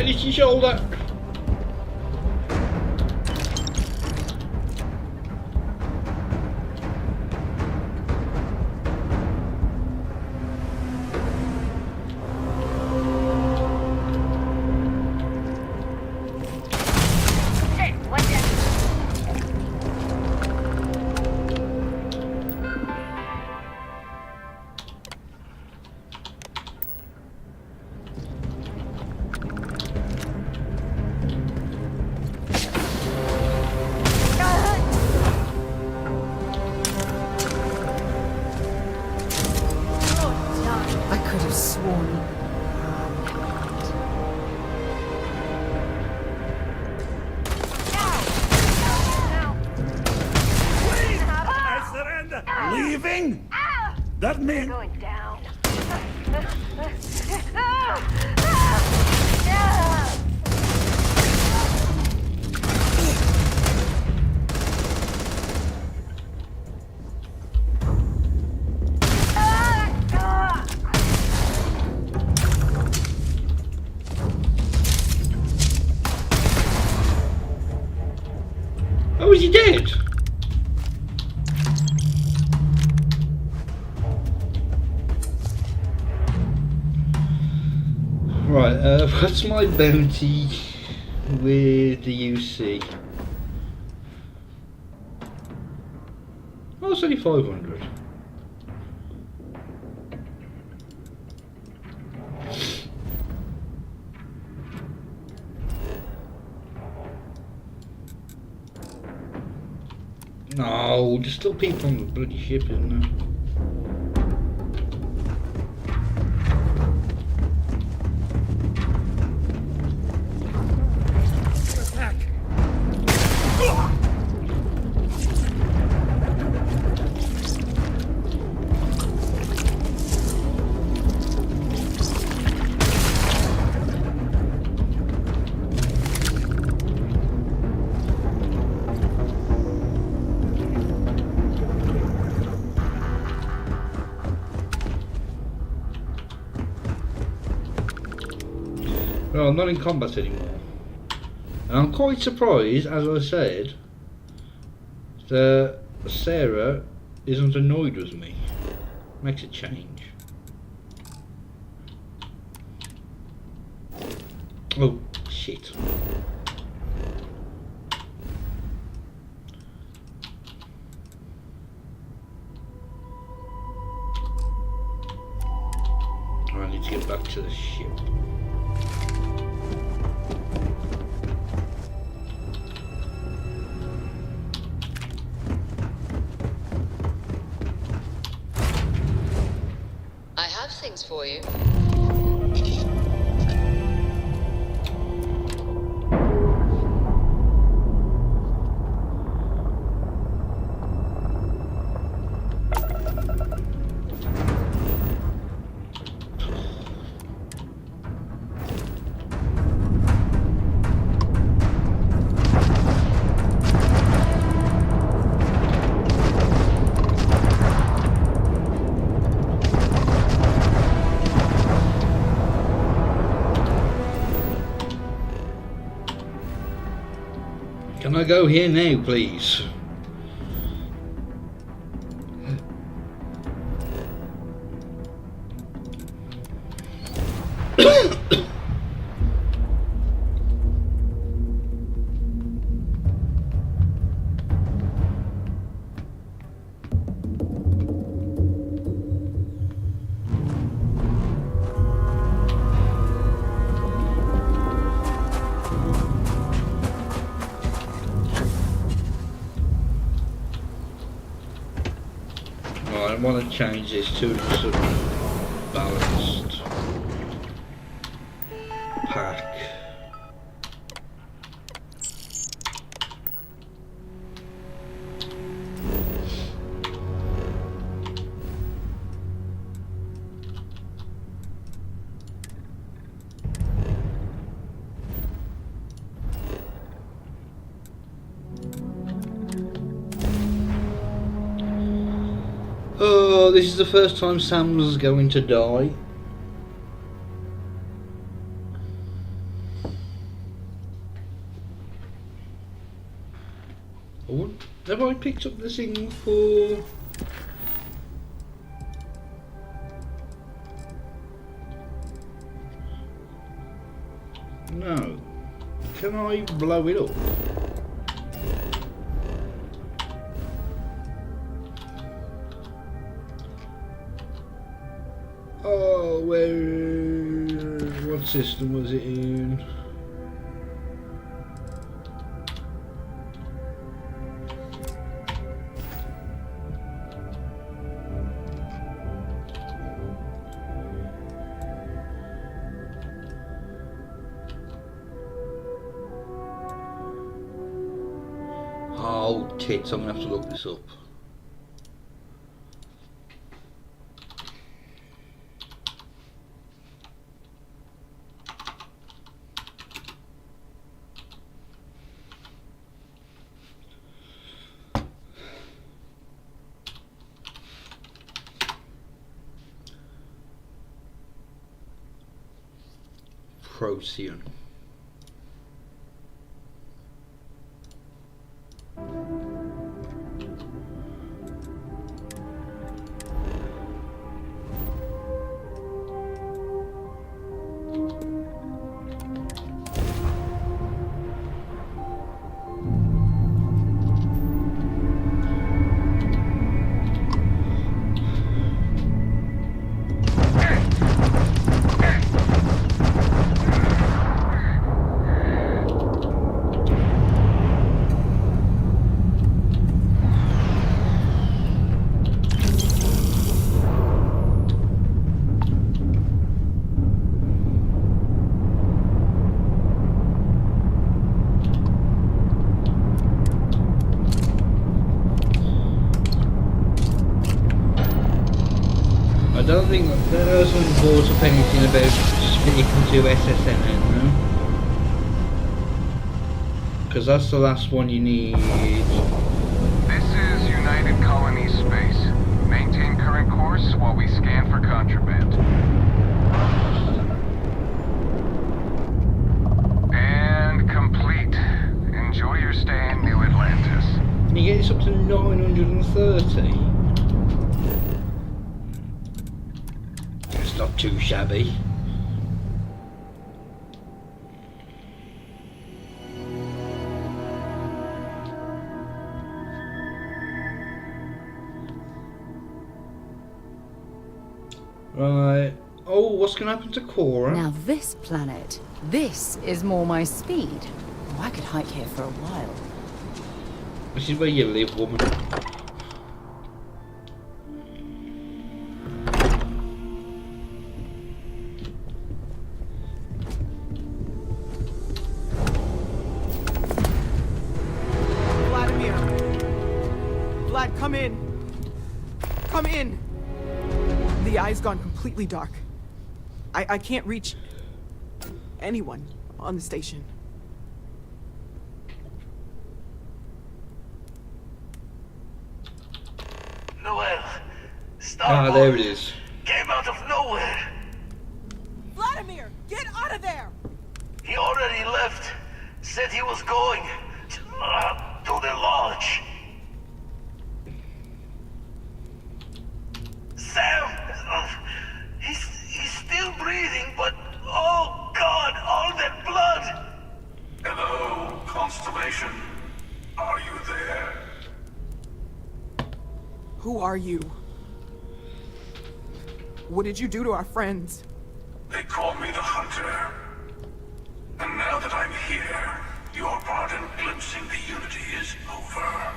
Itchy shoulder. he dead? Right, what's my bounty with the UC? Oh, it's only 500. No, there's still people on the bloody ship, isn't there? Well, I'm not in combat anymore. And I'm quite surprised, as I said, that Sarah isn't annoyed with me. Makes a change. Oh, shit. I need to get back to the ship. I have things for you. Can I go here now, please? I want to change this to some balanced pack. Oh, this is the first time Sam's going to die. Oh, have I picked up the thing for... No. Can I blow it up? Oh, what system was it in? Oh, tits, I'm gonna have to look this up. Procyon. don't think that hasn't brought up anything about speaking to SSN, no? Because that's the last one you need. This is United Colony Space. Maintain current course while we scan for contraband. And complete. Enjoy your stay in New Atlantis. Can you get this up to 930? It's not too shabby. Right. Oh, what's going to happen to Cora? Now this planet, this is more my speed. Oh, I could hike here for a while. This is where you live, woman. Vladimir! Vlad, come in! Come in! The eye's gone completely dark. I can't reach anyone on the station. Noel, Ah, there it is. came out of nowhere. Vladimir, get out of there! He already left. Said he was going to the lodge. Sam, he's still breathing, but oh God, all that blood. Hello, Constellation. Are you there? Who are you? What did you do to our friends? They call me the Hunter. And now that I'm here, your part in glimpsing the Unity is over.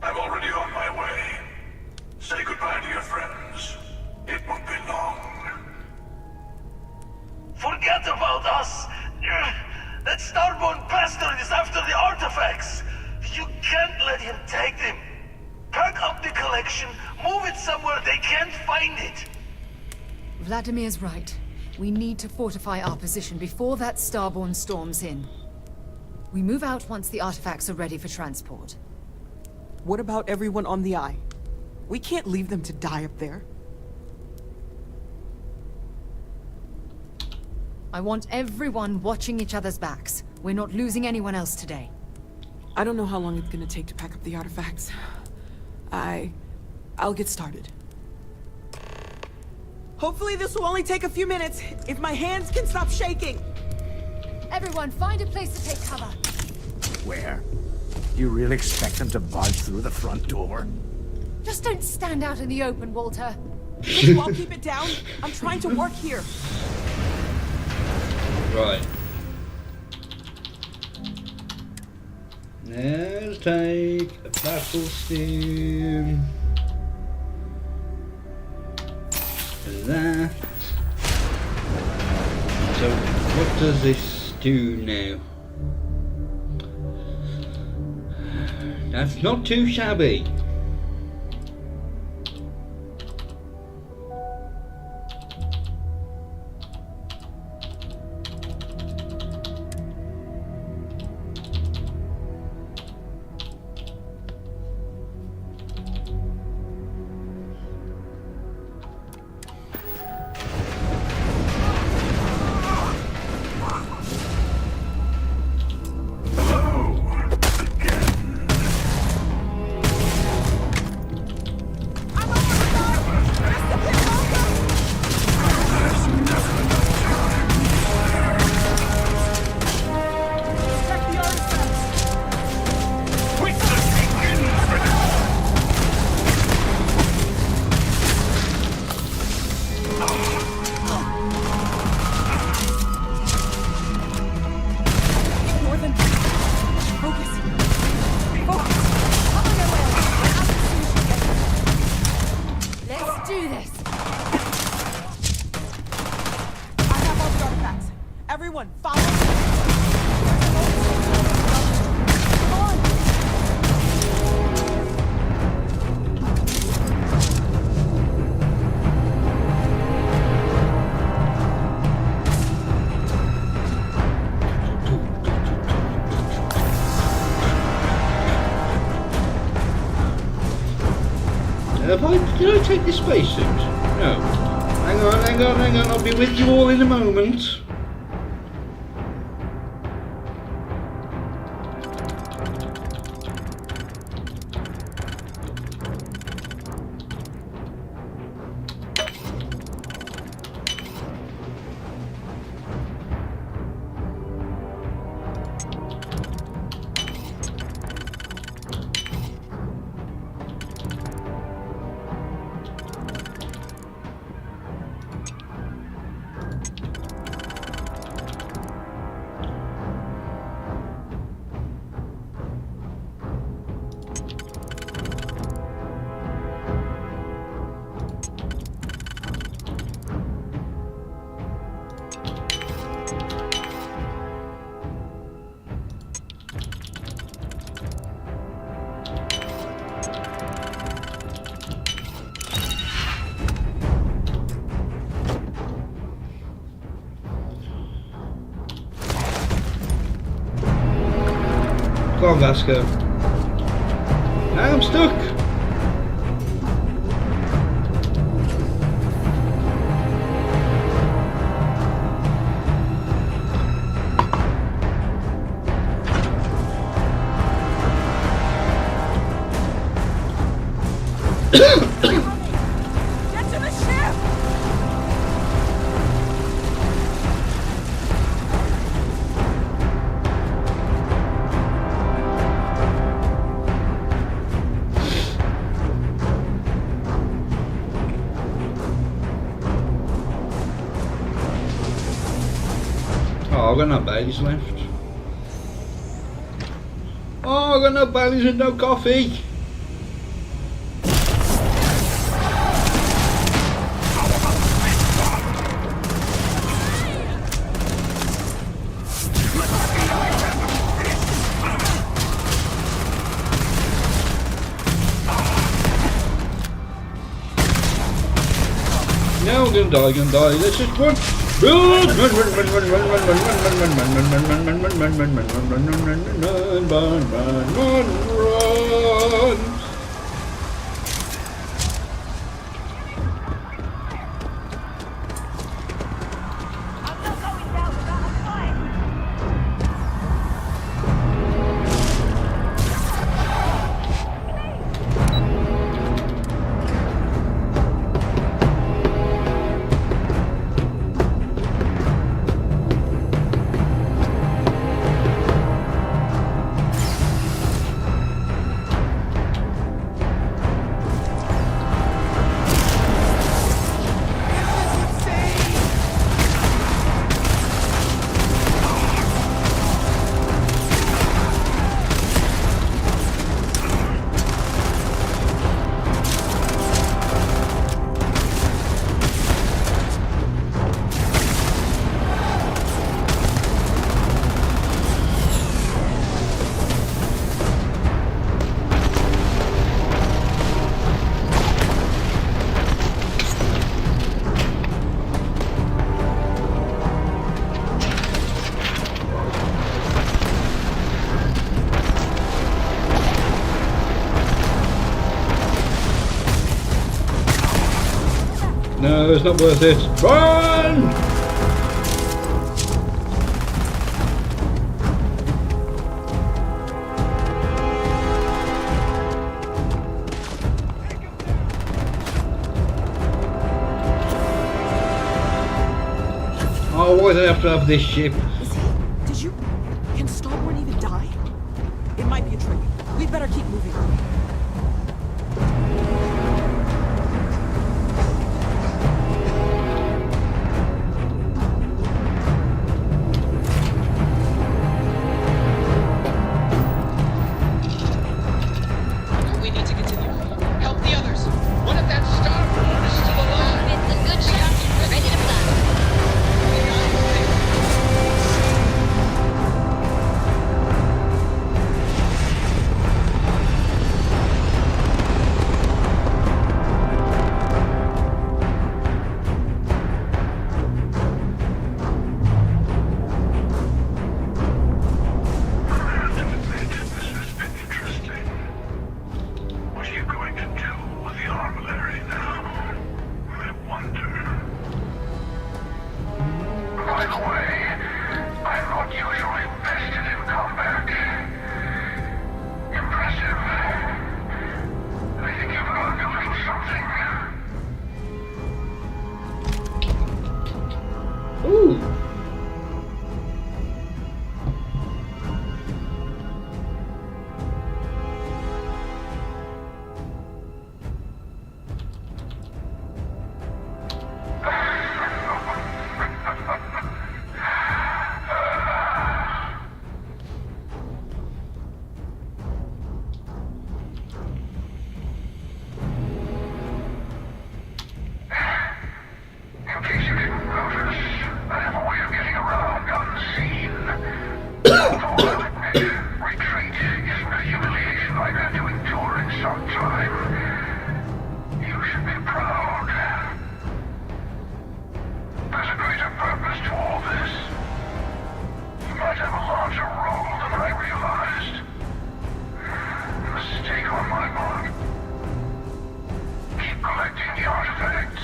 I'm already on my way. Say goodbye to your friends. It won't be long. Forget about us. That Starborn bastard is after the artifacts. You can't let him take them. Pack up the collection, move it somewhere they can't find it. Vladimir's right. We need to fortify our position before that Starborn storms in. We move out once the artifacts are ready for transport. What about everyone on the Eye? We can't leave them to die up there. I want everyone watching each other's backs. We're not losing anyone else today. I don't know how long it's gonna take to pack up the artifacts. I'll get started. Hopefully this will only take a few minutes, if my hands can stop shaking. Everyone, find a place to take cover. Where? You really expect them to barge through the front door? Just don't stand out in the open, Walter. Can you all keep it down? I'm trying to work here. Right. Let's take a battle stim. That. So, what does this do now? That's not too shabby. take this spacesuit? No. Hang on, I'll be with you all in a moment. Come on, Vasco. Now I'm stuck. Get to the ship! Oh, I've got no Baileys left. Oh, I've got no Baileys and no coffee. No, I'm gonna die. Let's just run. Run, run. No, it's not worth it. Run! Oh, why do I have to have this ship? Is he? Did you? Can Starboard even die? It might be a trick. We'd better keep moving. We need to continue. Help the others. What if that Starboard is still alive? It's a good shot. Ready to fly. By the way, I'm not usually vested in combat. Impressive. I think you've learned a little something. Ooh. In case you didn't notice, I have a way of getting around unseen. Retreat isn't a humiliation I've had to endure in some time. You should be proud. There's a greater purpose to all this. You might have a larger role than I realized. Mistake on my part. Keep collecting the artifacts.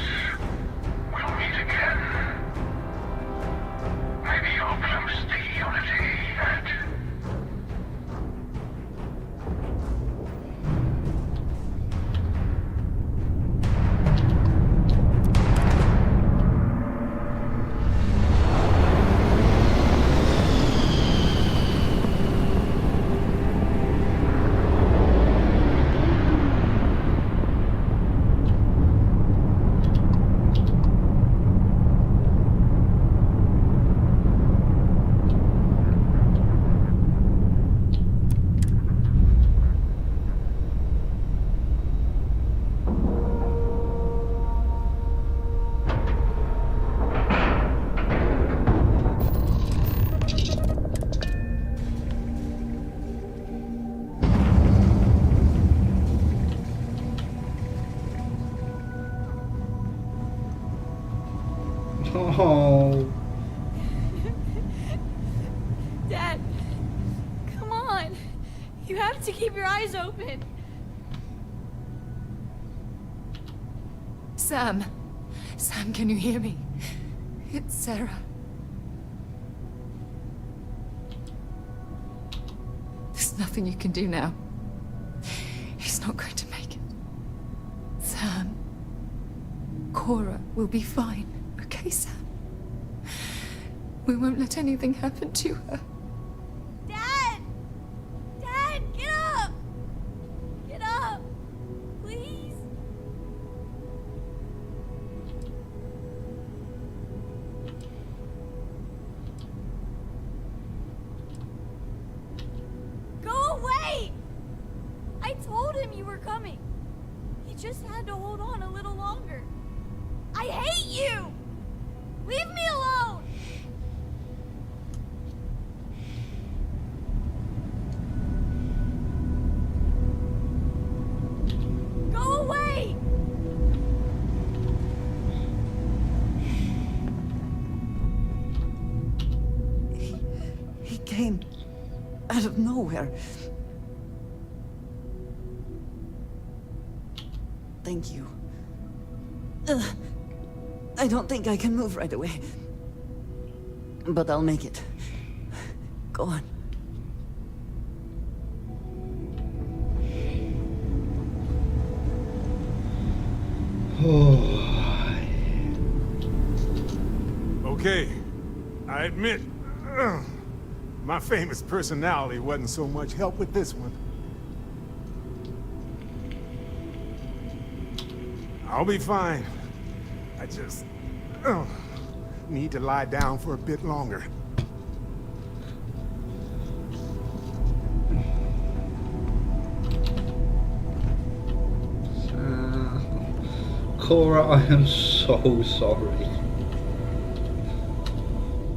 We'll meet again. Maybe you'll glimpse the unity and... Oh. Dad, come on. You have to keep your eyes open. Sam. Sam, can you hear me? It's Sarah. There's nothing you can do now. He's not going to make it. Sam. Cora will be fine. Okay, Sam? We won't let anything happen to her. Dad! Dad, get up! Get up! Please? Go away! I told him you were coming. He just had to hold on a little longer. I hate you! Leave me alone! Go away! He came out of nowhere. Thank you. I don't think I can move right away. But I'll make it. Go on. Okay, I admit, my famous personality wasn't so much help with this one. I'll be fine. I just need to lie down for a bit longer. Cora, I am so sorry.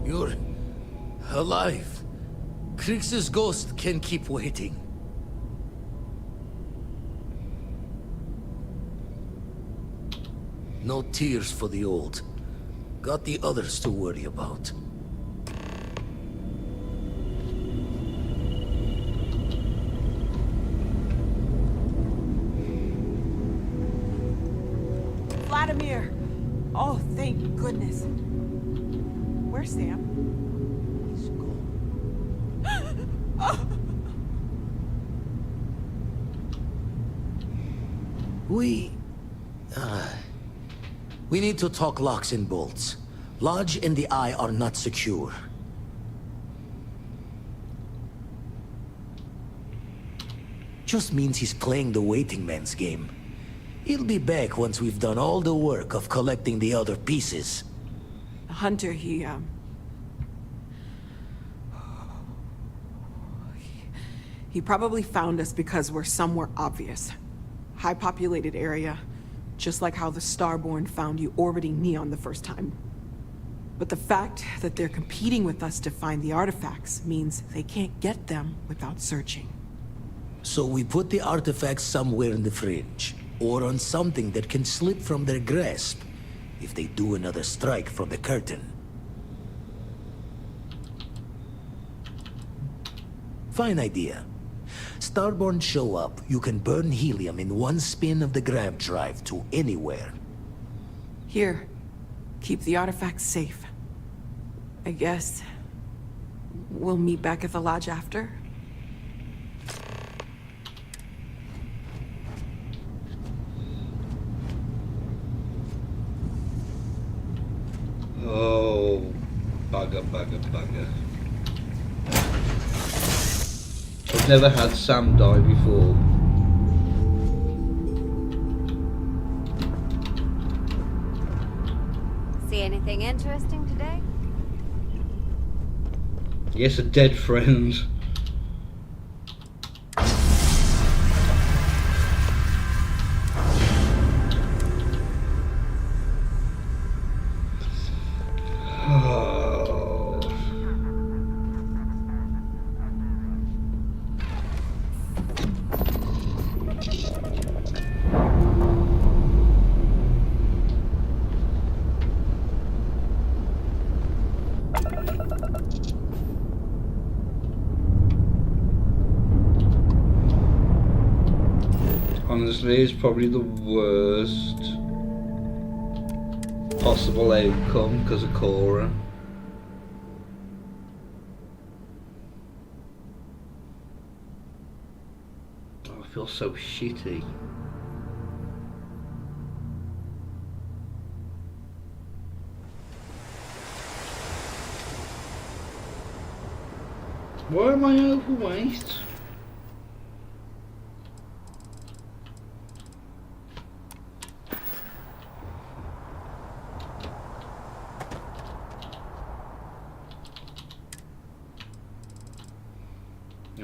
You're alive. Krix's ghost can keep waiting. No tears for the old. Got the others to worry about. Vladimir! Oh, thank goodness. Where's Sam? He's gone. We need to talk locks and bolts. Lodge and the Eye are not secure. Just means he's playing the waiting man's game. He'll be back once we've done all the work of collecting the other pieces. Hunter, he probably found us because we're somewhere obvious. High-populated area, just like how the Starborn found you orbiting Neon the first time. But the fact that they're competing with us to find the artifacts means they can't get them without searching. So we put the artifacts somewhere in the fringe, or on something that can slip from their grasp if they do another strike from the curtain. Fine idea. Starborn show up, you can burn helium in one spin of the grav drive to anywhere. Here, keep the artifacts safe. I guess we'll meet back at the lodge after. Oh, bugger. I've never had Sam die before. See anything interesting today? Yes, a dead friend. Honestly, it's probably the worst possible outcome because of Cora. Oh, I feel so shitty. Why am I overweight?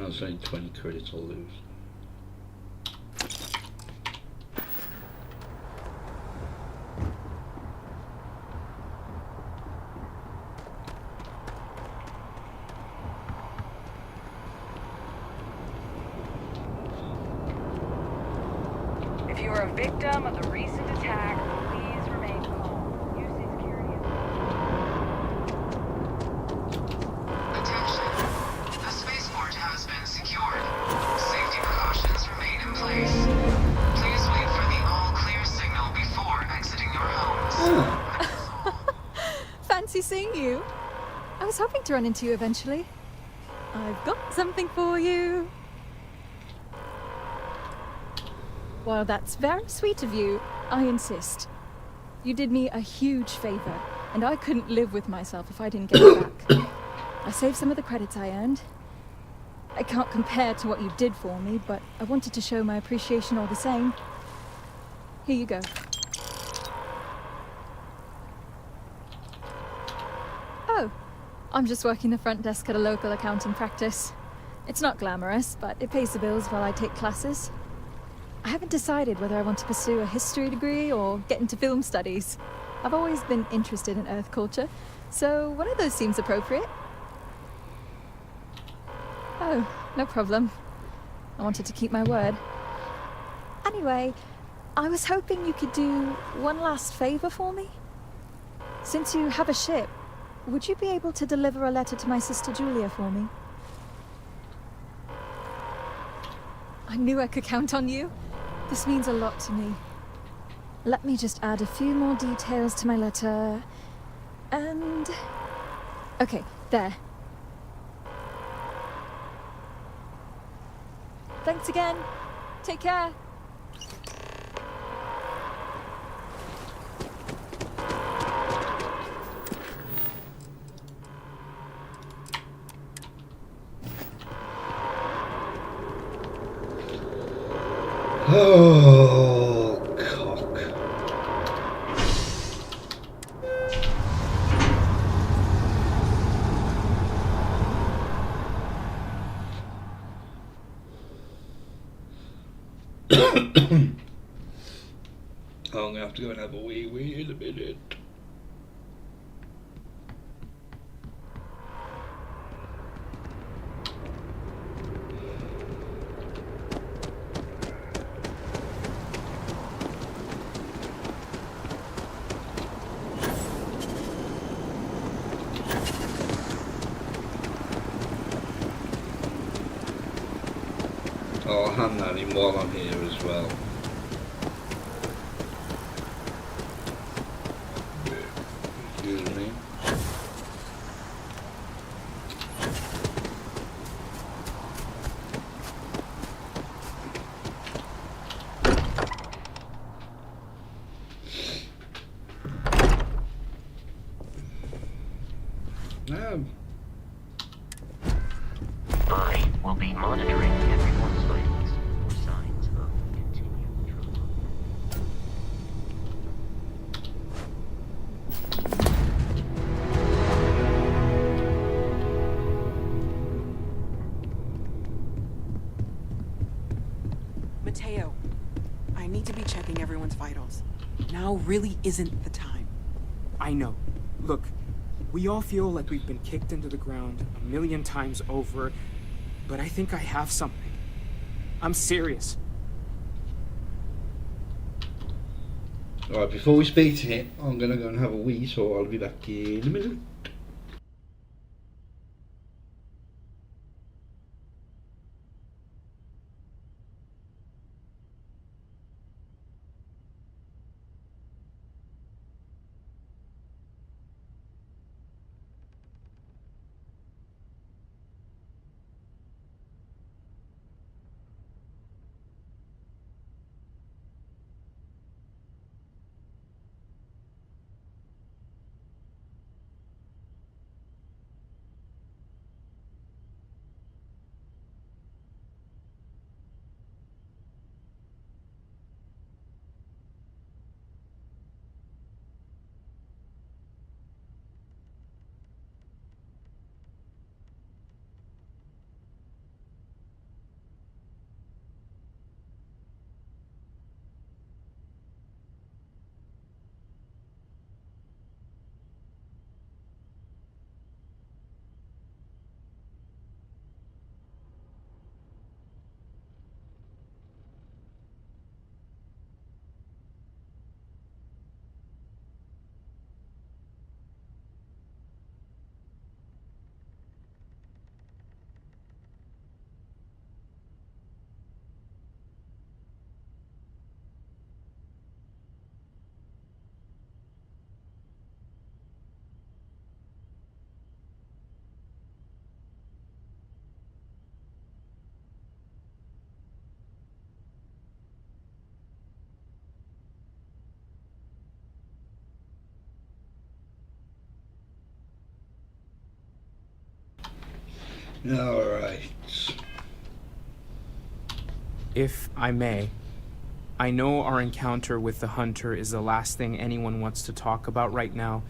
It's only 20 credits I'll lose. If you are a victim of the recent attack, please remain calm. Use the security. Attention. The spaceport has been secured. Safety precautions remain in place. Please wait for the all-clear signal before exiting your homes. Fancy seeing you. I was hoping to run into you eventually. I've got something for you. Well, that's very sweet of you. I insist. You did me a huge favor, and I couldn't live with myself if I didn't get it back. I saved some of the credits I earned. I can't compare to what you did for me, but I wanted to show my appreciation all the same. Here you go. Oh, I'm just working the front desk at a local accounting practice. It's not glamorous, but it pays the bills while I take classes. I haven't decided whether I want to pursue a history degree or get into film studies. I've always been interested in Earth culture, so one of those seems appropriate. Oh, no problem. I wanted to keep my word. Anyway, I was hoping you could do one last favor for me. Since you have a ship, would you be able to deliver a letter to my sister Julia for me? I knew I could count on you. This means a lot to me. Let me just add a few more details to my letter. And Okay, there. Thanks again. Take care. Oh, cock. I'm gonna have to go and have a wee in a minute. I'll hand that in while I'm here as well. Excuse me. I will be monitoring everyone's vitals for signs of continued trouble. Mateo, I need to be checking everyone's vitals. Now really isn't the time. I know. Look, we all feel like we've been kicked into the ground a million times over, but I think I have something. I'm serious. Alright, before we speak to him, I'm gonna go and have a wee, so I'll be back in a minute. Alright. If I may, I know our encounter with the Hunter is the last thing anyone wants to talk about right now,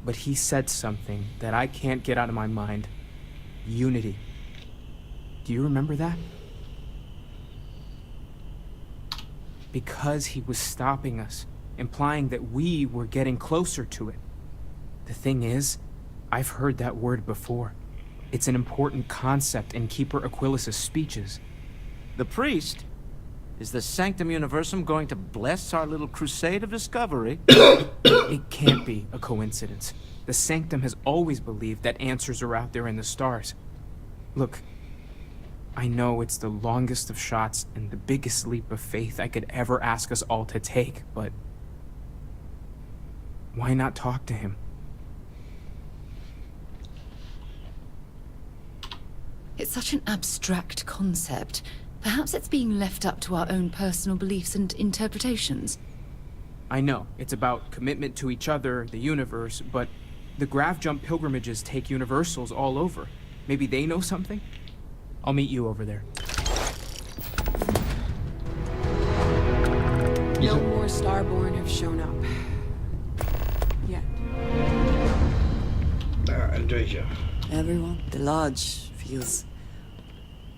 but he said something that I can't get out of my mind. Unity. Do you remember that? Because he was stopping us, implying that we were getting closer to it. The thing is, I've heard that word before. It's an important concept in Keeper Aquilas's speeches. The priest? Is the Sanctum Universum going to bless our little crusade of discovery? It can't be a coincidence. The Sanctum has always believed that answers are out there in the stars. Look, I know it's the longest of shots and the biggest leap of faith I could ever ask us all to take, but why not talk to him? It's such an abstract concept. Perhaps it's being left up to our own personal beliefs and interpretations. I know, it's about commitment to each other, the universe, but the Grav Jump pilgrimages take universals all over. Maybe they know something? I'll meet you over there. No more Starborn have shown up. Yet. Andreja. Everyone, the lodge feels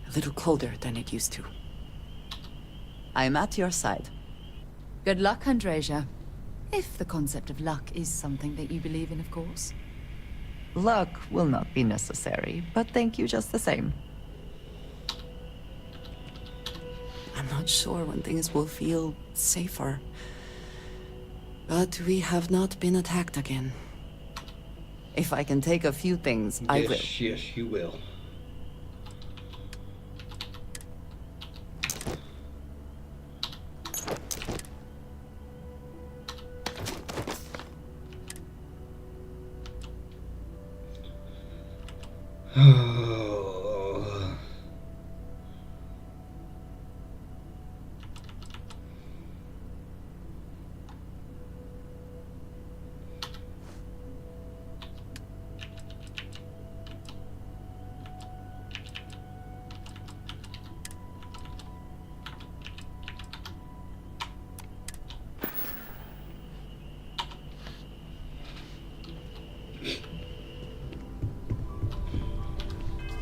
a little colder than it used to. I'm at your side. Good luck, Andreja. If the concept of luck is something that you believe in, of course. Luck will not be necessary, but thank you just the same. I'm not sure when things will feel safer. But we have not been attacked again. If I can take a few things, I will. Yes, you will.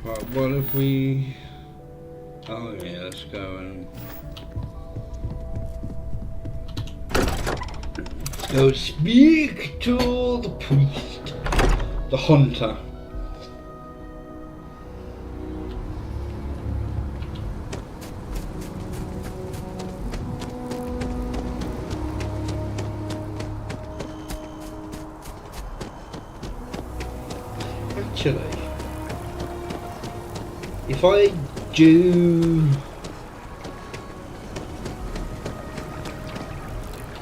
Right, what if we... Oh yeah, let's go and... Go speak to the priest. The hunter. Actually... If I do...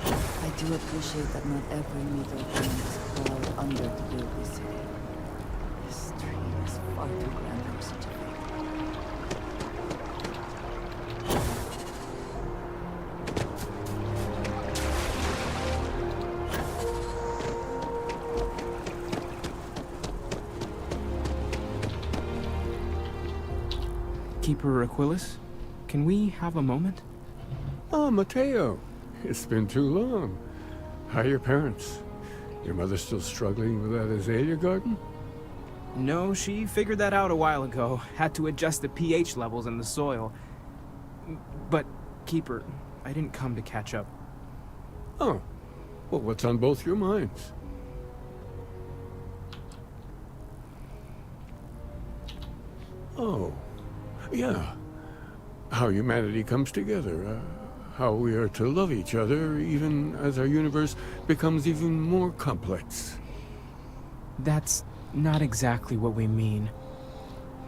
I do appreciate that not every middle thing is crawled under to build this city. This tree is far too grand for such a thing. Keeper Aquilus, can we have a moment? Oh, Mateo. It's been too long. How are your parents? Your mother still struggling with that azalea garden? No, she figured that out a while ago. Had to adjust the pH levels in the soil. But, Keeper, I didn't come to catch up. Oh. Well, what's on both your minds? Oh. Yeah. How humanity comes together. How we are to love each other even as our universe becomes even more complex. That's not exactly what we mean.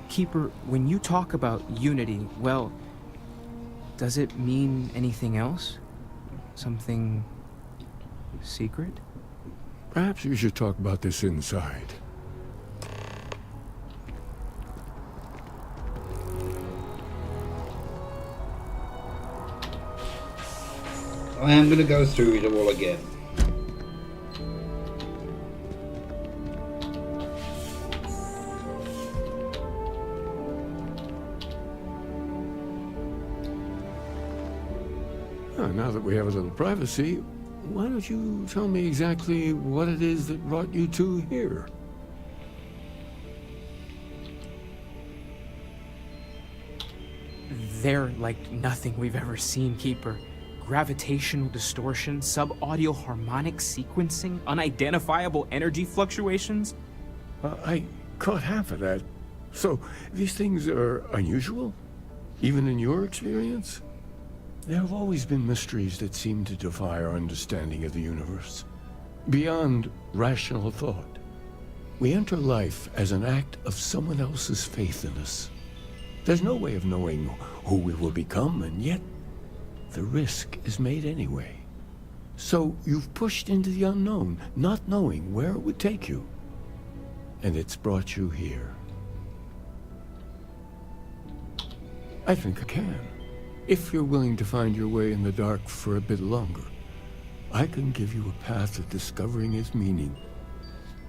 Keeper, when you talk about unity, well, does it mean anything else? Something secret? Perhaps we should talk about this inside. I am going to go through it all again. Now that we have a little privacy, why don't you tell me exactly what it is that brought you two here? They're like nothing we've ever seen, Keeper. Gravitational distortion, sub-audio harmonic sequencing, unidentifiable energy fluctuations. I caught half of that. So, these things are unusual? Even in your experience? There have always been mysteries that seem to defy our understanding of the universe. Beyond rational thought. We enter life as an act of someone else's faith in us. There's no way of knowing who we will become, and yet the risk is made anyway. So you've pushed into the unknown, not knowing where it would take you. And it's brought you here. I think I can. If you're willing to find your way in the dark for a bit longer, I can give you a path to discovering its meaning.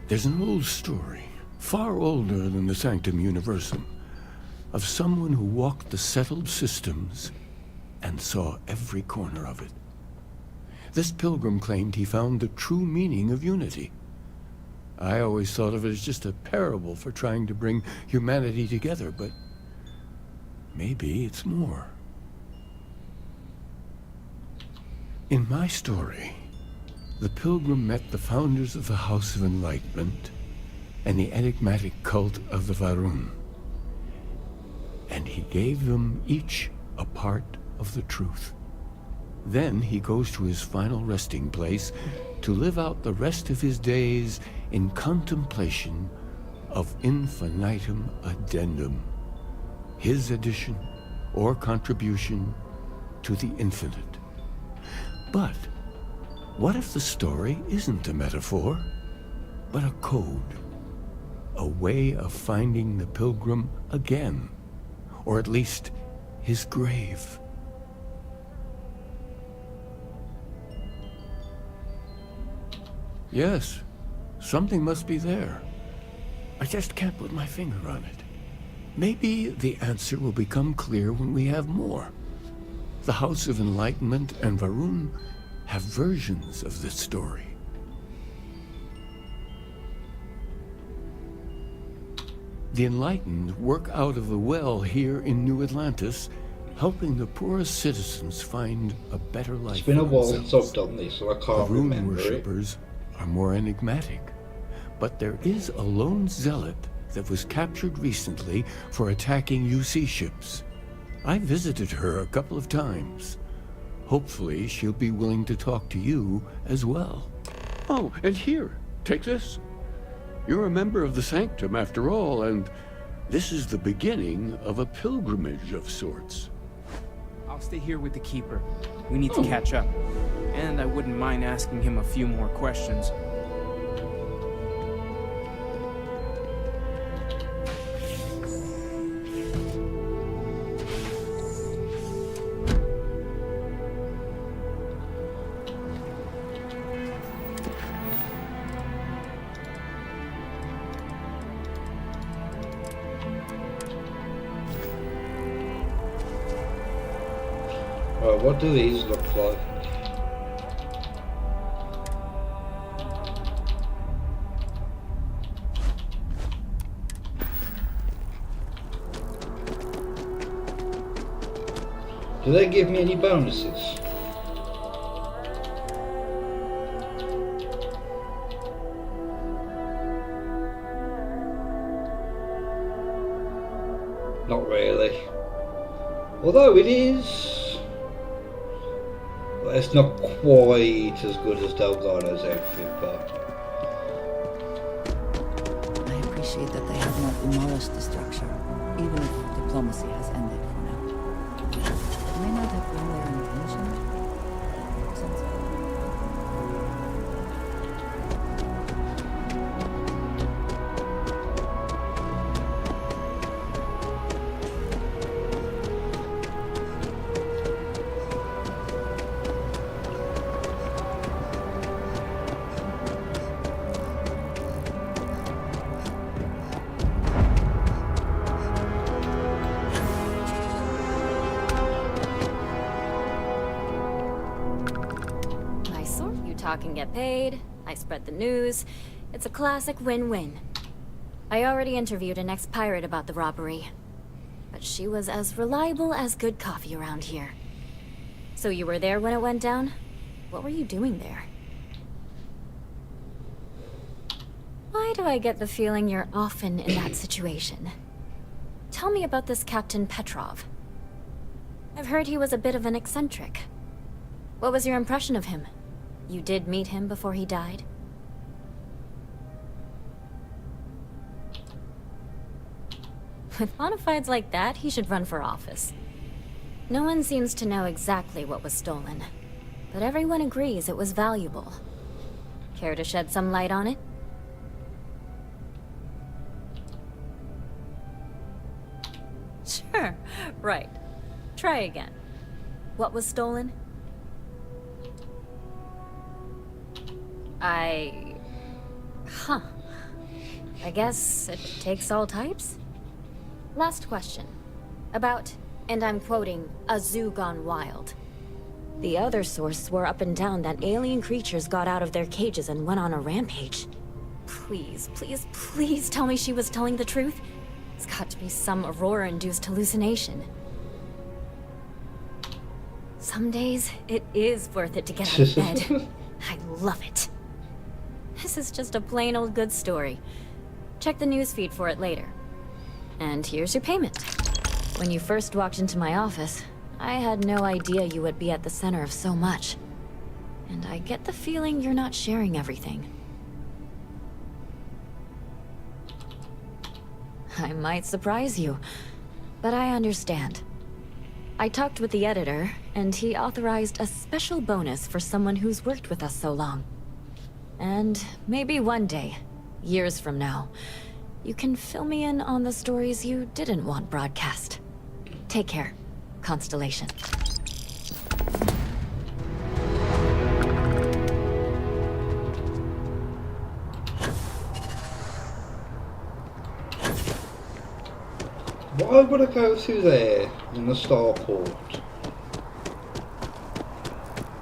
There's an old story, far older than the Sanctum Universum, of someone who walked the settled systems and saw every corner of it. This pilgrim claimed he found the true meaning of unity. I always thought of it as just a parable for trying to bring humanity together, but maybe it's more. In my story, the pilgrim met the founders of the House of Enlightenment and the enigmatic cult of the Varun, and he gave them each a part of the truth. Then he goes to his final resting place to live out the rest of his days in contemplation of infinitum addendum, his addition or contribution to the infinite. But what if the story isn't a metaphor, but a code? A way of finding the pilgrim again, or at least his grave. Yes, something must be there. I just can't put my finger on it. Maybe the answer will become clear when we have more. The House of Enlightenment and Varun have versions of this story. The Enlightened work out of the well here in New Atlantis, helping the poorest citizens find a better life. It's been a while since I've done this, so I can't remember it. Worshippers are more enigmatic, but there is a lone zealot that was captured recently for attacking UC ships. I visited her a couple of times. Hopefully she'll be willing to talk to you as well. Oh, and here, take this. You're a member of the Sanctum after all, and this is the beginning of a pilgrimage of sorts. I'll stay here with the Keeper. We need to catch up. And I wouldn't mind asking him a few more questions. What do these look like? Do they give me any bonuses? Not really. Although it is... it's not quite as good as Delgado's outfit, but... I appreciate that they have not demolished the structure, even if diplomacy has ended for now. It may not have been their intention. Talk and get paid, I spread the news. It's a classic win-win. I already interviewed an ex-pirate about the robbery, but she was as reliable as good coffee around here. So you were there when it went down? What were you doing there? Why do I get the feeling you're often in that situation? Tell me about this Captain Petrov. I've heard he was a bit of an eccentric. What was your impression of him? You did meet him before he died? With bona fides like that, he should run for office. No one seems to know exactly what was stolen, but everyone agrees it was valuable. Care to shed some light on it? Sure, right. Try again. What was stolen? Huh. I guess it takes all types? Last question. About, and I'm quoting, a zoo gone wild. The other source swore up and down that alien creatures got out of their cages and went on a rampage. Please, please, please tell me she was telling the truth. It's got to be some Aurora-induced hallucination. Some days, it is worth it to get out of bed. I love it. This is just a plain old good story. Check the newsfeed for it later. And here's your payment. When you first walked into my office, I had no idea you would be at the center of so much. And I get the feeling you're not sharing everything. I might surprise you, but I understand. I talked with the editor, and he authorized a special bonus for someone who's worked with us so long. And maybe one day, years from now, you can fill me in on the stories you didn't want broadcast. Take care, Constellation. Why would I go through there in the starport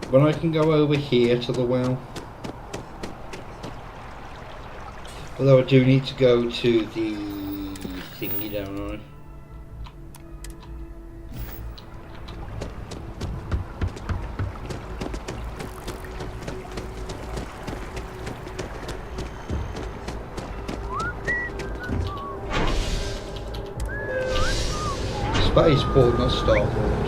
when I can go over here to the well? Although I do need to go to the thingy, don't I? Spaceport, not starport.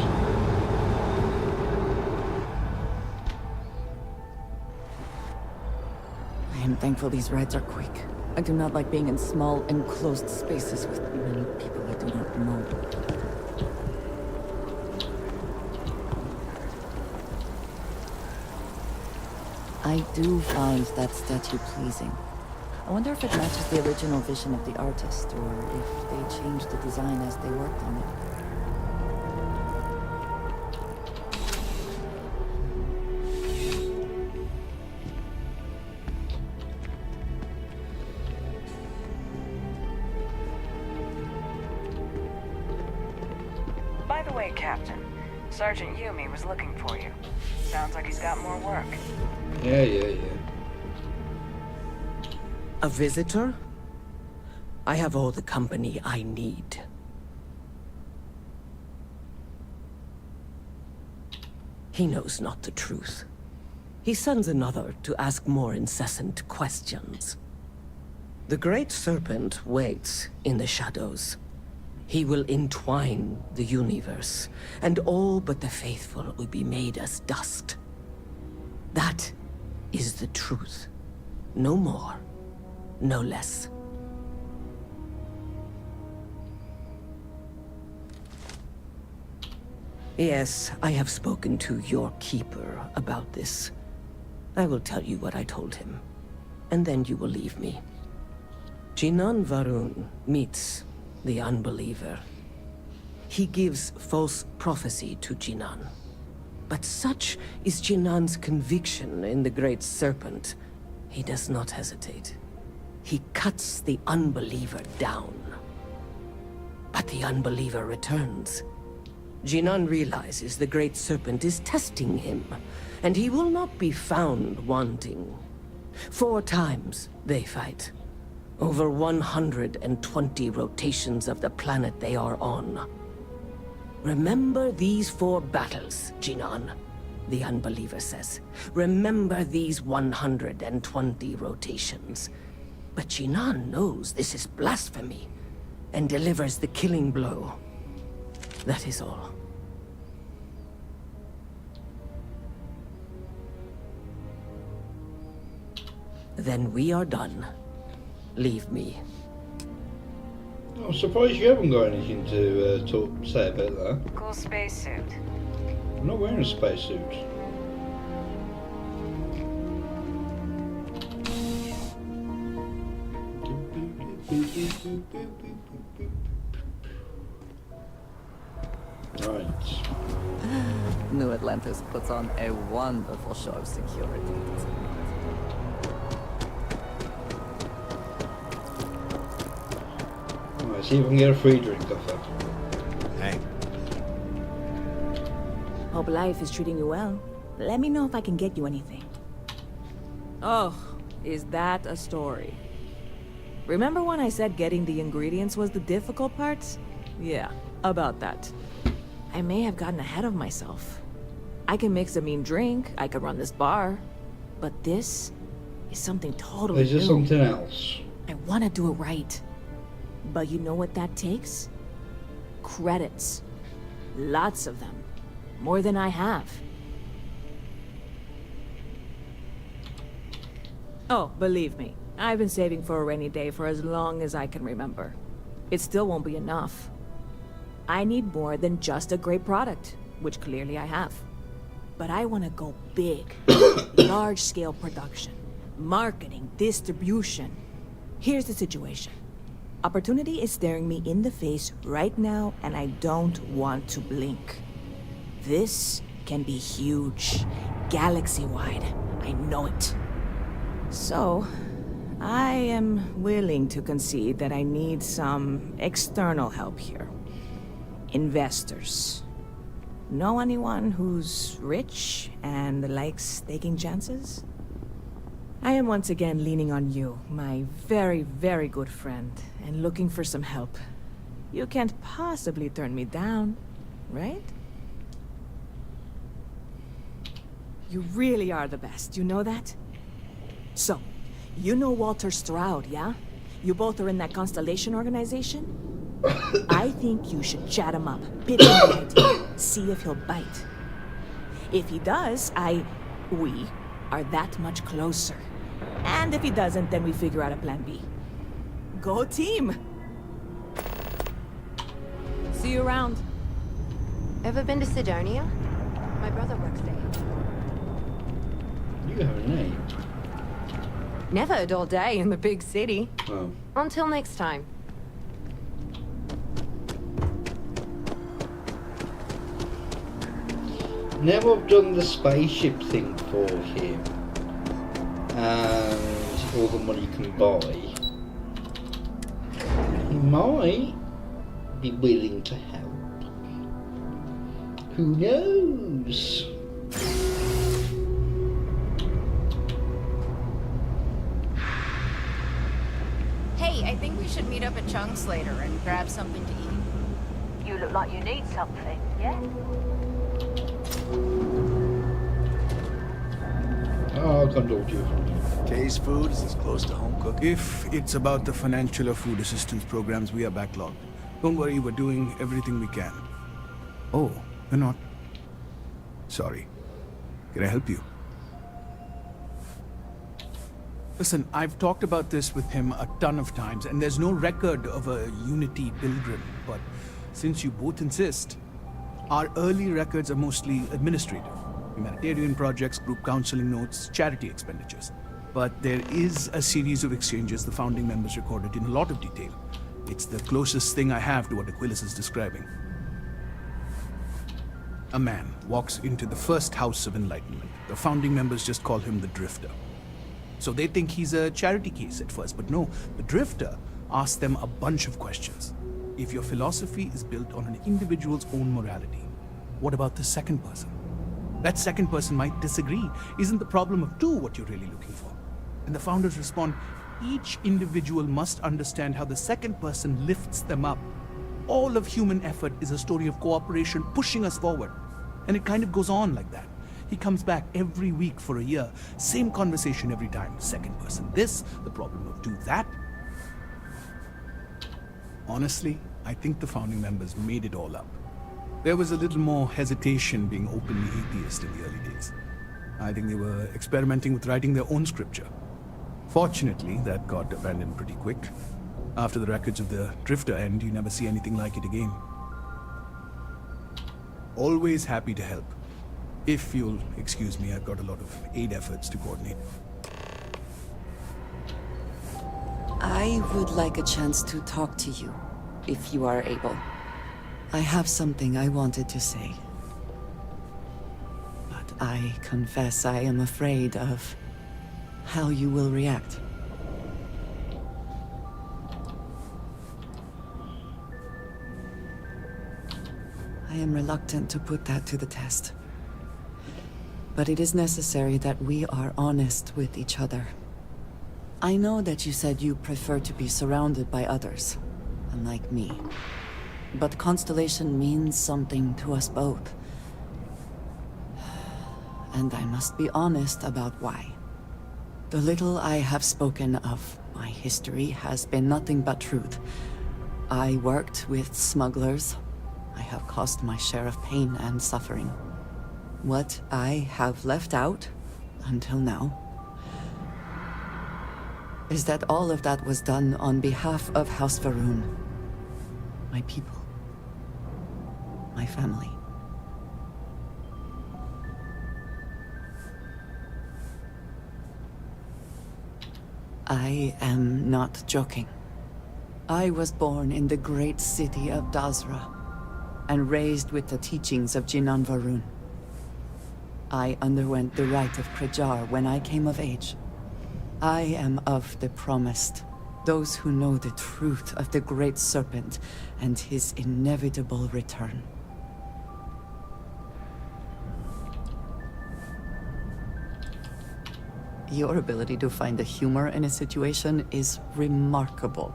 I am thankful these rides are quick. I do not like being in small, enclosed spaces with many people I do not know. I do find that statue pleasing. I wonder if it matches the original vision of the artist, or if they changed the design as they worked on it. By the way, Captain, Sergeant Yumi was looking for you. Sounds like he's got more work. Yeah. A visitor? I have all the company I need. He knows not the truth. He sends another to ask more incessant questions. The Great Serpent waits in the shadows. He will entwine the universe, and all but the faithful will be made as dust. That is the truth. No more, no less. Yes, I have spoken to your keeper about this. I will tell you what I told him, and then you will leave me. Jinan Varun meets the unbeliever. He gives false prophecy to Jinan. But such is Jinan's conviction in the Great Serpent, he does not hesitate. He cuts the unbeliever down. But the unbeliever returns. Jinan realizes the Great Serpent is testing him, and he will not be found wanting. 4 times they fight. Over 120 rotations of the planet they are on. Remember these 4 battles, Jinan, the unbeliever says. Remember these 120 rotations. But Jinan knows this is blasphemy, and delivers the killing blow. That is all. Then we are done. Leave me. I'm surprised you haven't got anything to say about that. Cool spacesuit. I'm not wearing a spacesuit. Right. New Atlantis puts on a wonderful show of security. Right, see if I can get a free drink off that. Hey. Hope life is treating you well. Let me know if I can get you anything. Oh, is that a story? Remember when I said getting the ingredients was the difficult part? Yeah, about that. I may have gotten ahead of myself. I can mix a mean drink, I could run this bar, but this is something totally Is there new. something else? I want to do it right. But you know what that takes? Credits. Lots of them. More than I have. Oh, believe me, I've been saving for a rainy day for as long as I can remember. It still won't be enough. I need more than just a great product, which clearly I have. But I want to go big. Large-scale production, marketing, distribution. Here's the situation. Opportunity is staring me in the face right now, and I don't want to blink. This can be huge, galaxy-wide. I know it. So, I am willing to concede that I need some external help here. Investors. Know anyone who's rich and likes taking chances? I am once again leaning on you, my very, very good friend, and looking for some help. You can't possibly turn me down, right? You really are the best, you know that? So, you know Walter Stroud, yeah? You both are in that Constellation organization? I think you should chat him up, pitch him the idea, see if he'll bite. If he does, we are that much closer. And if he doesn't, then we figure out a plan B. Go team! See you around. Ever been to Sidonia? My brother works there. You have a name. Never a dull day in the big city. Oh. Until next time. Now I've done the spaceship thing for him, and all the money you can buy, he might be willing to help. Who knows? Hey, I think we should meet up at Chung's later and grab something to eat. You look like you need something, yeah? I'll come talk to you. Kay's food is as close to home cooking. If it's about the financial or food assistance programs, we are backlogged. Don't worry, we're doing everything we can. Oh, we're not. Sorry. Can I help you? Listen, I've talked about this with him a ton of times, and there's no record of a Unity pilgrim, but since you both insist, our early records are mostly administrative. Humanitarian projects, group counseling notes, charity expenditures. But there is a series of exchanges the founding members recorded in a lot of detail. It's the closest thing I have to what Aquilus is describing. A man walks into the first house of enlightenment. The founding members just call him the Drifter. So they think he's a charity case at first, but no, the Drifter asks them a bunch of questions. If your philosophy is built on an individual's own morality, what about the second person? That second person might disagree. Isn't the problem of two what you're really looking for? And the founders respond, each individual must understand how the second person lifts them up. All of human effort is a story of cooperation pushing us forward. And it kind of goes on like that. He comes back every week for a year. Same conversation every time. Second person this, the problem of two that. Honestly, I think the founding members made it all up. There was a little more hesitation being openly atheist in the early days. I think they were experimenting with writing their own scripture. Fortunately, that got abandoned pretty quick. After the records of the Drifter end, you never see anything like it again. Always happy to help. If you'll excuse me, I've got a lot of aid efforts to coordinate. I would like a chance to talk to you, if you are able. I have something I wanted to say. But I confess I am afraid of how you will react. I am reluctant to put that to the test. But it is necessary that we are honest with each other. I know that you said you prefer to be surrounded by others, unlike me. But Constellation means something to us both. And I must be honest about why. The little I have spoken of my history has been nothing but truth. I worked with smugglers. I have caused my share of pain and suffering. What I have left out, until now, is that all of that was done on behalf of House Va'ruun. My people. My family. I am not joking. I was born in the great city of Dazra, and raised with the teachings of Jinan Va'ruun. I underwent the rite of Krejar when I came of age. I am of the promised, those who know the truth of the Great Serpent and his inevitable return. Your ability to find the humor in a situation is remarkable.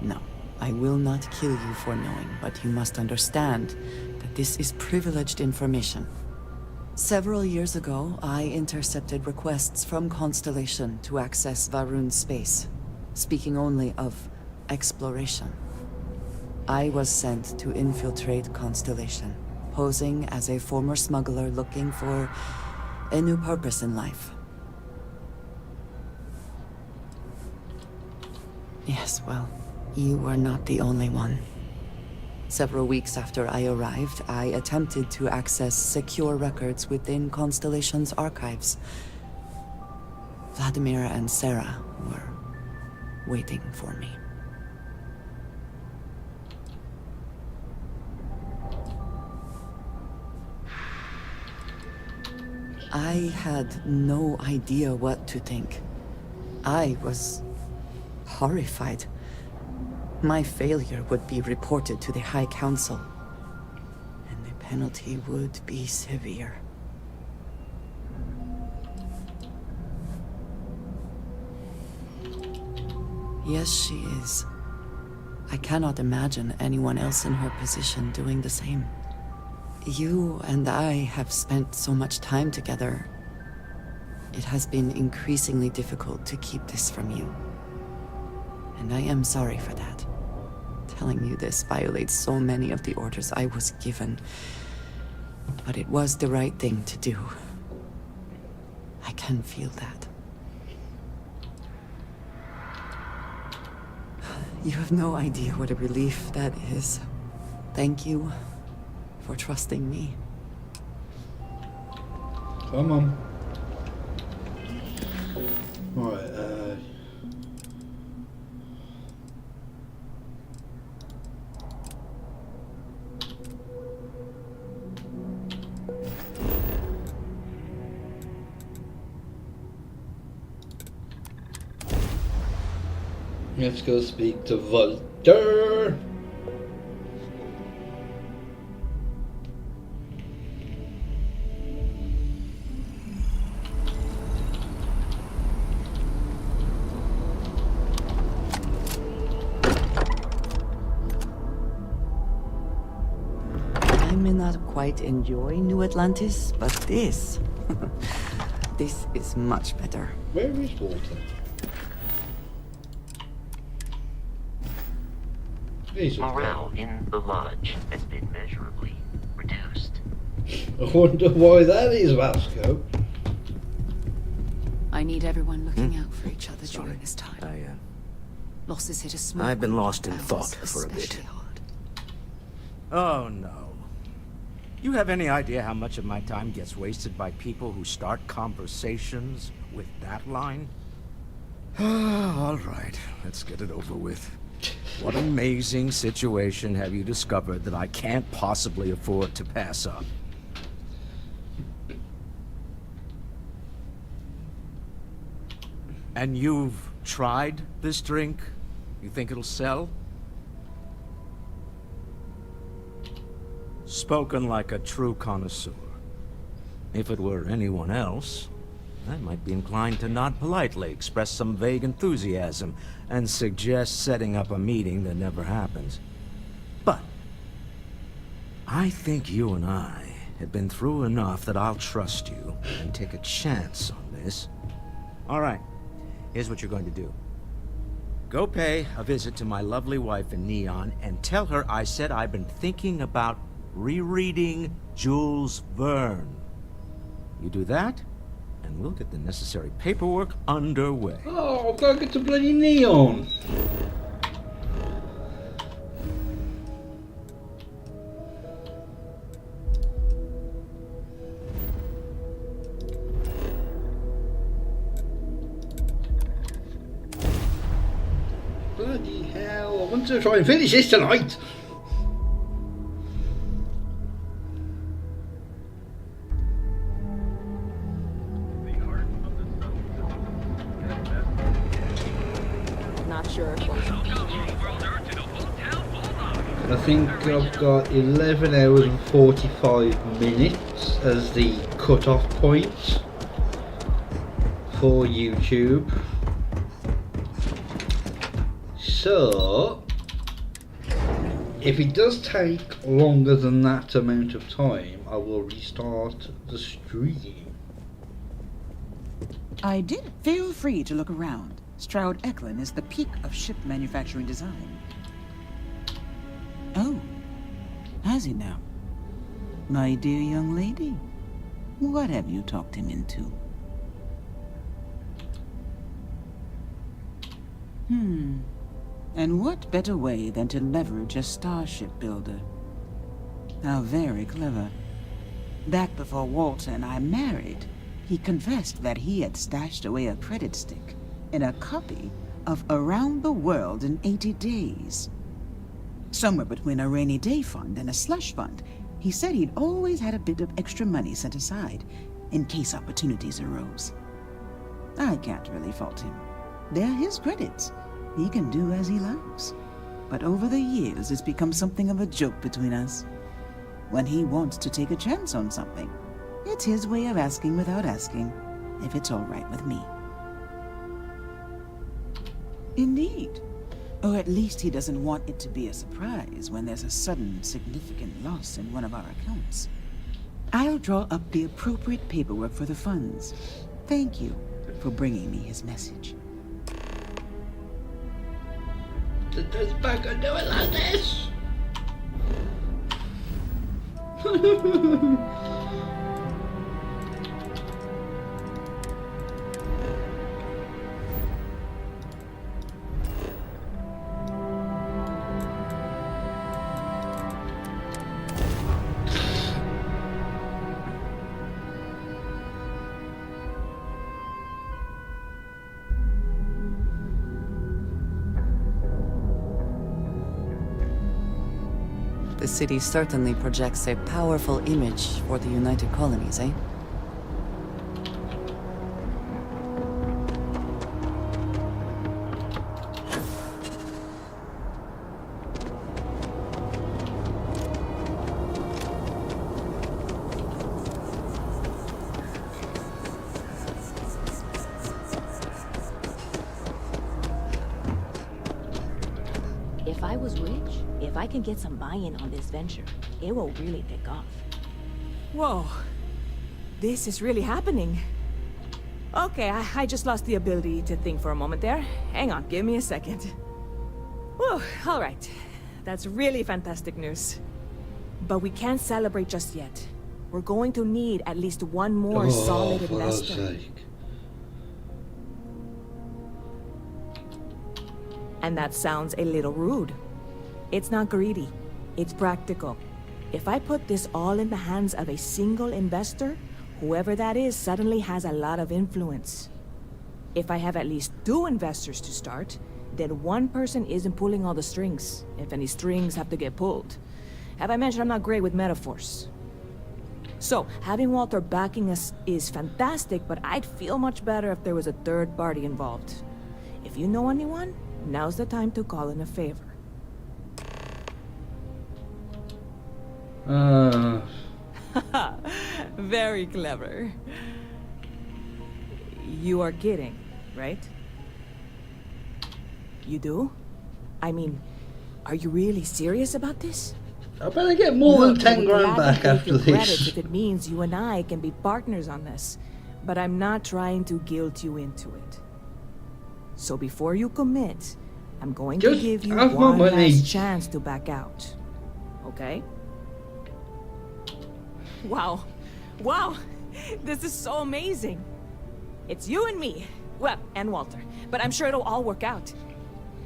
No, I will not kill you for knowing, but you must understand that this is privileged information. Several years ago, I intercepted requests from Constellation to access Va'ruun's space, speaking only of exploration. I was sent to infiltrate Constellation, posing as a former smuggler looking for a new purpose in life. Yes, well, you were not the only one. Several weeks after I arrived, I attempted to access secure records within Constellation's archives. Vladimir and Sarah were waiting for me. I had no idea what to think. I was horrified. My failure would be reported to the High Council, and the penalty would be severe. Yes, she is. I cannot imagine anyone else in her position doing the same. You and I have spent so much time together. It has been increasingly difficult to keep this from you. And I am sorry for that. Telling you this violates so many of the orders I was given. But it was the right thing to do. I can feel that. You have no idea what a relief that is. Thank you for trusting me. Come on. Right, let's go speak to Walter. I may not quite enjoy New Atlantis, but this... this is much better. Where is Walter? Morale in the lodge has been measurably reduced. I wonder why that is, Vasco. I need everyone looking out for each other during this time. Losses hit a small. I've been lost in thought for a bit. Oh no. You have any idea how much of my time gets wasted by people who start conversations with that line? All right, let's get it over with. What amazing situation have you discovered that I can't possibly afford to pass up? And you've tried this drink? You think it'll sell? Spoken like a true connoisseur. If it were anyone else, I might be inclined to nod politely, express some vague enthusiasm, and suggest setting up a meeting that never happens. But I think you and I have been through enough that I'll trust you and take a chance on this. All right, here's what you're going to do. Go pay a visit to my lovely wife in Neon and tell her I said I've been thinking about rereading Jules Verne. You do that, and we'll get the necessary paperwork underway. Oh, I've got to get to bloody Neon. Bloody hell, I want to try and finish this tonight. I think I've got 11 hours and 45 minutes as the cut-off point for YouTube. So, if it does take longer than that amount of time, I will restart the stream. I did. Feel free to look around. Stroud Eklund is the peak of ship manufacturing design. Oh, has he now? My dear young lady, what have you talked him into? And what better way than to leverage a starship builder? How very clever. Back before Walter and I married, he confessed that he had stashed away a credit stick in a copy of Around the World in 80 Days. Somewhere between a rainy day fund and a slush fund, he said he'd always had a bit of extra money set aside in case opportunities arose. I can't really fault him. They're his credits. He can do as he likes. But over the years, it's become something of a joke between us. When he wants to take a chance on something, it's his way of asking without asking if it's all right with me. Indeed. Or at least he doesn't want it to be a surprise when there's a sudden, significant loss in one of our accounts. I'll draw up the appropriate paperwork for the funds. Thank you for bringing me his message. This back and do it like this. The city certainly projects a powerful image for the United Colonies, eh? If I was rich, if I can get some buy-in on this venture, it will really take off. Whoa. This is really happening. Okay, I just lost the ability to think for a moment there. Hang on, give me a second. Whew, all right. That's really fantastic news. But we can't celebrate just yet. We're going to need at least one more solid investor. For God's sake. And that sounds a little rude. It's not greedy. It's practical. If I put this all in the hands of a single investor, whoever that is suddenly has a lot of influence. If I have at least 2 investors to start, then one person isn't pulling all the strings, if any strings have to get pulled. Have I mentioned I'm not great with metaphors? So, having Walter backing us is fantastic, but I'd feel much better if there was a third party involved. If you know anyone, now's the time to call in a favor. Very clever. You are kidding, right? You do? I mean, are you really serious about this? I better get more than 10 grand back after Credit this. if it means you and I can be partners on this, but I'm not trying to guilt you into it. So before you commit, I'm going to Just give you have my one money. last chance to back out. Okay? Wow. Wow! This is so amazing! It's you and me. Well, and Walter. But I'm sure it'll all work out.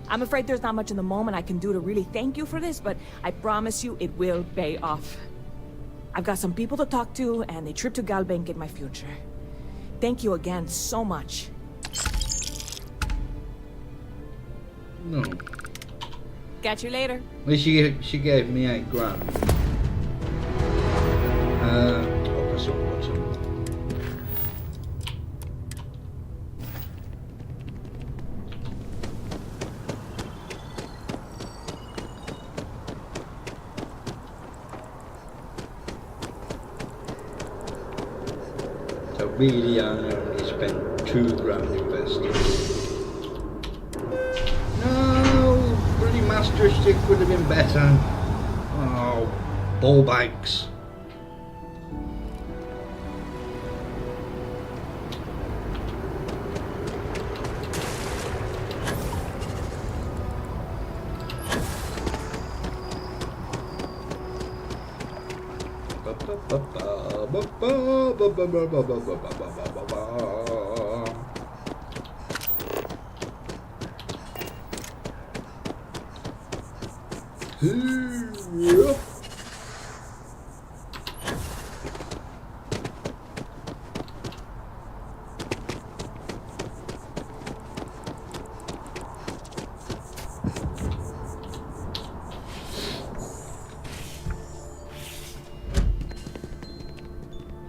I'm afraid there's not much in the moment I can do to really thank you for this, but I promise you it will pay off. I've got some people to talk to, and a trip to Galbank in my future. Thank you again so much. No. Catch you later. Well, she gave me 8 grand. I'll press the button. So really I only spent 2 grand investing. No, bloody Master Stick would have been better. Oh, ball bags.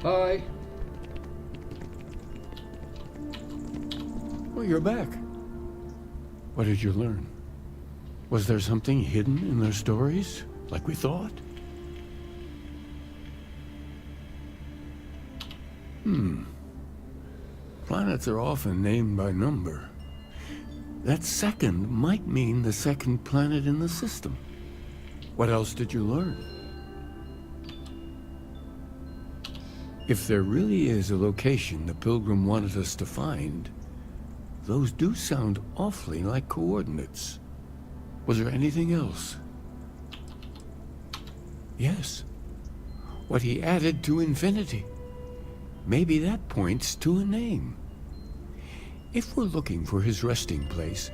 Hi. Oh, you're back. What did you learn? Was there something hidden in their stories, like we thought? Planets are often named by number. That second might mean the second planet in the system. What else did you learn? If there really is a location the Pilgrim wanted us to find, those do sound awfully like coordinates. Was there anything else? Yes. What he added to infinity. Maybe that points to a name. If we're looking for his resting place,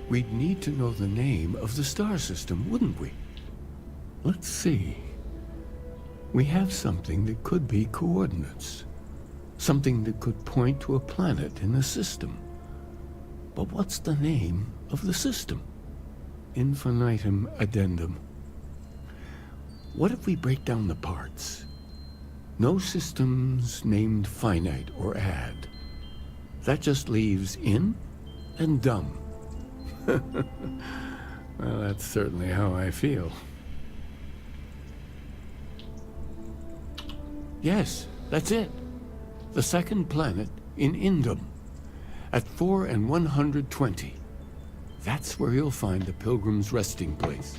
we'd need to know the name of the star system, wouldn't we? Let's see. We have something that could be coordinates. Something that could point to a planet in the system. But what's the name of the system? Infinitum addendum. What if we break down the parts? No systems named finite or add. That just leaves in and dumb. Well, that's certainly how I feel. Yes, that's it. The second planet in Indum, at 4 and 120. That's where you'll find the Pilgrim's resting place.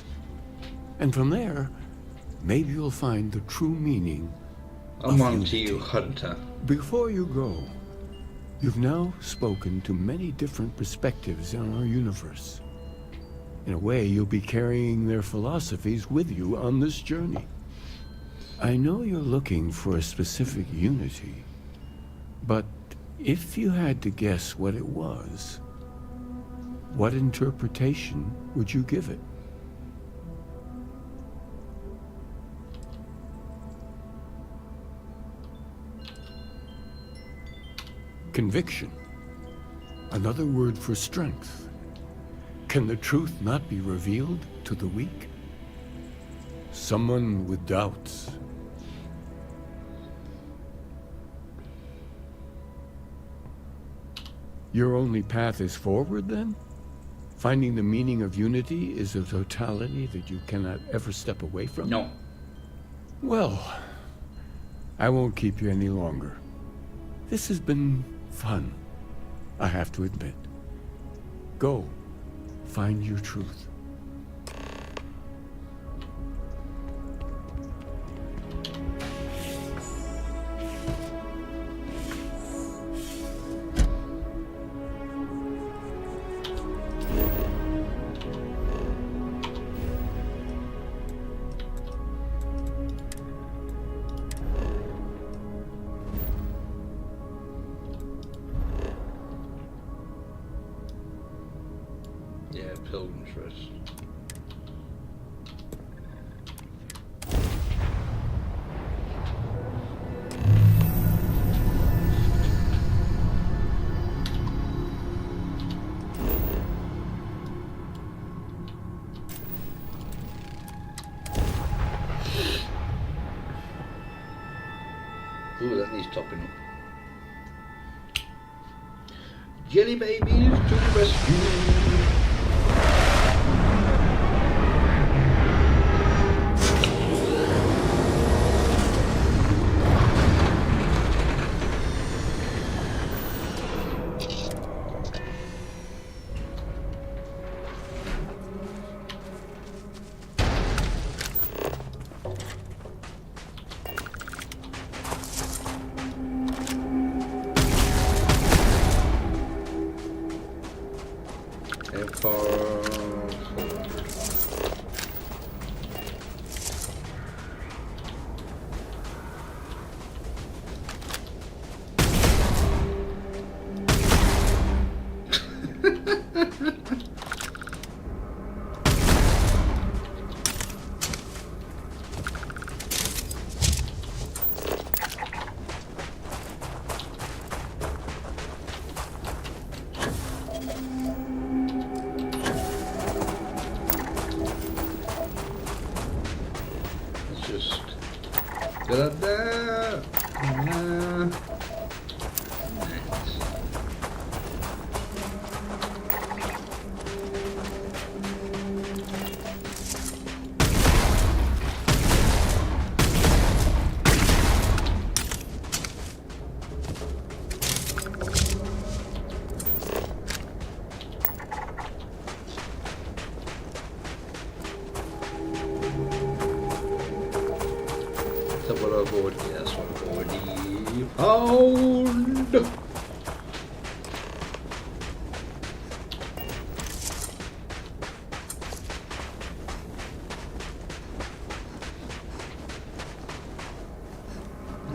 And from there, maybe you'll find the true meaning I'm on to you, Hunter. Before you go, you've now spoken to many different perspectives on our universe. In a way, you'll be carrying their philosophies with you on this journey. I know you're looking for a specific unity, but if you had to guess what it was, what interpretation would you give it? Conviction. Another word for strength. Can the truth not be revealed to the weak? Someone with doubts. Your only path is forward, then? Finding the meaning of unity is a totality that you cannot ever step away from? No. Well, I won't keep you any longer. This has been fun, I have to admit. Go, find your truth. Yeah, Pilgrim's Rest. Ooh, that needs topping up. Jelly babies to the rescue!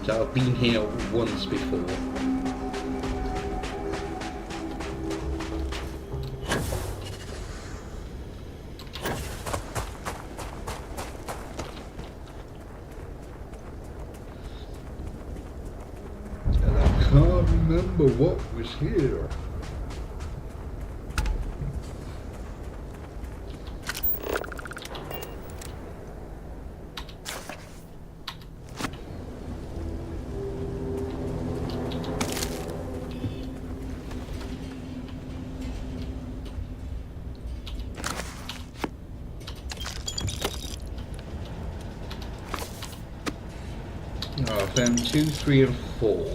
I've been here once before. And I can't remember what was here. I found 2, 3 and 4.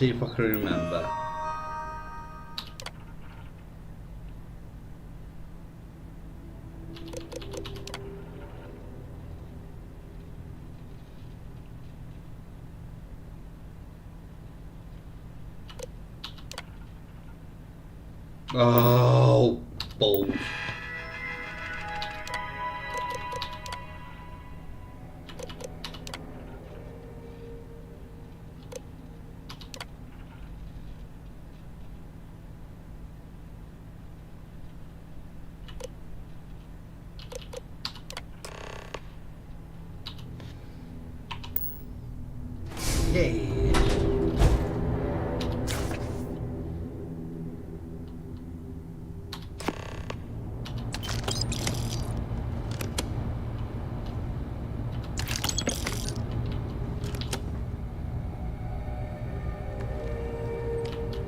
see if I can remember. Oh, balls. Yeah.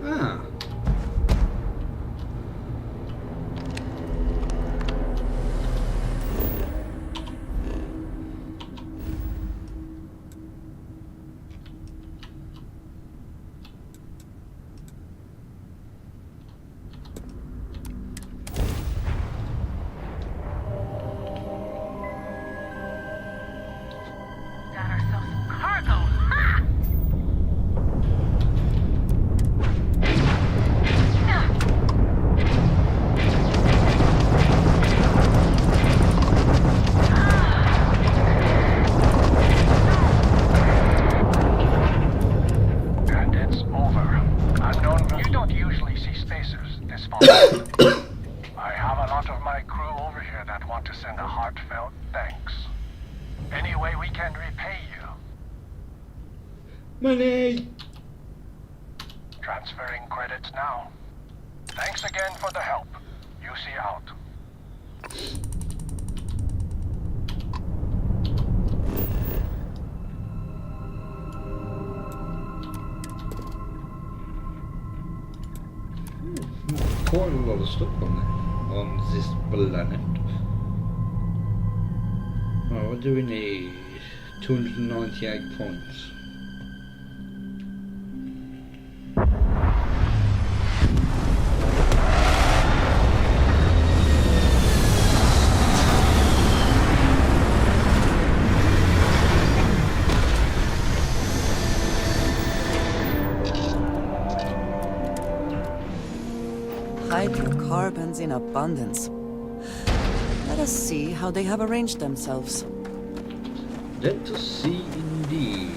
Ah. Got ourselves some cargo. Ha! And it's over. Unknown, you don't usually see spacers this far. I have a lot of my crew over here that want to send a heartfelt thanks. Any way we can repay you. Money! Transferring credits now. Thanks again for the help. UC out. Quite a lot of stuff on there, on this planet. Right, what do we need? 298 points. Hydrocarbons in abundance. Let us see how they have arranged themselves. Let us see indeed.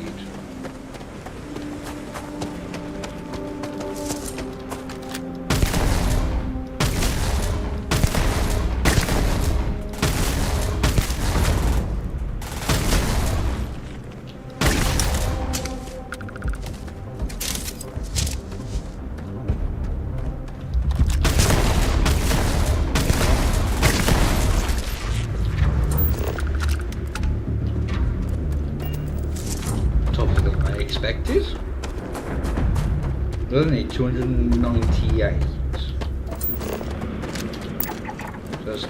Tougher than I expected. We only need 298. So that's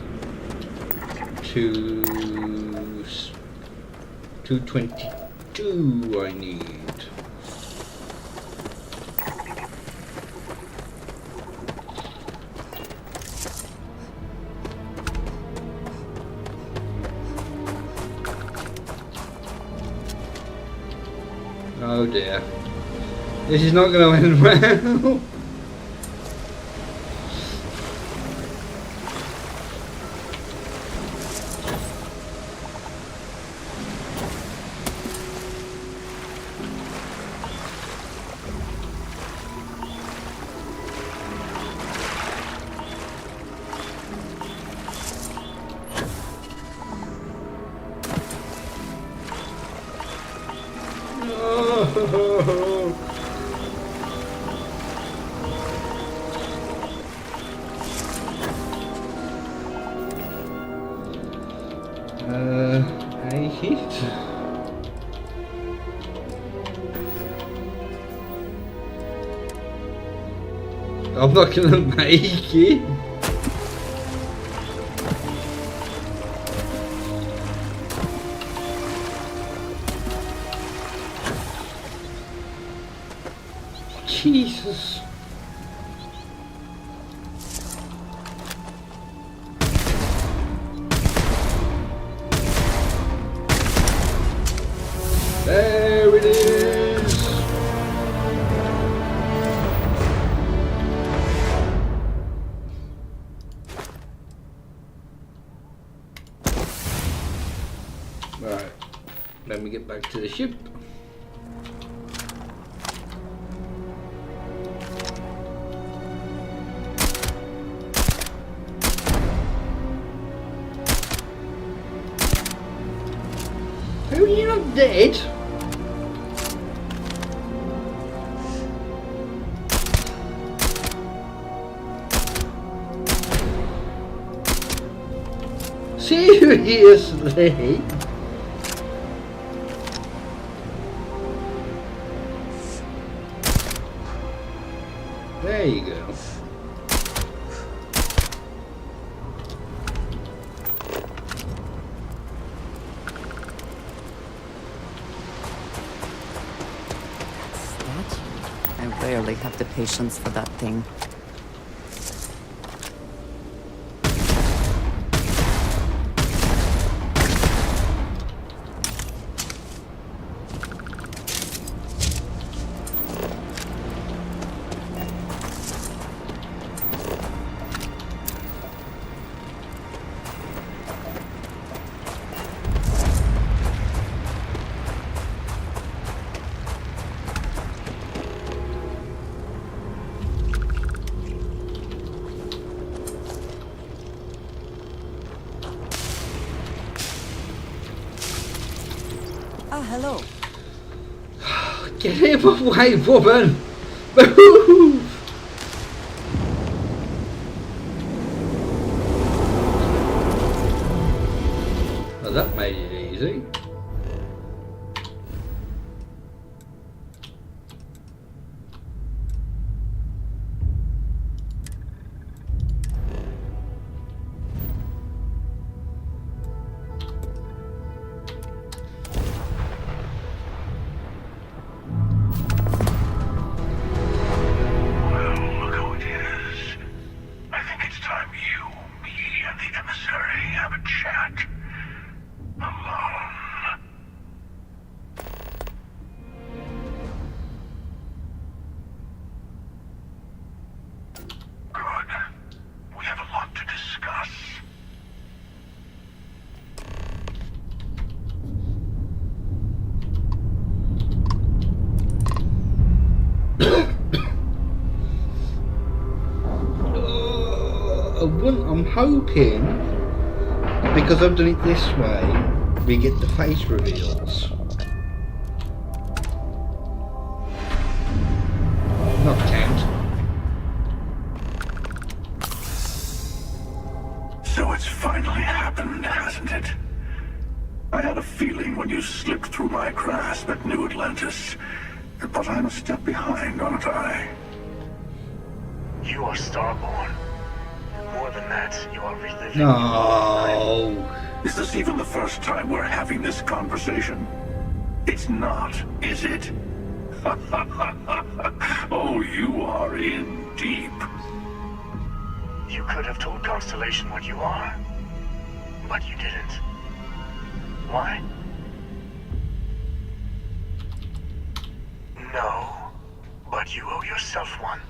222 I need. Oh dear. This is not going to end well. No. I hit. I'm not gonna make it. Jesus. There it is. Right, let me get back to the ship. Are you not dead? Seriously? There you go. I rarely have the patience for that thing. Hello. Get him away, woman! Move! Well, that made it easy. I'm hoping, because I've done it this way, we get the face reveals. Not count. So it's finally happened, hasn't it? I had a feeling when you slipped through my grasp at New Atlantis, but I'm a step behind, aren't I? You are Starborn. More than that, you are reliving. No. Is this even the first time we're having this conversation? It's not, is it? Oh, you are in deep. You could have told Constellation what you are, but you didn't. Why? No, but you owe yourself one.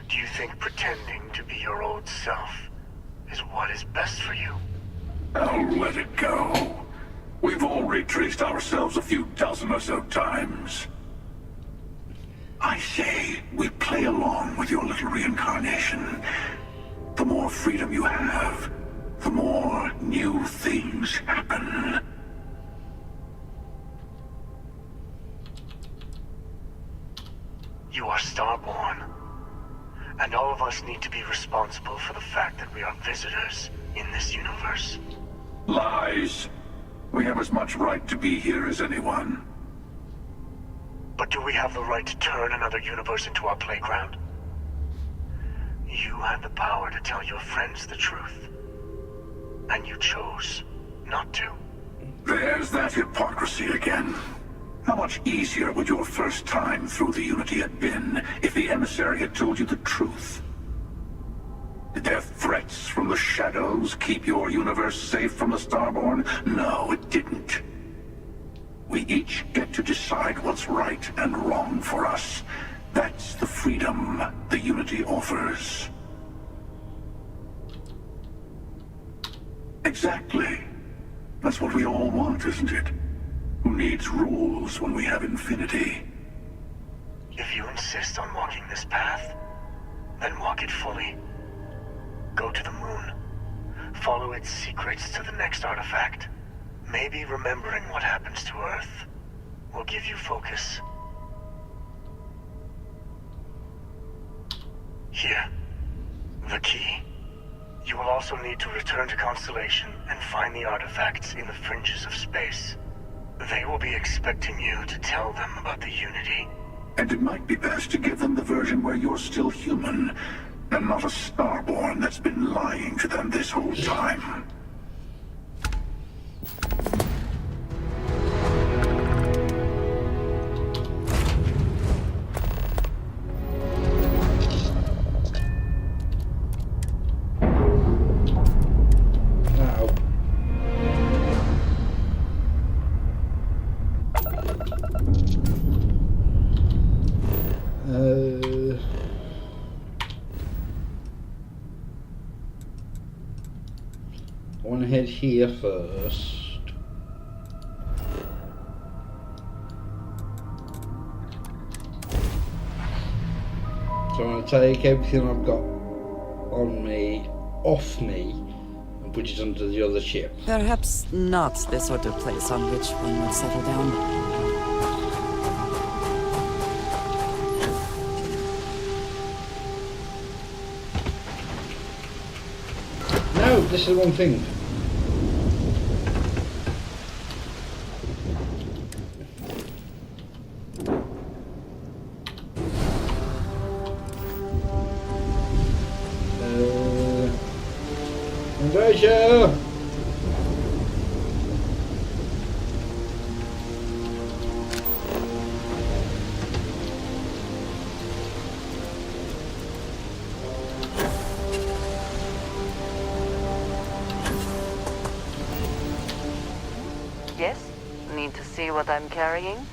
Do you think pretending to be your old self is what is best for you? I'll let it go. We've all retraced ourselves a few dozen or so times. I say, we play along with your little reincarnation. The more freedom you have, the more new things happen. You are Starborn. And all of us need to be responsible for the fact that we are visitors in this universe. Lies. We have as much right to be here as anyone. But do we have the right to turn another universe into our playground? You had the power to tell your friends the truth. And you chose not to. There's that hypocrisy again. How much easier would your first time through the Unity have been if the emissary had told you the truth? Did their threats from the shadows keep your universe safe from the Starborn? No, it didn't. We each get to decide what's right and wrong for us. That's the freedom the Unity offers. Exactly. That's what we all want, isn't it? Who needs rules when we have infinity? If you insist on walking this path, then walk it fully. Go to the moon. Follow its secrets to the next artifact. Maybe remembering what happens to Earth will give you focus. Here. The key. You will also need to return to Constellation and find the artifacts in the fringes of space. They will be expecting you to tell them about the Unity. And it might be best to give them the version where you're still human, and not a Starborn that's been lying to them this whole time. I want to head here first. So I'm going to take everything I've got on me, off me, and put it onto the other ship. Perhaps not the sort of place on which one would settle down. No, this is the wrong thing. Andrea! Yes? Need to see what I'm carrying?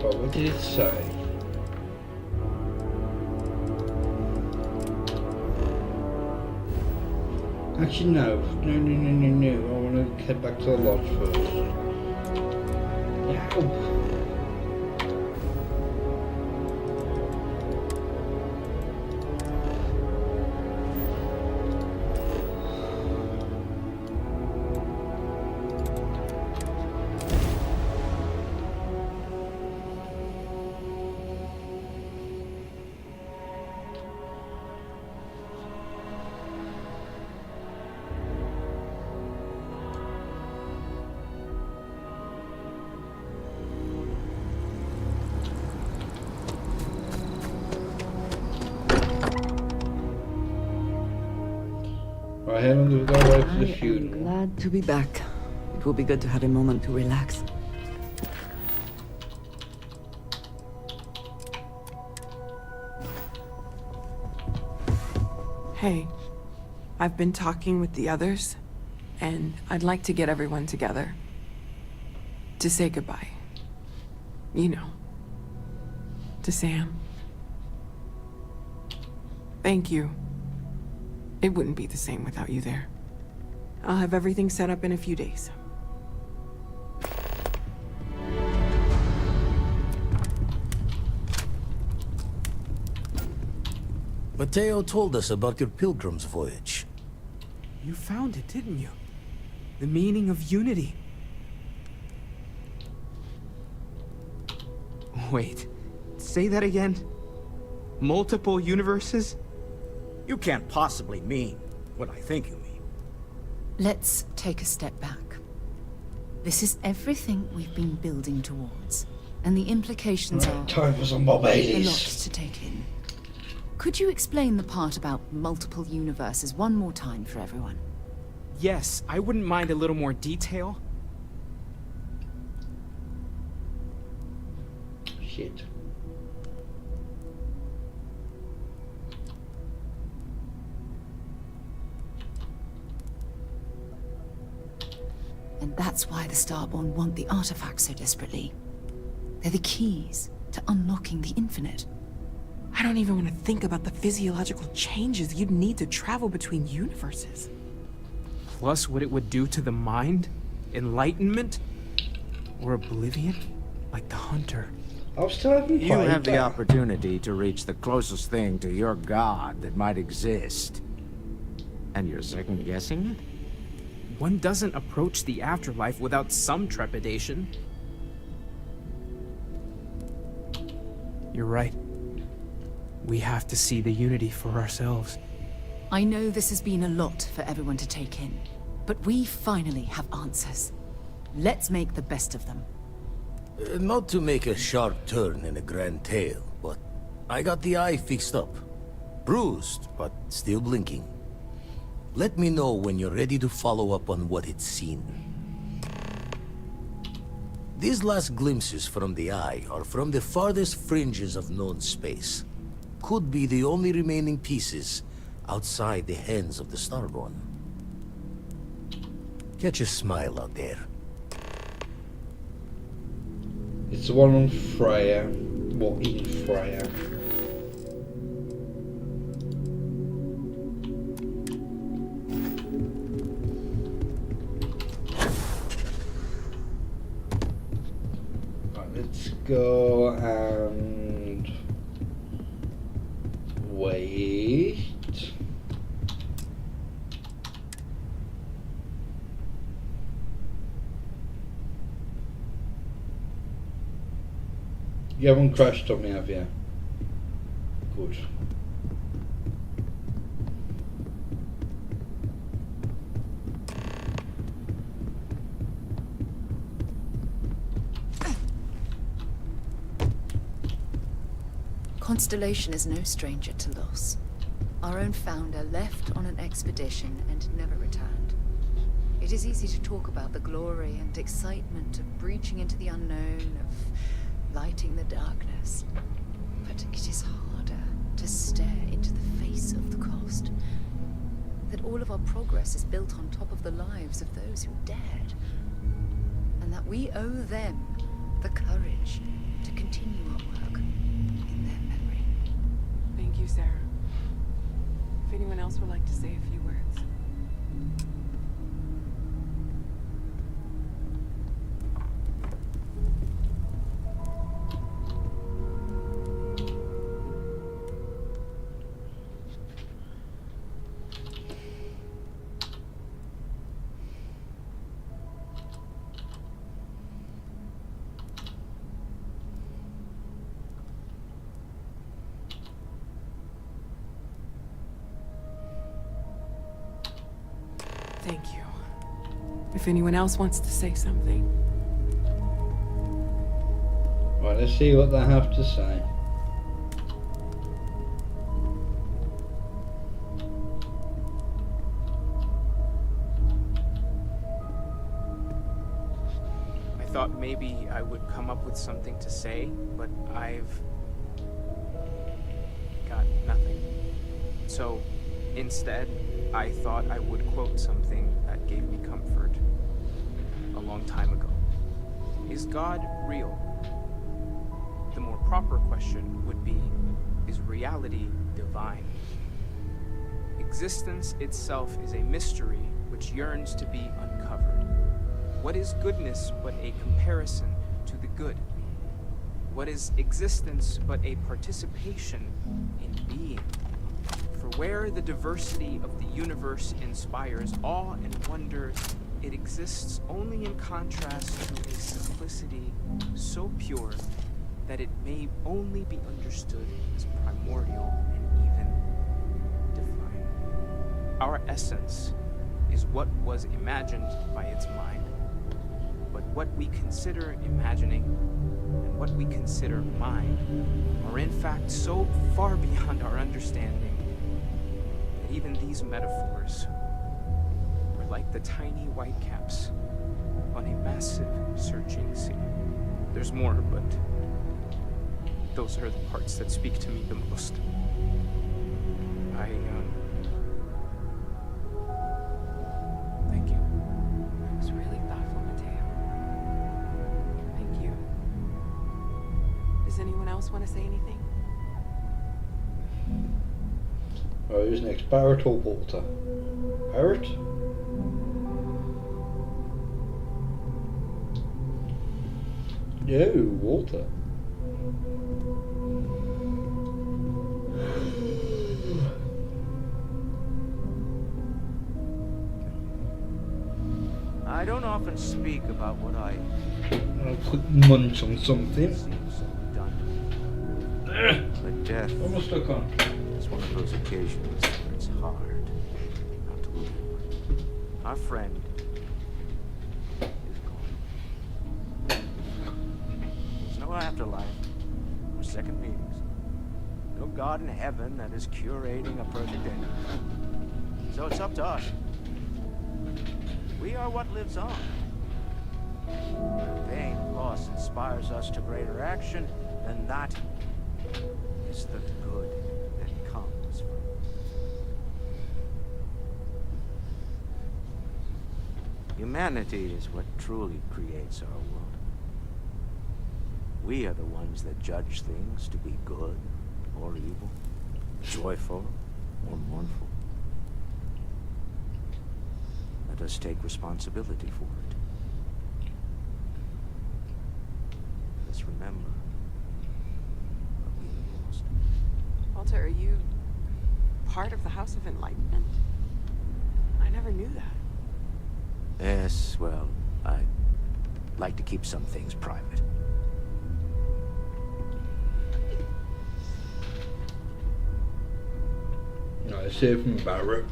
What did it say? Actually, no. No. I want to head back to the lodge first. Ow. Right, how long have we got to wait for the I funeral? am glad to be back. It will be good to have a moment to relax. Hey, I've been talking with the others, and I'd like to get everyone together. To say goodbye. You know. To Sam. Thank you. It wouldn't be the same without you there. I'll have everything set up in a few days. Mateo told us about your pilgrim's voyage. You found it, didn't you? The meaning of unity. Wait, say that again? Multiple universes? You can't possibly mean what I think you mean. Let's take a step back. This is everything we've been building towards, and the implications are Time for some Bob a Baileys. lot to take in. Could you explain the part about multiple universes one more time for everyone? Yes, I wouldn't mind a little more detail. Shit. And that's why the Starborn want the artifacts so desperately. They're the keys to unlocking the infinite. I don't even want to think about the physiological changes you'd need to travel between universes. Plus what it would do to the mind? Enlightenment? Or oblivion? Like the Hunter. I still haven't You have the opportunity to reach the closest thing to your god that might exist. And you're second guessing it? One doesn't approach the afterlife without some trepidation. You're right. We have to see the unity for ourselves. I know this has been a lot for everyone to take in, but we finally have answers. Let's make the best of them. Not to make a sharp turn in a grand tale, but I got the eye fixed up. Bruised, but still blinking. Let me know when you're ready to follow up on what it's seen. These last glimpses from the eye are from the farthest fringes of known space. Could be the only remaining pieces outside the hands of the Starborn. Catch a smile out there. It's the one on Freya. What in Freya? Right, let's go and wait. You haven't crashed on me, have you? Good. Constellation is no stranger to loss. Our own founder left on an expedition and never returned. It is easy to talk about the glory and excitement of breaching into the unknown, of lighting the darkness. But it is harder to stare into the face of the cost. That all of our progress is built on top of the lives of those who dared. And that we owe them the courage to continue our work in their memory. Thank you, Sarah. If anyone else would like to say a few words. Thank you. If anyone else wants to say something. Right, let's see what they have to say. thought maybe I would come up with something to say, but I've got nothing. So instead, I thought I would quote something that gave me comfort a long time ago. Is God real? The more proper question would be, is reality divine? Existence itself is a mystery which yearns to be uncovered. What is goodness but a comparison to the good? What is existence but a participation in being? For where the diversity of the universe inspires awe and wonder, it exists only in contrast to a simplicity so pure that it may only be understood as primordial and even divine. Our essence is what was imagined by its mind. But what we consider imagining and what we consider mind are in fact so far beyond our understanding that even these metaphors are like the tiny whitecaps on a massive searching sea. There's more, but those are the parts that speak to me the most. Thank you. That was really thoughtful, Mateo. Thank you. Does anyone else want to say anything? Right, who's next? Barrett or Walter? Barrett? No, Walter. I don't often speak about what I... I'll quick munch on something. But death Almost stuck on. is one of those occasions where it's hard not to look at. Our friend is gone. There's no afterlife, no second meetings, no God in heaven that is curating a perfect ending. So it's up to us. We are what lives on. The pain of loss inspires us to greater action, and that is the good that comes from it. Humanity is what truly creates our world. We are the ones that judge things to be good or evil, joyful or mournful. Let us take responsibility for it. Let's remember what we have lost. Walter, are you part of the House of Enlightenment? I never knew that. Yes, well, I like to keep some things private. Nice here from Barrett.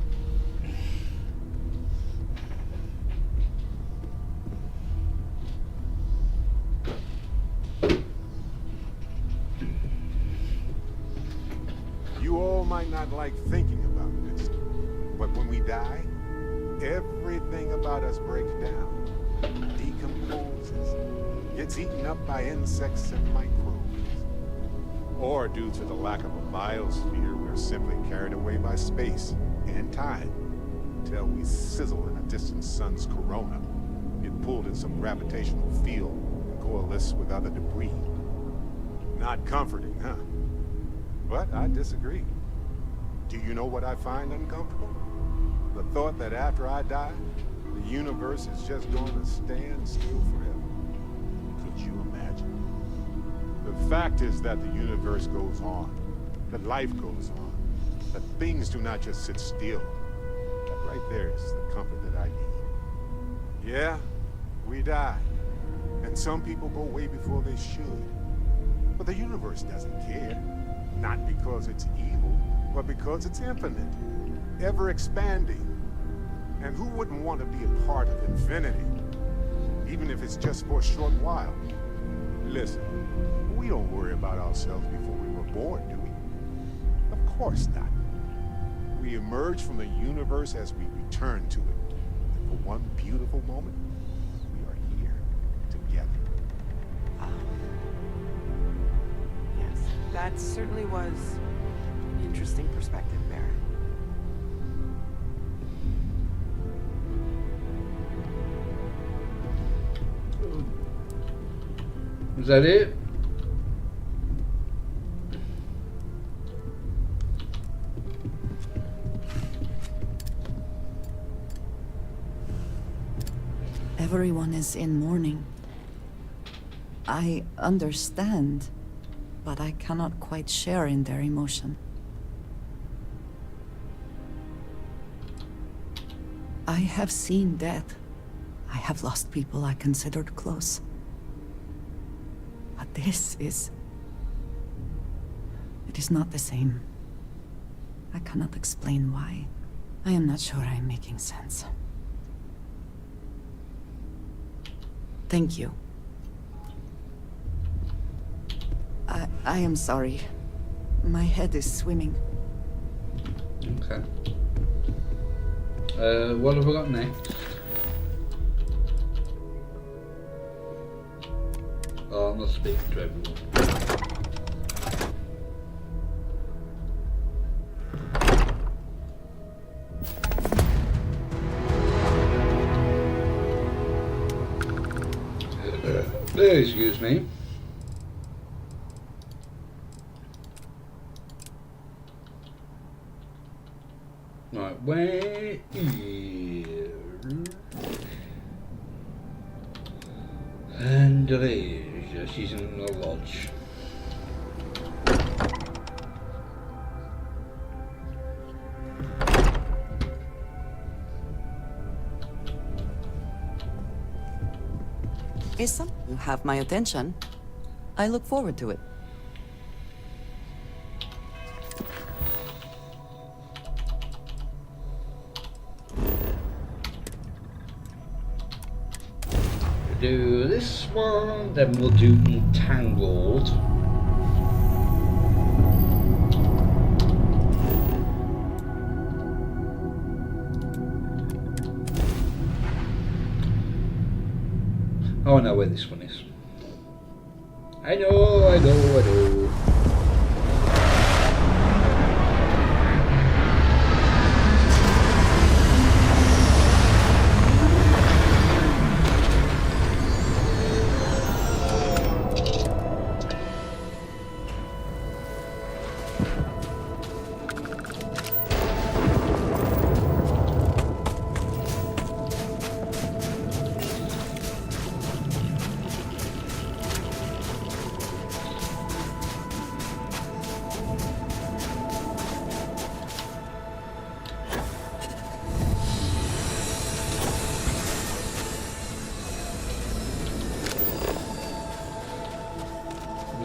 You all might not like thinking about this, but when we die, everything about us breaks down, decomposes, gets eaten up by insects and microbes. Or due to the lack of a biosphere, we're simply carried away by space and time until we sizzle in a distant sun's corona, get pulled in some gravitational field, and coalesce with other debris. Not comforting, huh? But I disagree. Do you know what I find uncomfortable? The thought that after I die, the universe is just going to stand still forever. Could you imagine? The fact is that the universe goes on, that life goes on, that things do not just sit still. That right there is the comfort that I need. Yeah, we die, and some people go way before they should. But the universe doesn't care. Not because it's evil, but because it's infinite, ever expanding. And who wouldn't want to be a part of infinity, even if it's just for a short while? Listen, we don't worry about ourselves before we were born, do we? Of course not. We emerge from the universe as we return to it. And for one beautiful moment, we are here together. That certainly was an interesting perspective, Barrett. Is that it? Everyone is in mourning. I understand, but I cannot quite share in their emotion. I have seen death. I have lost people I considered close. But this is... it is not the same. I cannot explain why. I am not sure I am making sense. Thank you. I am sorry. My head is swimming. Okay. What have we got next? Oh, I'm not speaking to everyone. Excuse me. Right, where is Andrea? She's in the lodge. Issa, you have my attention. I look forward to it. Do this one, then we'll do Entangled. Oh, I know where this one is. I know.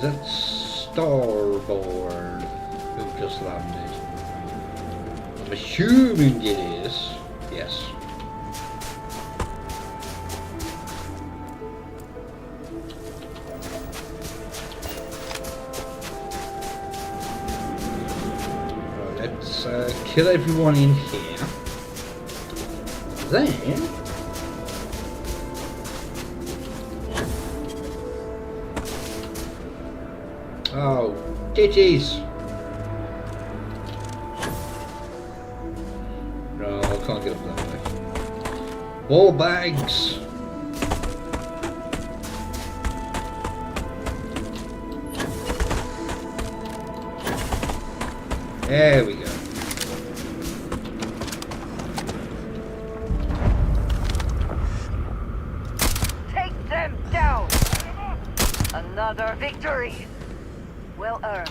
That Starboard who just landed. I'm assuming it is. Yes. Right, let's kill everyone in here. Then oh, titties! No, I can't get up that way. Ball bags! There we go. Take them down! Another victory! Well earned.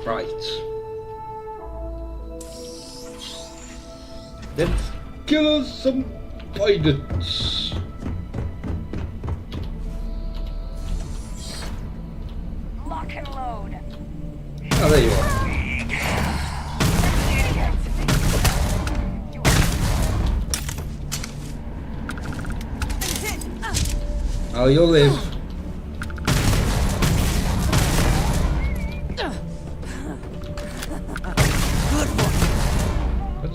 Right. Let's kill us some pirates. Lock and load. Oh, there you are. Oh, you'll live.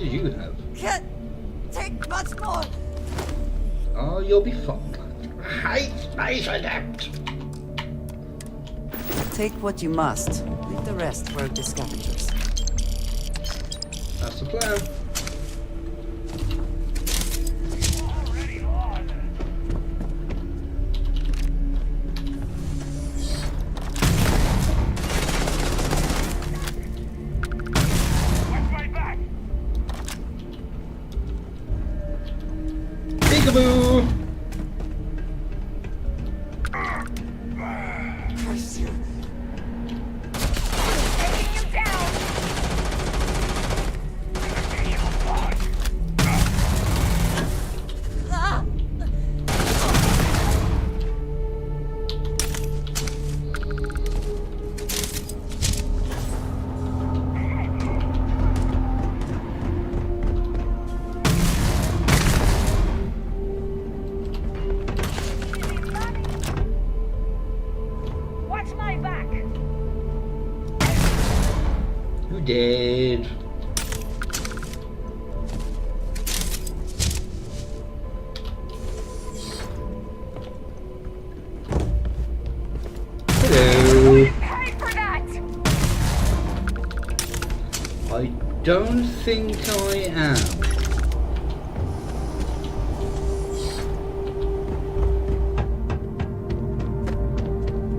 did you have? Can't take much more. Oh, you'll be fine. I hate space adapt. Take what you must. Leave the rest for the scavengers. That's the plan. Peekaboo! Watch my back. You dead. Hello. Pay for that. I don't think I am.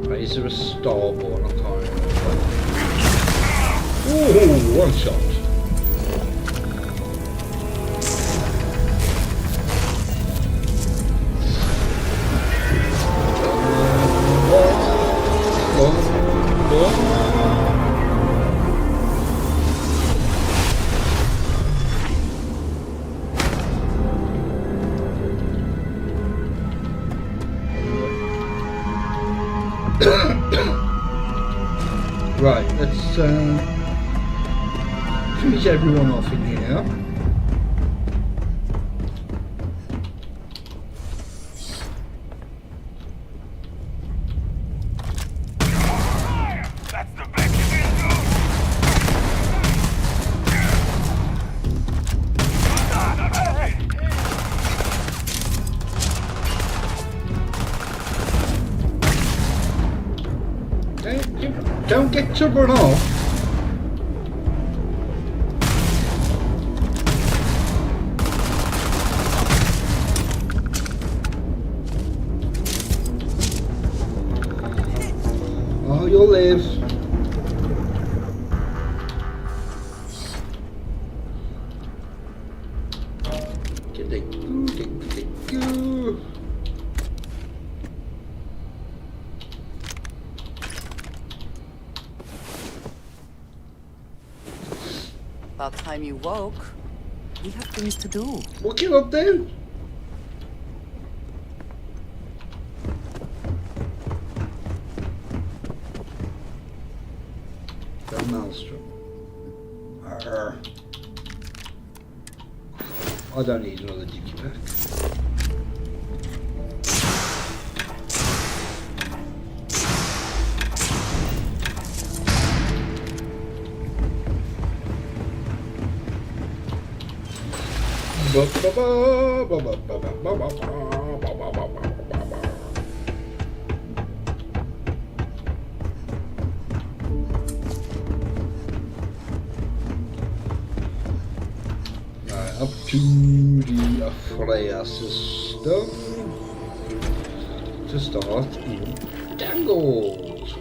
Right, is there a starboard? I can't remember. Ooh, one shot. Right, let's finish everyone off in here. That's the best you can do! Don't get to run off. Oh, you'll live. Go. About time you woke. We have things to do. We'll get up then. The maelstrom. Arr. I don't need another digipack. Up to the Freya system to start in Dangles.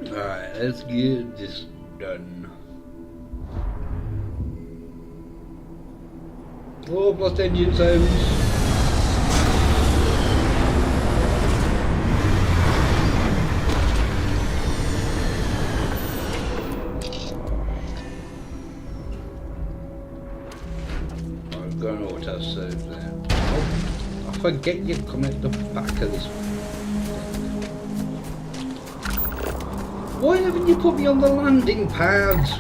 Alright, let's get this done. Oh, plus engine sounds. if I get you coming at the back of this. Why haven't you put me on the landing pads?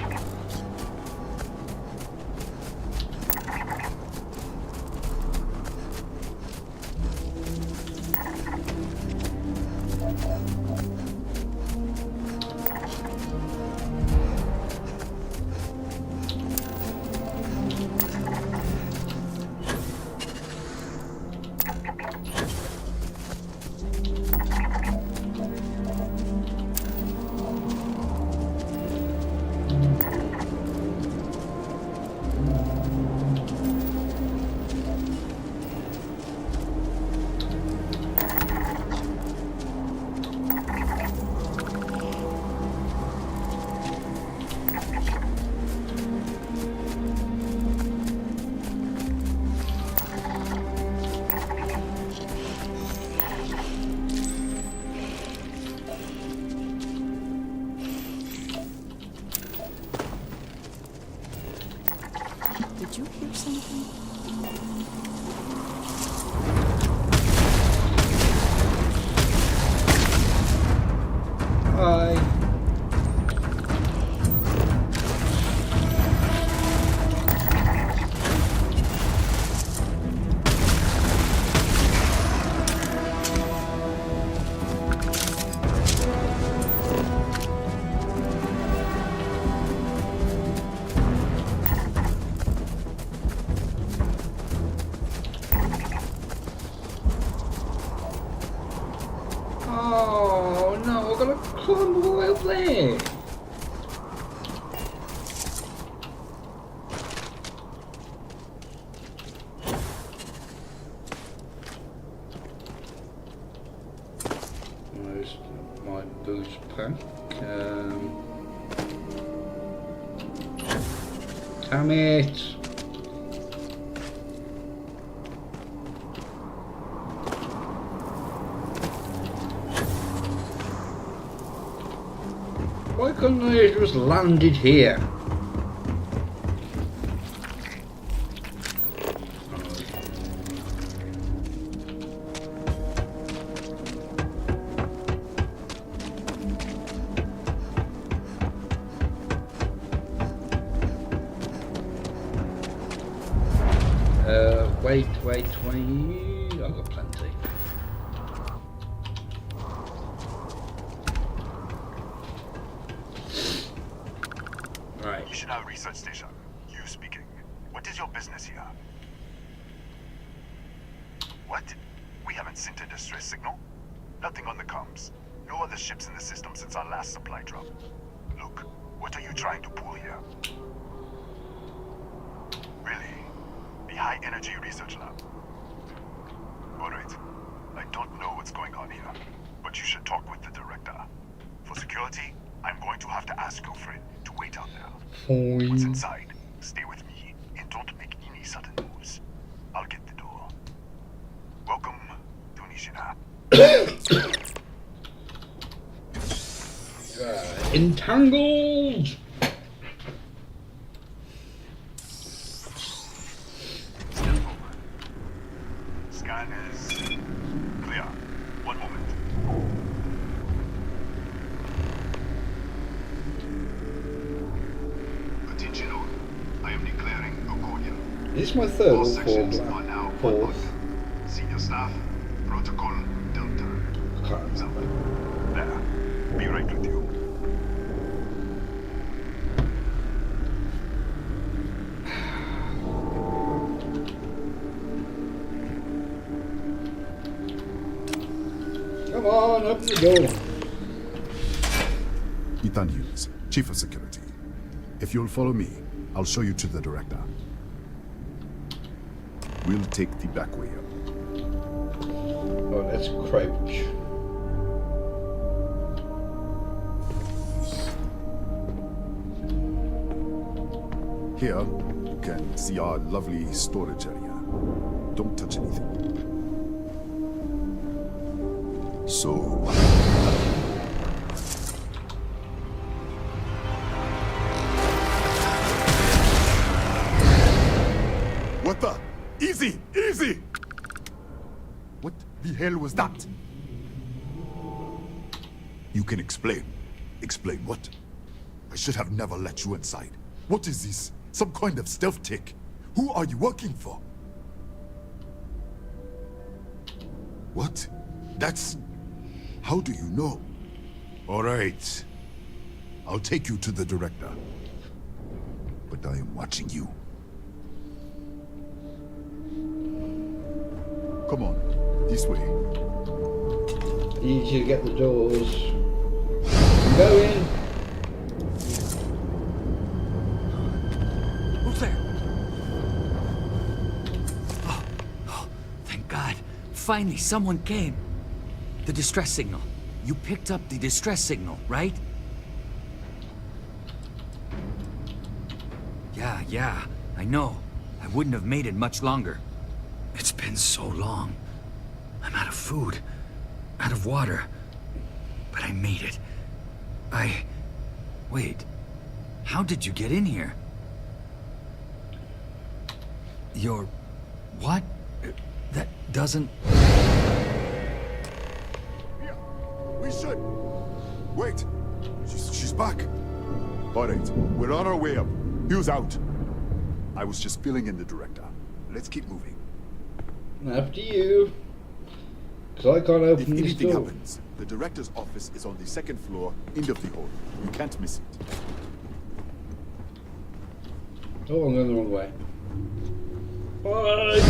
Did you hear something? Hi. Oh no, I've got to climb all the way up there. Where's my boost pack? Damn it! Why couldn't I have just landed here? Wait. I've got plenty. Right. Missionary Research Station. You speaking. What is your business here? What? We haven't sent a distress signal? Nothing on the comms. No other ships in the system since our last supply drop. Look, what are you trying to pull here? Really? The High Energy Research Lab? Alright. I don't know what's going on here, but you should talk with the director. For security, I'm going to have to ask your friend to wait out there. What's inside? Stay with me and don't make any sudden moves. I'll get the door. Welcome to Nishina. Entangled! Scan is clear. One moment. Attention all. I am declaring Agonia. Is this my third All or sections are now fourth? Senior staff, protocol, Delta. There. Be right with you. Come on, open the door. Ethan Hughes, Chief of Security. If you'll follow me, I'll show you to the director. We'll take the back way up. Oh, let's crouch. Here, you can see our lovely storage area. Don't touch anything. So... What the? Easy! Easy! hell was that? You can explain. Explain what? I should have never let you inside. What is this? Some kind of stealth tick? Who are you working for? What? That's... How do you know? All right. I'll take you to the director. But I am watching you. Come on, this way. Need you to get the doors. Go in. Who's there? Oh, thank God. Finally, someone came. The distress signal. You picked up the distress signal, right? Yeah, I know. I wouldn't have made it much longer. It's been so long. I'm out of food, out of water. But I made it. Wait. How did you get in here? You're... what? That doesn't... We should... Wait. She's back. All right, we're on our way up. Hugh's out. I was just filling in the director. Let's keep moving. After you. Because I can't open If this anything door. happens, the director's office is on the second floor, end of the hall. You can't miss it. Oh, I'm going the wrong way. Bye.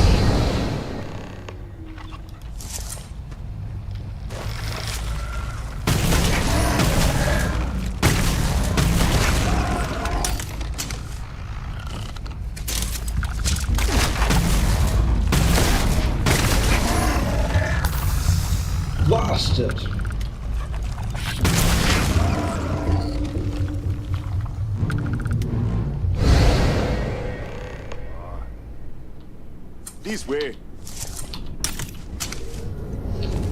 Bastard! This way.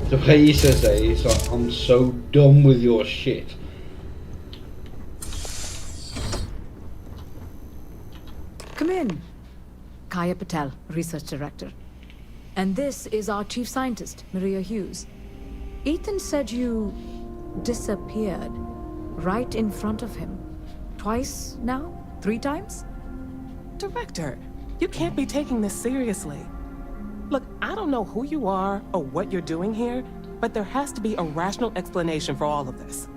The way he says that, he's like, I'm so done with your shit. Come in. Kaya Patel, Research Director. And this is our Chief Scientist, Maria Hughes. Ethan said you disappeared right in front of him. Twice now? 3 times? Director, you can't be taking this seriously. Look, I don't know who you are or what you're doing here, but there has to be a rational explanation for all of this.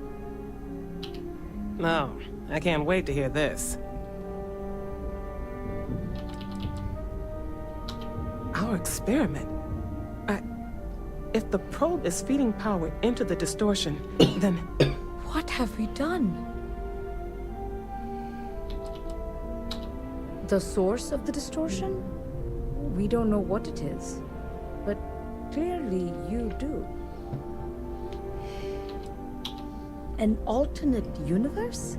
No, I can't wait to hear this. Our experiment. If the probe is feeding power into the distortion, then... What have we done? The source of the distortion? We don't know what it is, but clearly you do. An alternate universe?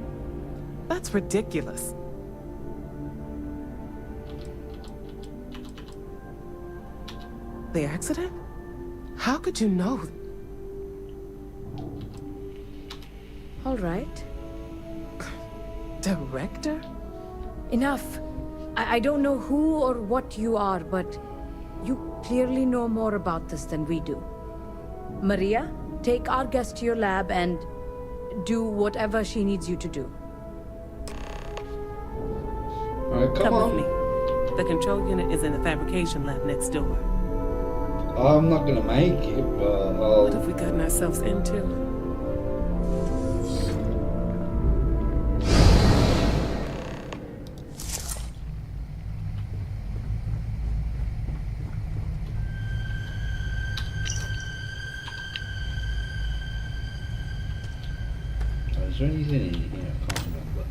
That's ridiculous. The accident? How could you know? All right. Director? Enough. I don't know who or what you are, but you clearly know more about this than we do. Maria, take our guest to your lab and do whatever she needs you to do. Come on. With me. The control unit is in the fabrication lab next door. I'm not gonna make it, but I'll... What have we gotten ourselves into? Is there anything in here? I can't remember.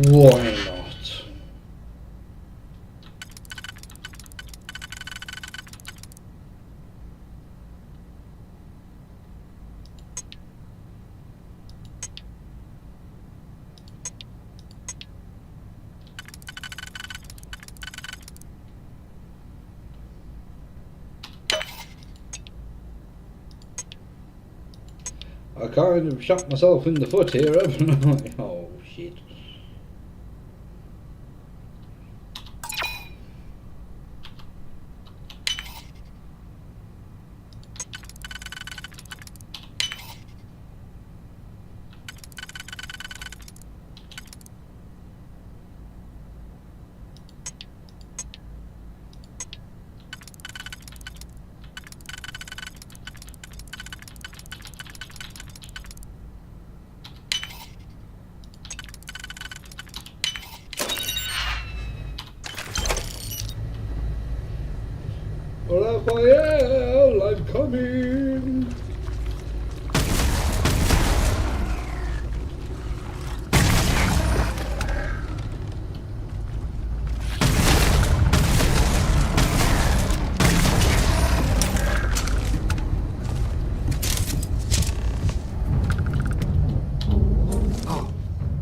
Why not? I kind of shot myself in the foot here, haven't I? Oh shit. coming.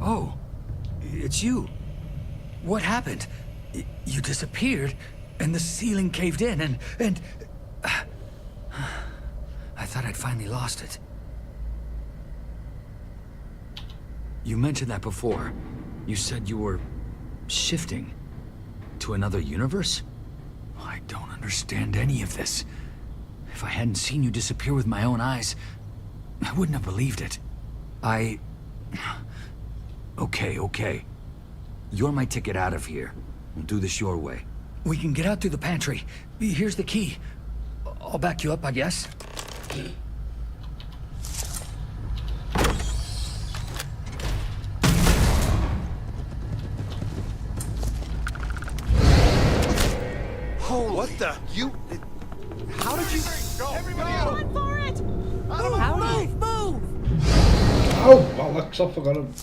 Oh, it's you. What happened? You disappeared, and the ceiling caved in, and... I thought I'd finally lost it. You mentioned that before. You said you were... shifting to another universe? I don't understand any of this. If I hadn't seen you disappear with my own eyes, I wouldn't have believed it. Okay. You're my ticket out of here. We'll do this your way. We can get out through the pantry. Here's the key. I'll back you up, I guess. Holy... What the... You... How did you... Everybody run for it! Move! Oh, bollocks, I forgot him.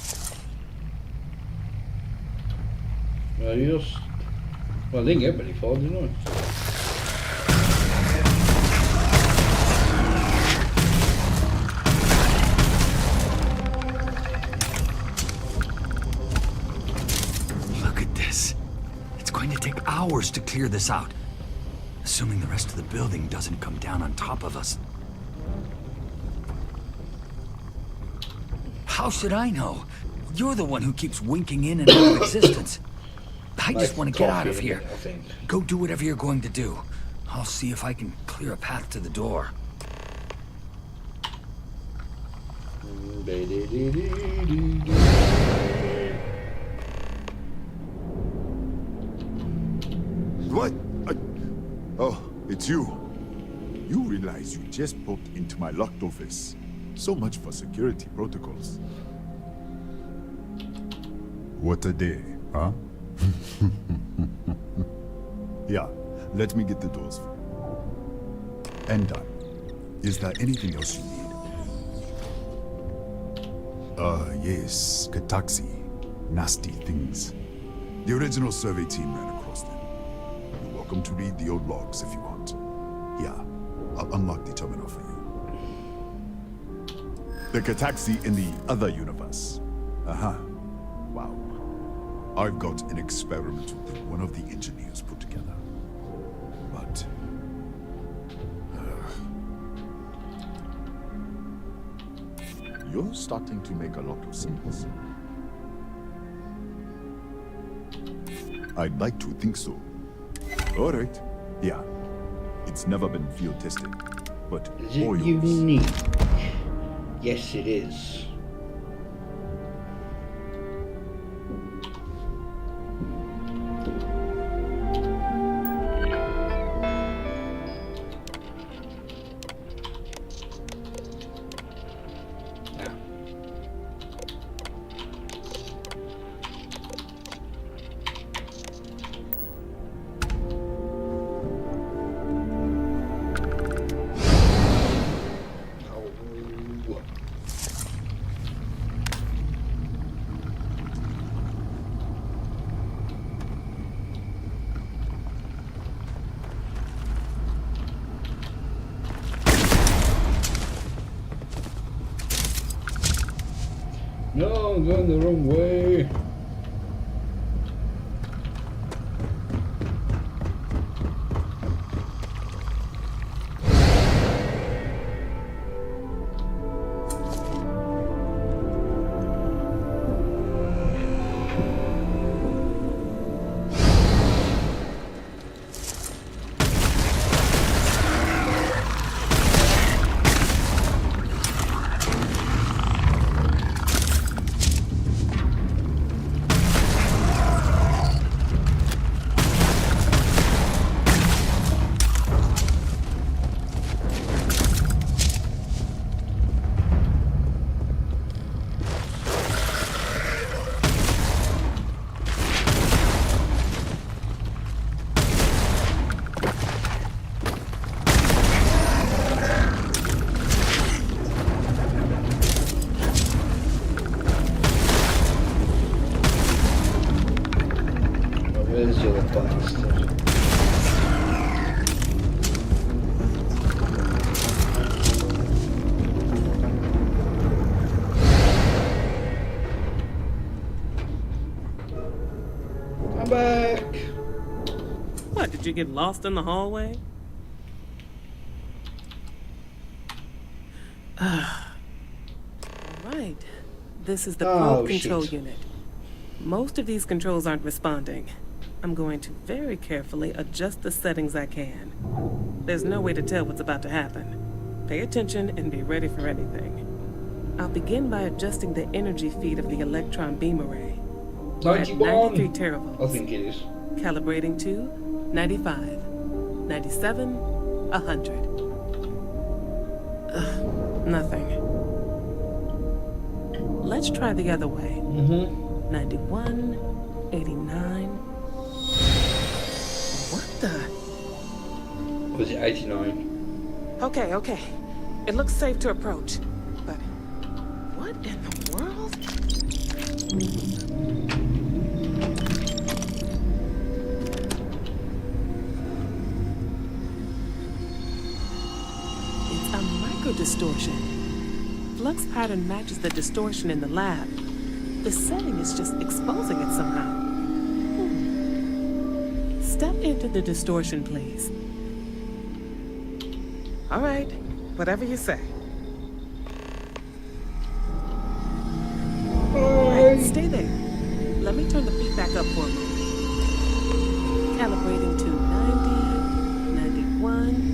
Yes. Well, I didn't get very far, didn't I? Look at this. It's going to take hours to clear this out. Assuming the rest of the building doesn't come down on top of us. How should I know? You're the one who keeps winking in and out of existence. I just want to get out of here. Go do whatever you're going to do. I'll see if I can clear a path to the door. What? Oh, it's you. You realize you just poked into my locked office. So much for security protocols. What a day, huh? Yeah, let me get the doors for you. And done. Is there anything else you need? Yes, Kataxi. Nasty things. The original survey team ran across them. You're welcome to read the old logs if you want. Yeah, I'll unlock the terminal for you. The Kataxi in the other universe. Wow. I've got an experiment that one of the engineers put together. But... you're starting to make a lot of sense. I'd like to think so. All right. Yeah. It's never been field tested. But is it oils... unique? Yes, it is. No, I'm going the wrong way. What, did you get lost in the hallway? Alright. This is the probe control unit. Most of these controls aren't responding. I'm going to very carefully adjust the settings I can. There's no way to tell what's about to happen. Pay attention and be ready for anything. I'll begin by adjusting the energy feed of the electron beam array. We're at 93 teravolts. I think it is. Calibrating to 95, 97, 100. Nothing. Let's try the other way. 91, 89. What the? Was it 89? Okay, okay. It looks safe to approach. But what in the world? It's a micro-distortion. Flux pattern matches the distortion in the lab. The setting is just exposing it somehow. Step into the distortion, please. All right, whatever you say. All right, stay there. Let me turn the feed back up for a moment. Calibrating to 90, 91.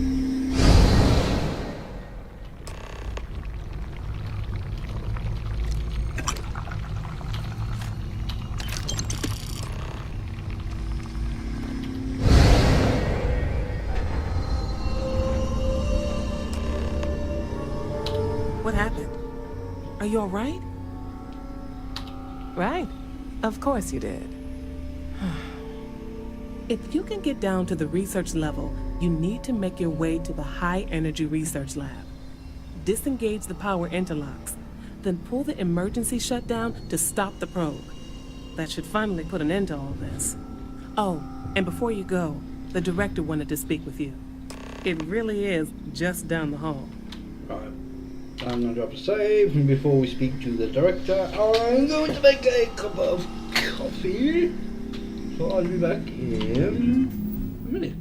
What happened? Are you all right? Right. Of course you did. If you can get down to the research level, you need to make your way to the high-energy research lab. Disengage the power interlocks, then pull the emergency shutdown to stop the probe. That should finally put an end to all this. Oh, and before you go, the director wanted to speak with you. It really is just down the hall. Right. I'm going to drop a save, and before we speak to the director, I'm going to make a cup of coffee. So I'll be back in a minute.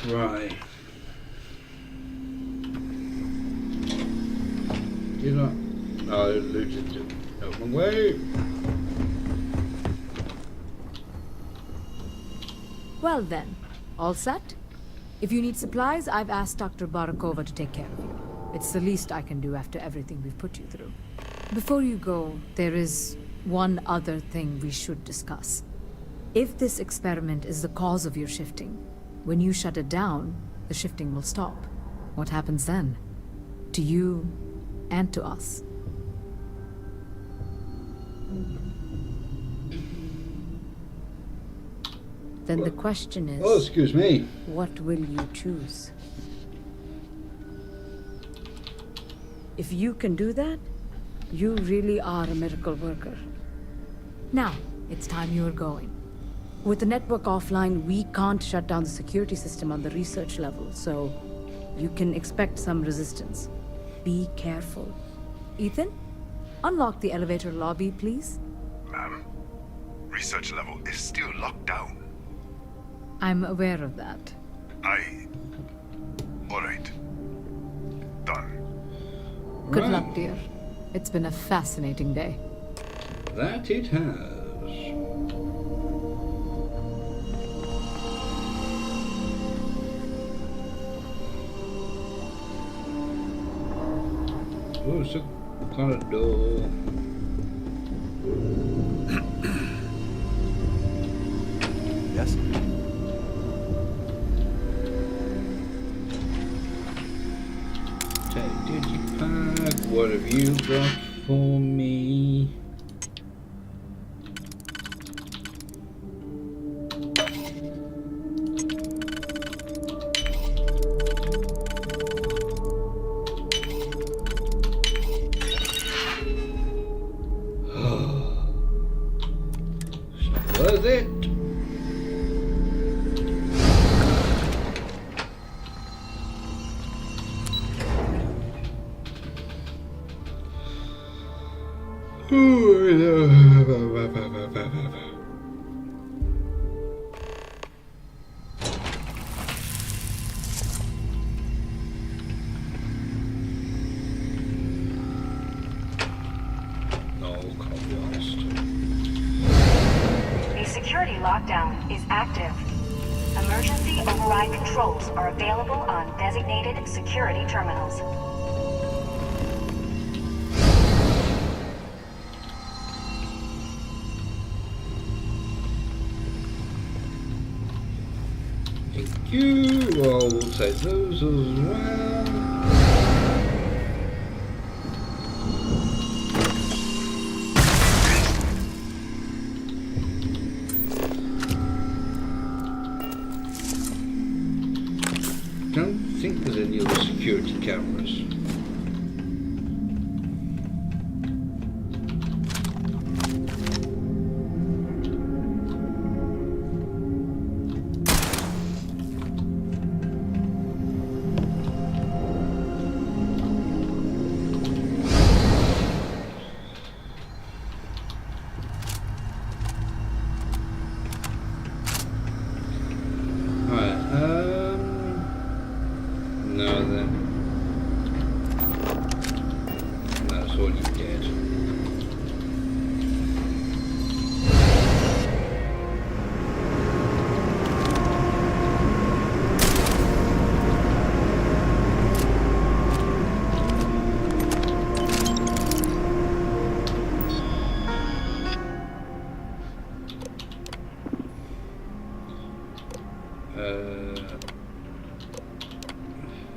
Right. You're not. No, looted it. Out my way. Well then, all set? If you need supplies, I've asked Dr. Barakova to take care of you. It's the least I can do after everything we've put you through. Before you go, there is one other thing we should discuss. If this experiment is the cause of your shifting, when you shut it down, the shifting will stop. What happens then? To you and to us. Then the question is... Oh, excuse me. What will you choose? If you can do that, you really are a miracle worker. Now, it's time you are going. With the network offline, we can't shut down the security system on the research level, so you can expect some resistance. Be careful. Ethan, unlock the elevator lobby, please. Ma'am, research level is still locked down. I'm aware of that. All right. Done. Good Right. luck, dear. It's been a fascinating day. That it has. Oh, some kind of door. Yes? Okay, Digipack, what have you got for me? Was it? A security lockdown is active. Emergency override controls are available on designated security terminals. Thank you. Well, we'll take those as well. Don't think there's any other security cameras. No then. That's all you get.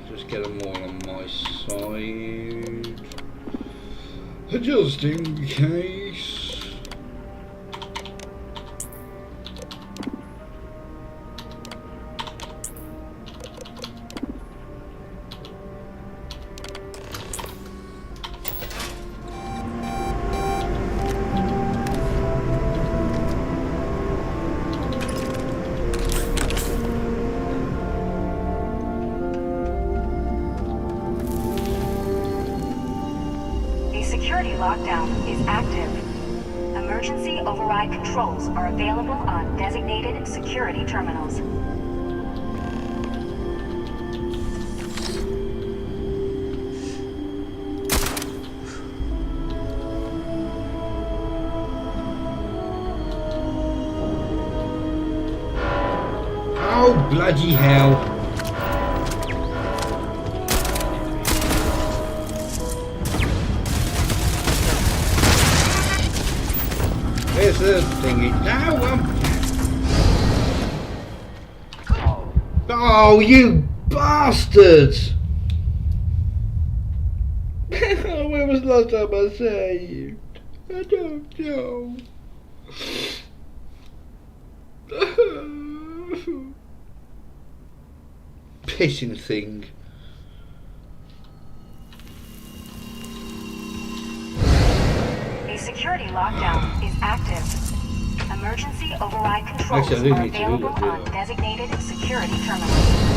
Just get them all on my side, just in case. Security lockdown is active. Emergency override controls are available on designated security terminals. Bloody hell. There's the thingy. Now oh, you bastards! When was the last time I saved? I don't know. Pissing thing. A security lockdown is active. Emergency override controls are available on designated security terminals.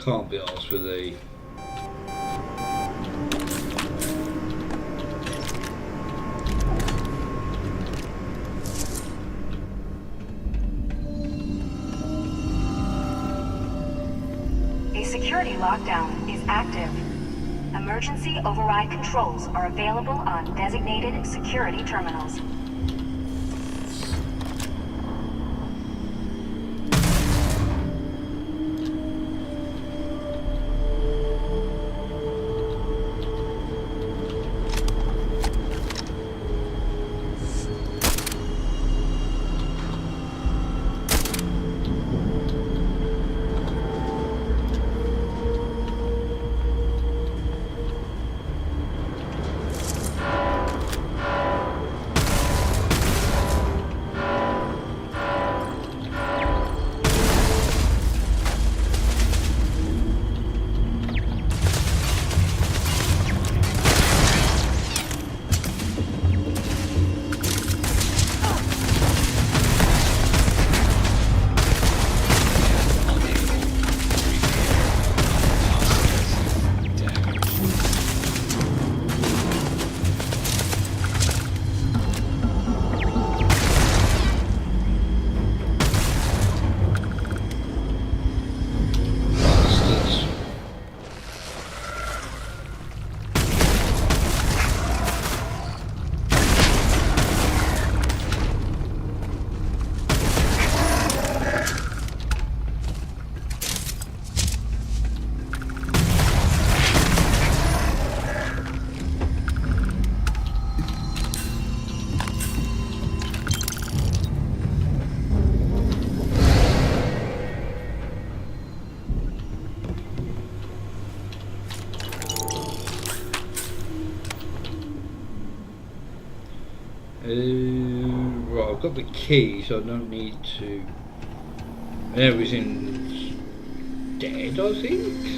Can't be asked with a security lockdown is active. Emergency override controls are available on designated security terminals. Right, I've got the key, so I don't need to. Everything's dead, I think.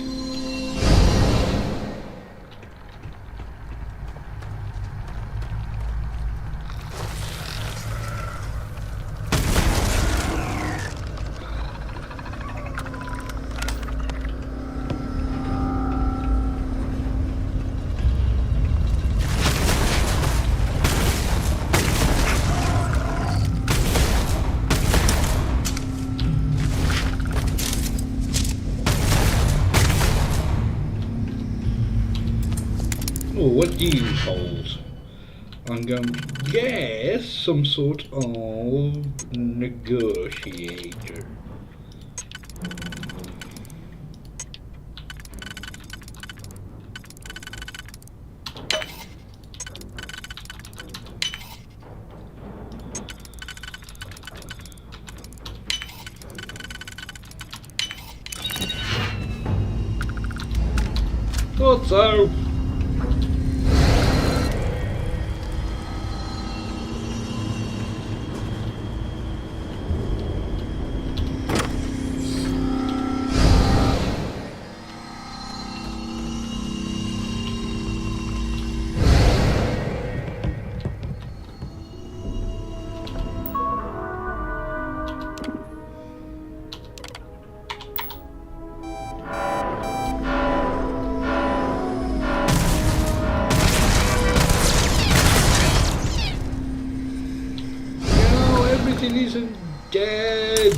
Oh, what do you hold? I'm going to guess some sort of negotiator. Thought so. Everything isn't dead.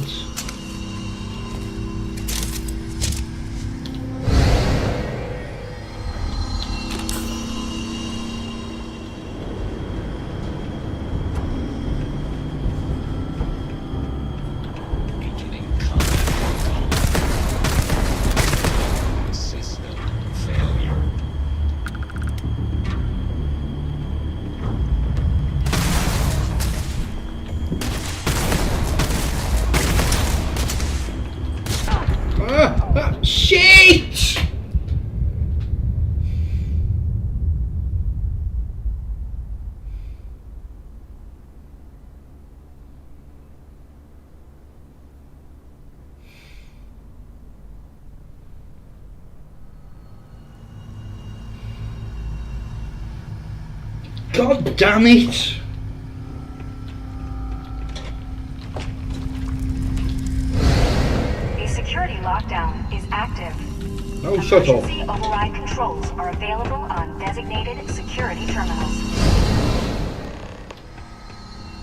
Shit! God damn it! The security lockdown is active. Oh, shut up. Emergency override controls are available on designated security terminals.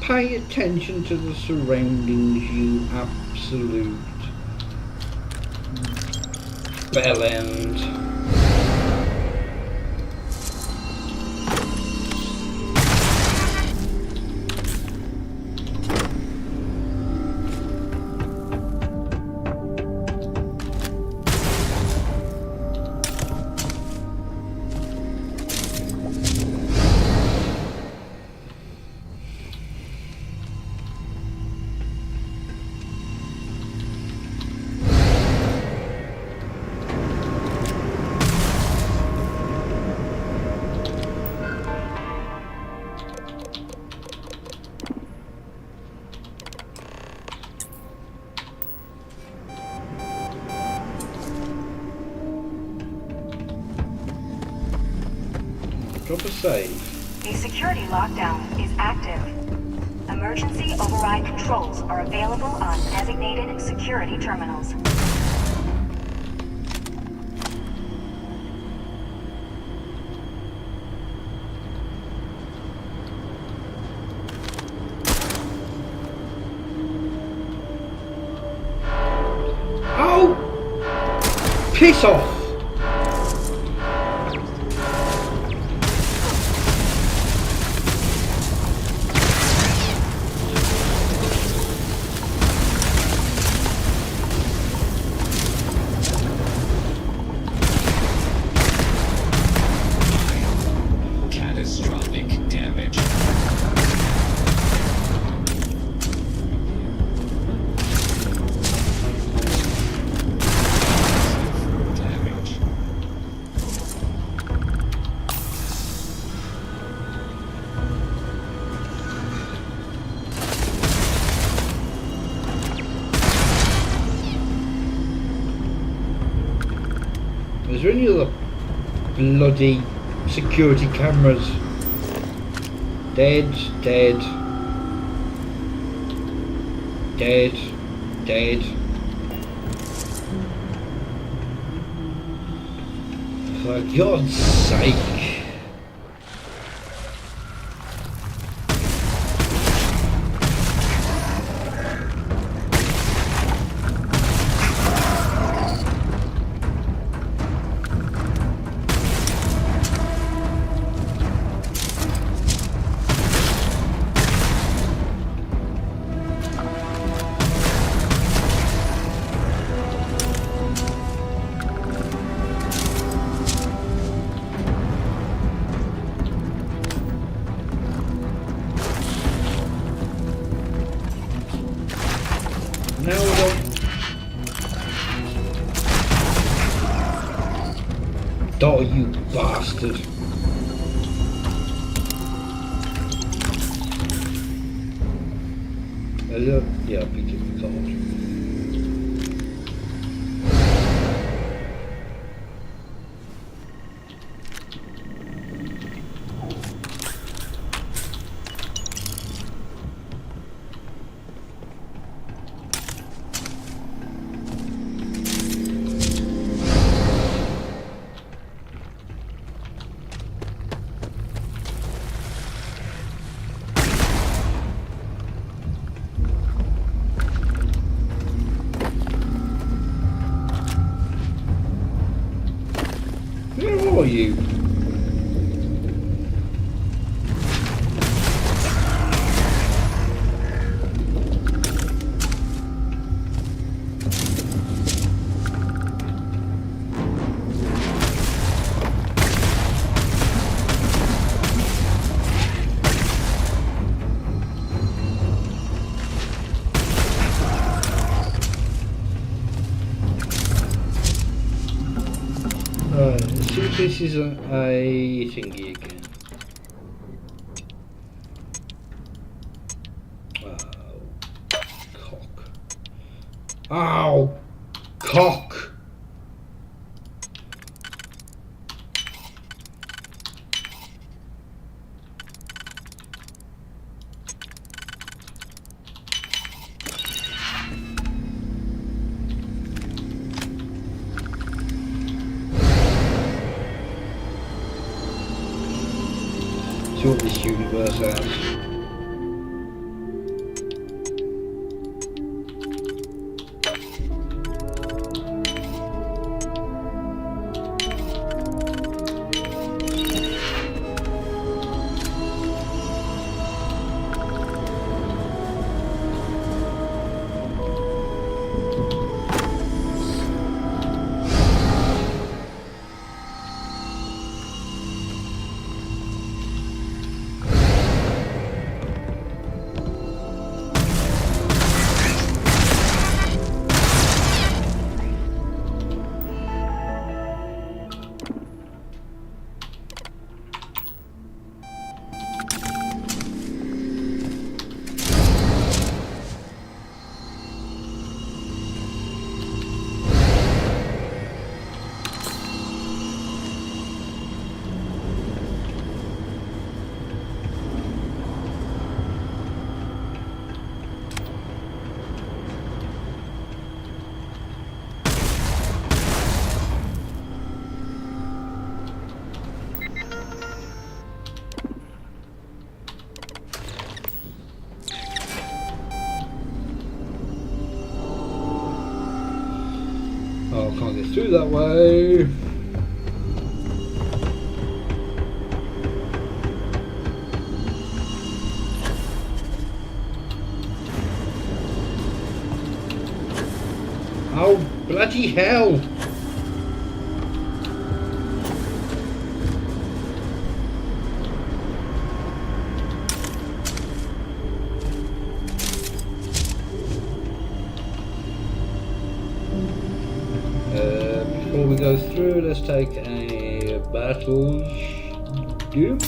Pay attention to the surroundings, you absolute bellend. Drop a save. The security lockdown is active. Emergency override controls are available on designated security terminals. Oh! Piss off! Is there any other bloody security cameras? Dead, dead. Dead, dead. For God's sake. Oh, you bastard. Yeah, I picked up the card. Where are you? See if this is a thingy again. Oh, cock. Ow! Cock! See what this universe has. Oh, I can't get through that way. Oh, bloody hell! Before we go through, let's take a battle doom.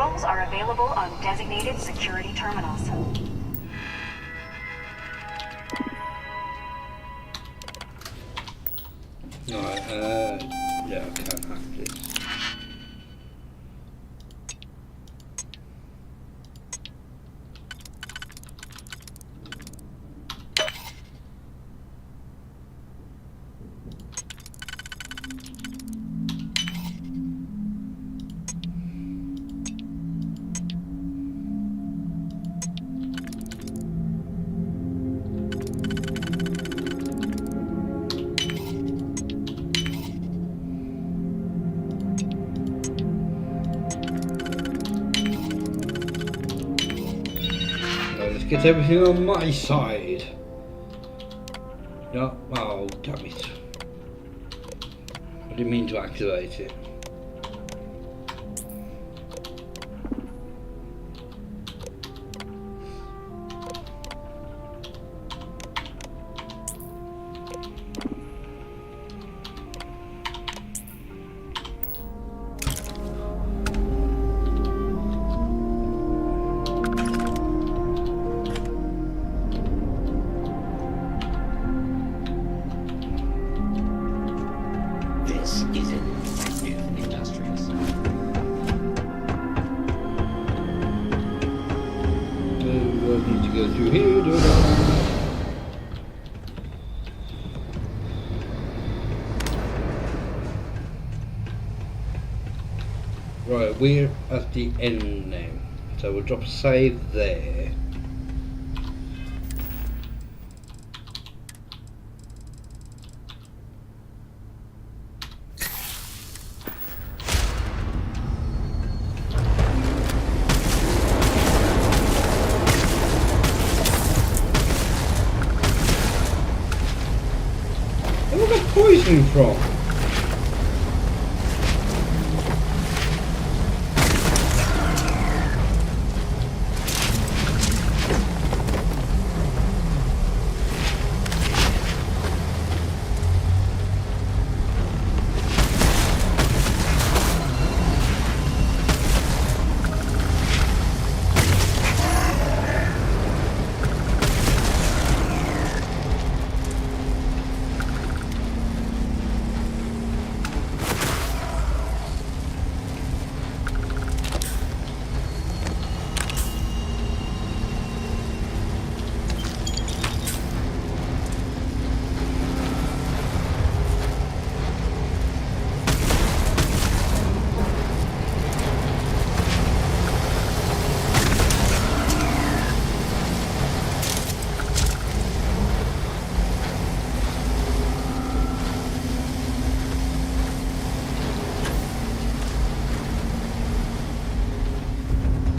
controls are available on designated security terminals. Right, yeah, I can't have this. Get everything on my side. No, oh damn it. I didn't mean to activate it. Right, we're at the end now, so we'll drop a save there. Where was that poison from?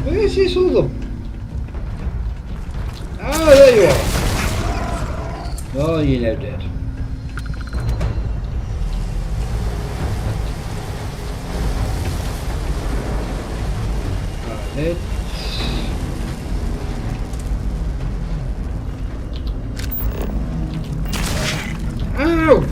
Where's this other? Ah, there you are. Oh, you're now dead. Right, let's... Ow!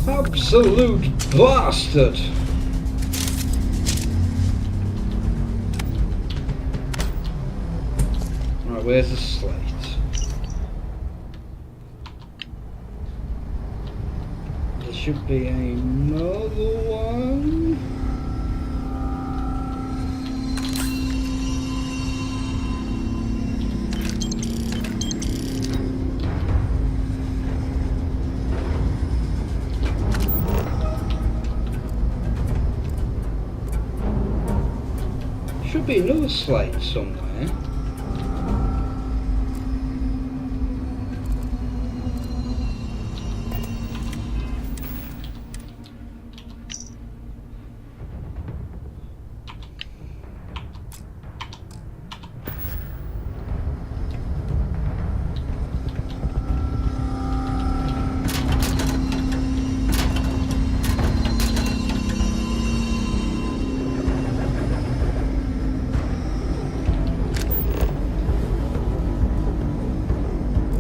Absolute bastard! Right, where's the slate? There should be another one. Should be another slate somewhere.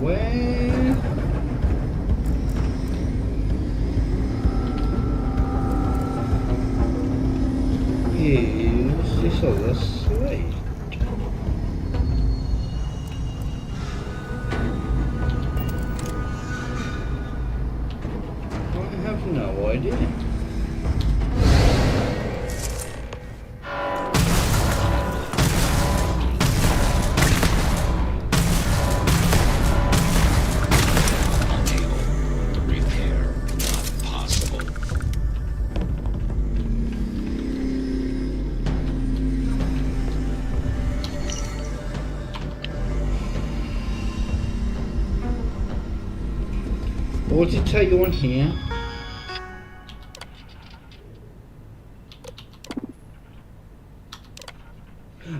where is this other slate? I have no idea. What did it tell you on here?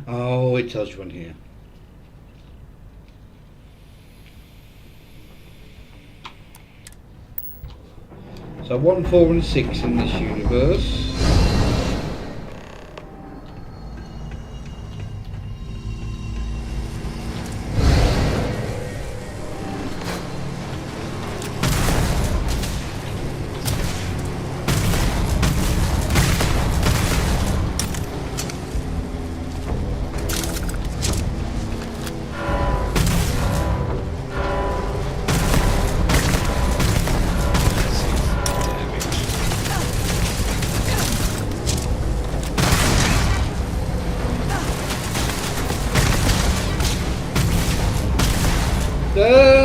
Oh, it tells you on here. So 1, 4 and 6 in this universe. La.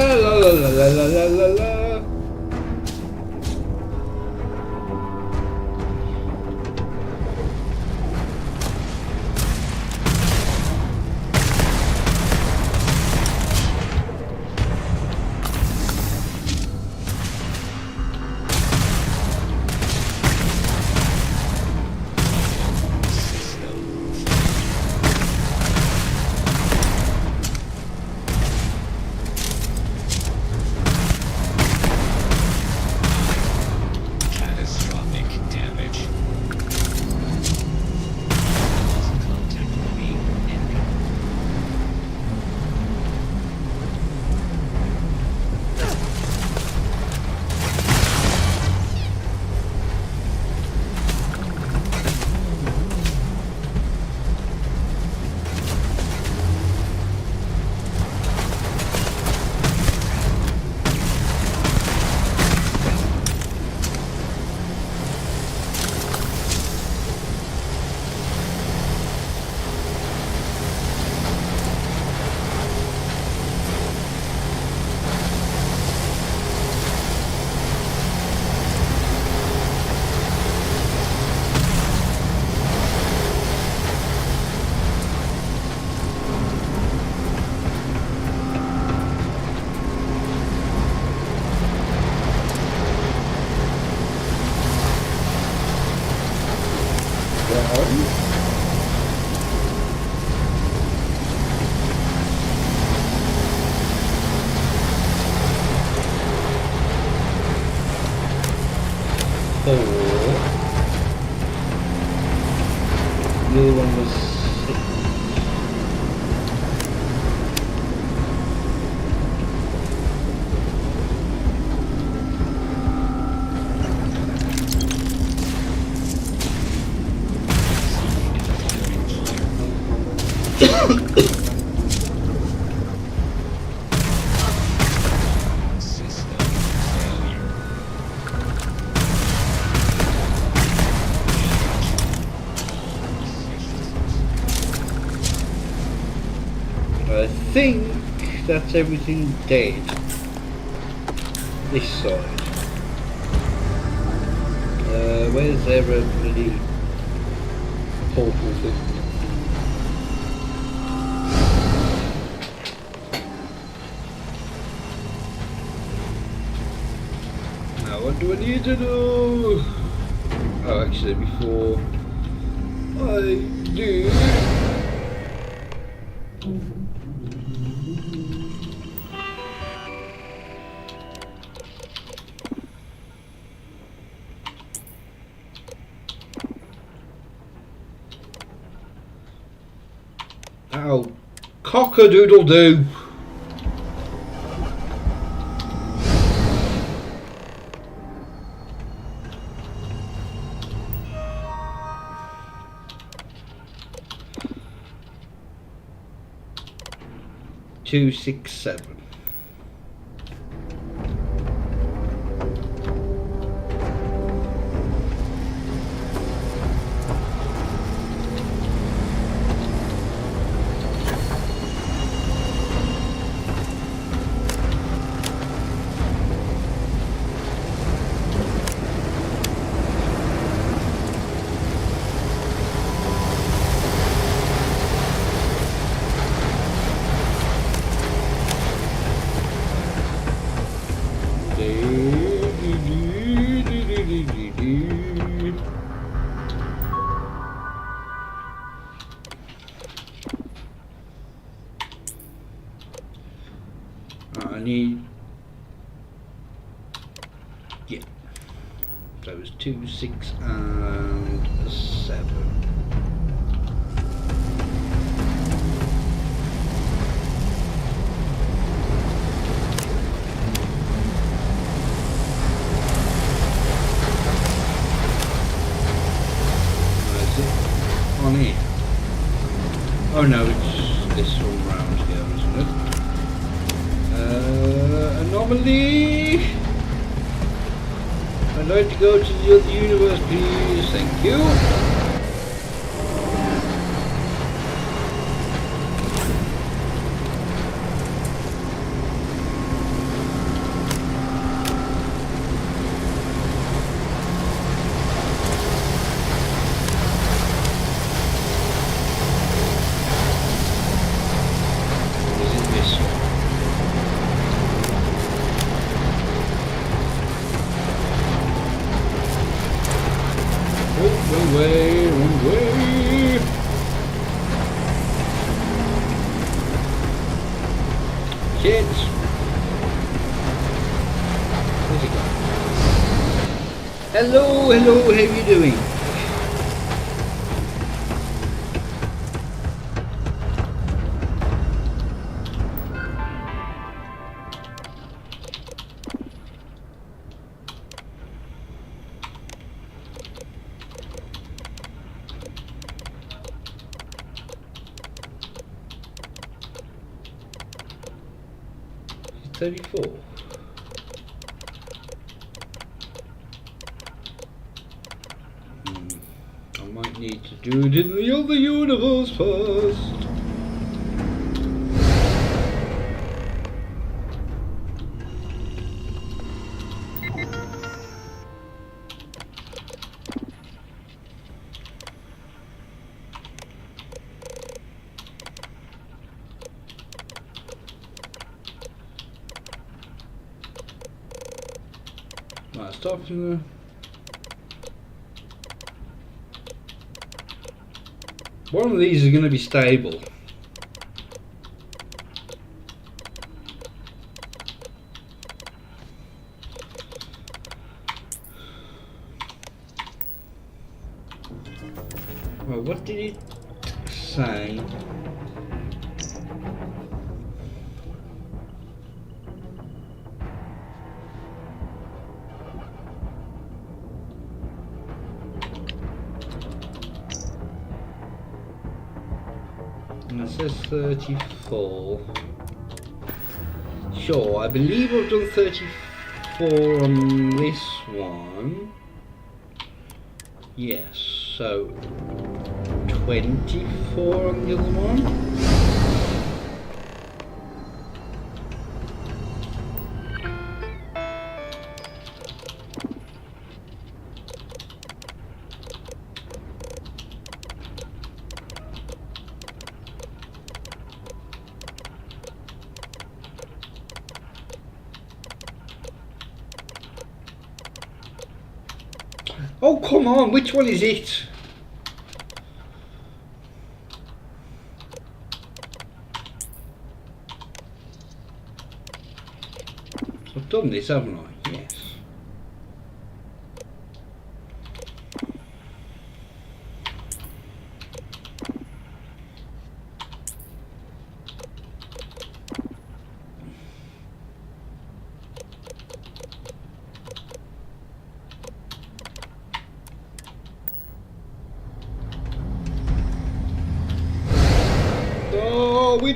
The other one was 6. I think that's everything dead. This side. Where's there a bloody portal thing? Now what do I need to do? Oh, actually before I do... Oh, cock-a-doodle-doo. 267. I need, yeah, so it was 2, 6 and 7. Where is it? On here. Oh no, it's this one round here, isn't it? Anomaly! I'd like to go to the other universe, please. Thank you. Hello, how you doing? It's 34. Need to do it in the other universe first. Right, stop from there. One of these is going to be stable. Well, what did it say? It says 34. Sure, I believe I've done 34 on this one. Yes, so 24 on the other one. Oh, come on, which one is it? I've done this, haven't I? Yes.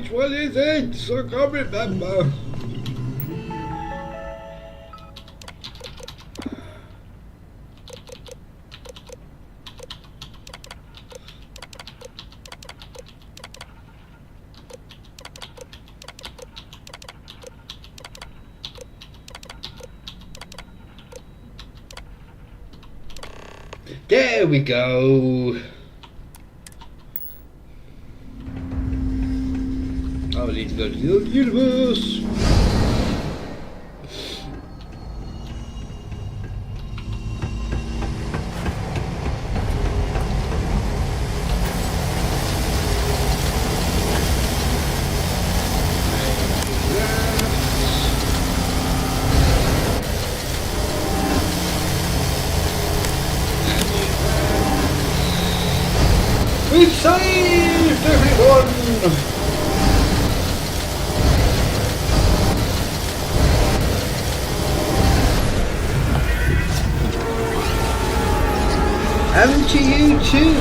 Which one is it? I can't remember. There we go. I need to go to the universe. We saved everyone! And to you too!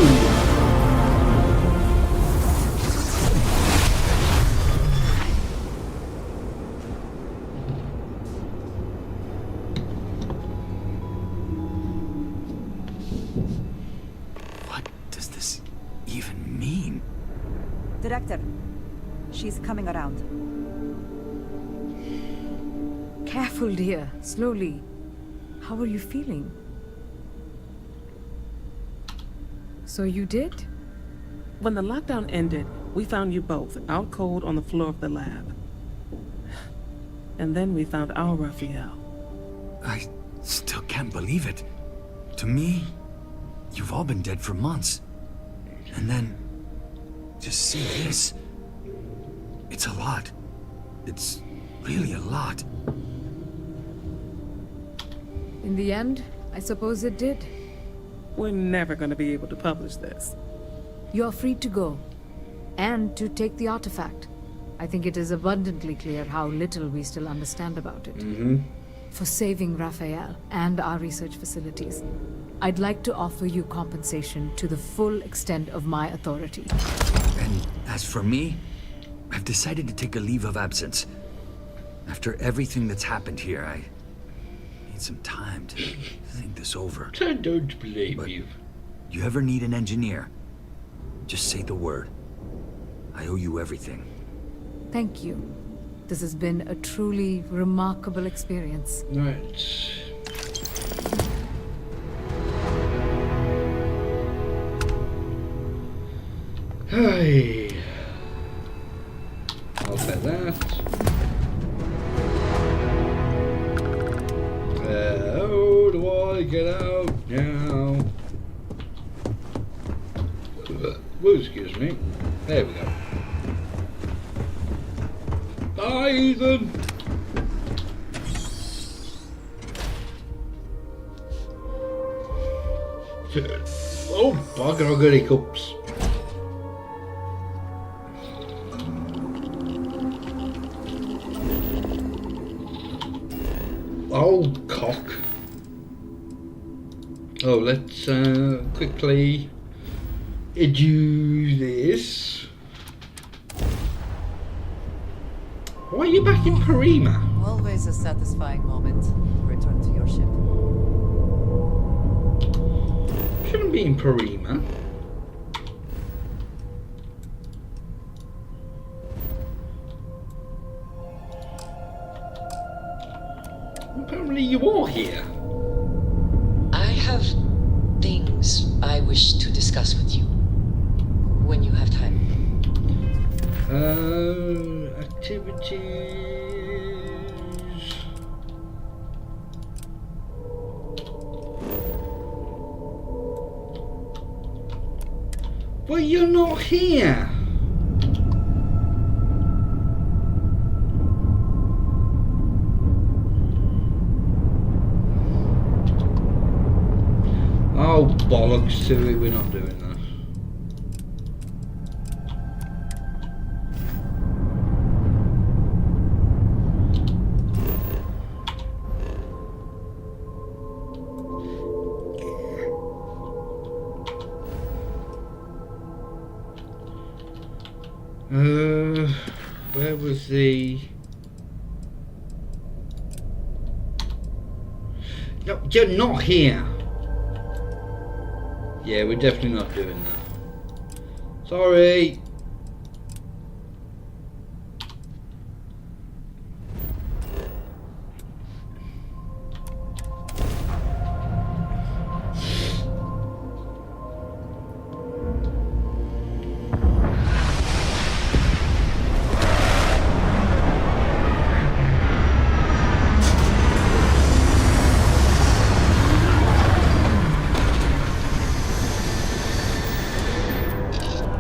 What does this even mean? Director, she's coming around. Careful, dear. Slowly. How are you feeling? So you did? When the lockdown ended, we found you both out cold on the floor of the lab. And then we found our Raphael. I still can't believe it. To me, you've all been dead for months. And then, just see this. It's a lot. It's really a lot. In the end, I suppose it did. We're never going to be able to publish this. You're free to go. And to take the artifact. I think it is abundantly clear how little we still understand about it. For saving Raphael and our research facilities, I'd like to offer you compensation to the full extent of my authority. And as for me, I've decided to take a leave of absence. After everything that's happened here, I need some time to think this over. I don't blame you. You ever need an engineer? Just say the word. I owe you everything. Thank you. This has been a truly remarkable experience. Right. Hey. I'll take that. How do I get out now? Well, excuse me. There we go. Bye, Ethan. Oh, bugger, I've got hiccups. Oh, cock. Oh, let's quickly do this. Why are you back in Parima? Always a satisfying moment to return to your ship. Shouldn't be in Parima. Apparently you are here. I have things I wish to discuss with you. When you have time. Activities. Well, you're not here. Oh, bollocks to it, we're not doing that. where was the... No, you're not here. Yeah, we're definitely not doing that. Sorry.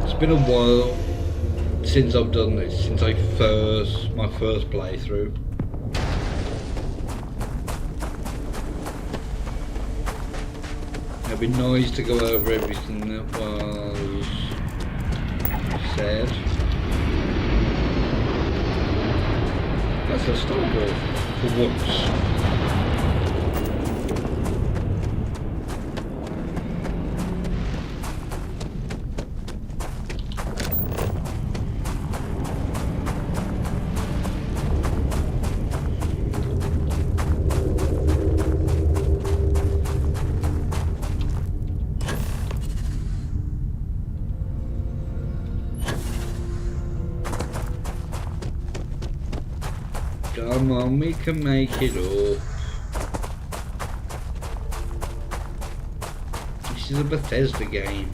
It's been a while since I've done this, since my first playthrough. It'd be nice to go over everything that was said. That's a Starfield for once. Come on, we can make it up. This is a Bethesda game.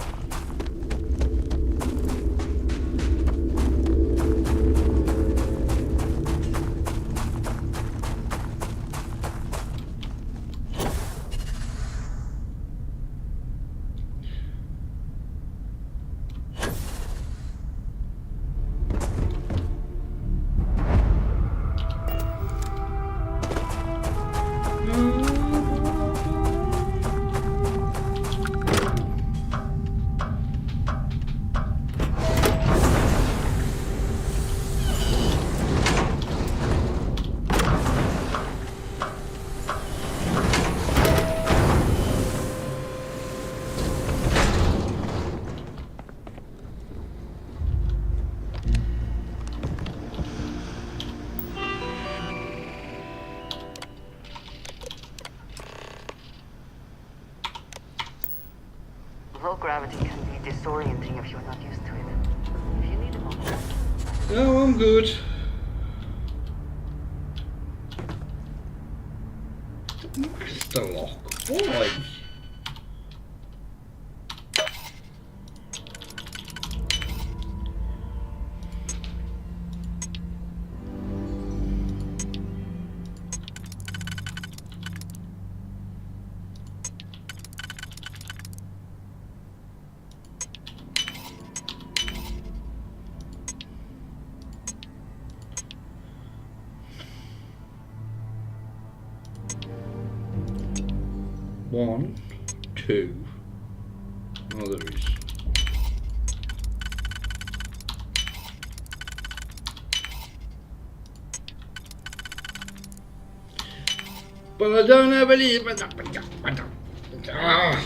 Low gravity can be disorienting if you're not used to it. If you need a moment. No, I'm good. Where's the lock? Why? One, two. Oh, there is. But I don't have any. Ah.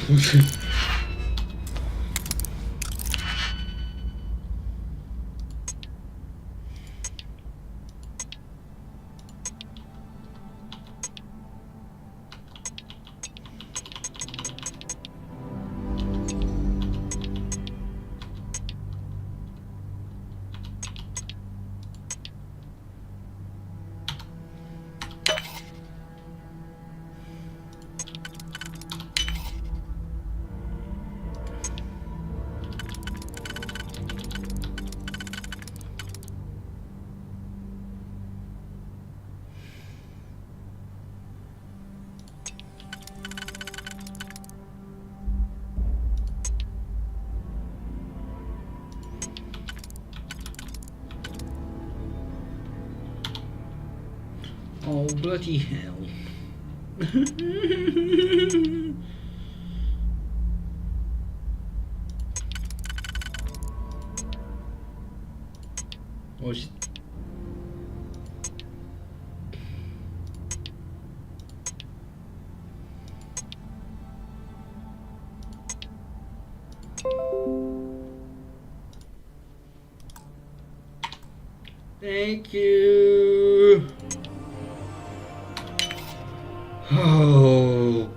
Oh, bloody hell. Was Thank you. Oh.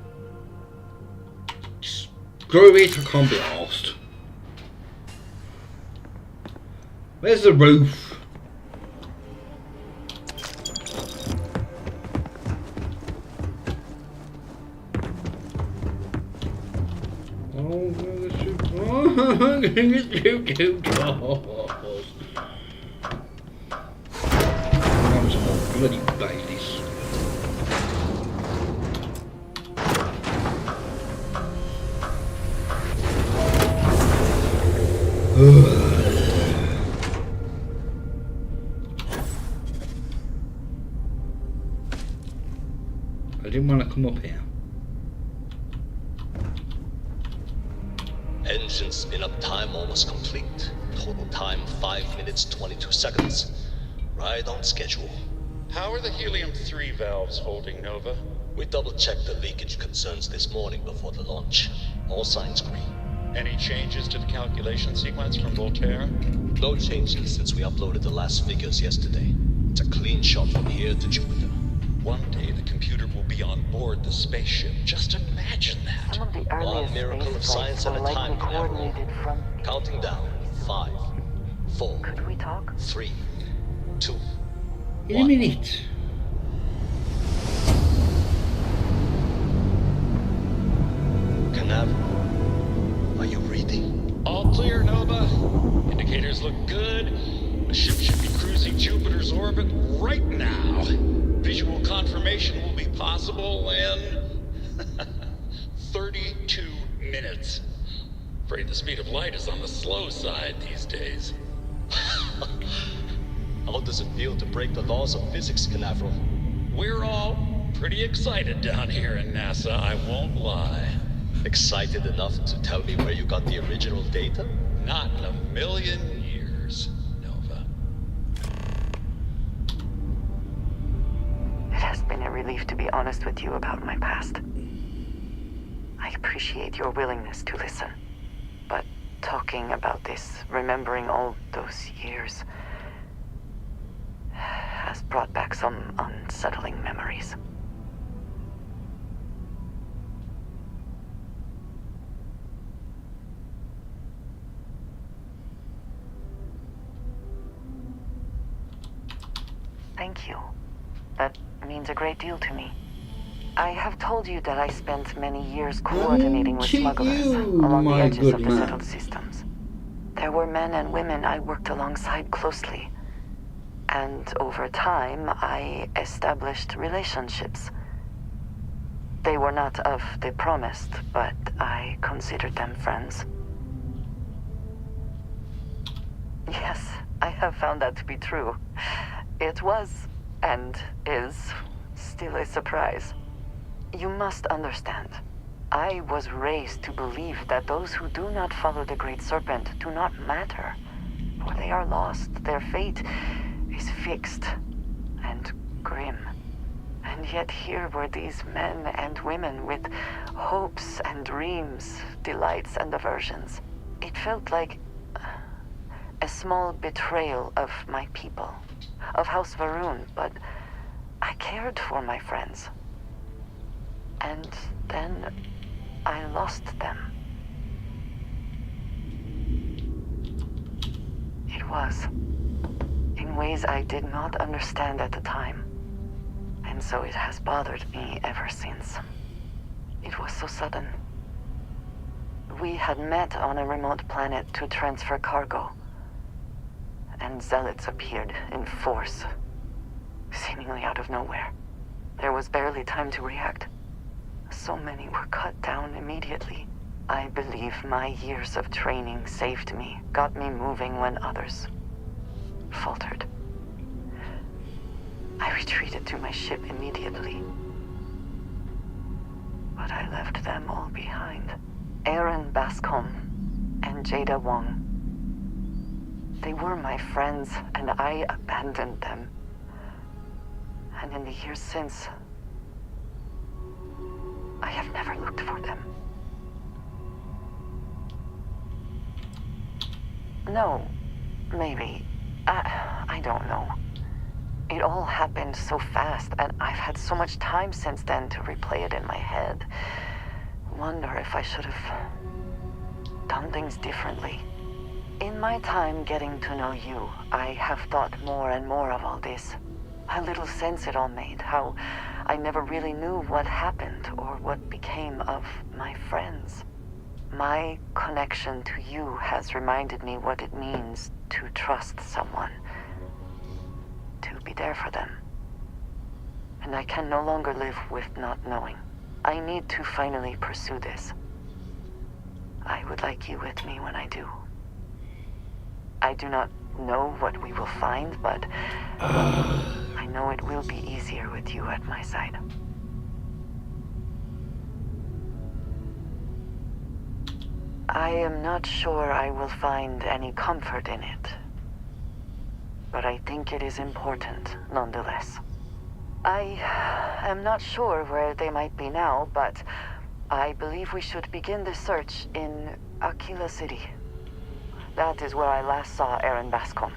Screw it, I can't be arsed. Where's the roof? Oh, where's the shoot? Oh, I'm going to shoot too close. I'm some bloody Baileys. I didn't want to come up here. Engine spin-up time almost complete. Total time 5 minutes 22 seconds. Right on schedule. How are the helium-3 valves holding, Nova? We double-checked the leakage concerns this morning before the launch. All signs green. Any changes to the calculation sequence from Voltaire? No changes since we uploaded the last figures yesterday. It's a clean shot from here to Jupiter. One day the computer will be on board the spaceship. Just imagine that. Some of the One earliest miracle of space science flights at were a time, likely coordinated from... Counting down. 5, 4. Could we talk? 3, 2. In a minute. Canaveral, are you reading? All clear, Nova. Indicators look good. The ship should be cruising Jupiter's orbit right now. Visual confirmation will be possible in 32 minutes. Afraid the speed of light is on the slow side these days. How does it feel to break the laws of physics, Canaveral? We're all pretty excited down here in NASA, I won't lie. Excited enough to tell me where you got the original data? Not in a million years, Nova. It has been a relief to be honest with you about my past. I appreciate your willingness to listen. But talking about this, remembering all those years, has brought back some unsettling memories. Thank you. That means a great deal to me. I have told you that I spent many years coordinating with smugglers along the edges of the settled systems. There were men and women I worked alongside closely. And over time, I established relationships. They were not of the promised, but I considered them friends. Yes, I have found that to be true. It was, and is, still a surprise. You must understand. I was raised to believe that those who do not follow the Great Serpent do not matter, for they are lost. Their fate is fixed and grim. And yet here were these men and women with hopes and dreams, delights and aversions. It felt like a small betrayal of my people, of House Varun, but I cared for my friends. And then I lost them. It was in ways I did not understand at the time. And so it has bothered me ever since. It was so sudden. We had met on a remote planet to transfer cargo. And zealots appeared in force, seemingly out of nowhere. There was barely time to react. So many were cut down immediately. I believe my years of training saved me, got me moving when others faltered. I retreated to my ship immediately. But I left them all behind. Aaron Bascom and Jada Wong. They were my friends, and I abandoned them. And in the years since, I have never looked for them. No, maybe. I don't know. It all happened so fast, and I've had so much time since then to replay it in my head. Wonder if I should have done things differently. In my time getting to know you, I have thought more and more of all this. How little sense it all made, how I never really knew what happened or what became of my friends. My connection to you has reminded me what it means to trust someone, to be there for them. And I can no longer live with not knowing. I need to finally pursue this. I would like you with me when I do. I do not know what we will find, but I know it will be easier with you at my side. I am not sure I will find any comfort in it, but I think it is important nonetheless. I am not sure where they might be now, but I believe we should begin the search in Aquila City. That is where I last saw Aaron Bascom.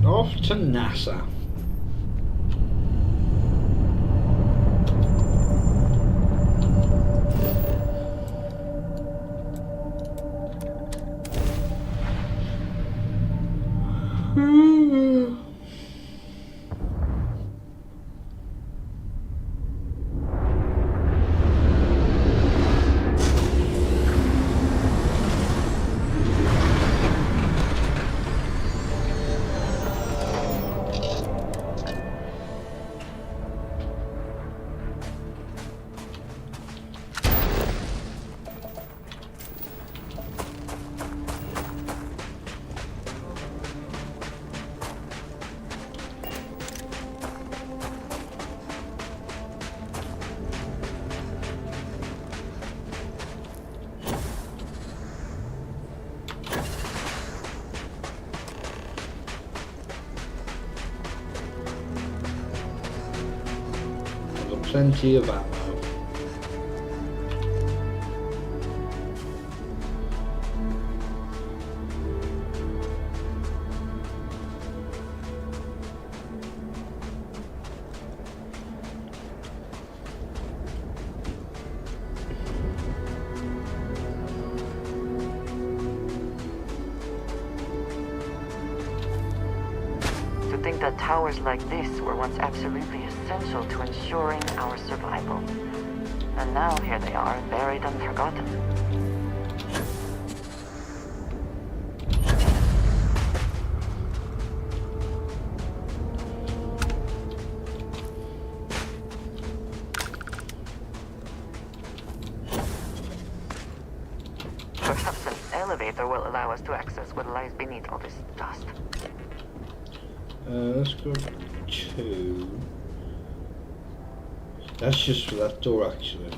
Off to NASA. Plenty of ammo. To think that towers like this were once absolutely essential to ensuring our survival. And now here they are, buried and forgotten. Perhaps an elevator will allow us to access what lies beneath all this dust. Let's go to... That's just for that door, actually.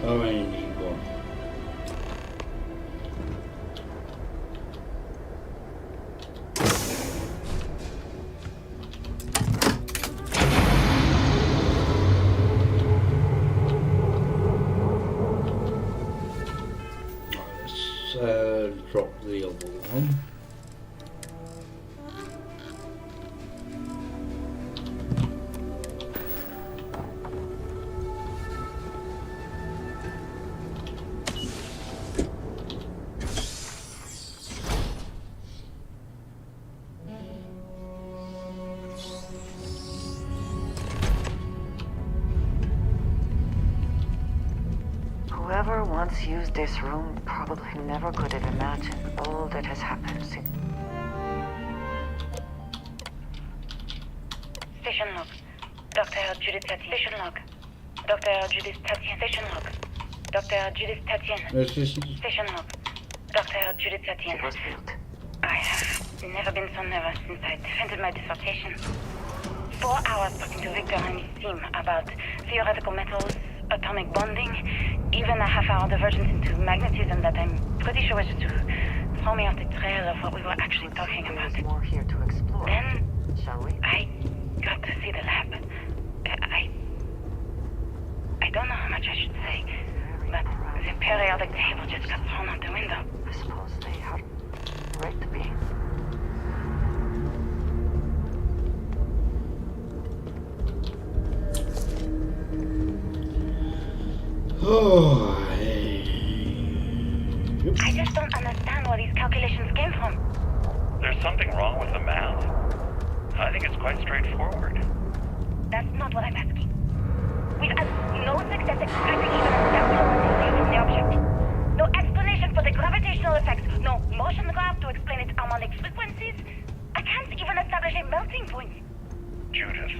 Oh, I need one. Let's drop the other one. Whoever once used this room probably never could have imagined all that has happened since. Station log. Dr. Judith Tatien. Station log. Dr. Judith Tatien. Station log. Dr. Judith Tatien. Station log. Dr. Judith Tatien. It was built. I have never been so nervous since I defended my dissertation. 4 hours talking to Victor and his team about theoretical metals, atomic bonding, even a half-hour divergence into magnetism that I'm pretty sure was just to throw me off the trail of what we were actually talking about. There's more here to explore. Then, shall we? I got to see the lab. I don't know how much I should say, but the periodic table just got thrown out the window. I suppose they have right to be. I just don't understand where these calculations came from. There's something wrong with the math. I think it's quite straightforward. That's not what I'm asking. We've had no success extracting even a sample of material from the object. No explanation for the gravitational effects. No motion graph to explain its harmonic frequencies. I can't even establish a melting point. Judith.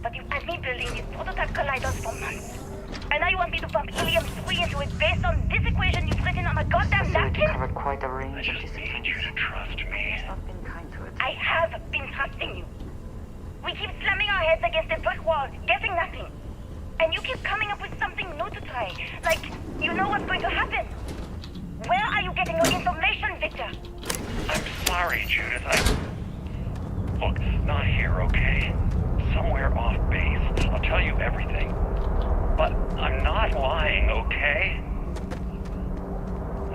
But you've had me building these prototype colliders for months. And now you want me to pump helium-3 into it based on this equation you've written on a goddamn napkin? Covered quite a range of I just need you to trust me. I've been kind to it. I have been trusting you. We keep slamming our heads against a brick wall, getting nothing. And you keep coming up with something new to try. Like, you know what's going to happen. Where are you getting your information, Victor? I'm sorry, Judith. Look, not here, okay? Somewhere off base. I'll tell you everything. But I'm not lying, okay?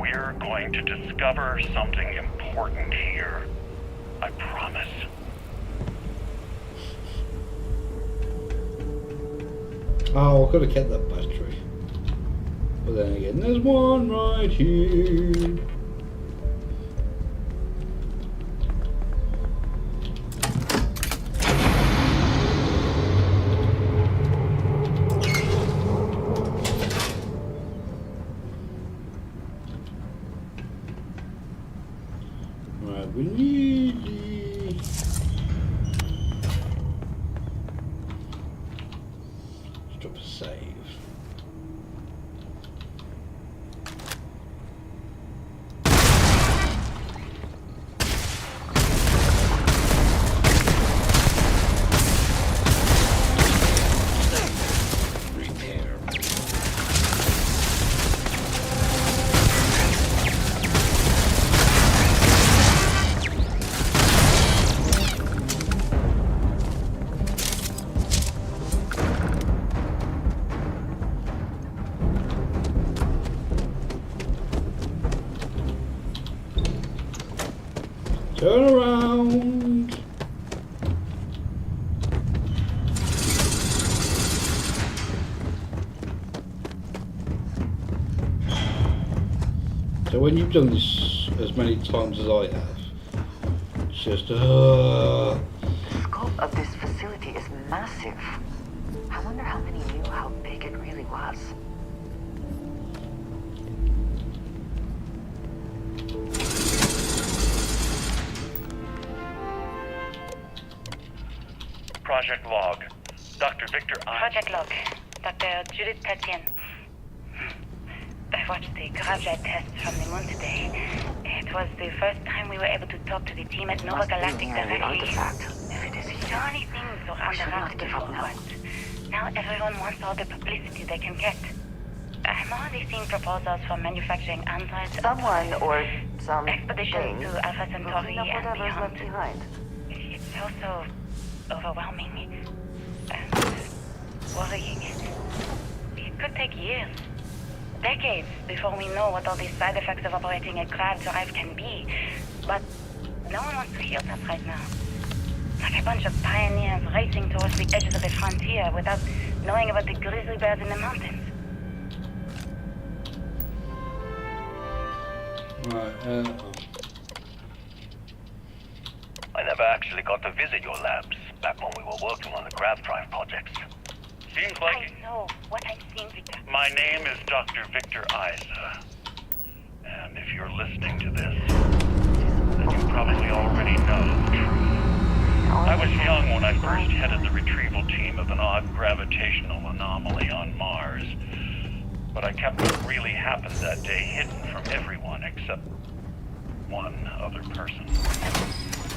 We're going to discover something important here. I promise. Oh, I could have kept that battery. But then again, there's one right here. Right, we need the... Let's drop a save. Turn around. So when you've done this as many times as I have, it's just The scope of this facility is massive. I wonder how many knew how big it really was. Project log. Dr. Victor I... Project log. Dr. Judith Tatien. I watched the gravjet tests from the moon today. It was the first time we were able to talk to the team at Nova Galactic directly. So many things were under wraps before, but now everyone wants all the publicity they can get. I'm already seeing proposals for manufacturing androids. Someone or some expeditions thing to Alpha Centauri and whatever's left beyond. behind. It's also overwhelming and worrying. It could take years, decades, before we know what all these side effects of operating a grav drive can be. But no one wants to hear that right now. Like a bunch of pioneers racing towards the edges of the frontier without knowing about the grizzly bears in the mountains. Right, I never actually got to visit your labs back when we were working on the grav drive projects. Seems like... I know what I'm seeing, Victor. My name is Dr. Victor Isa. And if you're listening to this, then you probably already know the truth. I was young when I first headed the retrieval team of an odd gravitational anomaly on Mars. But I kept what really happened that day hidden from everyone except one other person.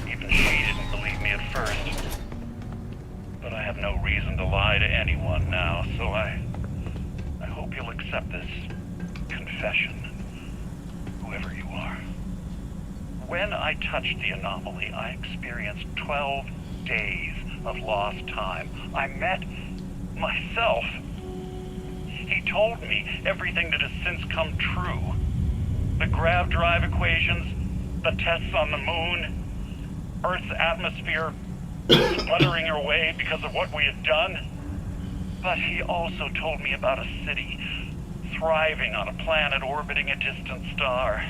Even she didn't believe me at first. But I have no reason to lie to anyone now, so I hope you'll accept this confession, whoever you are. When I touched the anomaly, I experienced 12 days of lost time. I met myself. He told me everything that has since come true. The grav drive equations, the tests on the moon, Earth's atmosphere sputtering away because of what we had done. But he also told me about a city thriving on a planet orbiting a distant star.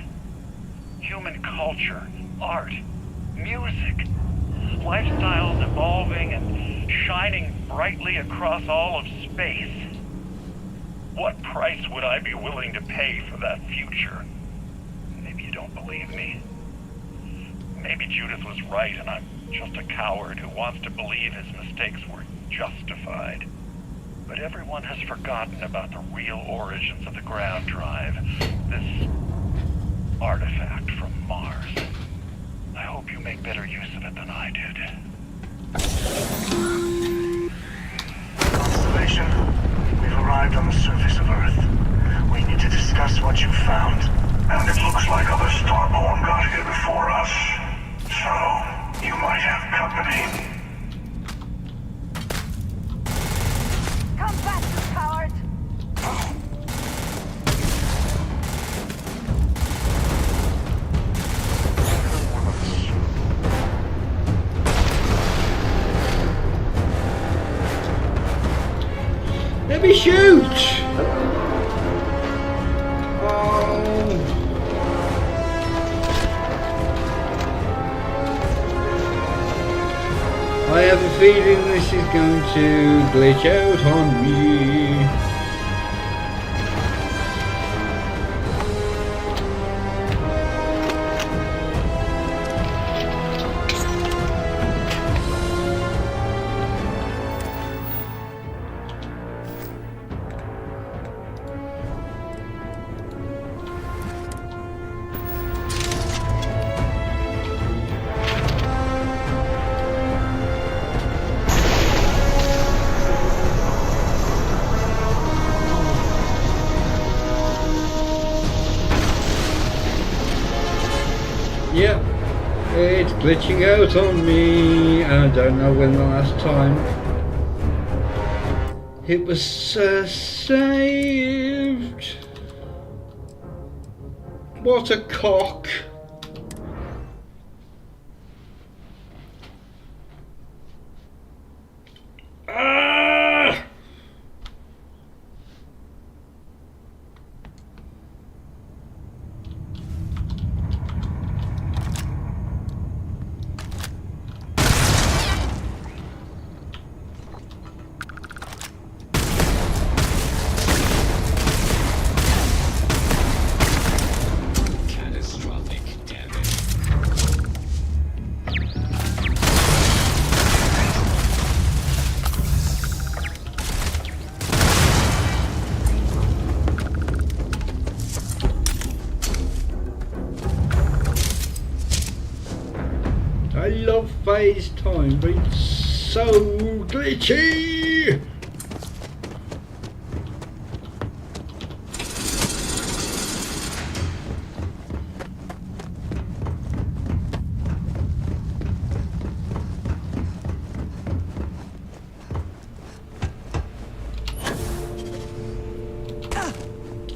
Human culture, art, music, lifestyles evolving and shining brightly across all of space. What price would I be willing to pay for that future? Maybe you don't believe me. Maybe Judith was right and I'm just a coward who wants to believe his mistakes were justified. But everyone has forgotten about the real origins of the grav drive. This artifact from Mars. I hope you make better use of it than I did. Constellation, we've arrived on the surface of Earth. We need to discuss what you found. And it looks like other Starborn got here before us. So, you might have company. Come back, you coward! Let me shoot! I have a feeling this is going to glitch out on me. Yep, it's glitching out on me. I don't know when the last time it was saved. What a cock. I love FaceTime, but it's so glitchy!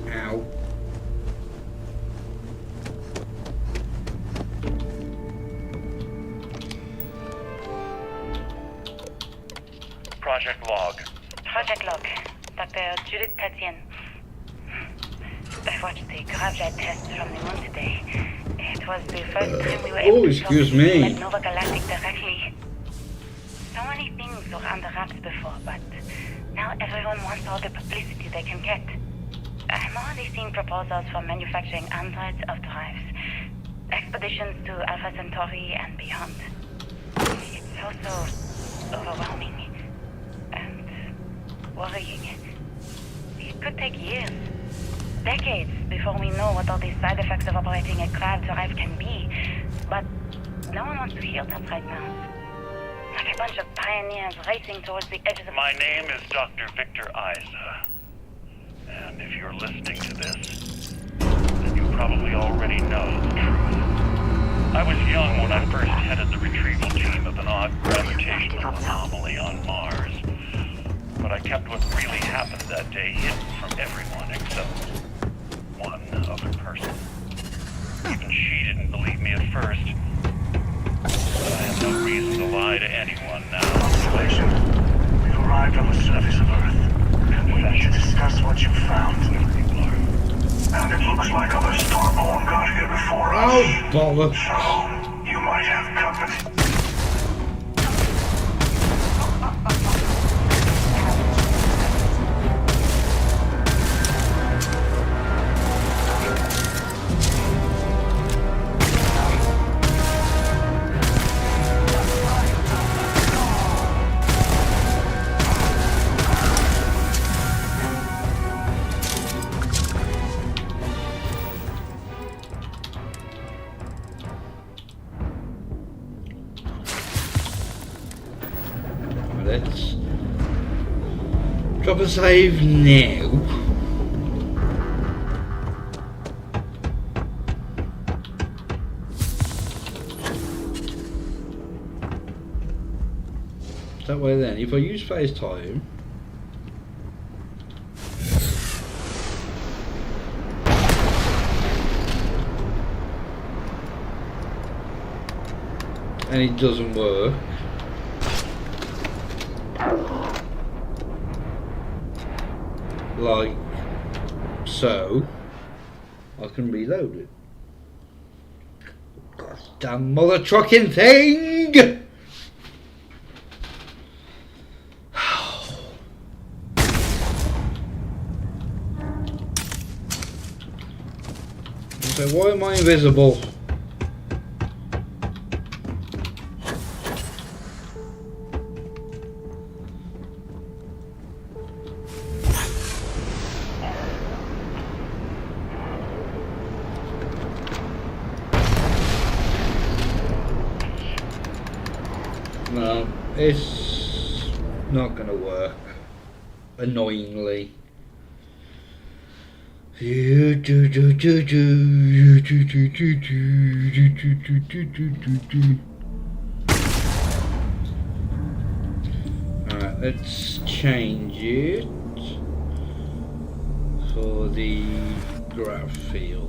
Ow. Project log. Project log. Dr. Judith Tatian. I watched the gravjet test from the moon today. It was the first time we were able to excuse me. at Nova Galactic directly. So many things were under wraps before, but Now everyone wants all the publicity they can get. I'm already seeing proposals for manufacturing androids of drives, expeditions to Alpha Centauri and beyond. It's also overwhelming and worrying. It could take years, decades, before we know what all these side effects of operating a crab drive can be. But no one wants to hear that right now. Like a bunch of pioneers racing towards the edges of... My name is Dr. Victor Isa. And if you're listening to this, then you probably already know the truth. I was young when I first headed the retrieval team of an odd gravitational anomaly on Mars. But I kept what really happened that day hidden from everyone except one other person. Even she didn't believe me at first. But I have no reason to lie to anyone now. Observation. We've arrived on the surface of Earth. We need to discuss what you found. And it looks like other Starborn got here before us. Oh, bollocks. So, you might have company. Let's drop a save now. That way then, if I use FaceTime, and it doesn't work, like so, I can reload it. Goddamn mother trucking thing! So why am I invisible? No, it's not gonna work. Annoyingly. Alright, let's change it for the graph field.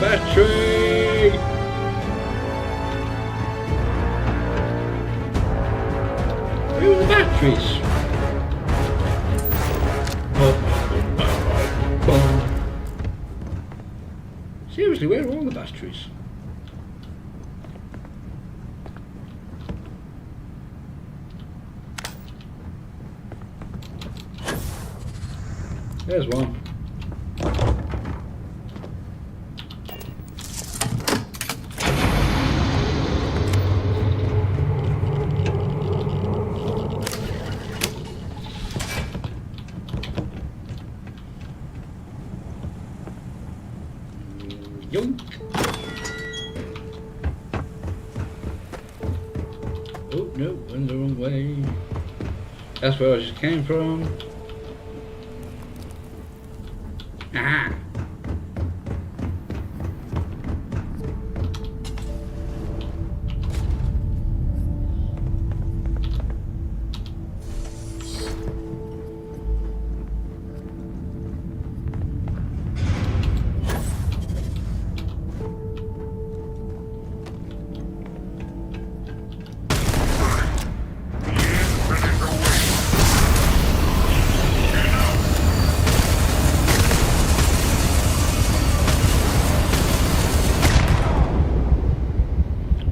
battery! Where are the batteries? Seriously, where are all the batteries? There's one. Yoink. Oh no, went the wrong way. That's where I just came from. Ah.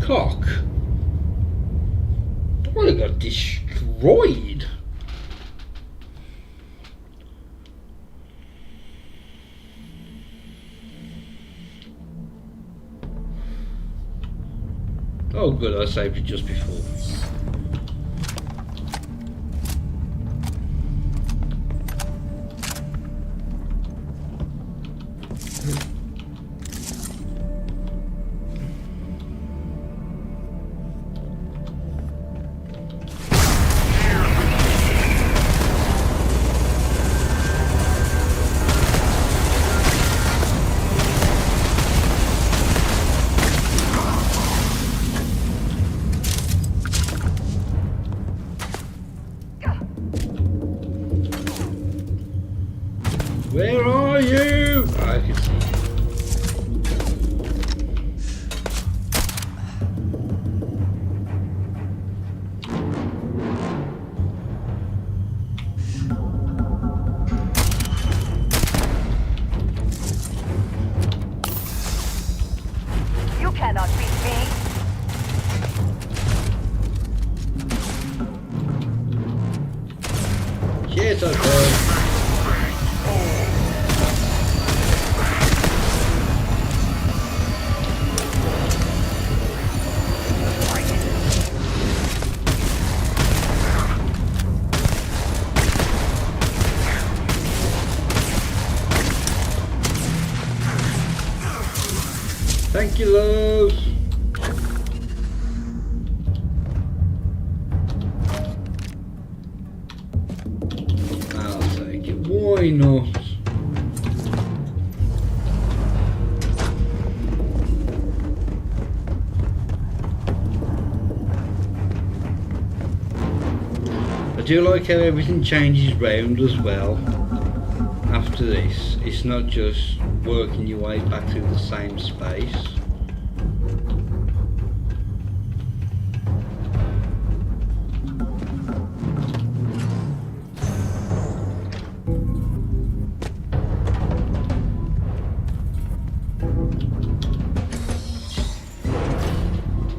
Cock. Well, it got destroyed. Oh good, I saved it just before. Where are you? I can see you. You cannot beat me. Shit, okay. Thank you, love. I'll take it. Why not? I do like how everything changes round as well. After this, it's not just working your way back through the same space.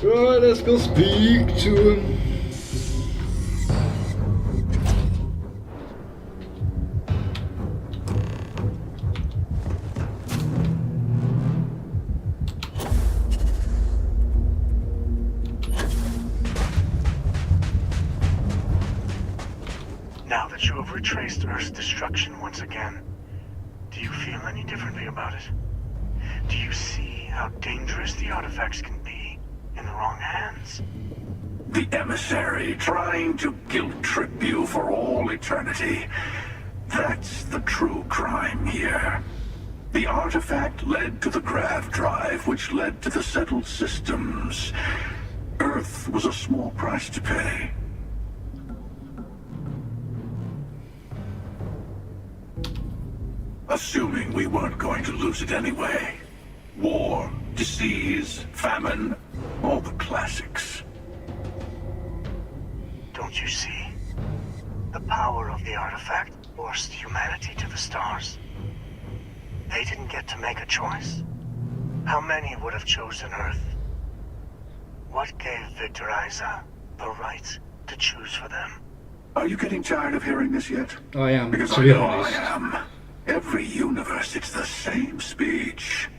Right, let's go speak to him. Now that you have retraced Earth's destruction once again, do you feel any differently about it? Do you see how dangerous the artifacts can be in the wrong hands? The emissary trying to guilt-trip you for all eternity. That's the true crime here. The artifact led to the grav drive, which led to the settled systems. Earth was a small price to pay. Assuming we weren't going to lose it anyway. War, disease, famine, all the classics. Don't you see? The power of the artifact forced humanity to the stars. They didn't get to make a choice. How many would have chosen Earth? What gave Victor Isa the right to choose for them? Are you getting tired of hearing this yet? I am, Because to I be know honest. I am. Every universe, it's the same speech.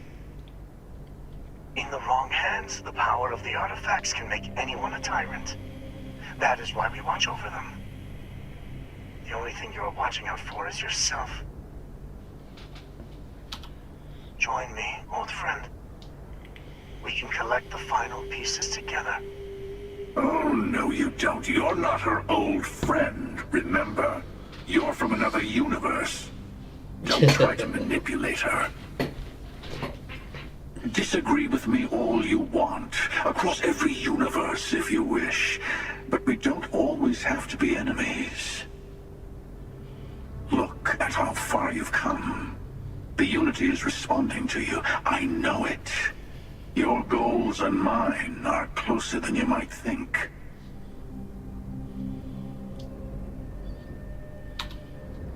In the wrong hands, the power of the artifacts can make anyone a tyrant. That is why we watch over them. The only thing you're watching out for is yourself. Join me, old friend. We can collect the final pieces together. Oh, no you don't. You're not her old friend, remember? You're from another universe. Don't try to manipulate her. Disagree with me all you want, across every universe if you wish, but we don't always have to be enemies. Look at how far you've come. The Unity is responding to you. I know it. Your goals and mine are closer than you might think.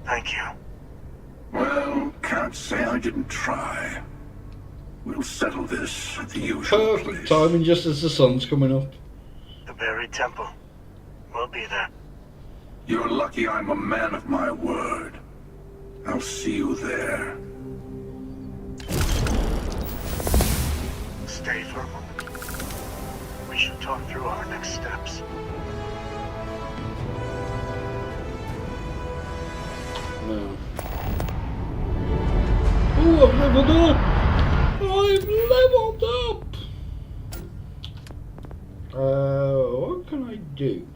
Thank you. Well, can't say I didn't try. We'll settle this at the usual Perfect place. timing, just as the sun's coming up. The buried temple. We'll be there. You're lucky I'm a man of my word. I'll see you there. Stay for a moment. We should talk through our next steps. No. Oh, I've leveled up! I've leveled up! What can I do?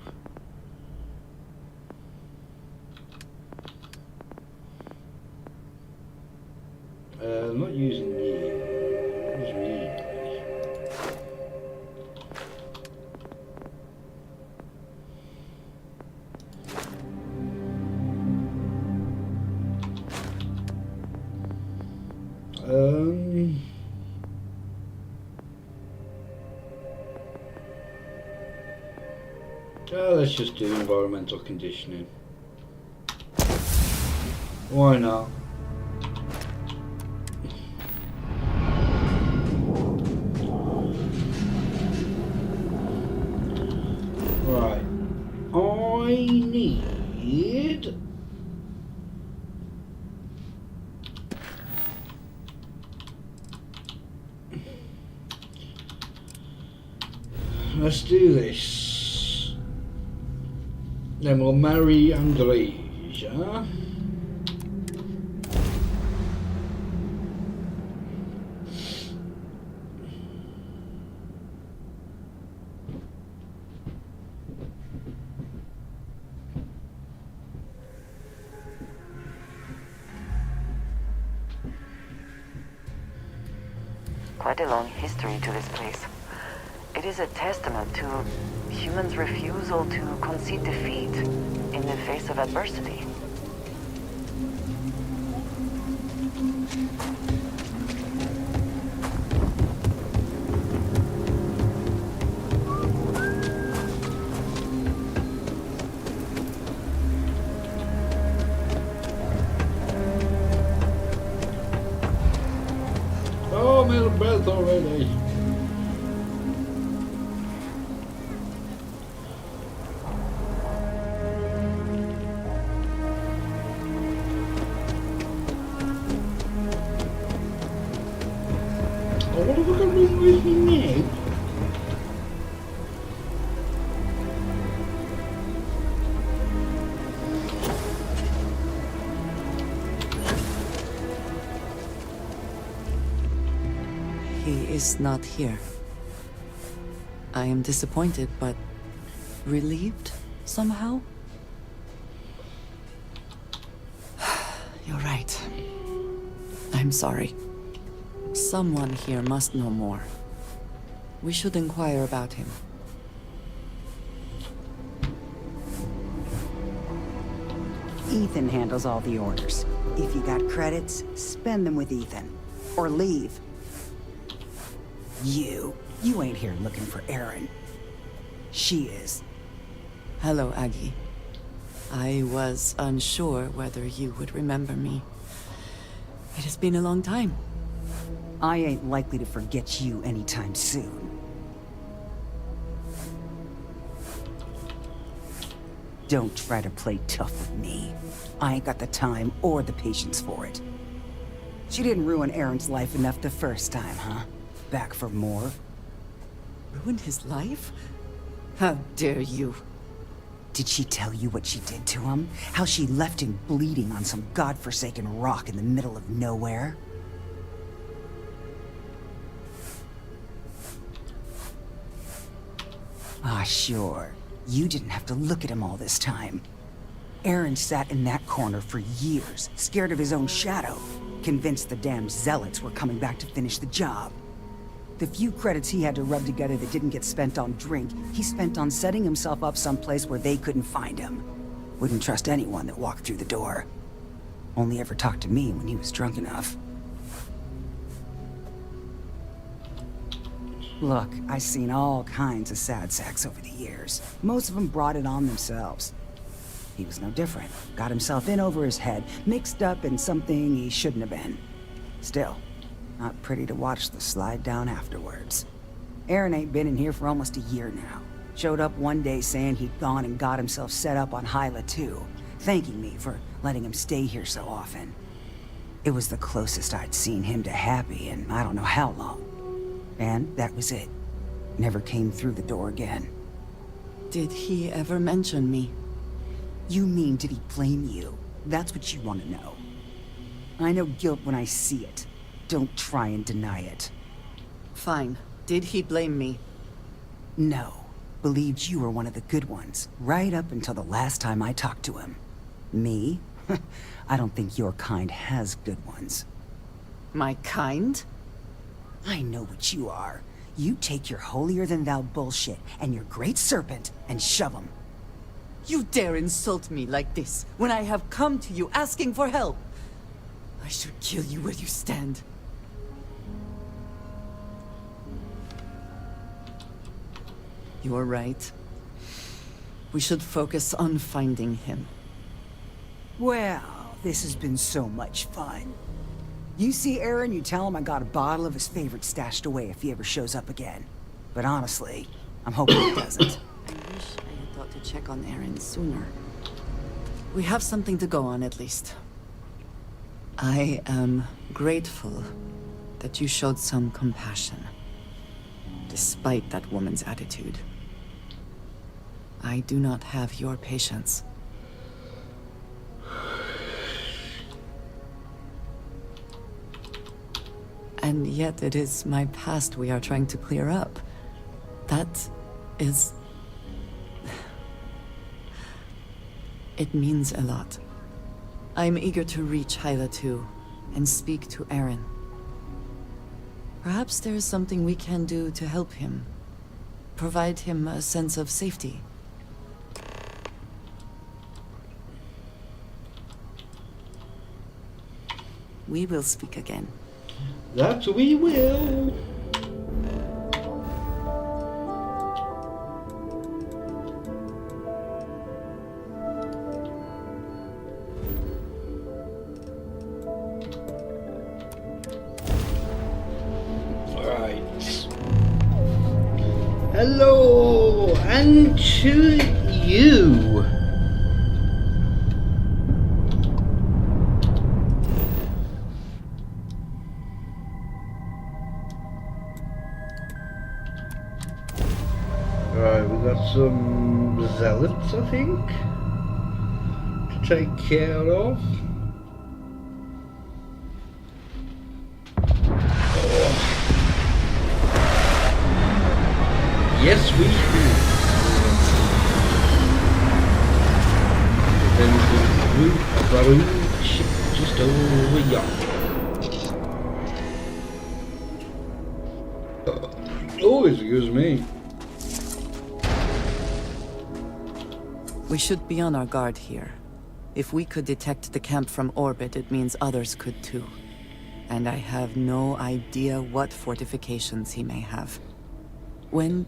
I'm not using you. What's me? Let's just do environmental conditioning. Why not? Right. I need... Let's do this. Then we'll marry Andreja. Quite a long history to this place. It is a testament to humans' refusal to concede defeat in the face of adversity. Oh, I'm out of breath already. What have I got wrong with me now? He is not here. I am disappointed, but relieved somehow? You're right. I'm sorry. Someone here must know more. We should inquire about him. Ethan handles all the orders. If you got credits, spend them with Ethan. Or leave. You ain't here looking for Erin. She is. Hello, Aggie. I was unsure whether you would remember me. It has been a long time. I ain't likely to forget you anytime soon. Don't try to play tough with me. I ain't got the time or the patience for it. She didn't ruin Aaron's life enough the first time, huh? Back for more? Ruined his life? How dare you? Did she tell you what she did to him? How she left him bleeding on some godforsaken rock in the middle of nowhere? Ah, sure. You didn't have to look at him all this time. Aaron sat in that corner for years, scared of his own shadow, convinced the damn zealots were coming back to finish the job. The few credits he had to rub together that didn't get spent on drink, he spent on setting himself up someplace where they couldn't find him. Wouldn't trust anyone that walked through the door. Only ever talked to me when he was drunk enough. Look, I've seen all kinds of sad sacks over the years. Most of them brought it on themselves. He was no different. Got himself in over his head, mixed up in something he shouldn't have been. Still, not pretty to watch the slide down afterwards. Aaron ain't been in here for almost a year now. Showed up one day saying he'd gone and got himself set up on Hyla too, thanking me for letting him stay here so often. It was the closest I'd seen him to happy in I don't know how long. And that was it. Never came through the door again. Did he ever mention me? You mean, did he blame you? That's what you want to know. I know guilt when I see it. Don't try and deny it. Fine. Did he blame me? No. Believed you were one of the good ones, right up until the last time I talked to him. Me? I don't think your kind has good ones. My kind? I know what you are. You take your holier-than-thou bullshit and your great serpent and shove 'em. You dare insult me like this when I have come to you asking for help. I should kill you where you stand. You're right. We should focus on finding him. Well, this has been so much fun. You see Aaron, you tell him I got a bottle of his favorite stashed away if he ever shows up again. But honestly, I'm hoping he doesn't. I wish I had thought to check on Aaron sooner. We have something to go on, at least. I am grateful that you showed some compassion, despite that woman's attitude. I do not have your patience. And yet it is my past we are trying to clear up. That is... It means a lot. I'm eager to reach Hyla too, and speak to Aaron. Perhaps there is something we can do to help him. Provide him a sense of safety. We will speak again. That we will. Right. Hello, and to you. Right, we got some zealots, I think, to take care of. Oh. Yes, we do. Then there's a group ship just over yonder. Oh, excuse me. We should be on our guard here. If we could detect the camp from orbit, it means others could too. and I have no idea what fortifications he may have. When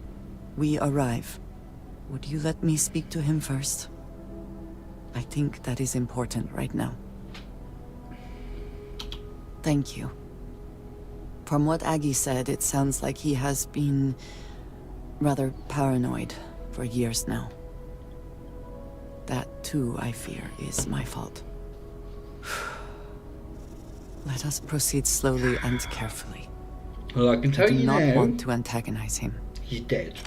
we arrive, would you let me speak to him first? I think that is important right now. Thank you. From what Aggie said, it sounds like he has been rather paranoid for years now. That, too, I fear, is my fault. Let us proceed slowly and carefully. Well, I can tell you now, I do not want to antagonize him. He's dead.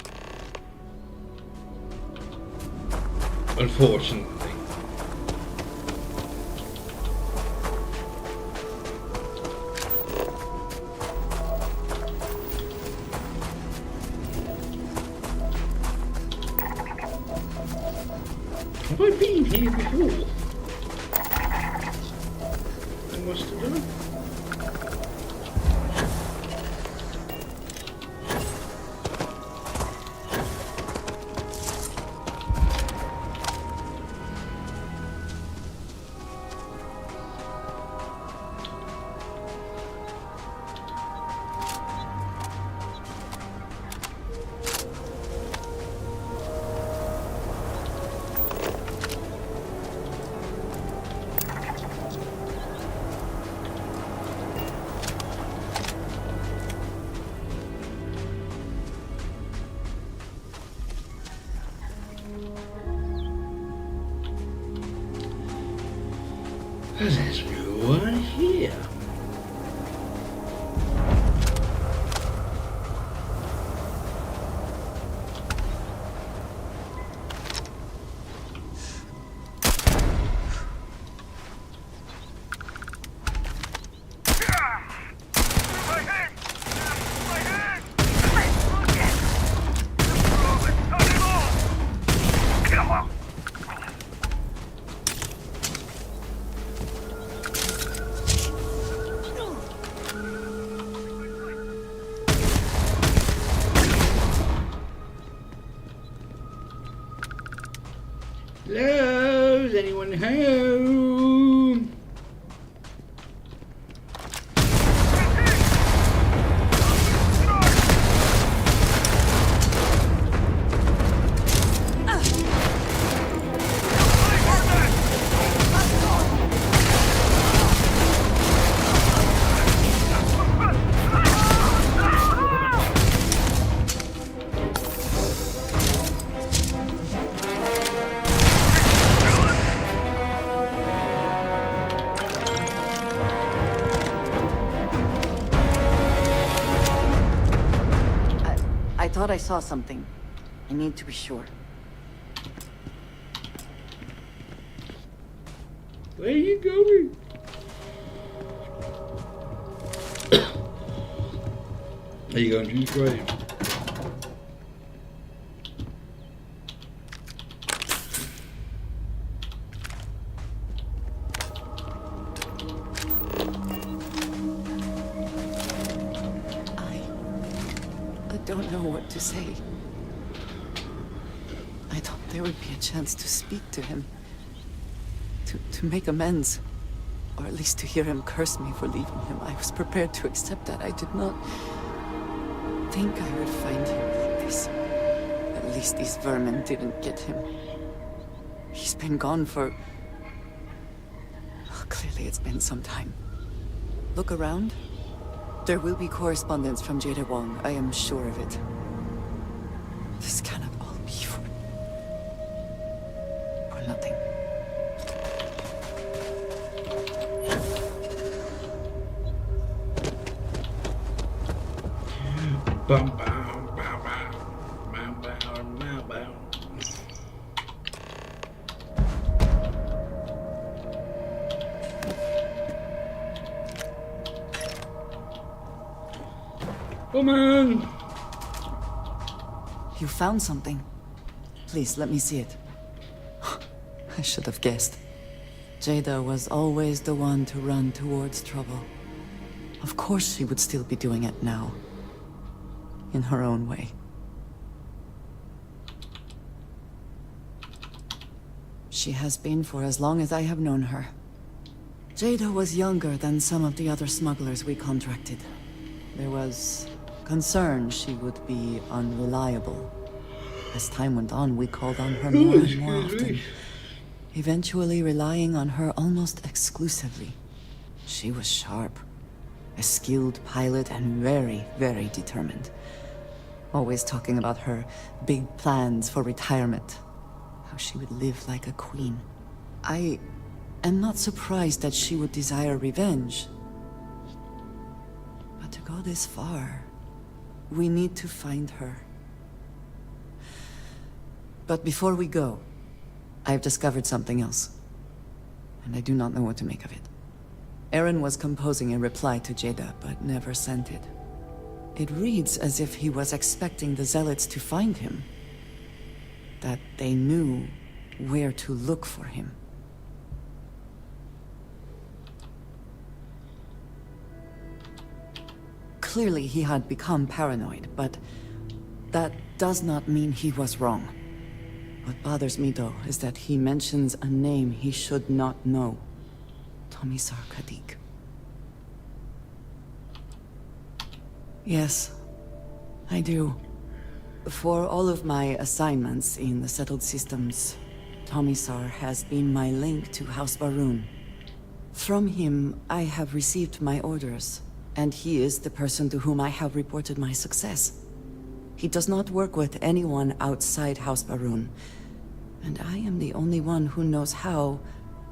Unfortunately. Have I been here before? I must have done. There's no one here. Hello, is anyone home? I thought I saw something. I need to be sure. Where are you going? Are you going to the grave? I don't know what to say. I thought there would be a chance to speak to him. To make amends. Or at least to hear him curse me for leaving him. I was prepared to accept that. I did not think I would find him like this. At least these vermin didn't get him. He's been gone for... Oh, clearly it's been some time. Look around. There will be correspondence from Jada Wong. I am sure of it. This cannot all be for nothing. Bum, bum, bum, bum, bum, bum, bum. Oh man! You found something. Please, let me see it. I should have guessed. Jada was always the one to run towards trouble. Of course she would still be doing it now. In her own way. She has been for as long as I have known her. Jada was younger than some of the other smugglers we contracted. There was concern she would be unreliable. As time went on, we called on her more and more often, eventually relying on her almost exclusively. She was sharp, a skilled pilot and very, very determined. Always talking about her big plans for retirement, how she would live like a queen. I am not surprised that she would desire revenge. But to go this far, we need to find her. But before we go, I've discovered something else. And I do not know what to make of it. Aaron was composing a reply to Jada, but never sent it. It reads as if he was expecting the Zealots to find him. That they knew where to look for him. Clearly he had become paranoid, but that does not mean he was wrong. What bothers me, though, is that he mentions a name he should not know. Tomisar Kadik. Yes, I do. For all of my assignments in the settled systems, Tomisar has been my link to House Baroon. From him, I have received my orders, and he is the person to whom I have reported my success. He does not work with anyone outside House Baroon, and I am the only one who knows how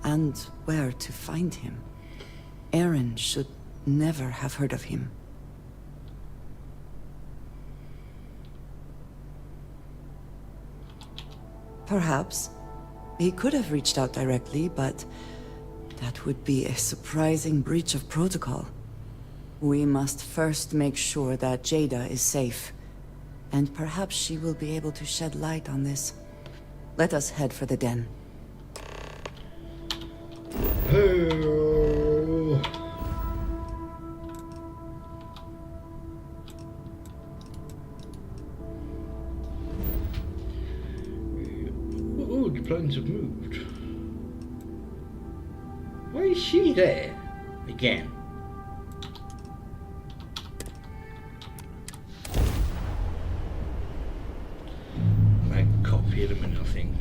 and where to find him. Aaron should never have heard of him. Perhaps. He could have reached out directly, but that would be a surprising breach of protocol. We must first make sure that Jada is safe, and perhaps she will be able to shed light on this. Let us head for the den. Oh, the plans have moved. Why is she there? Again. I copied them and nothing.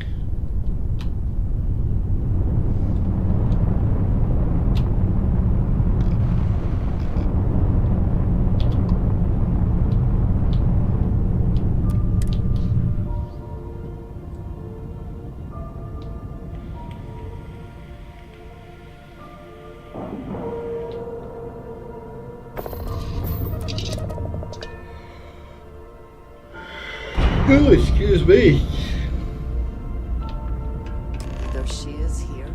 Oh, excuse me. There she is here.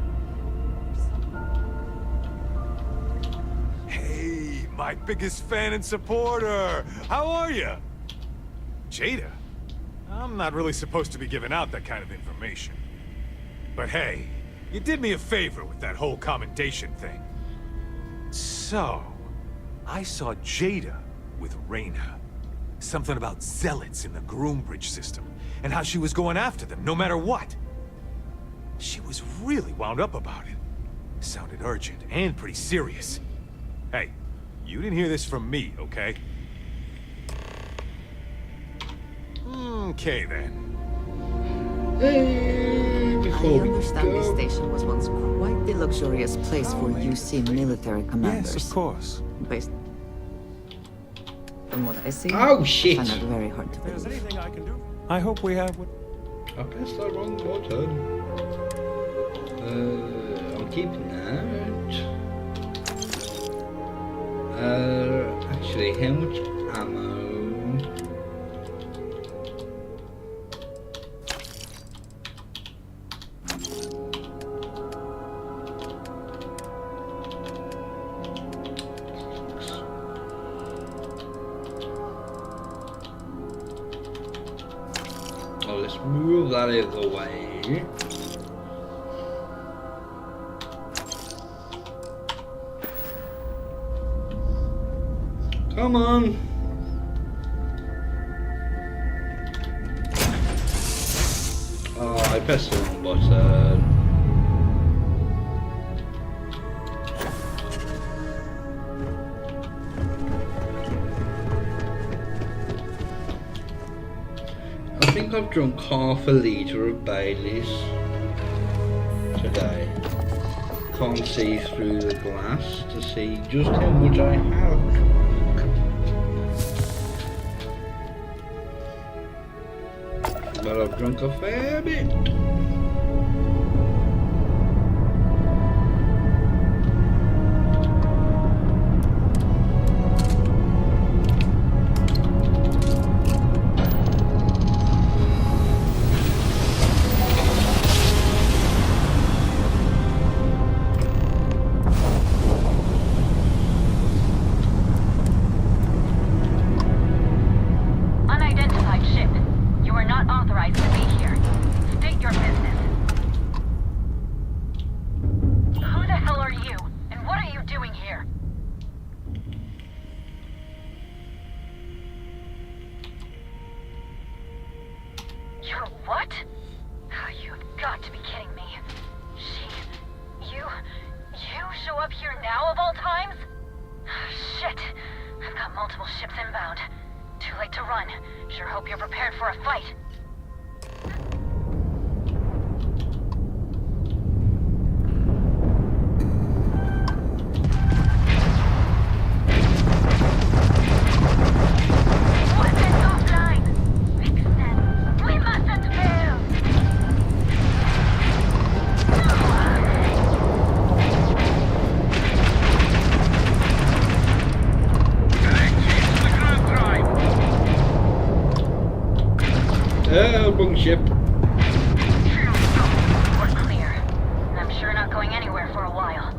Hey, my biggest fan and supporter. How are you? Jada? I'm not really supposed to be giving out that kind of information. But hey, you did me a favor with that whole commendation thing. So, I saw Jada with Reyna. Something about zealots in the Groombridge system, and how she was going after them no matter what. She was really wound up about it. Sounded urgent and pretty serious. Hey, you didn't hear this from me, okay? Okay then. I understand this station was once quite the luxurious place for UC military commanders. Yes, of course. Based on what I see, oh shit! I find it very hard to If there's believe. anything I can do, I hope we have what... I pressed the wrong button. I'm keeping that. Actually, how much ammo? Oh, let's move that out of the way. Come on. Oh, I pressed the wrong button. think I've drunk half a litre of Baileys today. Can't see through the glass to see just how much I have drunk. But I've drunk a fair bit. Ship. We're clear. And I'm sure not going anywhere for a while.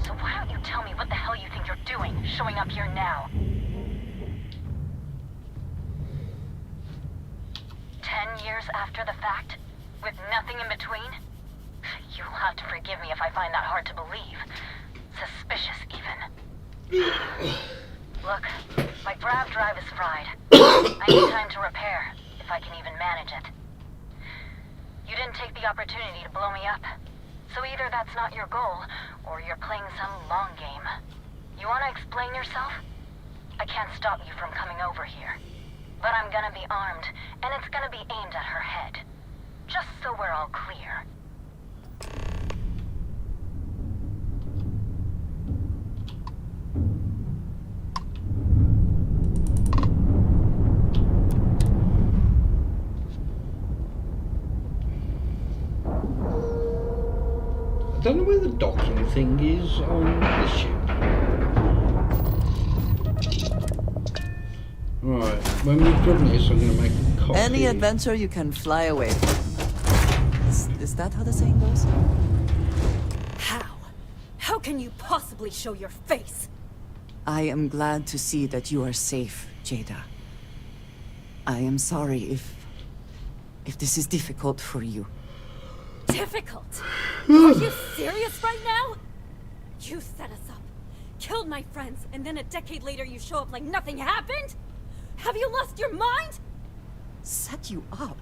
So why don't you tell me what the hell you think you're doing, showing up here now? 10 years after the fact? With nothing in between? You'll have to forgive me if I find that hard to believe. Suspicious, even. Look, my grav drive is fried. I need time to repair, if I can even manage it. You didn't take the opportunity to blow me up. So either that's not your goal, or you're playing some long game. You want to explain yourself? I can't stop you from coming over here. But I'm gonna be armed, and it's gonna be aimed at her head. Just so we're all clear. I don't know where the docking thing is on the ship. Right, when we've done this, I'm going to make a copy. Any adventure you can fly away from. Is that how the saying goes? How? How can you possibly show your face? I am glad to see that you are safe, Jada. I am sorry if this is difficult for you. Difficult? Are you serious right now? You set us up, killed my friends, and then a decade later you show up like nothing happened? Have you lost your mind? Set you up?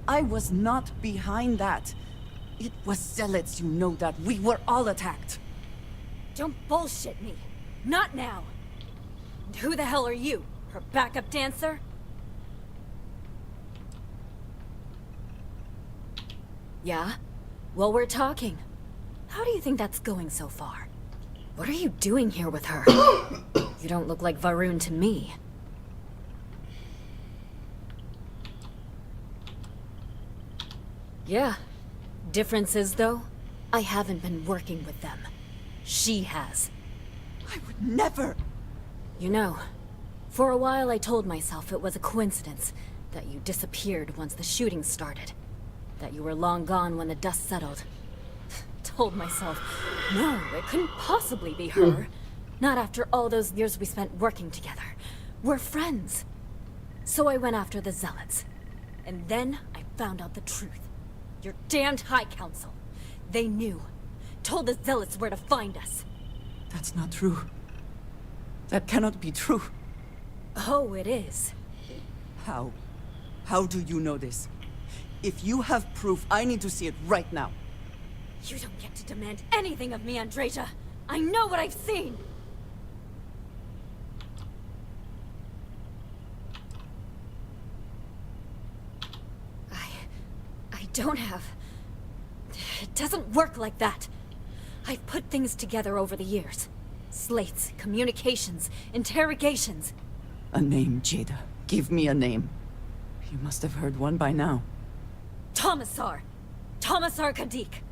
I was not behind that. It was zealots, you know that. We were all attacked. Don't bullshit me. Not now. And who the hell are you? Her backup dancer? Yeah? Well, we're talking. How do you think that's going so far? What are you doing here with her? You don't look like Varun to me. Yeah. Difference is, though, I haven't been working with them. She has. I would never! You know, for a while I told myself it was a coincidence that you disappeared once the shooting started. That you were long gone when the dust settled. Told myself, no, it couldn't possibly be her. Not after all those years we spent working together. We're friends. So I went after the zealots. And then I found out the truth. Your damned High Council. They knew. Told the zealots where to find us. That's not true. That cannot be true. Oh, it is. How? How do you know this? If you have proof, I need to see it right now. You don't get to demand anything of me, Andreja. I know what I've seen. don't have. It doesn't work like that. I've put things together over the years. Slates, communications, interrogations. A name, Jada. Give me a name. You must have heard one by now. Tomasar. Tomasar Kadik.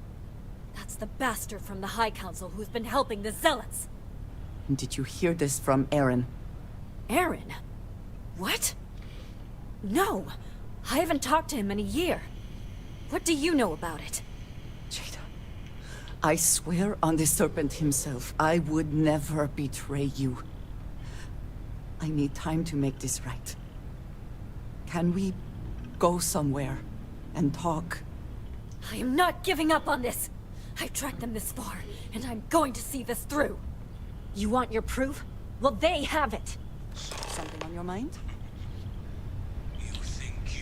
That's the bastard from the High Council who's been helping the Zealots. Did you hear this from Aaron? Aaron? What? No. I haven't talked to him in a year. What do you know about it? Jada, I swear on the Serpent himself, I would never betray you. I need time to make this right. Can we go somewhere and talk? I am not giving up on this. I've tracked them this far, and I'm going to see this through. You want your proof? Well, they have it. Something on your mind?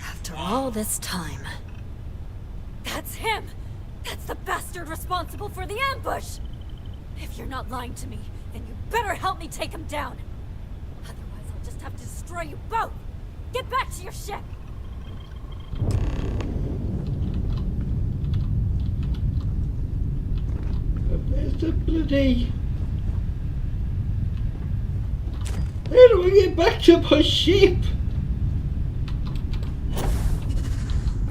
After all this time... That's him! That's the bastard responsible for the ambush! If you're not lying to me, then you better help me take him down. Otherwise, I'll just have to destroy you both! Get back to your ship! Where's the bloody... How do I get back to my ship?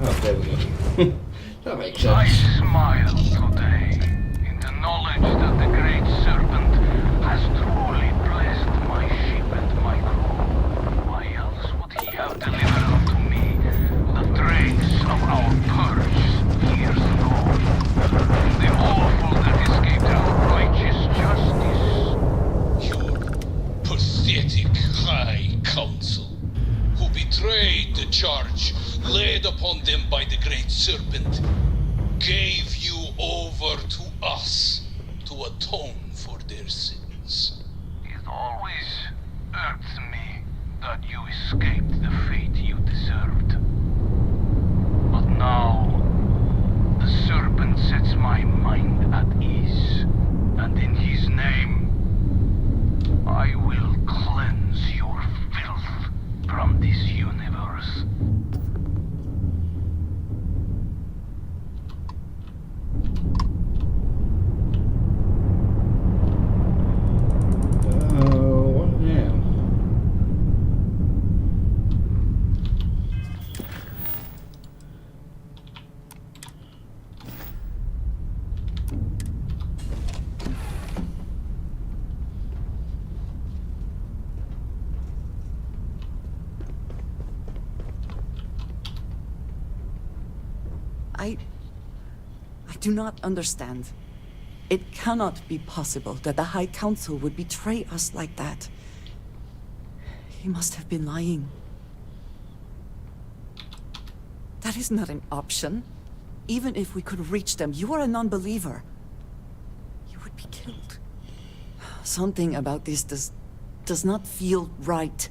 Oh, there we go. That makes sense. I smile today in the knowledge that the Great Serpent has truly blessed my ship and my crew. Why else would he have delivered unto me the dregs of our purge years ago? The awful that escaped our righteous justice. Pathetic High Council, who betrayed the charge laid upon them by the Great Serpent, gave you over to us to atone for their sins. It always irks me that you escaped the fate you deserved. But now, the Serpent sets my mind at ease, and in his name, I will cleanse your filth from this universe. What now? I do not understand. It cannot be possible that the High Council would betray us like that. He must have been lying. That is not an option. Even if we could reach them, you are a non-believer. You would be killed. Something about this does not feel right.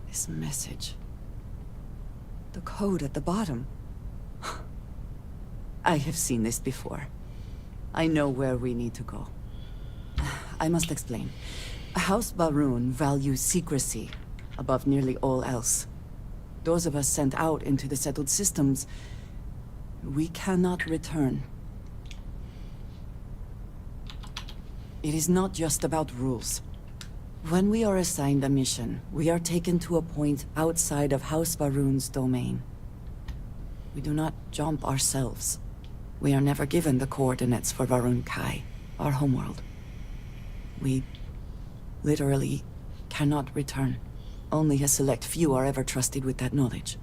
This message. The code at the bottom. I have seen this before. I know where we need to go. I must explain. House Baroon values secrecy above nearly all else. Those of us sent out into the settled systems, we cannot return. It is not just about rules. When we are assigned a mission, we are taken to a point outside of House Baroon's domain. We do not jump ourselves. We are never given the coordinates for Varun Kai, our homeworld. We literally cannot return. Only a select few are ever trusted with that knowledge.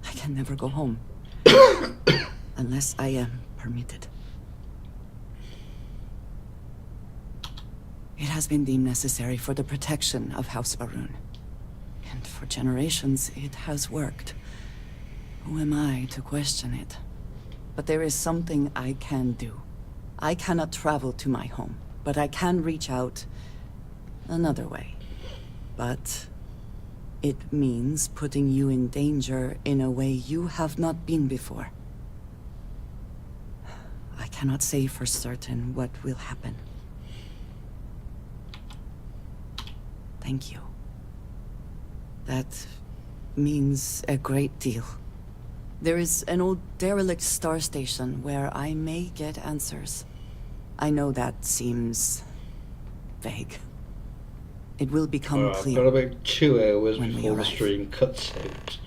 I can never go home. Unless I am permitted. It has been deemed necessary for the protection of House Varun. And for generations, it has worked. Who am I to question it? But there is something I can do. I cannot travel to my home, but I can reach out another way. But it means putting you in danger in a way you have not been before. I cannot say for certain what will happen. Thank you. That means a great deal. There is an old derelict star station where I may get answers. I know that seems vague. It will become I've clear. got about 2 hours when we before the arrive. stream cuts out.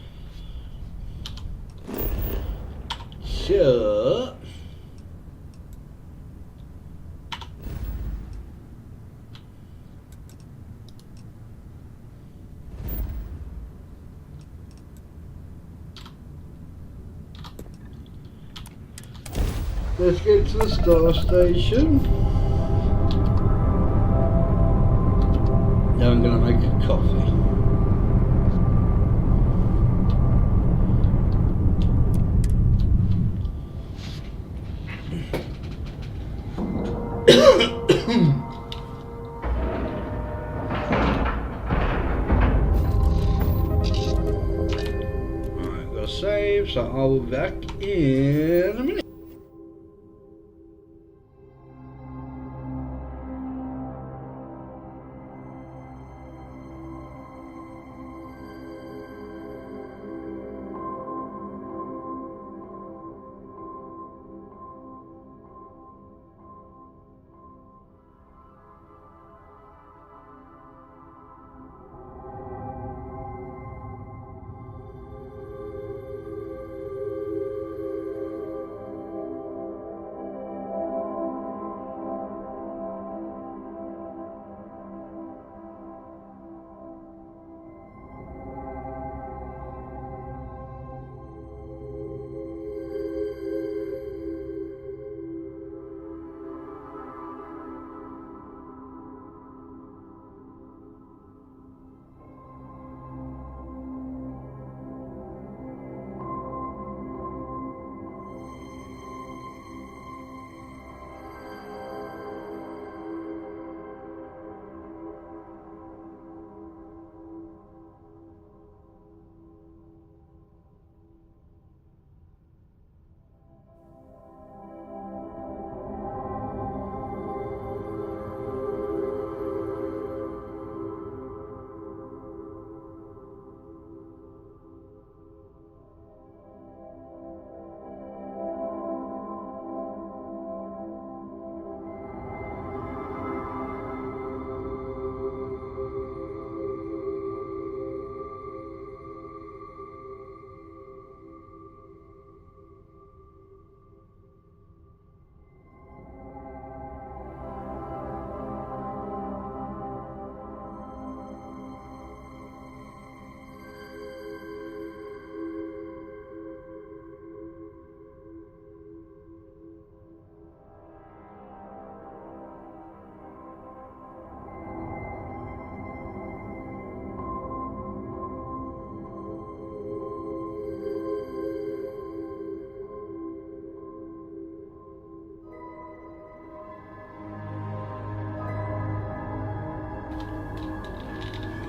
So... let's get to the star station. Now I'm going to make a coffee. I've got to save, so I'll be back in a minute.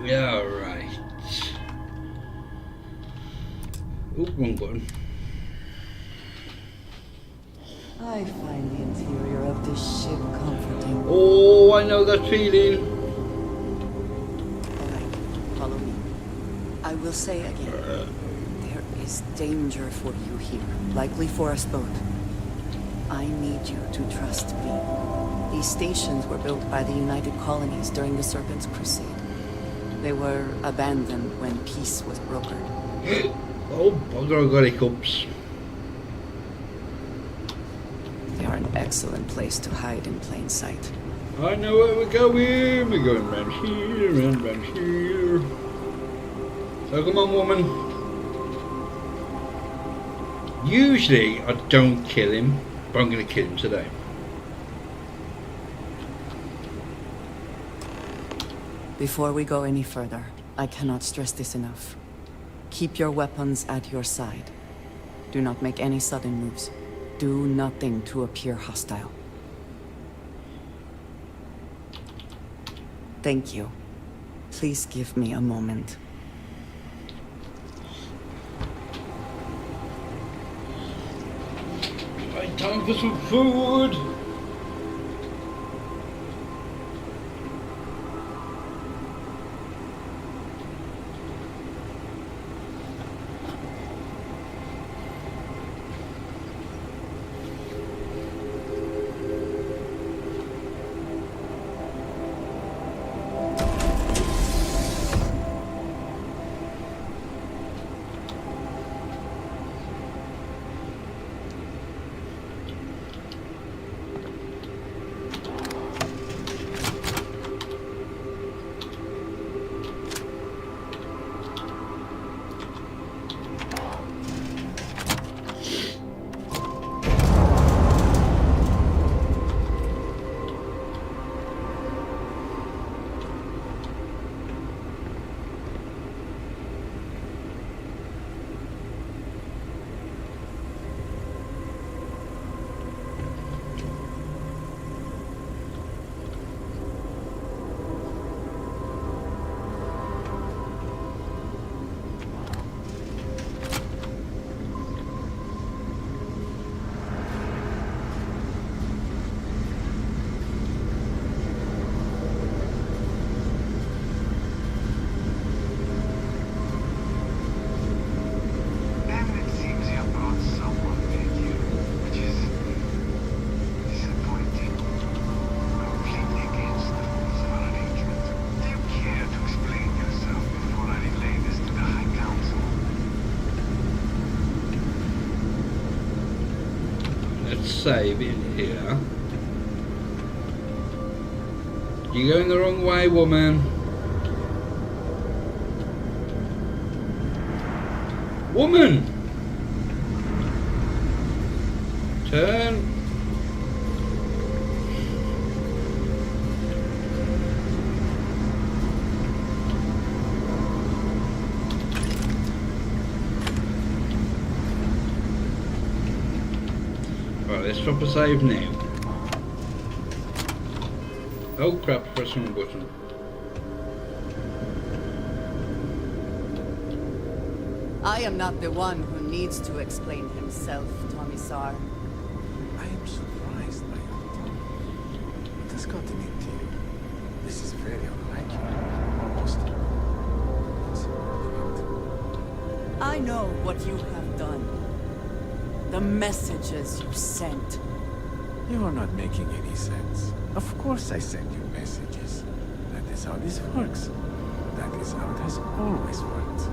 Yeah, right. Oh, wrong button. I find the interior of this ship comforting. Oh, I know that feeling. Alright, follow me. I will say again, there is danger for you here, likely for us both. I need you to trust me. These stations were built by the United Colonies during the Serpent's Crusade. They were abandoned when peace was brokered. Oh, bugger, I got hiccups. They are an excellent place to hide in plain sight. I know where we're going. We're going round here, round here. So come on, woman. Usually I don't kill him, but I'm going to kill him today. Before we go any further, I cannot stress this enough. Keep your weapons at your side. Do not make any sudden moves. Do nothing to appear hostile. Thank you. Please give me a moment. Right, time for some food. to save in here. You're going the wrong way, woman. Woman! Turn. Right, let's drop a save now. Oh crap, press the wrong button. I am not the one who needs to explain himself, Commissar. I am surprised by your tone. What has gotten into you? This is very unlike you. Almost. I know what you have done. The messages you sent. You are not making any sense. Of course I send you messages. That is how this works. That is how it has always worked.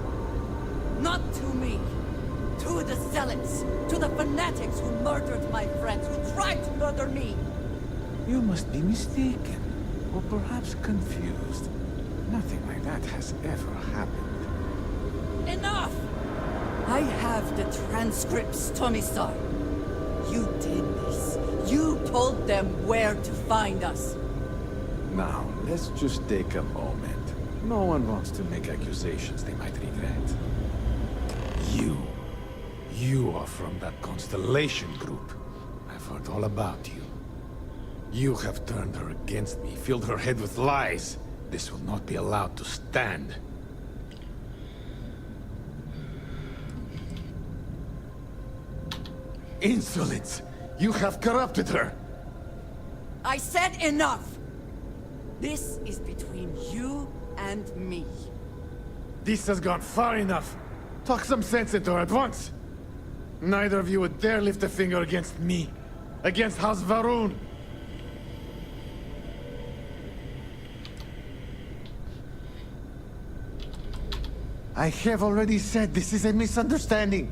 Not to me. To the zealots. To the fanatics who murdered my friends, who tried to murder me. You must be mistaken. Or perhaps confused. Nothing like that has ever happened. Enough! I have the transcripts, Commissar. You did this. You told them where to find us. Now, let's just take a moment. No one wants to make accusations they might regret. You are from that Constellation group. I've heard all about you. You have turned her against me, filled her head with lies. This will not be allowed to stand. Insolence! You have corrupted her! I said enough! This is between you and me. This has gone far enough. Talk some sense into her at once. Neither of you would dare lift a finger against me. Against House Varun. I have already said this is a misunderstanding.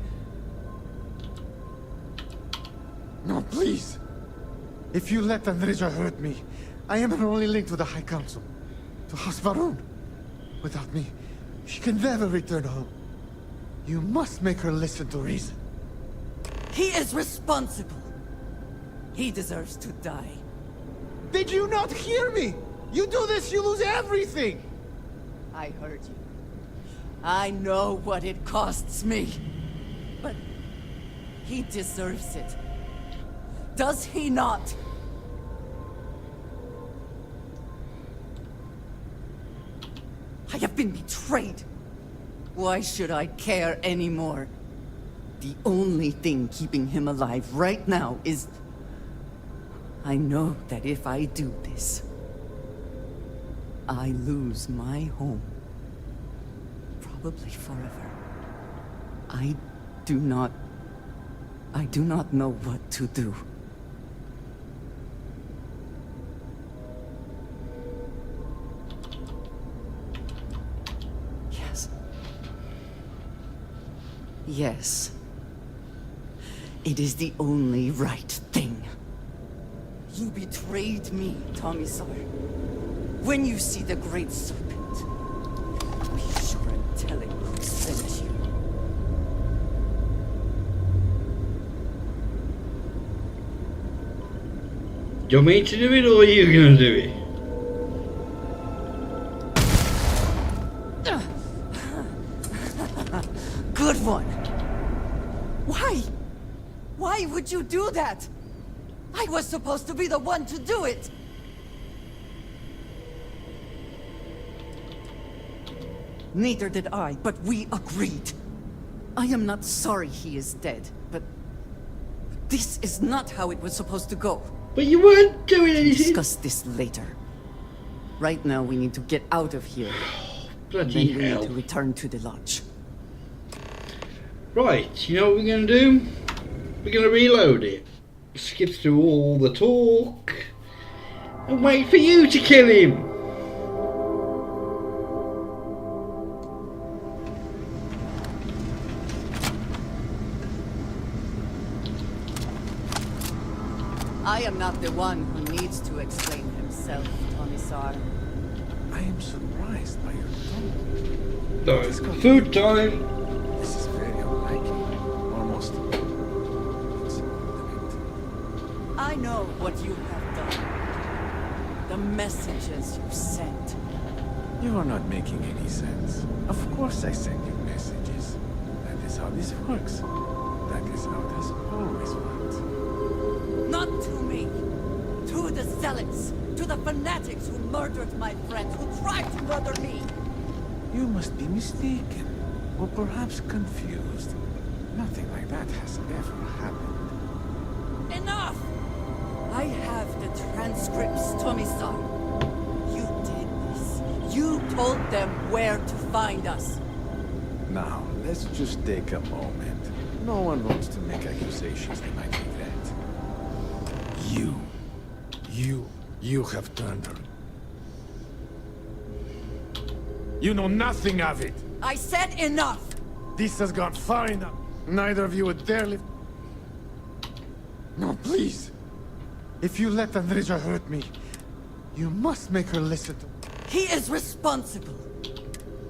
No, please. If you let Andreja hurt me, I am her only link to the High Council. To House Varun. Without me, she can never return home. You must make her listen to reason. He is responsible. He deserves to die. Did you not hear me? You do this, you lose everything! I heard you. I know what it costs me. But he deserves it. Does he not? I have been betrayed. Why should I care anymore? The only thing keeping him alive right now is... I know that if I do this, I lose my home. Probably forever. I do not know what to do. Yes. It is the only right thing. You betrayed me, Commissar. When you see the Great Serpent, be sure and tell him who sent you. Do you want me to do it or are you gonna do it? Good one. Why? Why would you do that? I was supposed to be the one to do it. Neither did I, but we agreed. I am not sorry he is dead, but this is not how it was supposed to go. But you weren't doing anything. We'll discuss this later. Right now, we need to get out of here. Bloody then we hell. need to return to the lodge. Right, you know what we're going to do? We're going to reload it. Skip through all the talk. And wait for you to kill him. I am not the one who needs to explain himself, Commissar. I am surprised by your tone. No, food time. This is very unlikely. Almost. I know what you have done. The messages you sent. You are not making any sense. Of course I send you messages. That is how this works. That is how it has always worked. Not to me. To the zealots. To the fanatics who murdered my friends, who tried to murder me. You must be mistaken. Or perhaps confused. Nothing like that has ever happened. Enough! I have the transcripts, Commissar. You did this. You told them where to find us. Now, let's just take a moment. No one wants to make accusations they might regret. You have turned her. You know nothing of it! I said enough! This has gone far enough. Neither of you would dare live... No, please! If you let Andreja hurt me, you must make her listen to... He is responsible!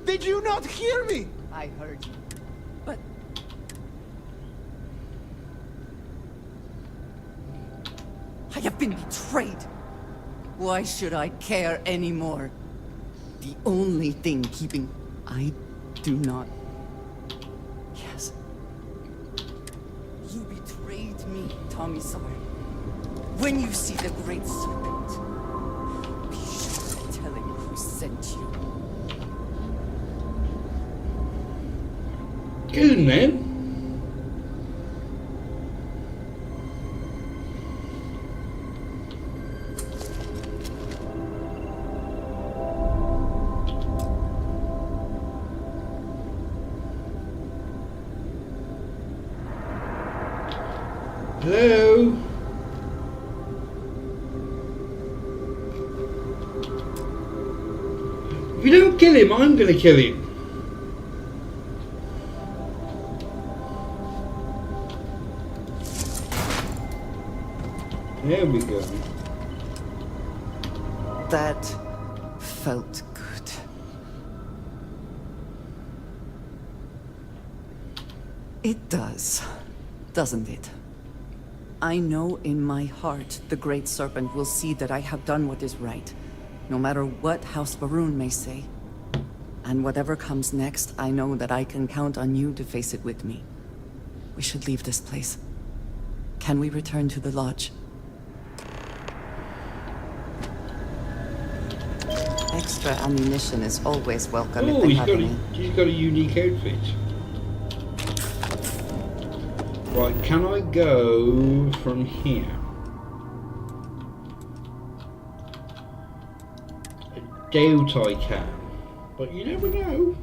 Did you not hear me? I heard you. But... I have been betrayed! Why should I care anymore? The only thing keeping... I do not... Yes. You betrayed me, Commissar. When you see the Great Serpent, be sure to tell him who sent you. Kill him then. Hello? If you don't kill him, I'm gonna kill him. There we go. That felt good. It does, doesn't it? I know in my heart the Great Serpent will see that I have done what is right, no matter what House Varun may say. And whatever comes next, I know that I can count on you to face it with me. We should leave this place. Can we return to the lodge? Extra ammunition is always welcome if they have any. He's got a unique outfit. Right, can I go from here? I doubt I can, but you never know.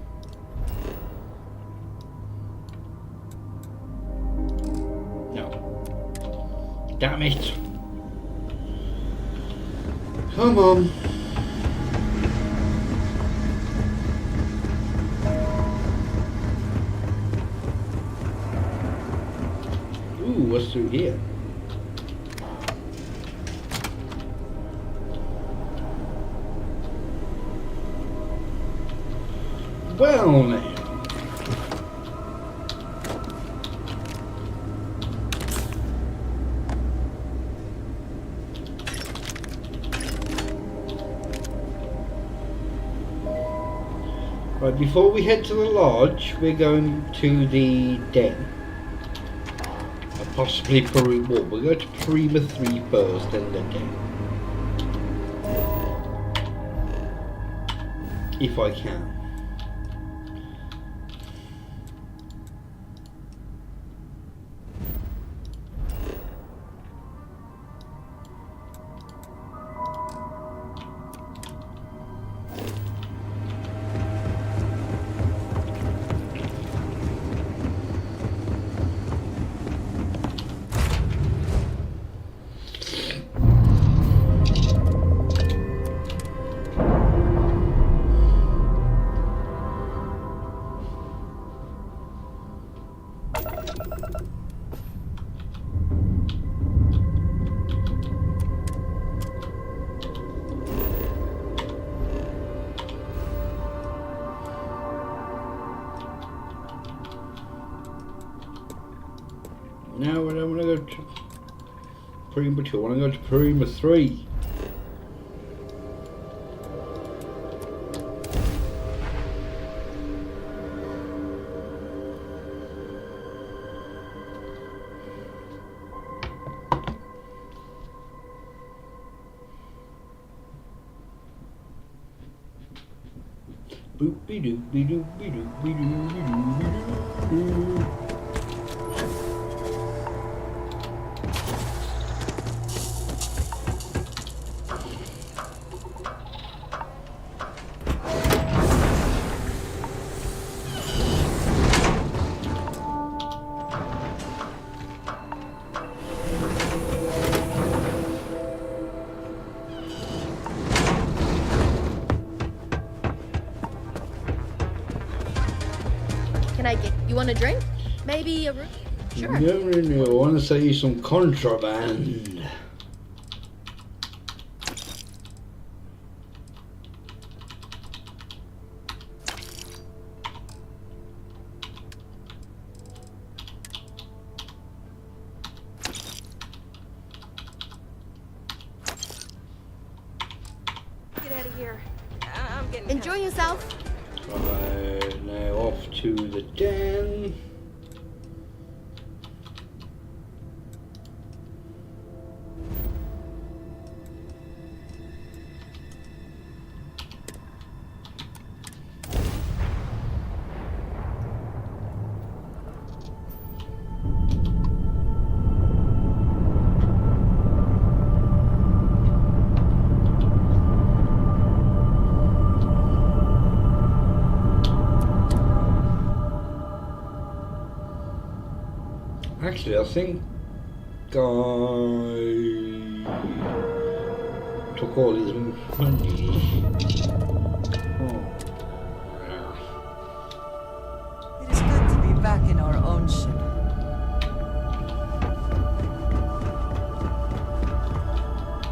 No. Damn it. Come on. Ooh, what's through here? Well now. Right, before we head to the lodge, we're going to the den. Possibly Peru. Well, we'll go to Prima 3 first, then the den. If I can. No, I don't want to go to Prima 2, I want to go to Prima 3. Boopy doopy doopy doopy doopy doopy. Can I get you want a drink? Maybe a room? Sure. No, I want to sell you some contraband. Get out of here. I'm getting enjoy yourself. Right, now off to the den. Actually, I think I took all his money. Oh. It is good to be back in our own ship.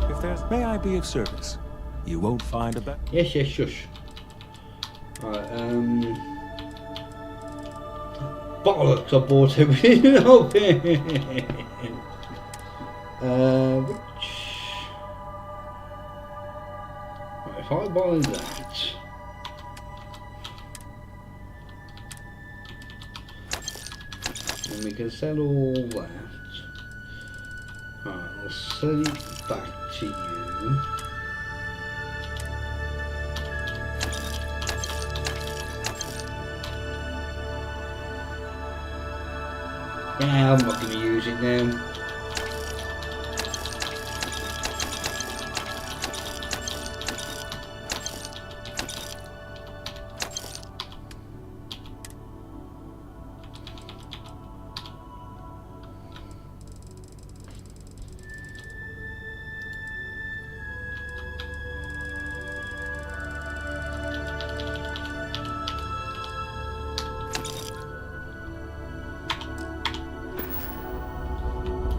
If there's... May I be of service? You won't find a better... Yes, shush. Right, bollocks, I bought everything. Which... Right, if I buy that... then we can sell all that. Right, I'll sell it back to you. Yeah, I'm not going to use it now.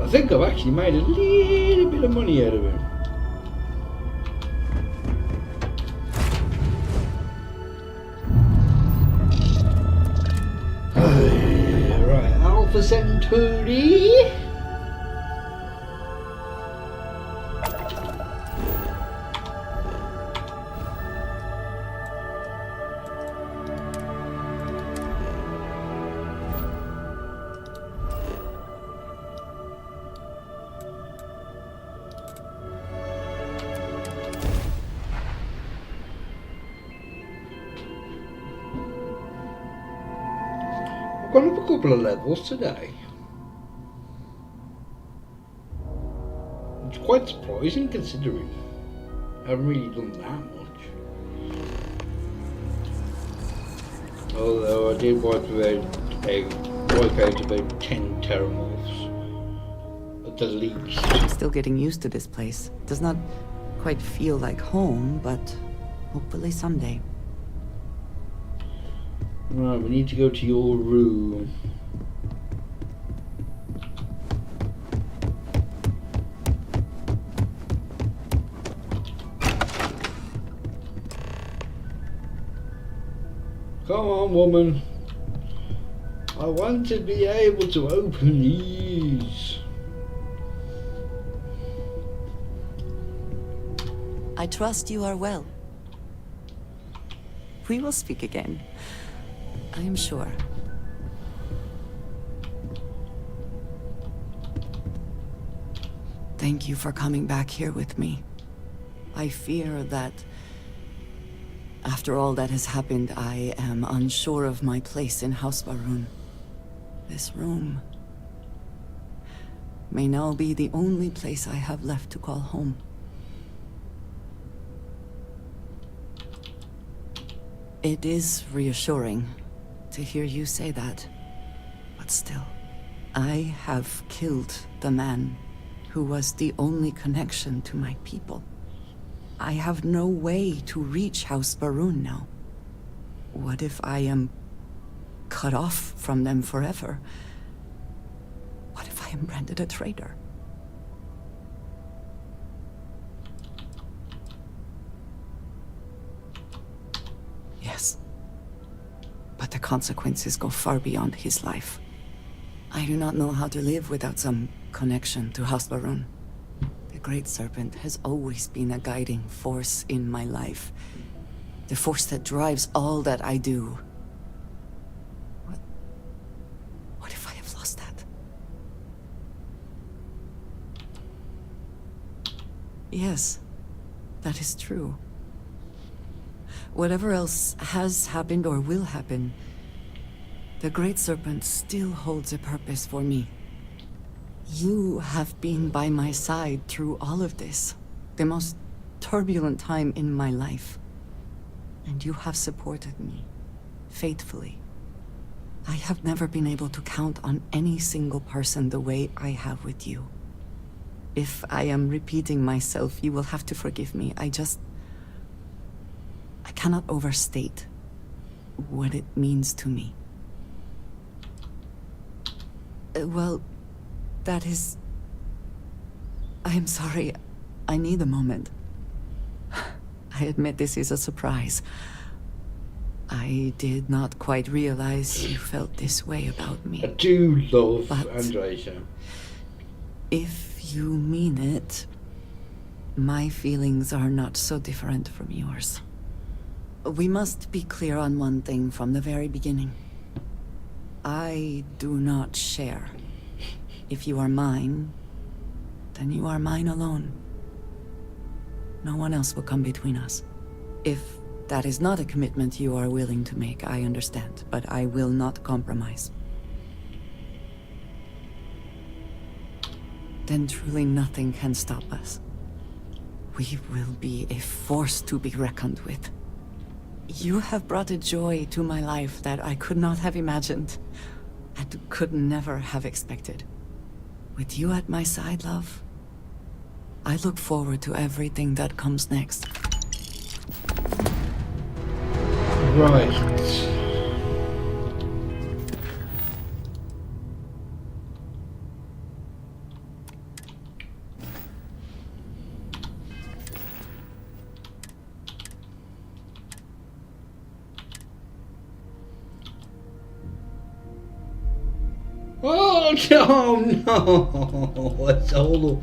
I think I've actually made a little bit of money out of him. Right, Alpha Centauri. Gone up a couple of levels today. It's quite surprising considering I haven't really done that much. Although I did wipe out about 10 teramorphs at the least. I'm still getting used to this place. It does not quite feel like home, but hopefully someday. Right, we need to go to your room. Come on, woman. I want to be able to open these. I trust you are well. We will speak again, I am sure. Thank you for coming back here with me. I fear that after all that has happened, I am unsure of my place in House Va'ruun. This room may now be the only place I have left to call home. It is reassuring to hear you say that, but still, I have killed the man who was the only connection to my people. I have no way to reach House Va'ruun now. What if I am cut off from them forever? What if I am branded a traitor? Yes. But the consequences go far beyond his life. I do not know how to live without some connection to House Va'ruun. The Great Serpent has always been a guiding force in my life. The force that drives all that I do. What if I have lost that? Yes, that is true. Whatever else has happened or will happen, the Great Serpent still holds a purpose for me. You have been by my side through all of this, the most turbulent time in my life. And you have supported me, faithfully. I have never been able to count on any single person the way I have with you. If I am repeating myself, you will have to forgive me. I cannot overstate what it means to me. Well, that is... I am sorry. I need a moment. I admit this is a surprise. I did not quite realize you felt this way about me. I do love Andreja. If you mean it, my feelings are not so different from yours. We must be clear on one thing from the very beginning. I do not share. If you are mine, then you are mine alone. No one else will come between us. If that is not a commitment you are willing to make, I understand, but I will not compromise. Then truly nothing can stop us. We will be a force to be reckoned with. You have brought a joy to my life that I could not have imagined, and could never have expected. With you at my side, love, I look forward to everything that comes next. Right. Oh no! It's all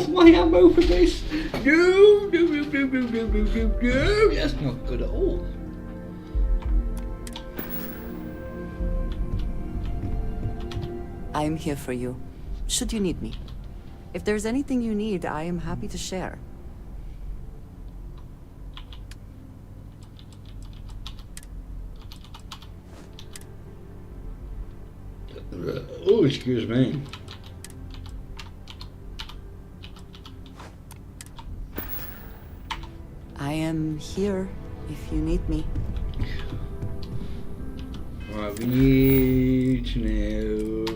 my ammo for this. No, that's not good at all. I'm here for you, should you need me. If there's anything you need, I am happy to share. Oh, excuse me. I am here if you need me. Right, we need to know.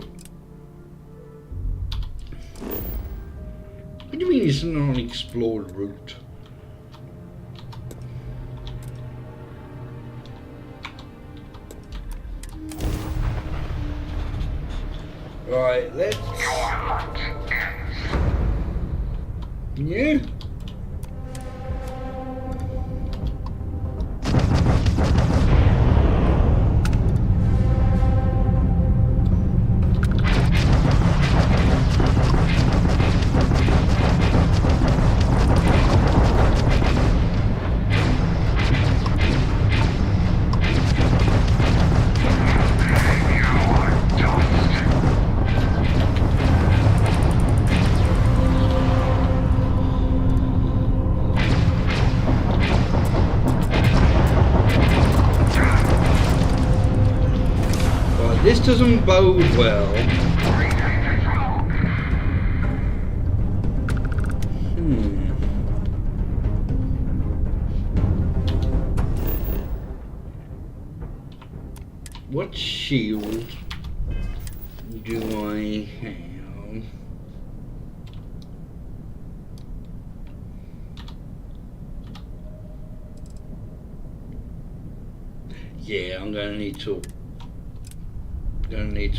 What do you mean it's an unexplored route? Right, let's... Yeah? doesn't bode well. What shield do I have? Yeah, I'm gonna need to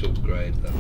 upgrade them.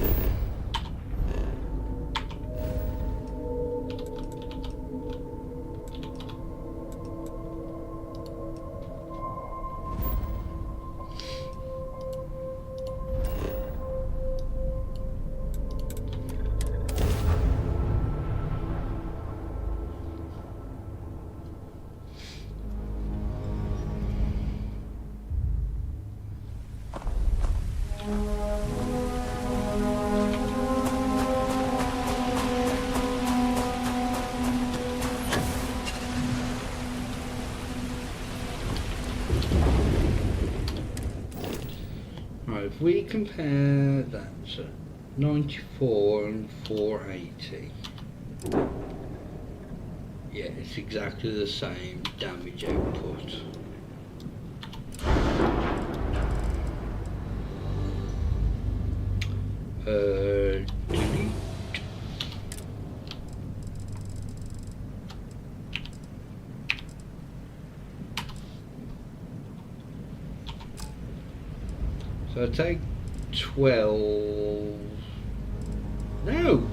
If we compare that to 94 and 480, yeah, it's exactly the same damage output. Delete. So I take 12. No!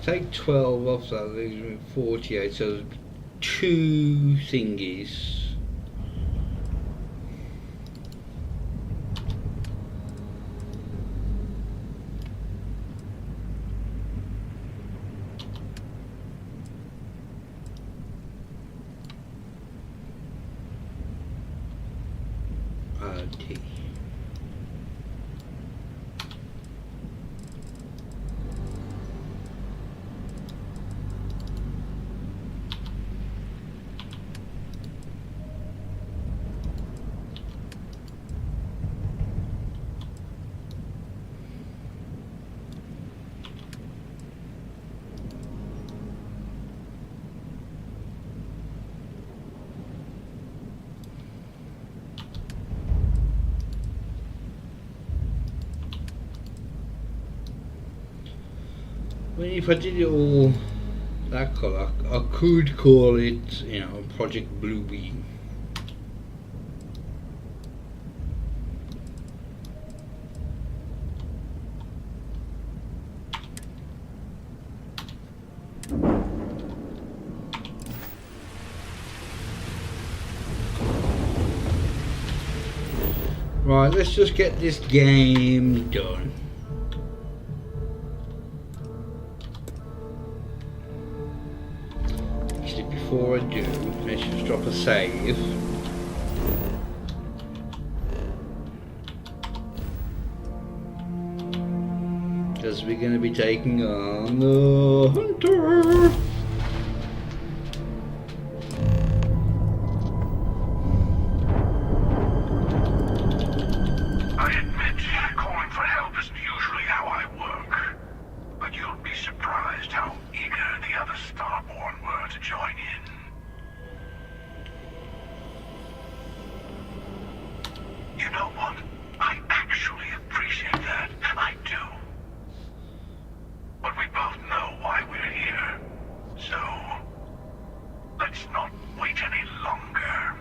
Take 12 off that, leaves me 48, so 2 thingies. I mean, if I did it all that colour, I could call it, you know, Project Bluebeam. Right, let's just get this game done. Before I do, let's just drop a save. Because we're going to be taking on the Hunter. I admit, calling for help isn't usually how I work. But you'll be surprised how eager the other Starborn were to join in. You know what? I actually appreciate that. I do. But we both know why we're here. So, let's not wait any longer.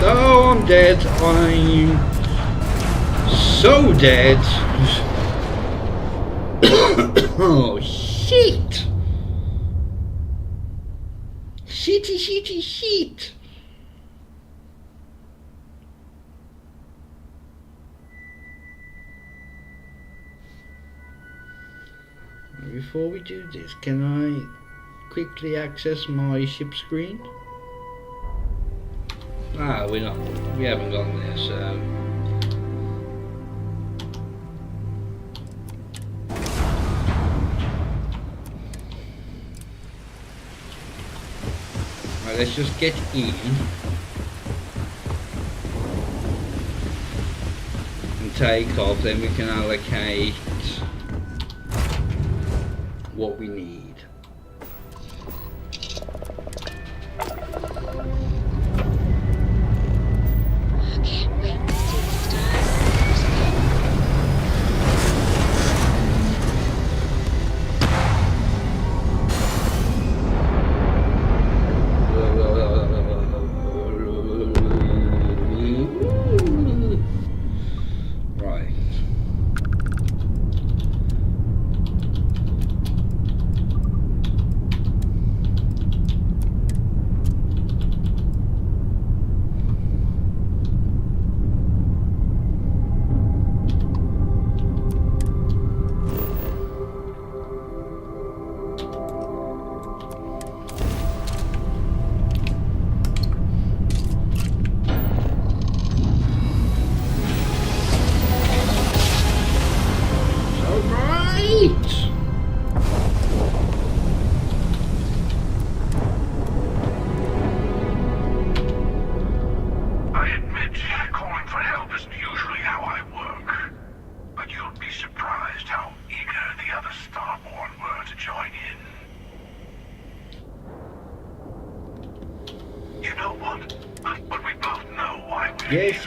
Oh, I'm dead. I'm so dead. Oh, shit. Shitty, shitty, shit. If before we do this, can I quickly access my ship screen? Ah, we haven't gone there, so. Right, let's just get in and take off, then we can allocate what we need.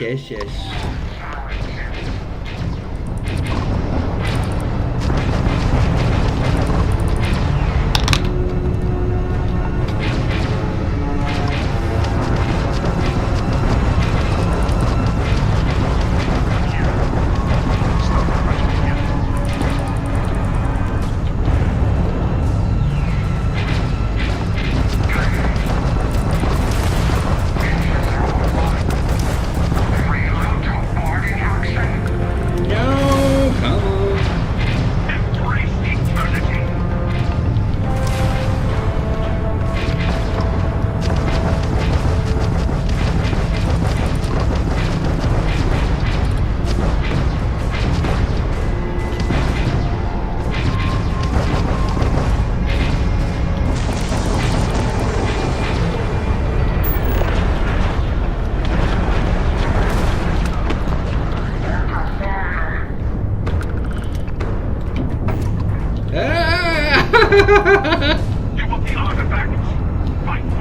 Yes.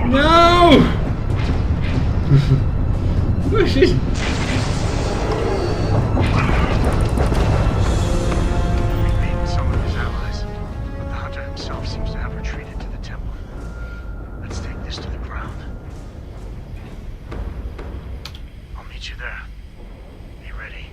No! What's this? Some of his allies, but the hunter himself seems to have retreated to the temple. Let's take this to the ground. I'll meet you there. Be ready.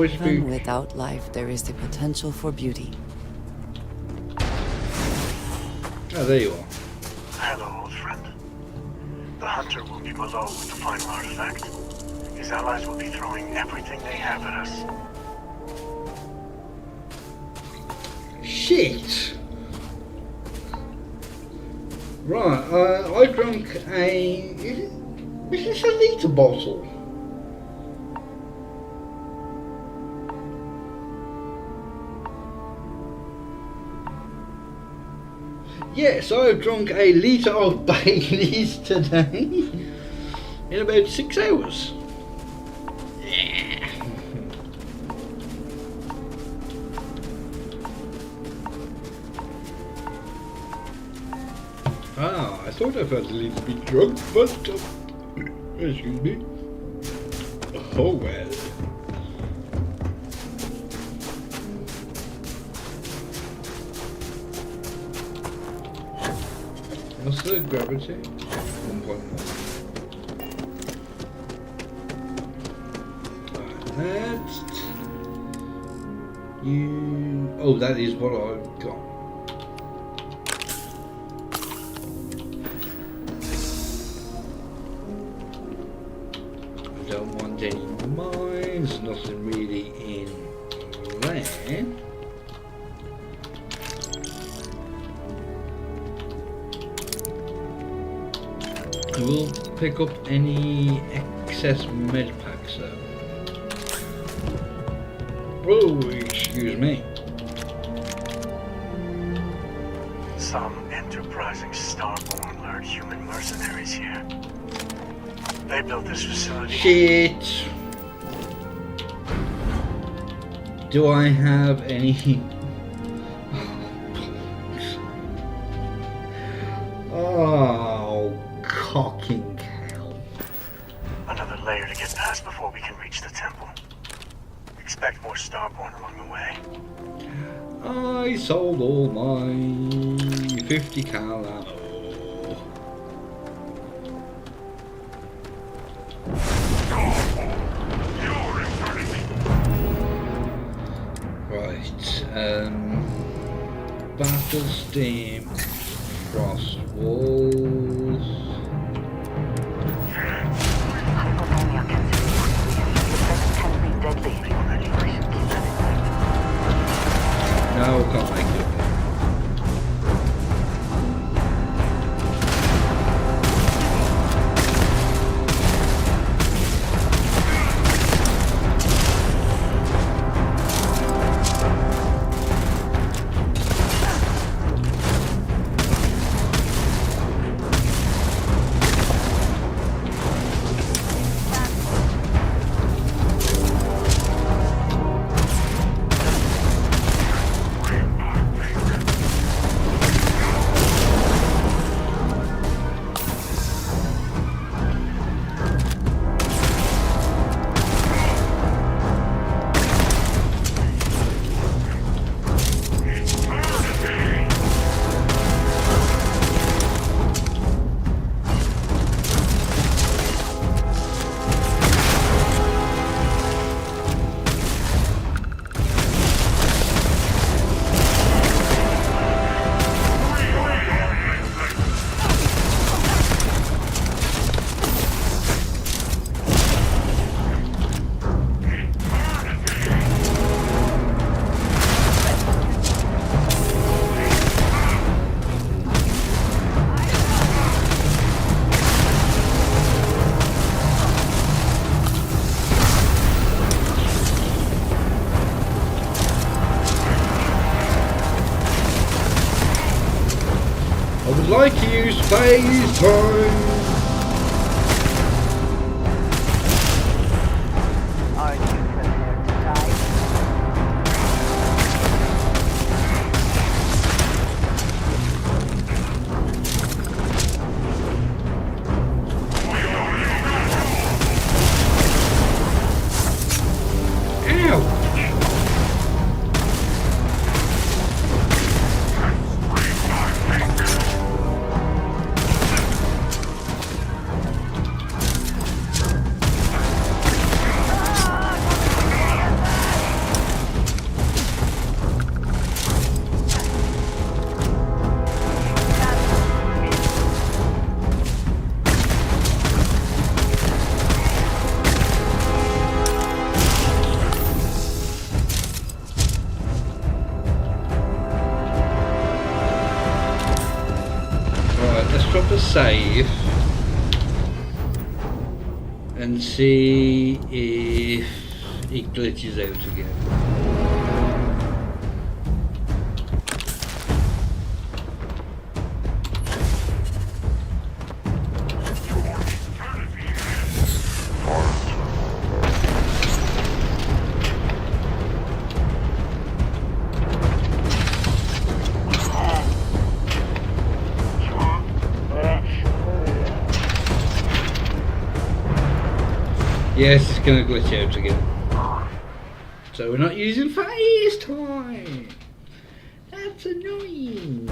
Even without life, there is the potential for beauty. Oh, there you are. Hello, old friend. The hunter will be below with the final artifact. His allies will be throwing everything they have at us. Shit! Right, I drank a... Is this a litre bottle? Yes, I've drunk a litre of Baileys today in about 6 hours. Yeah. Ah, I thought I felt a little bit drunk, but Excuse me. Oh well. What's the gravity? 1.1. Next. You. Oh, that is what I've got. I don't want any mines, nothing really in there. We'll pick up any excess med packs though. Oh, excuse me. Some enterprising Starborn-lured human mercenaries here. They built this facility. Shit. Do I have any? Oh, cocking hell. Another layer to get past before we can reach the temple. Expect more Starborn along the way. I sold all my 50 cal ammo. Right, battle steam, frost walls. Hypothermia can be deadly. No, can't make it. Like to use phase time. Are you prepared to die? Save and see if it glitches out again. Yes, it's gonna glitch out again. So we're not using FaceTime. That's annoying.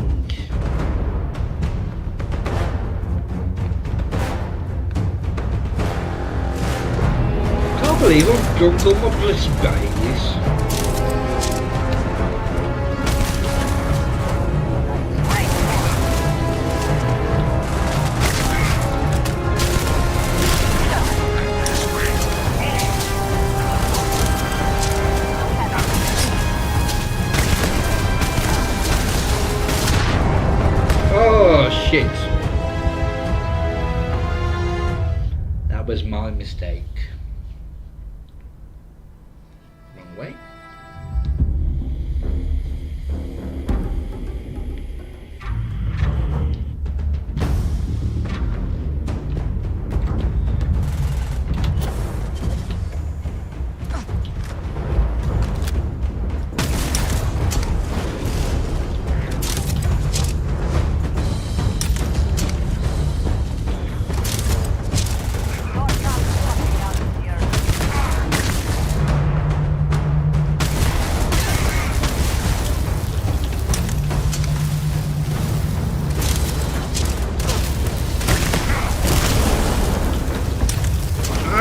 Can't believe I've drunk all my bloody babies. Oh shit. That was my mistake. Wrong way.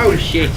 Oh shit.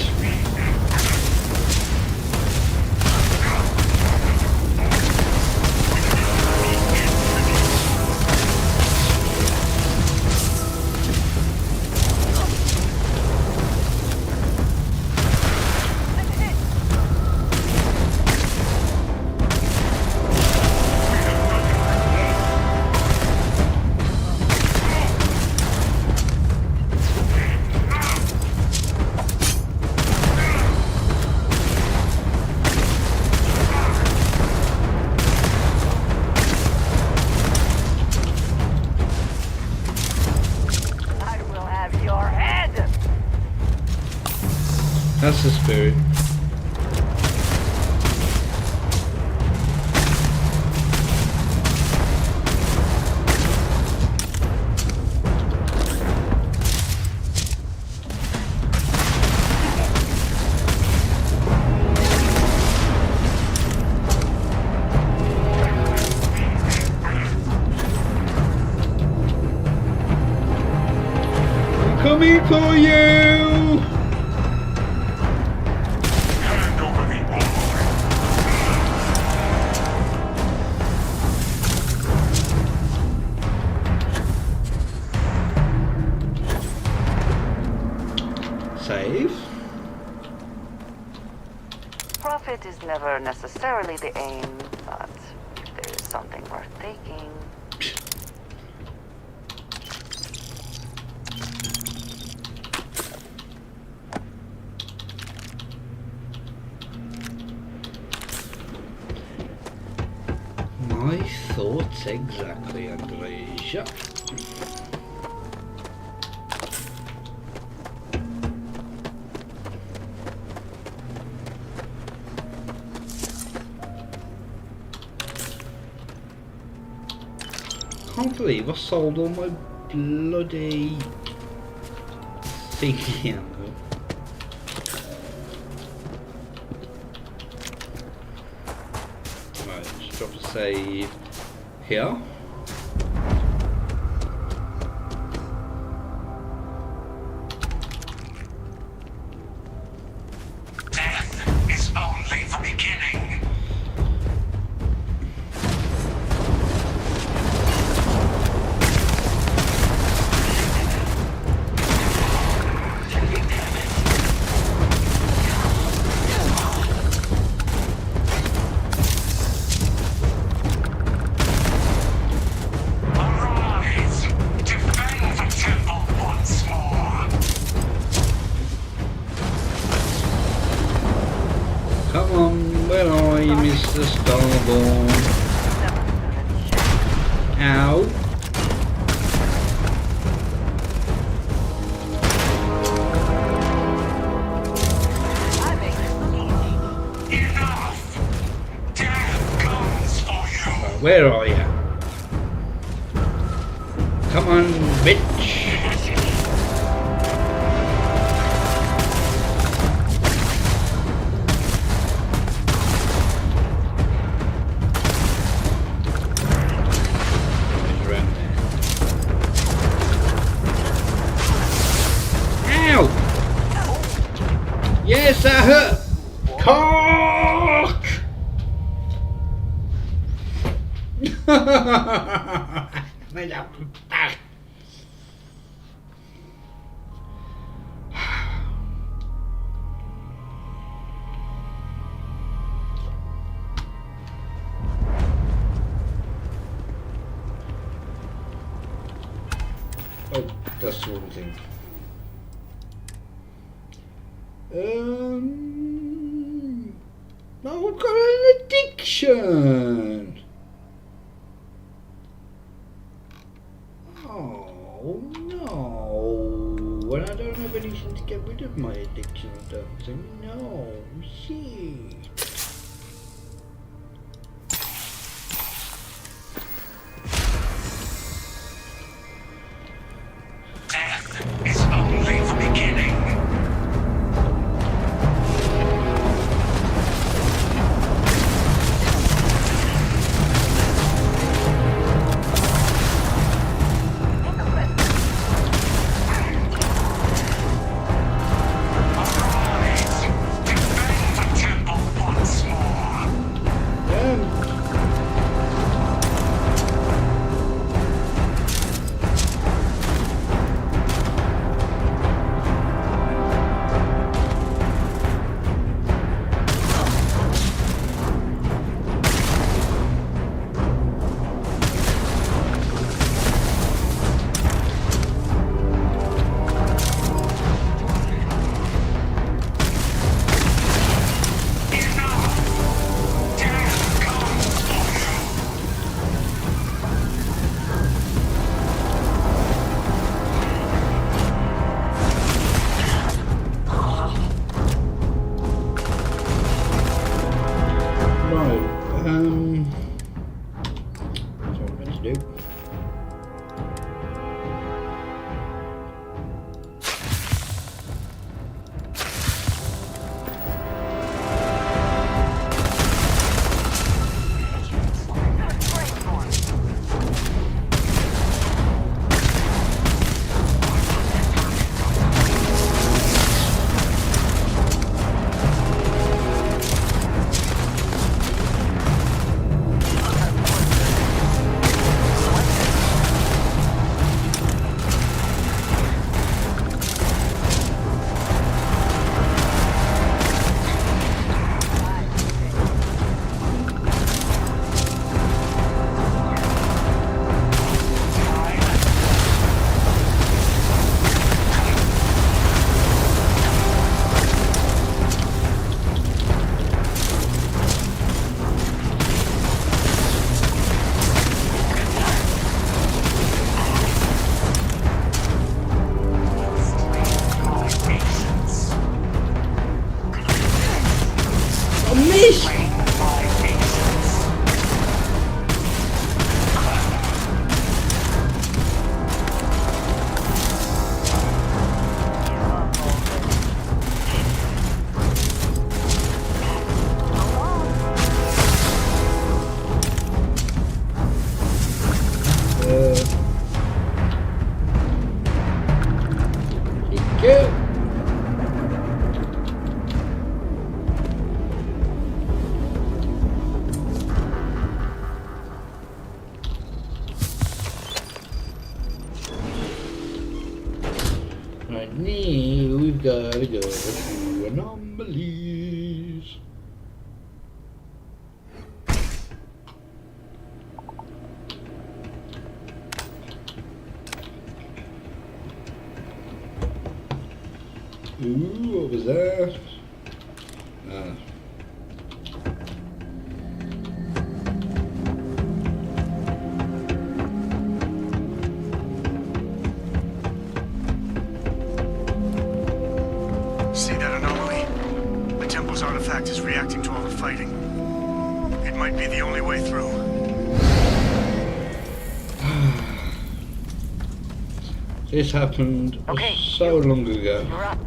That's the spirit. I'm coming for you! Save. Profit is never necessarily the aim, but if there is something worth taking. My thoughts exactly, Andreja. Can't believe I sold all my bloody thingy ammo. Right, just drop a save here. Death is only the beginning. Come on, where are you, Mr. Starborn? Ow. Where are you? Come on, bitch. Oh, that's the one thing. Oh, I've got an addiction. Oh no! Well, I don't have anything to get rid of my addiction. I don't think. No, shit. It's only the beginning. Right now, we've got to go to anomalies. Ooh, what was that? Ah. See that anomaly? The temple's artifact is reacting to all the fighting. It might be the only way through. This happened so long ago. You're up.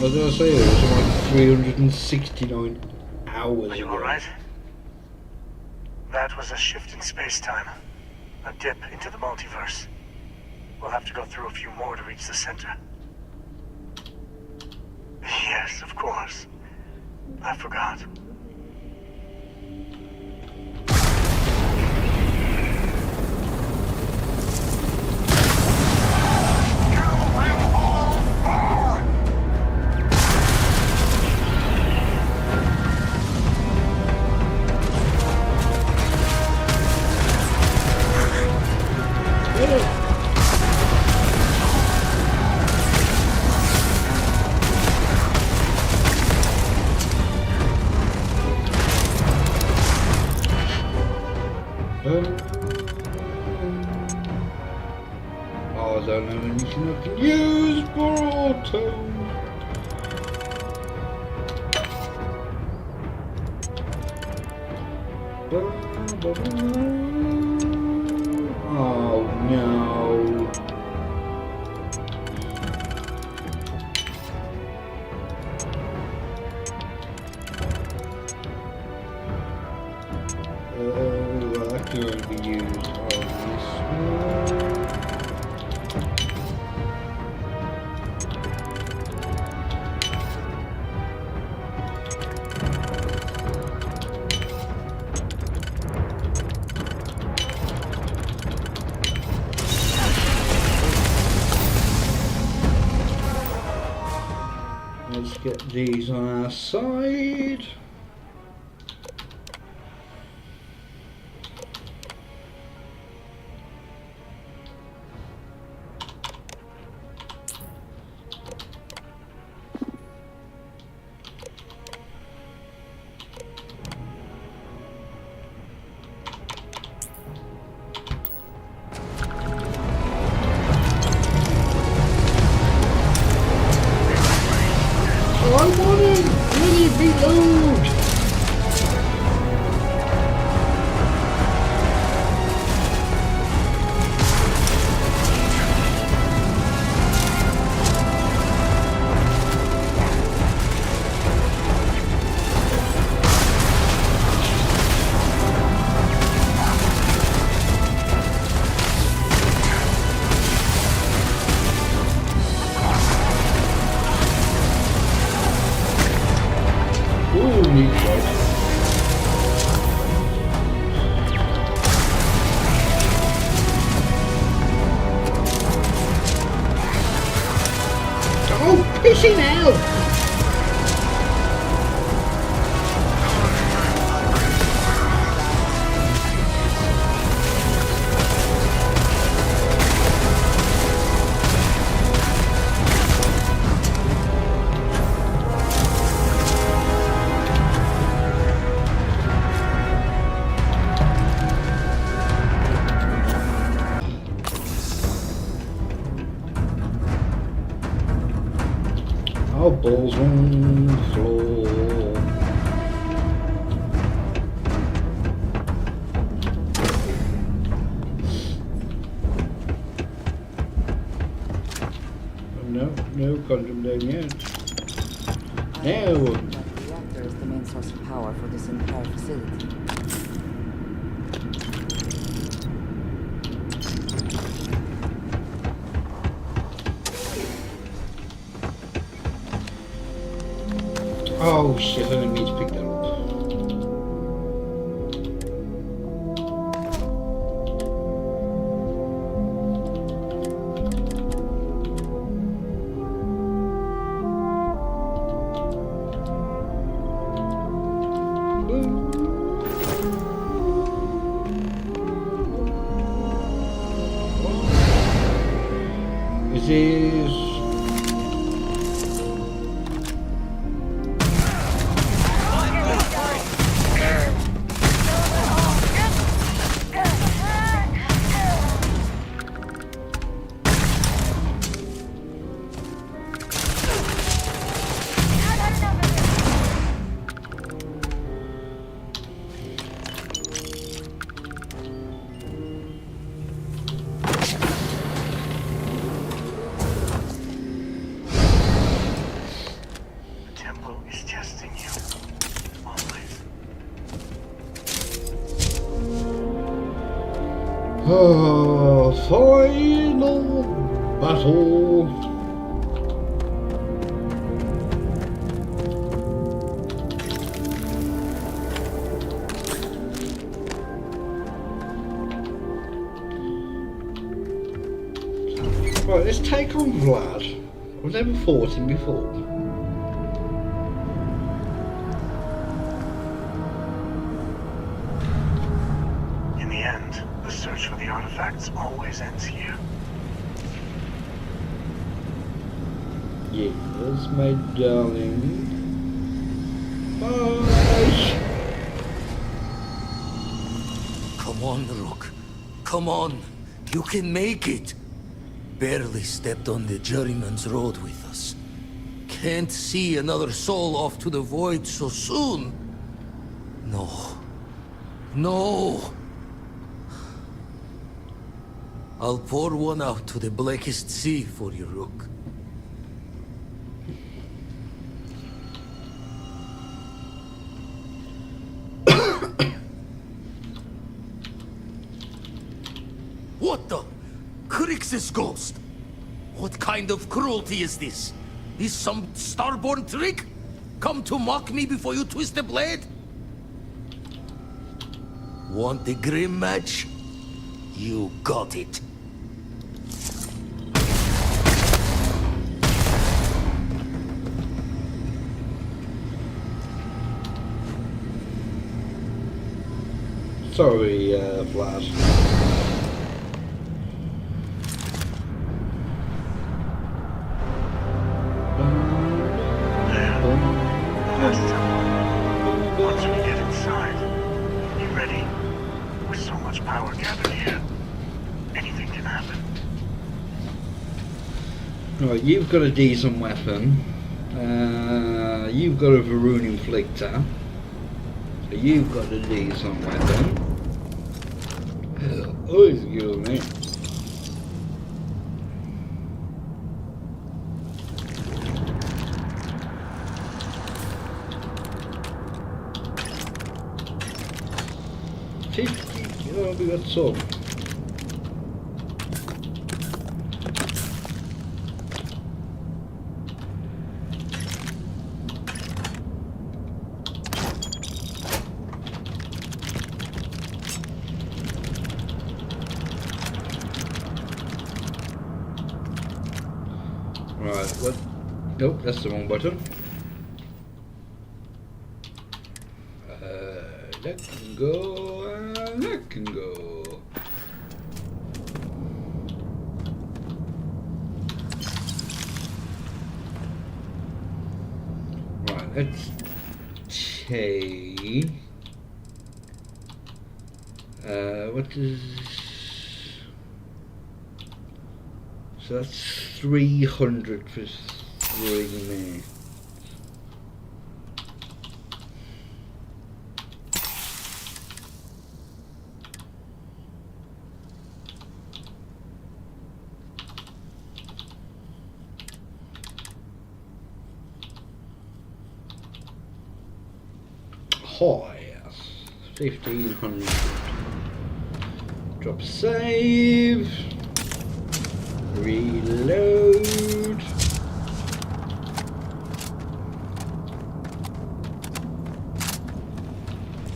What did I say? It was like 369 hours Are you ago. alright? That was a shift in space-time. A dip into the multiverse. We'll have to go through a few more to reach the center. Yes, of course. I forgot. Oh, I don't know anything I can use for auto. Oh no. Well, that can only be used on this one. Let's get these on our side. I want it! Let it reload! Oh, pissing out! Oh, balls on the floor. No, condoom down yet. Now. The reactor is the main source of power for this entire facility. Oh shit, I didn't mean to pick that up. This is final battle. Right, let's take on Vlad. I've never fought him before. In the end, the search for the artifacts always ends here. Yes, my darling. Bye. Come on, Rook. Come on. You can make it. Barely stepped on the juryman's road with us. Can't see another soul off to the void so soon. No. No. I'll pour one out to the blackest sea for you, Rook. What the? Crix's ghost? What kind of cruelty is this? Is some starborn trick? Come to mock me before you twist the blade? Want the grim match? You got it. Sorry, Vlad. Once we get inside, be ready. With so much power gathered here, anything can happen. Right, you've got a decent weapon. You've got a Varun inflictor. So you've got a decent weapon. Oh, excuse me. Oh, we got some. Right, what? Nope, that's the wrong button. That can go, that can go. Right, let's take... what is... So that's 300 for 3 minutes. Oh yes, 1500. Drop save. Reload.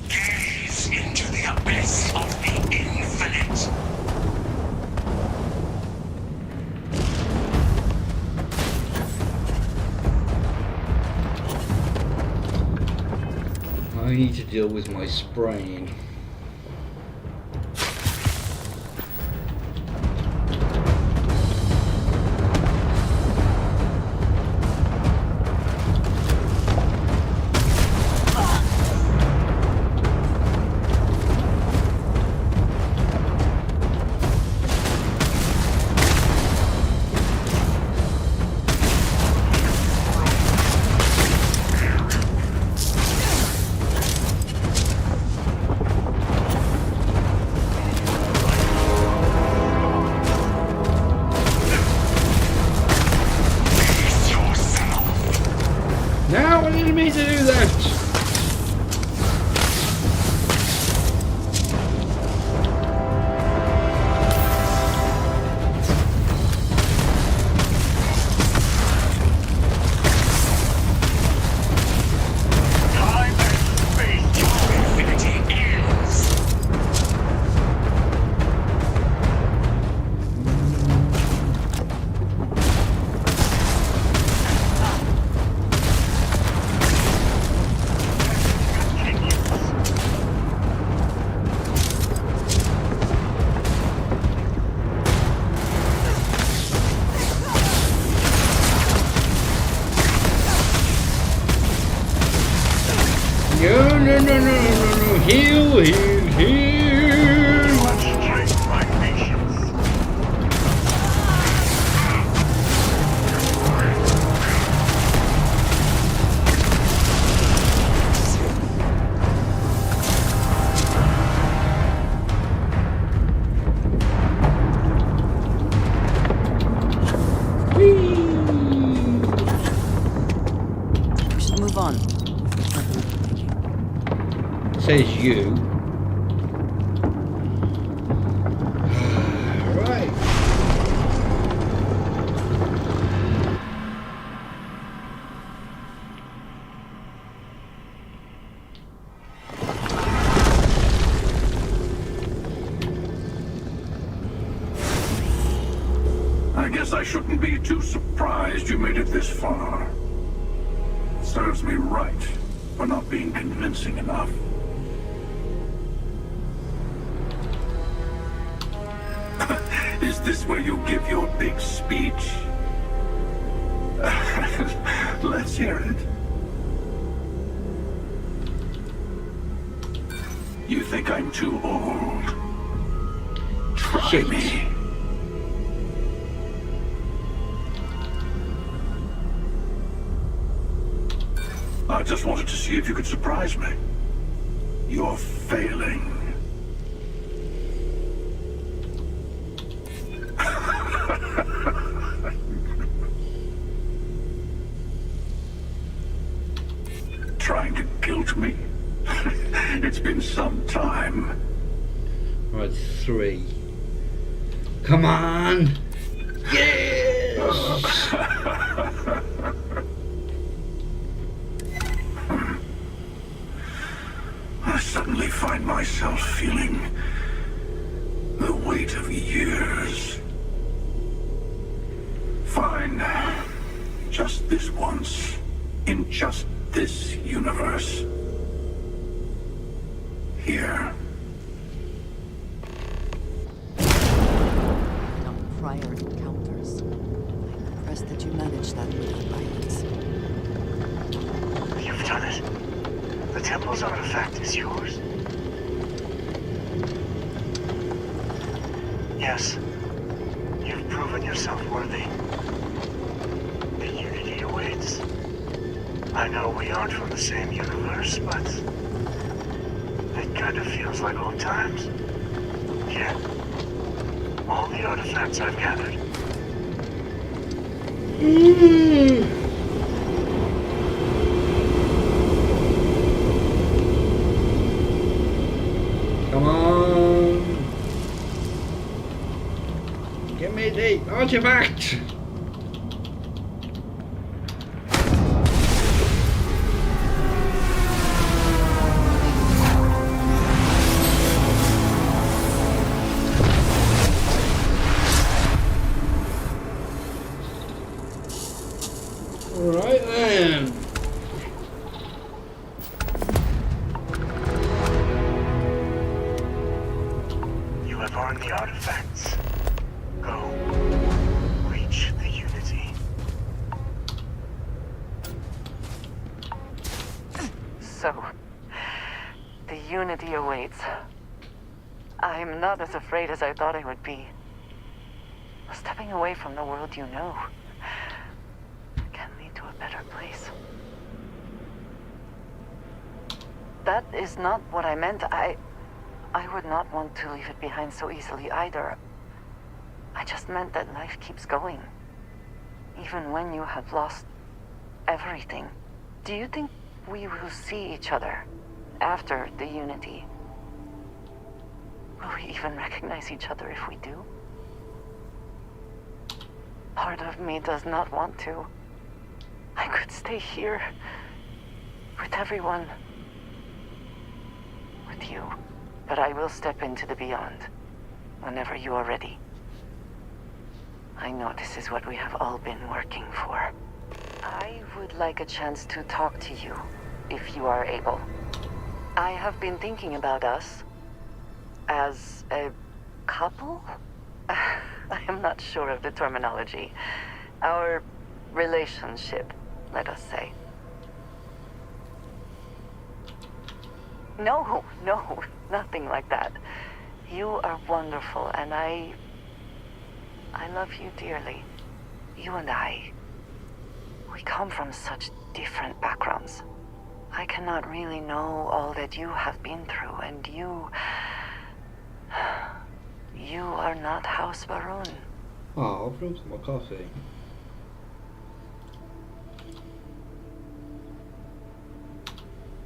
Gaze into the abyss of the infinite. I need to deal with my sprain. Heal, heal, heal! Let's strain my patience. We should move on. Says you. Right. I guess I shouldn't be too surprised you made it this far. Serves me right for not being convincing enough. Is this where you give your big speech? Let's hear it. You think I'm too old? Try me. I just wanted to see if you could surprise me. You're failing. Trying to guilt me? It's been some time. Right, 3. Come on! Yes! I suddenly find myself feeling the weight of years. Fine. Just this once. In just this universe. Here. On prior encounters. I'm impressed that you managed that without violence. You've done it. The temple's artifact is yours. Yes. You've proven yourself worthy. The unity awaits. I know we aren't from the same universe, but it kind of feels like old times. Here. All the artifacts I've gathered. Come on! Give me the artifact! Alright then. You have earned the artifacts. Go. Reach the unity. So, the unity awaits. I'm not as afraid as I thought I would be. Stepping away from the world you know can lead to a better place. That is not what I meant. I would not want to leave it behind so easily either. I just meant that life keeps going. Even when you have lost everything. Do you think we will see each other after the unity? Will we even recognize each other if we do? Part of me does not want to. I could stay here with everyone. With you. But I will step into the beyond whenever you are ready. I know this is what we have all been working for. I would like a chance to talk to you, if you are able. I have been thinking about us as a couple? I am not sure of the terminology. Our relationship, let us say. No, no, nothing like that. You are wonderful, and I love you dearly. You and I, we come from such different backgrounds. I cannot really know all that you have been through, and you are not House Baroon. Oh, I've drunk my coffee.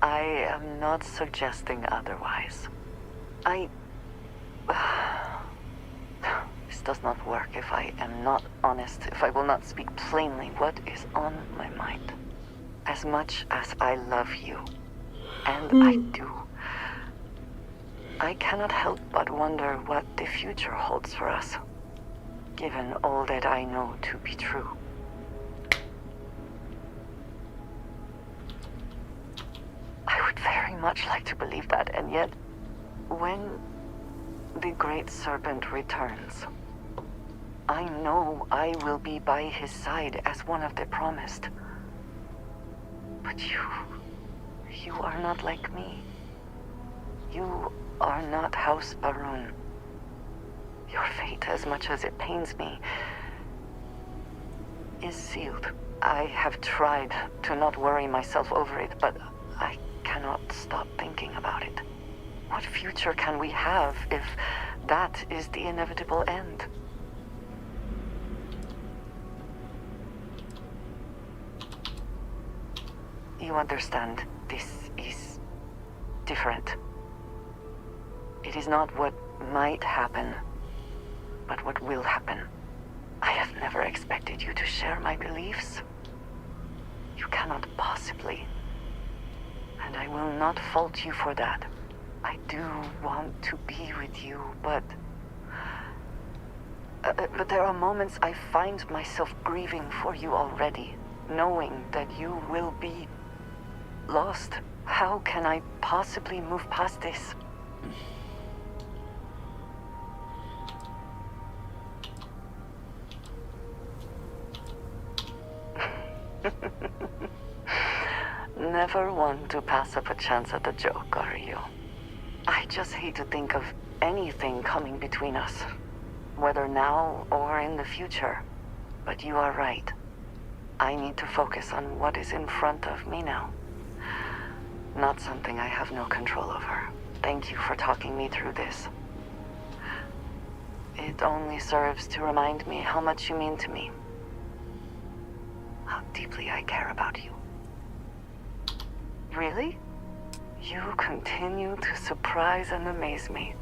I am not suggesting otherwise. This does not work if I am not honest, if I will not speak plainly what is on my mind. As much as I love you, and I do, I cannot help but wonder what the future holds for us, given all that I know to be true. I would very much like to believe that, and yet, when the Great Serpent returns, I know I will be by his side as one of the promised. But you are not like me. You are not House Baroon. Your fate, as much as it pains me, is sealed. I have tried to not worry myself over it, but I cannot stop thinking about it. What future can we have if that is the inevitable end? You understand, this is different. It is not what might happen, but what will happen. I have never expected you to share my beliefs. You cannot possibly. And I will not fault you for that. I do want to be with you, but there are moments I find myself grieving for you already, knowing that you will be lost. How can I possibly move past this? Never one to pass up a chance at a joke, are you? I just hate to think of anything coming between us, whether now or in the future. But you are right. I need to focus on what is in front of me now. Not something I have no control over. Thank you for talking me through this. It only serves to remind me how much you mean to me. How deeply I care about you. Really? You continue to surprise and amaze me.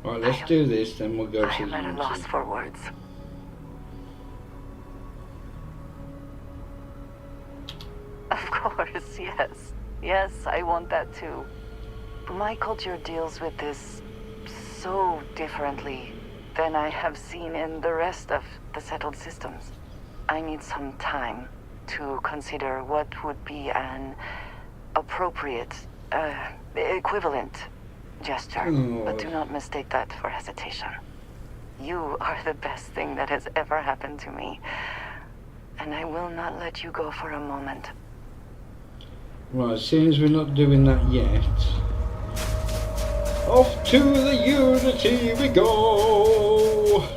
Right, let's do this, then we'll go I to am at a loss for words. Of course, yes. Yes, I want that too. My culture deals with this so differently than I have seen in the rest of the settled systems. I need some time to consider what would be an appropriate, equivalent gesture. But do not mistake that for hesitation. You are the best thing that has ever happened to me. And I will not let you go for a moment. Right, seeing as we're not doing that yet, off to the Unity we go!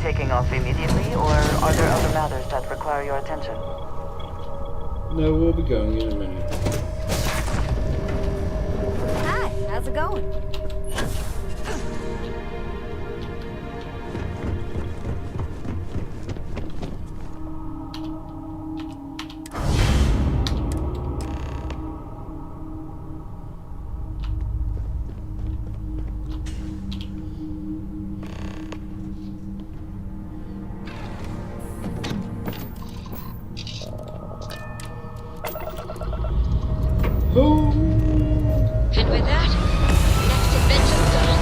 Taking off immediately, or are there other matters that require your attention? No, we'll be going in a minute. Hi, how's it going? And with that, next adventure's done.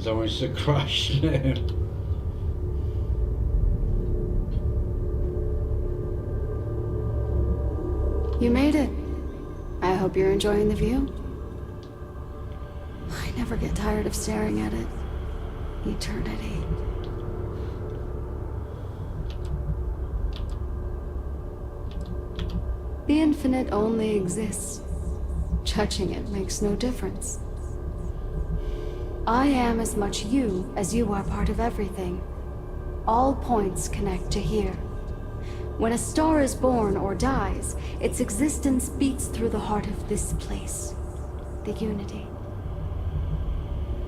So it's a crash now. You made it. I hope you're enjoying the view. I never get tired of staring at it. Eternity. The infinite only exists. Judging it makes no difference. I am as much you as you are part of everything. All points connect to here. When a star is born or dies, its existence beats through the heart of this place, the Unity.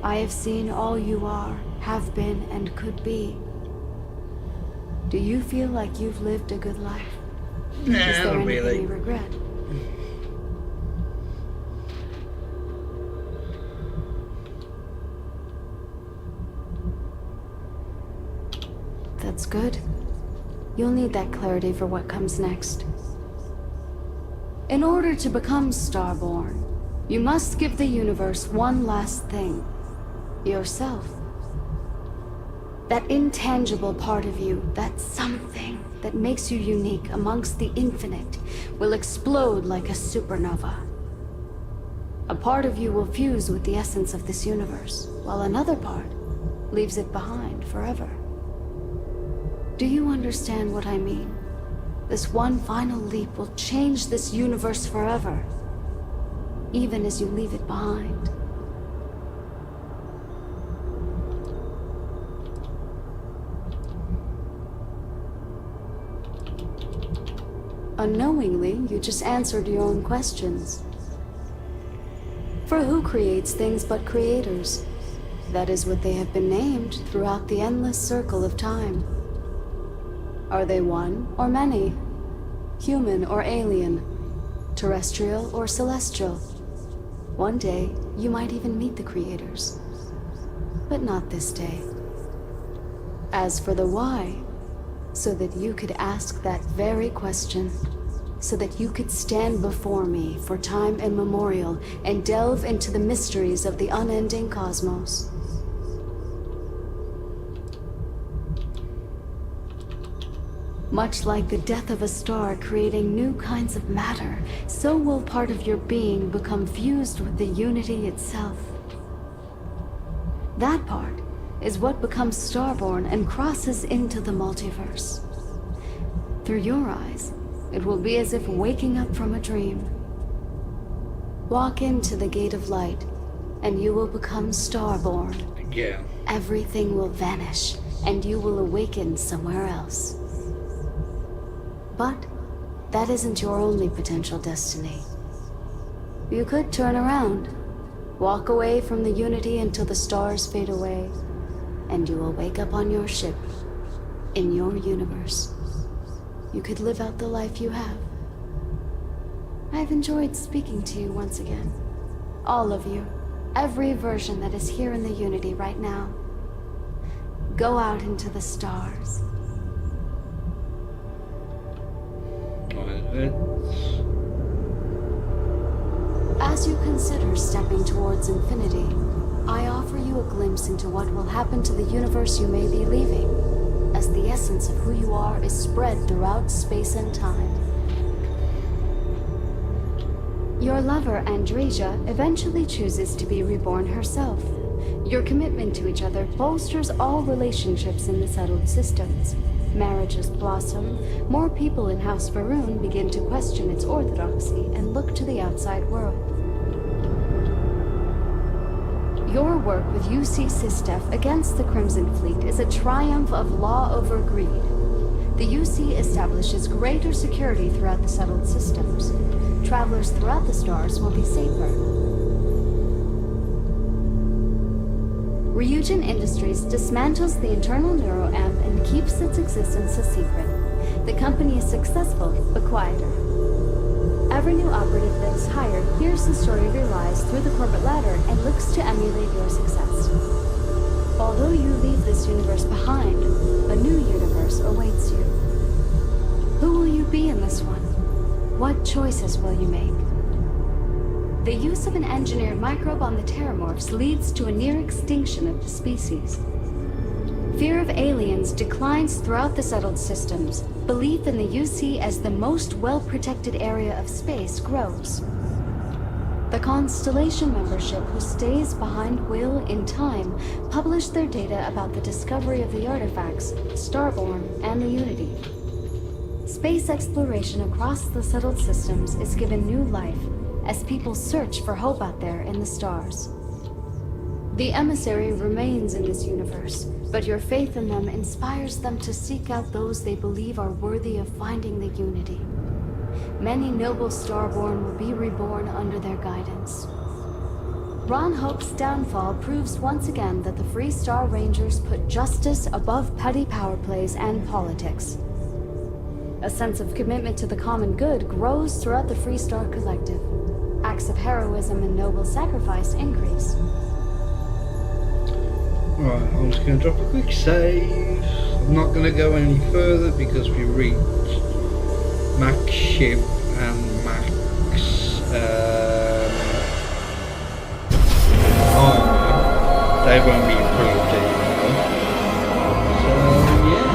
I have seen all you are, have been, and could be. Do you feel like you've lived a good life? Is there Not anything really. you regret? That's good. You'll need that clarity for what comes next. In order to become Starborn, you must give the universe one last thing. Yourself. That intangible part of you, that something that makes you unique amongst the infinite, will explode like a supernova. A part of you will fuse with the essence of this universe, while another part leaves it behind forever. Do you understand what I mean? This one final leap will change this universe forever, even as you leave it behind. Unknowingly, you just answered your own questions. For who creates things but creators? That is what they have been named throughout the endless circle of time. Are they one or many? Human or alien? Terrestrial or celestial? One day, you might even meet the creators. But not this day. As for the why, so that you could ask that very question, so that you could stand before me for time immemorial and delve into the mysteries of the unending cosmos. Much like the death of a star creating new kinds of matter, so will part of your being become fused with the unity itself. That part is what becomes Starborn and crosses into the multiverse. Through your eyes, it will be as if waking up from a dream. Walk into the gate of light, and you will become Starborn. Yeah. Everything will vanish, and you will awaken somewhere else. But that isn't your only potential destiny. You could turn around, walk away from the Unity until the stars fade away, and you will wake up on your ship, in your universe. You could live out the life you have. I've enjoyed speaking to you once again. All of you. Every version that is here in the Unity right now. Go out into the stars. As you consider stepping towards infinity, I offer you a glimpse into what will happen to the universe you may be leaving, as the essence of who you are is spread throughout space and time. Your lover, Andresia, eventually chooses to be reborn herself. Your commitment to each other bolsters all relationships in the settled systems. Marriages blossom, more people in House Varun begin to question its orthodoxy and look to the outside world. Your work with UC Sistef against the Crimson Fleet is a triumph of law over greed. The UC establishes greater security throughout the settled systems. Travelers throughout the stars will be safer. Ryujin Industries dismantles the internal neuroamp and keeps its existence a secret. The company is successful, but quieter. Every new operative that is hired hears the story of your lives through the corporate ladder and looks to emulate your success. Although you leave this universe behind, a new universe awaits you. Who will you be in this one? What choices will you make? The use of an engineered microbe on the Terramorphs leads to a near extinction of the species. Fear of aliens declines throughout the settled systems. Belief in the UC as the most well-protected area of space grows. The Constellation membership who stays behind will, in time, publish their data about the discovery of the artifacts, Starborn, and the Unity. Space exploration across the settled systems is given new life as people search for hope out there in the stars. The emissary remains in this universe, but your faith in them inspires them to seek out those they believe are worthy of finding the Unity. Many noble Starborn will be reborn under their guidance. Ron Hope's downfall proves once again that the Free Star Rangers put justice above petty power plays and politics. A sense of commitment to the common good grows throughout the Free Star Collective. Acts of heroism and noble sacrifice increase. Right, I'm just going to drop a quick save. I'm not going to go any further because we reached max ship and max armor. They won't be improved anymore. So yeah.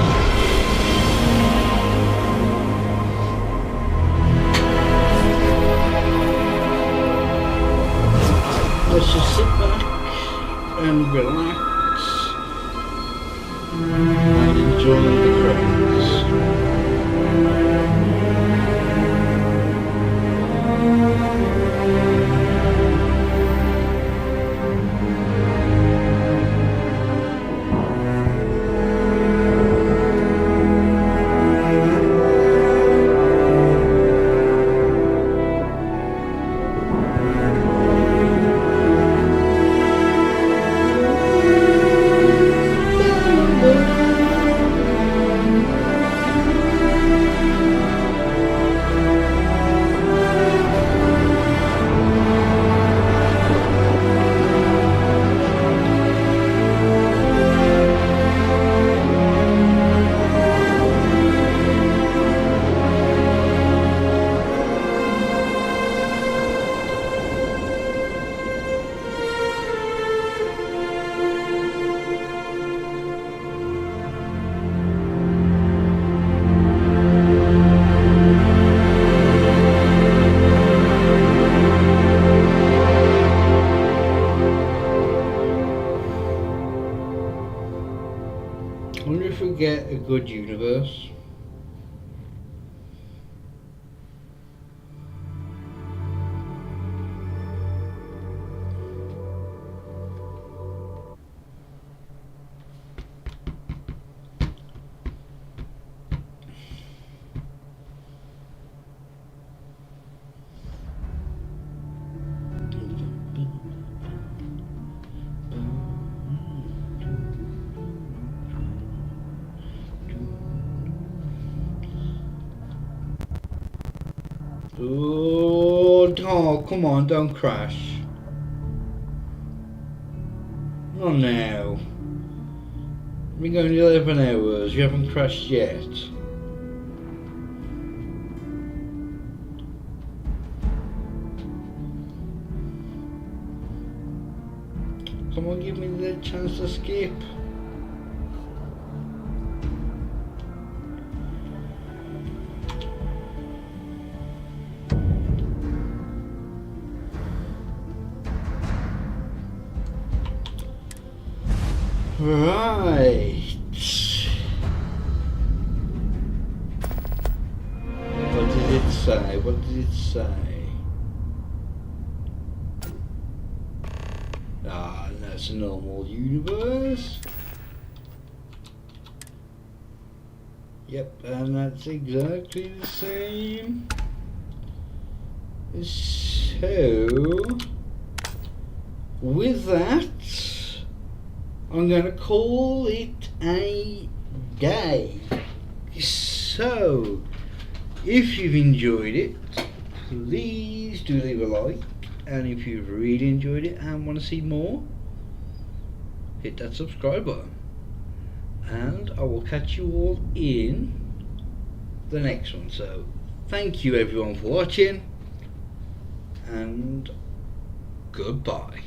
Let's just sit back and relax and enjoy the credits. I wonder if we get a good universe. Oh, come on, don't crash. Oh no. We've been going 11 hours, you haven't crashed yet. Come on, give me the chance to skip. Right. What did it say? What did it say? Ah, that's a normal universe. Yep, and that's exactly the same. So, with that, I'm going to call it a day. So, if you've enjoyed it, please do leave a like. And if you've really enjoyed it and want to see more, hit that subscribe button. And I will catch you all in the next one. So, thank you everyone for watching. And goodbye.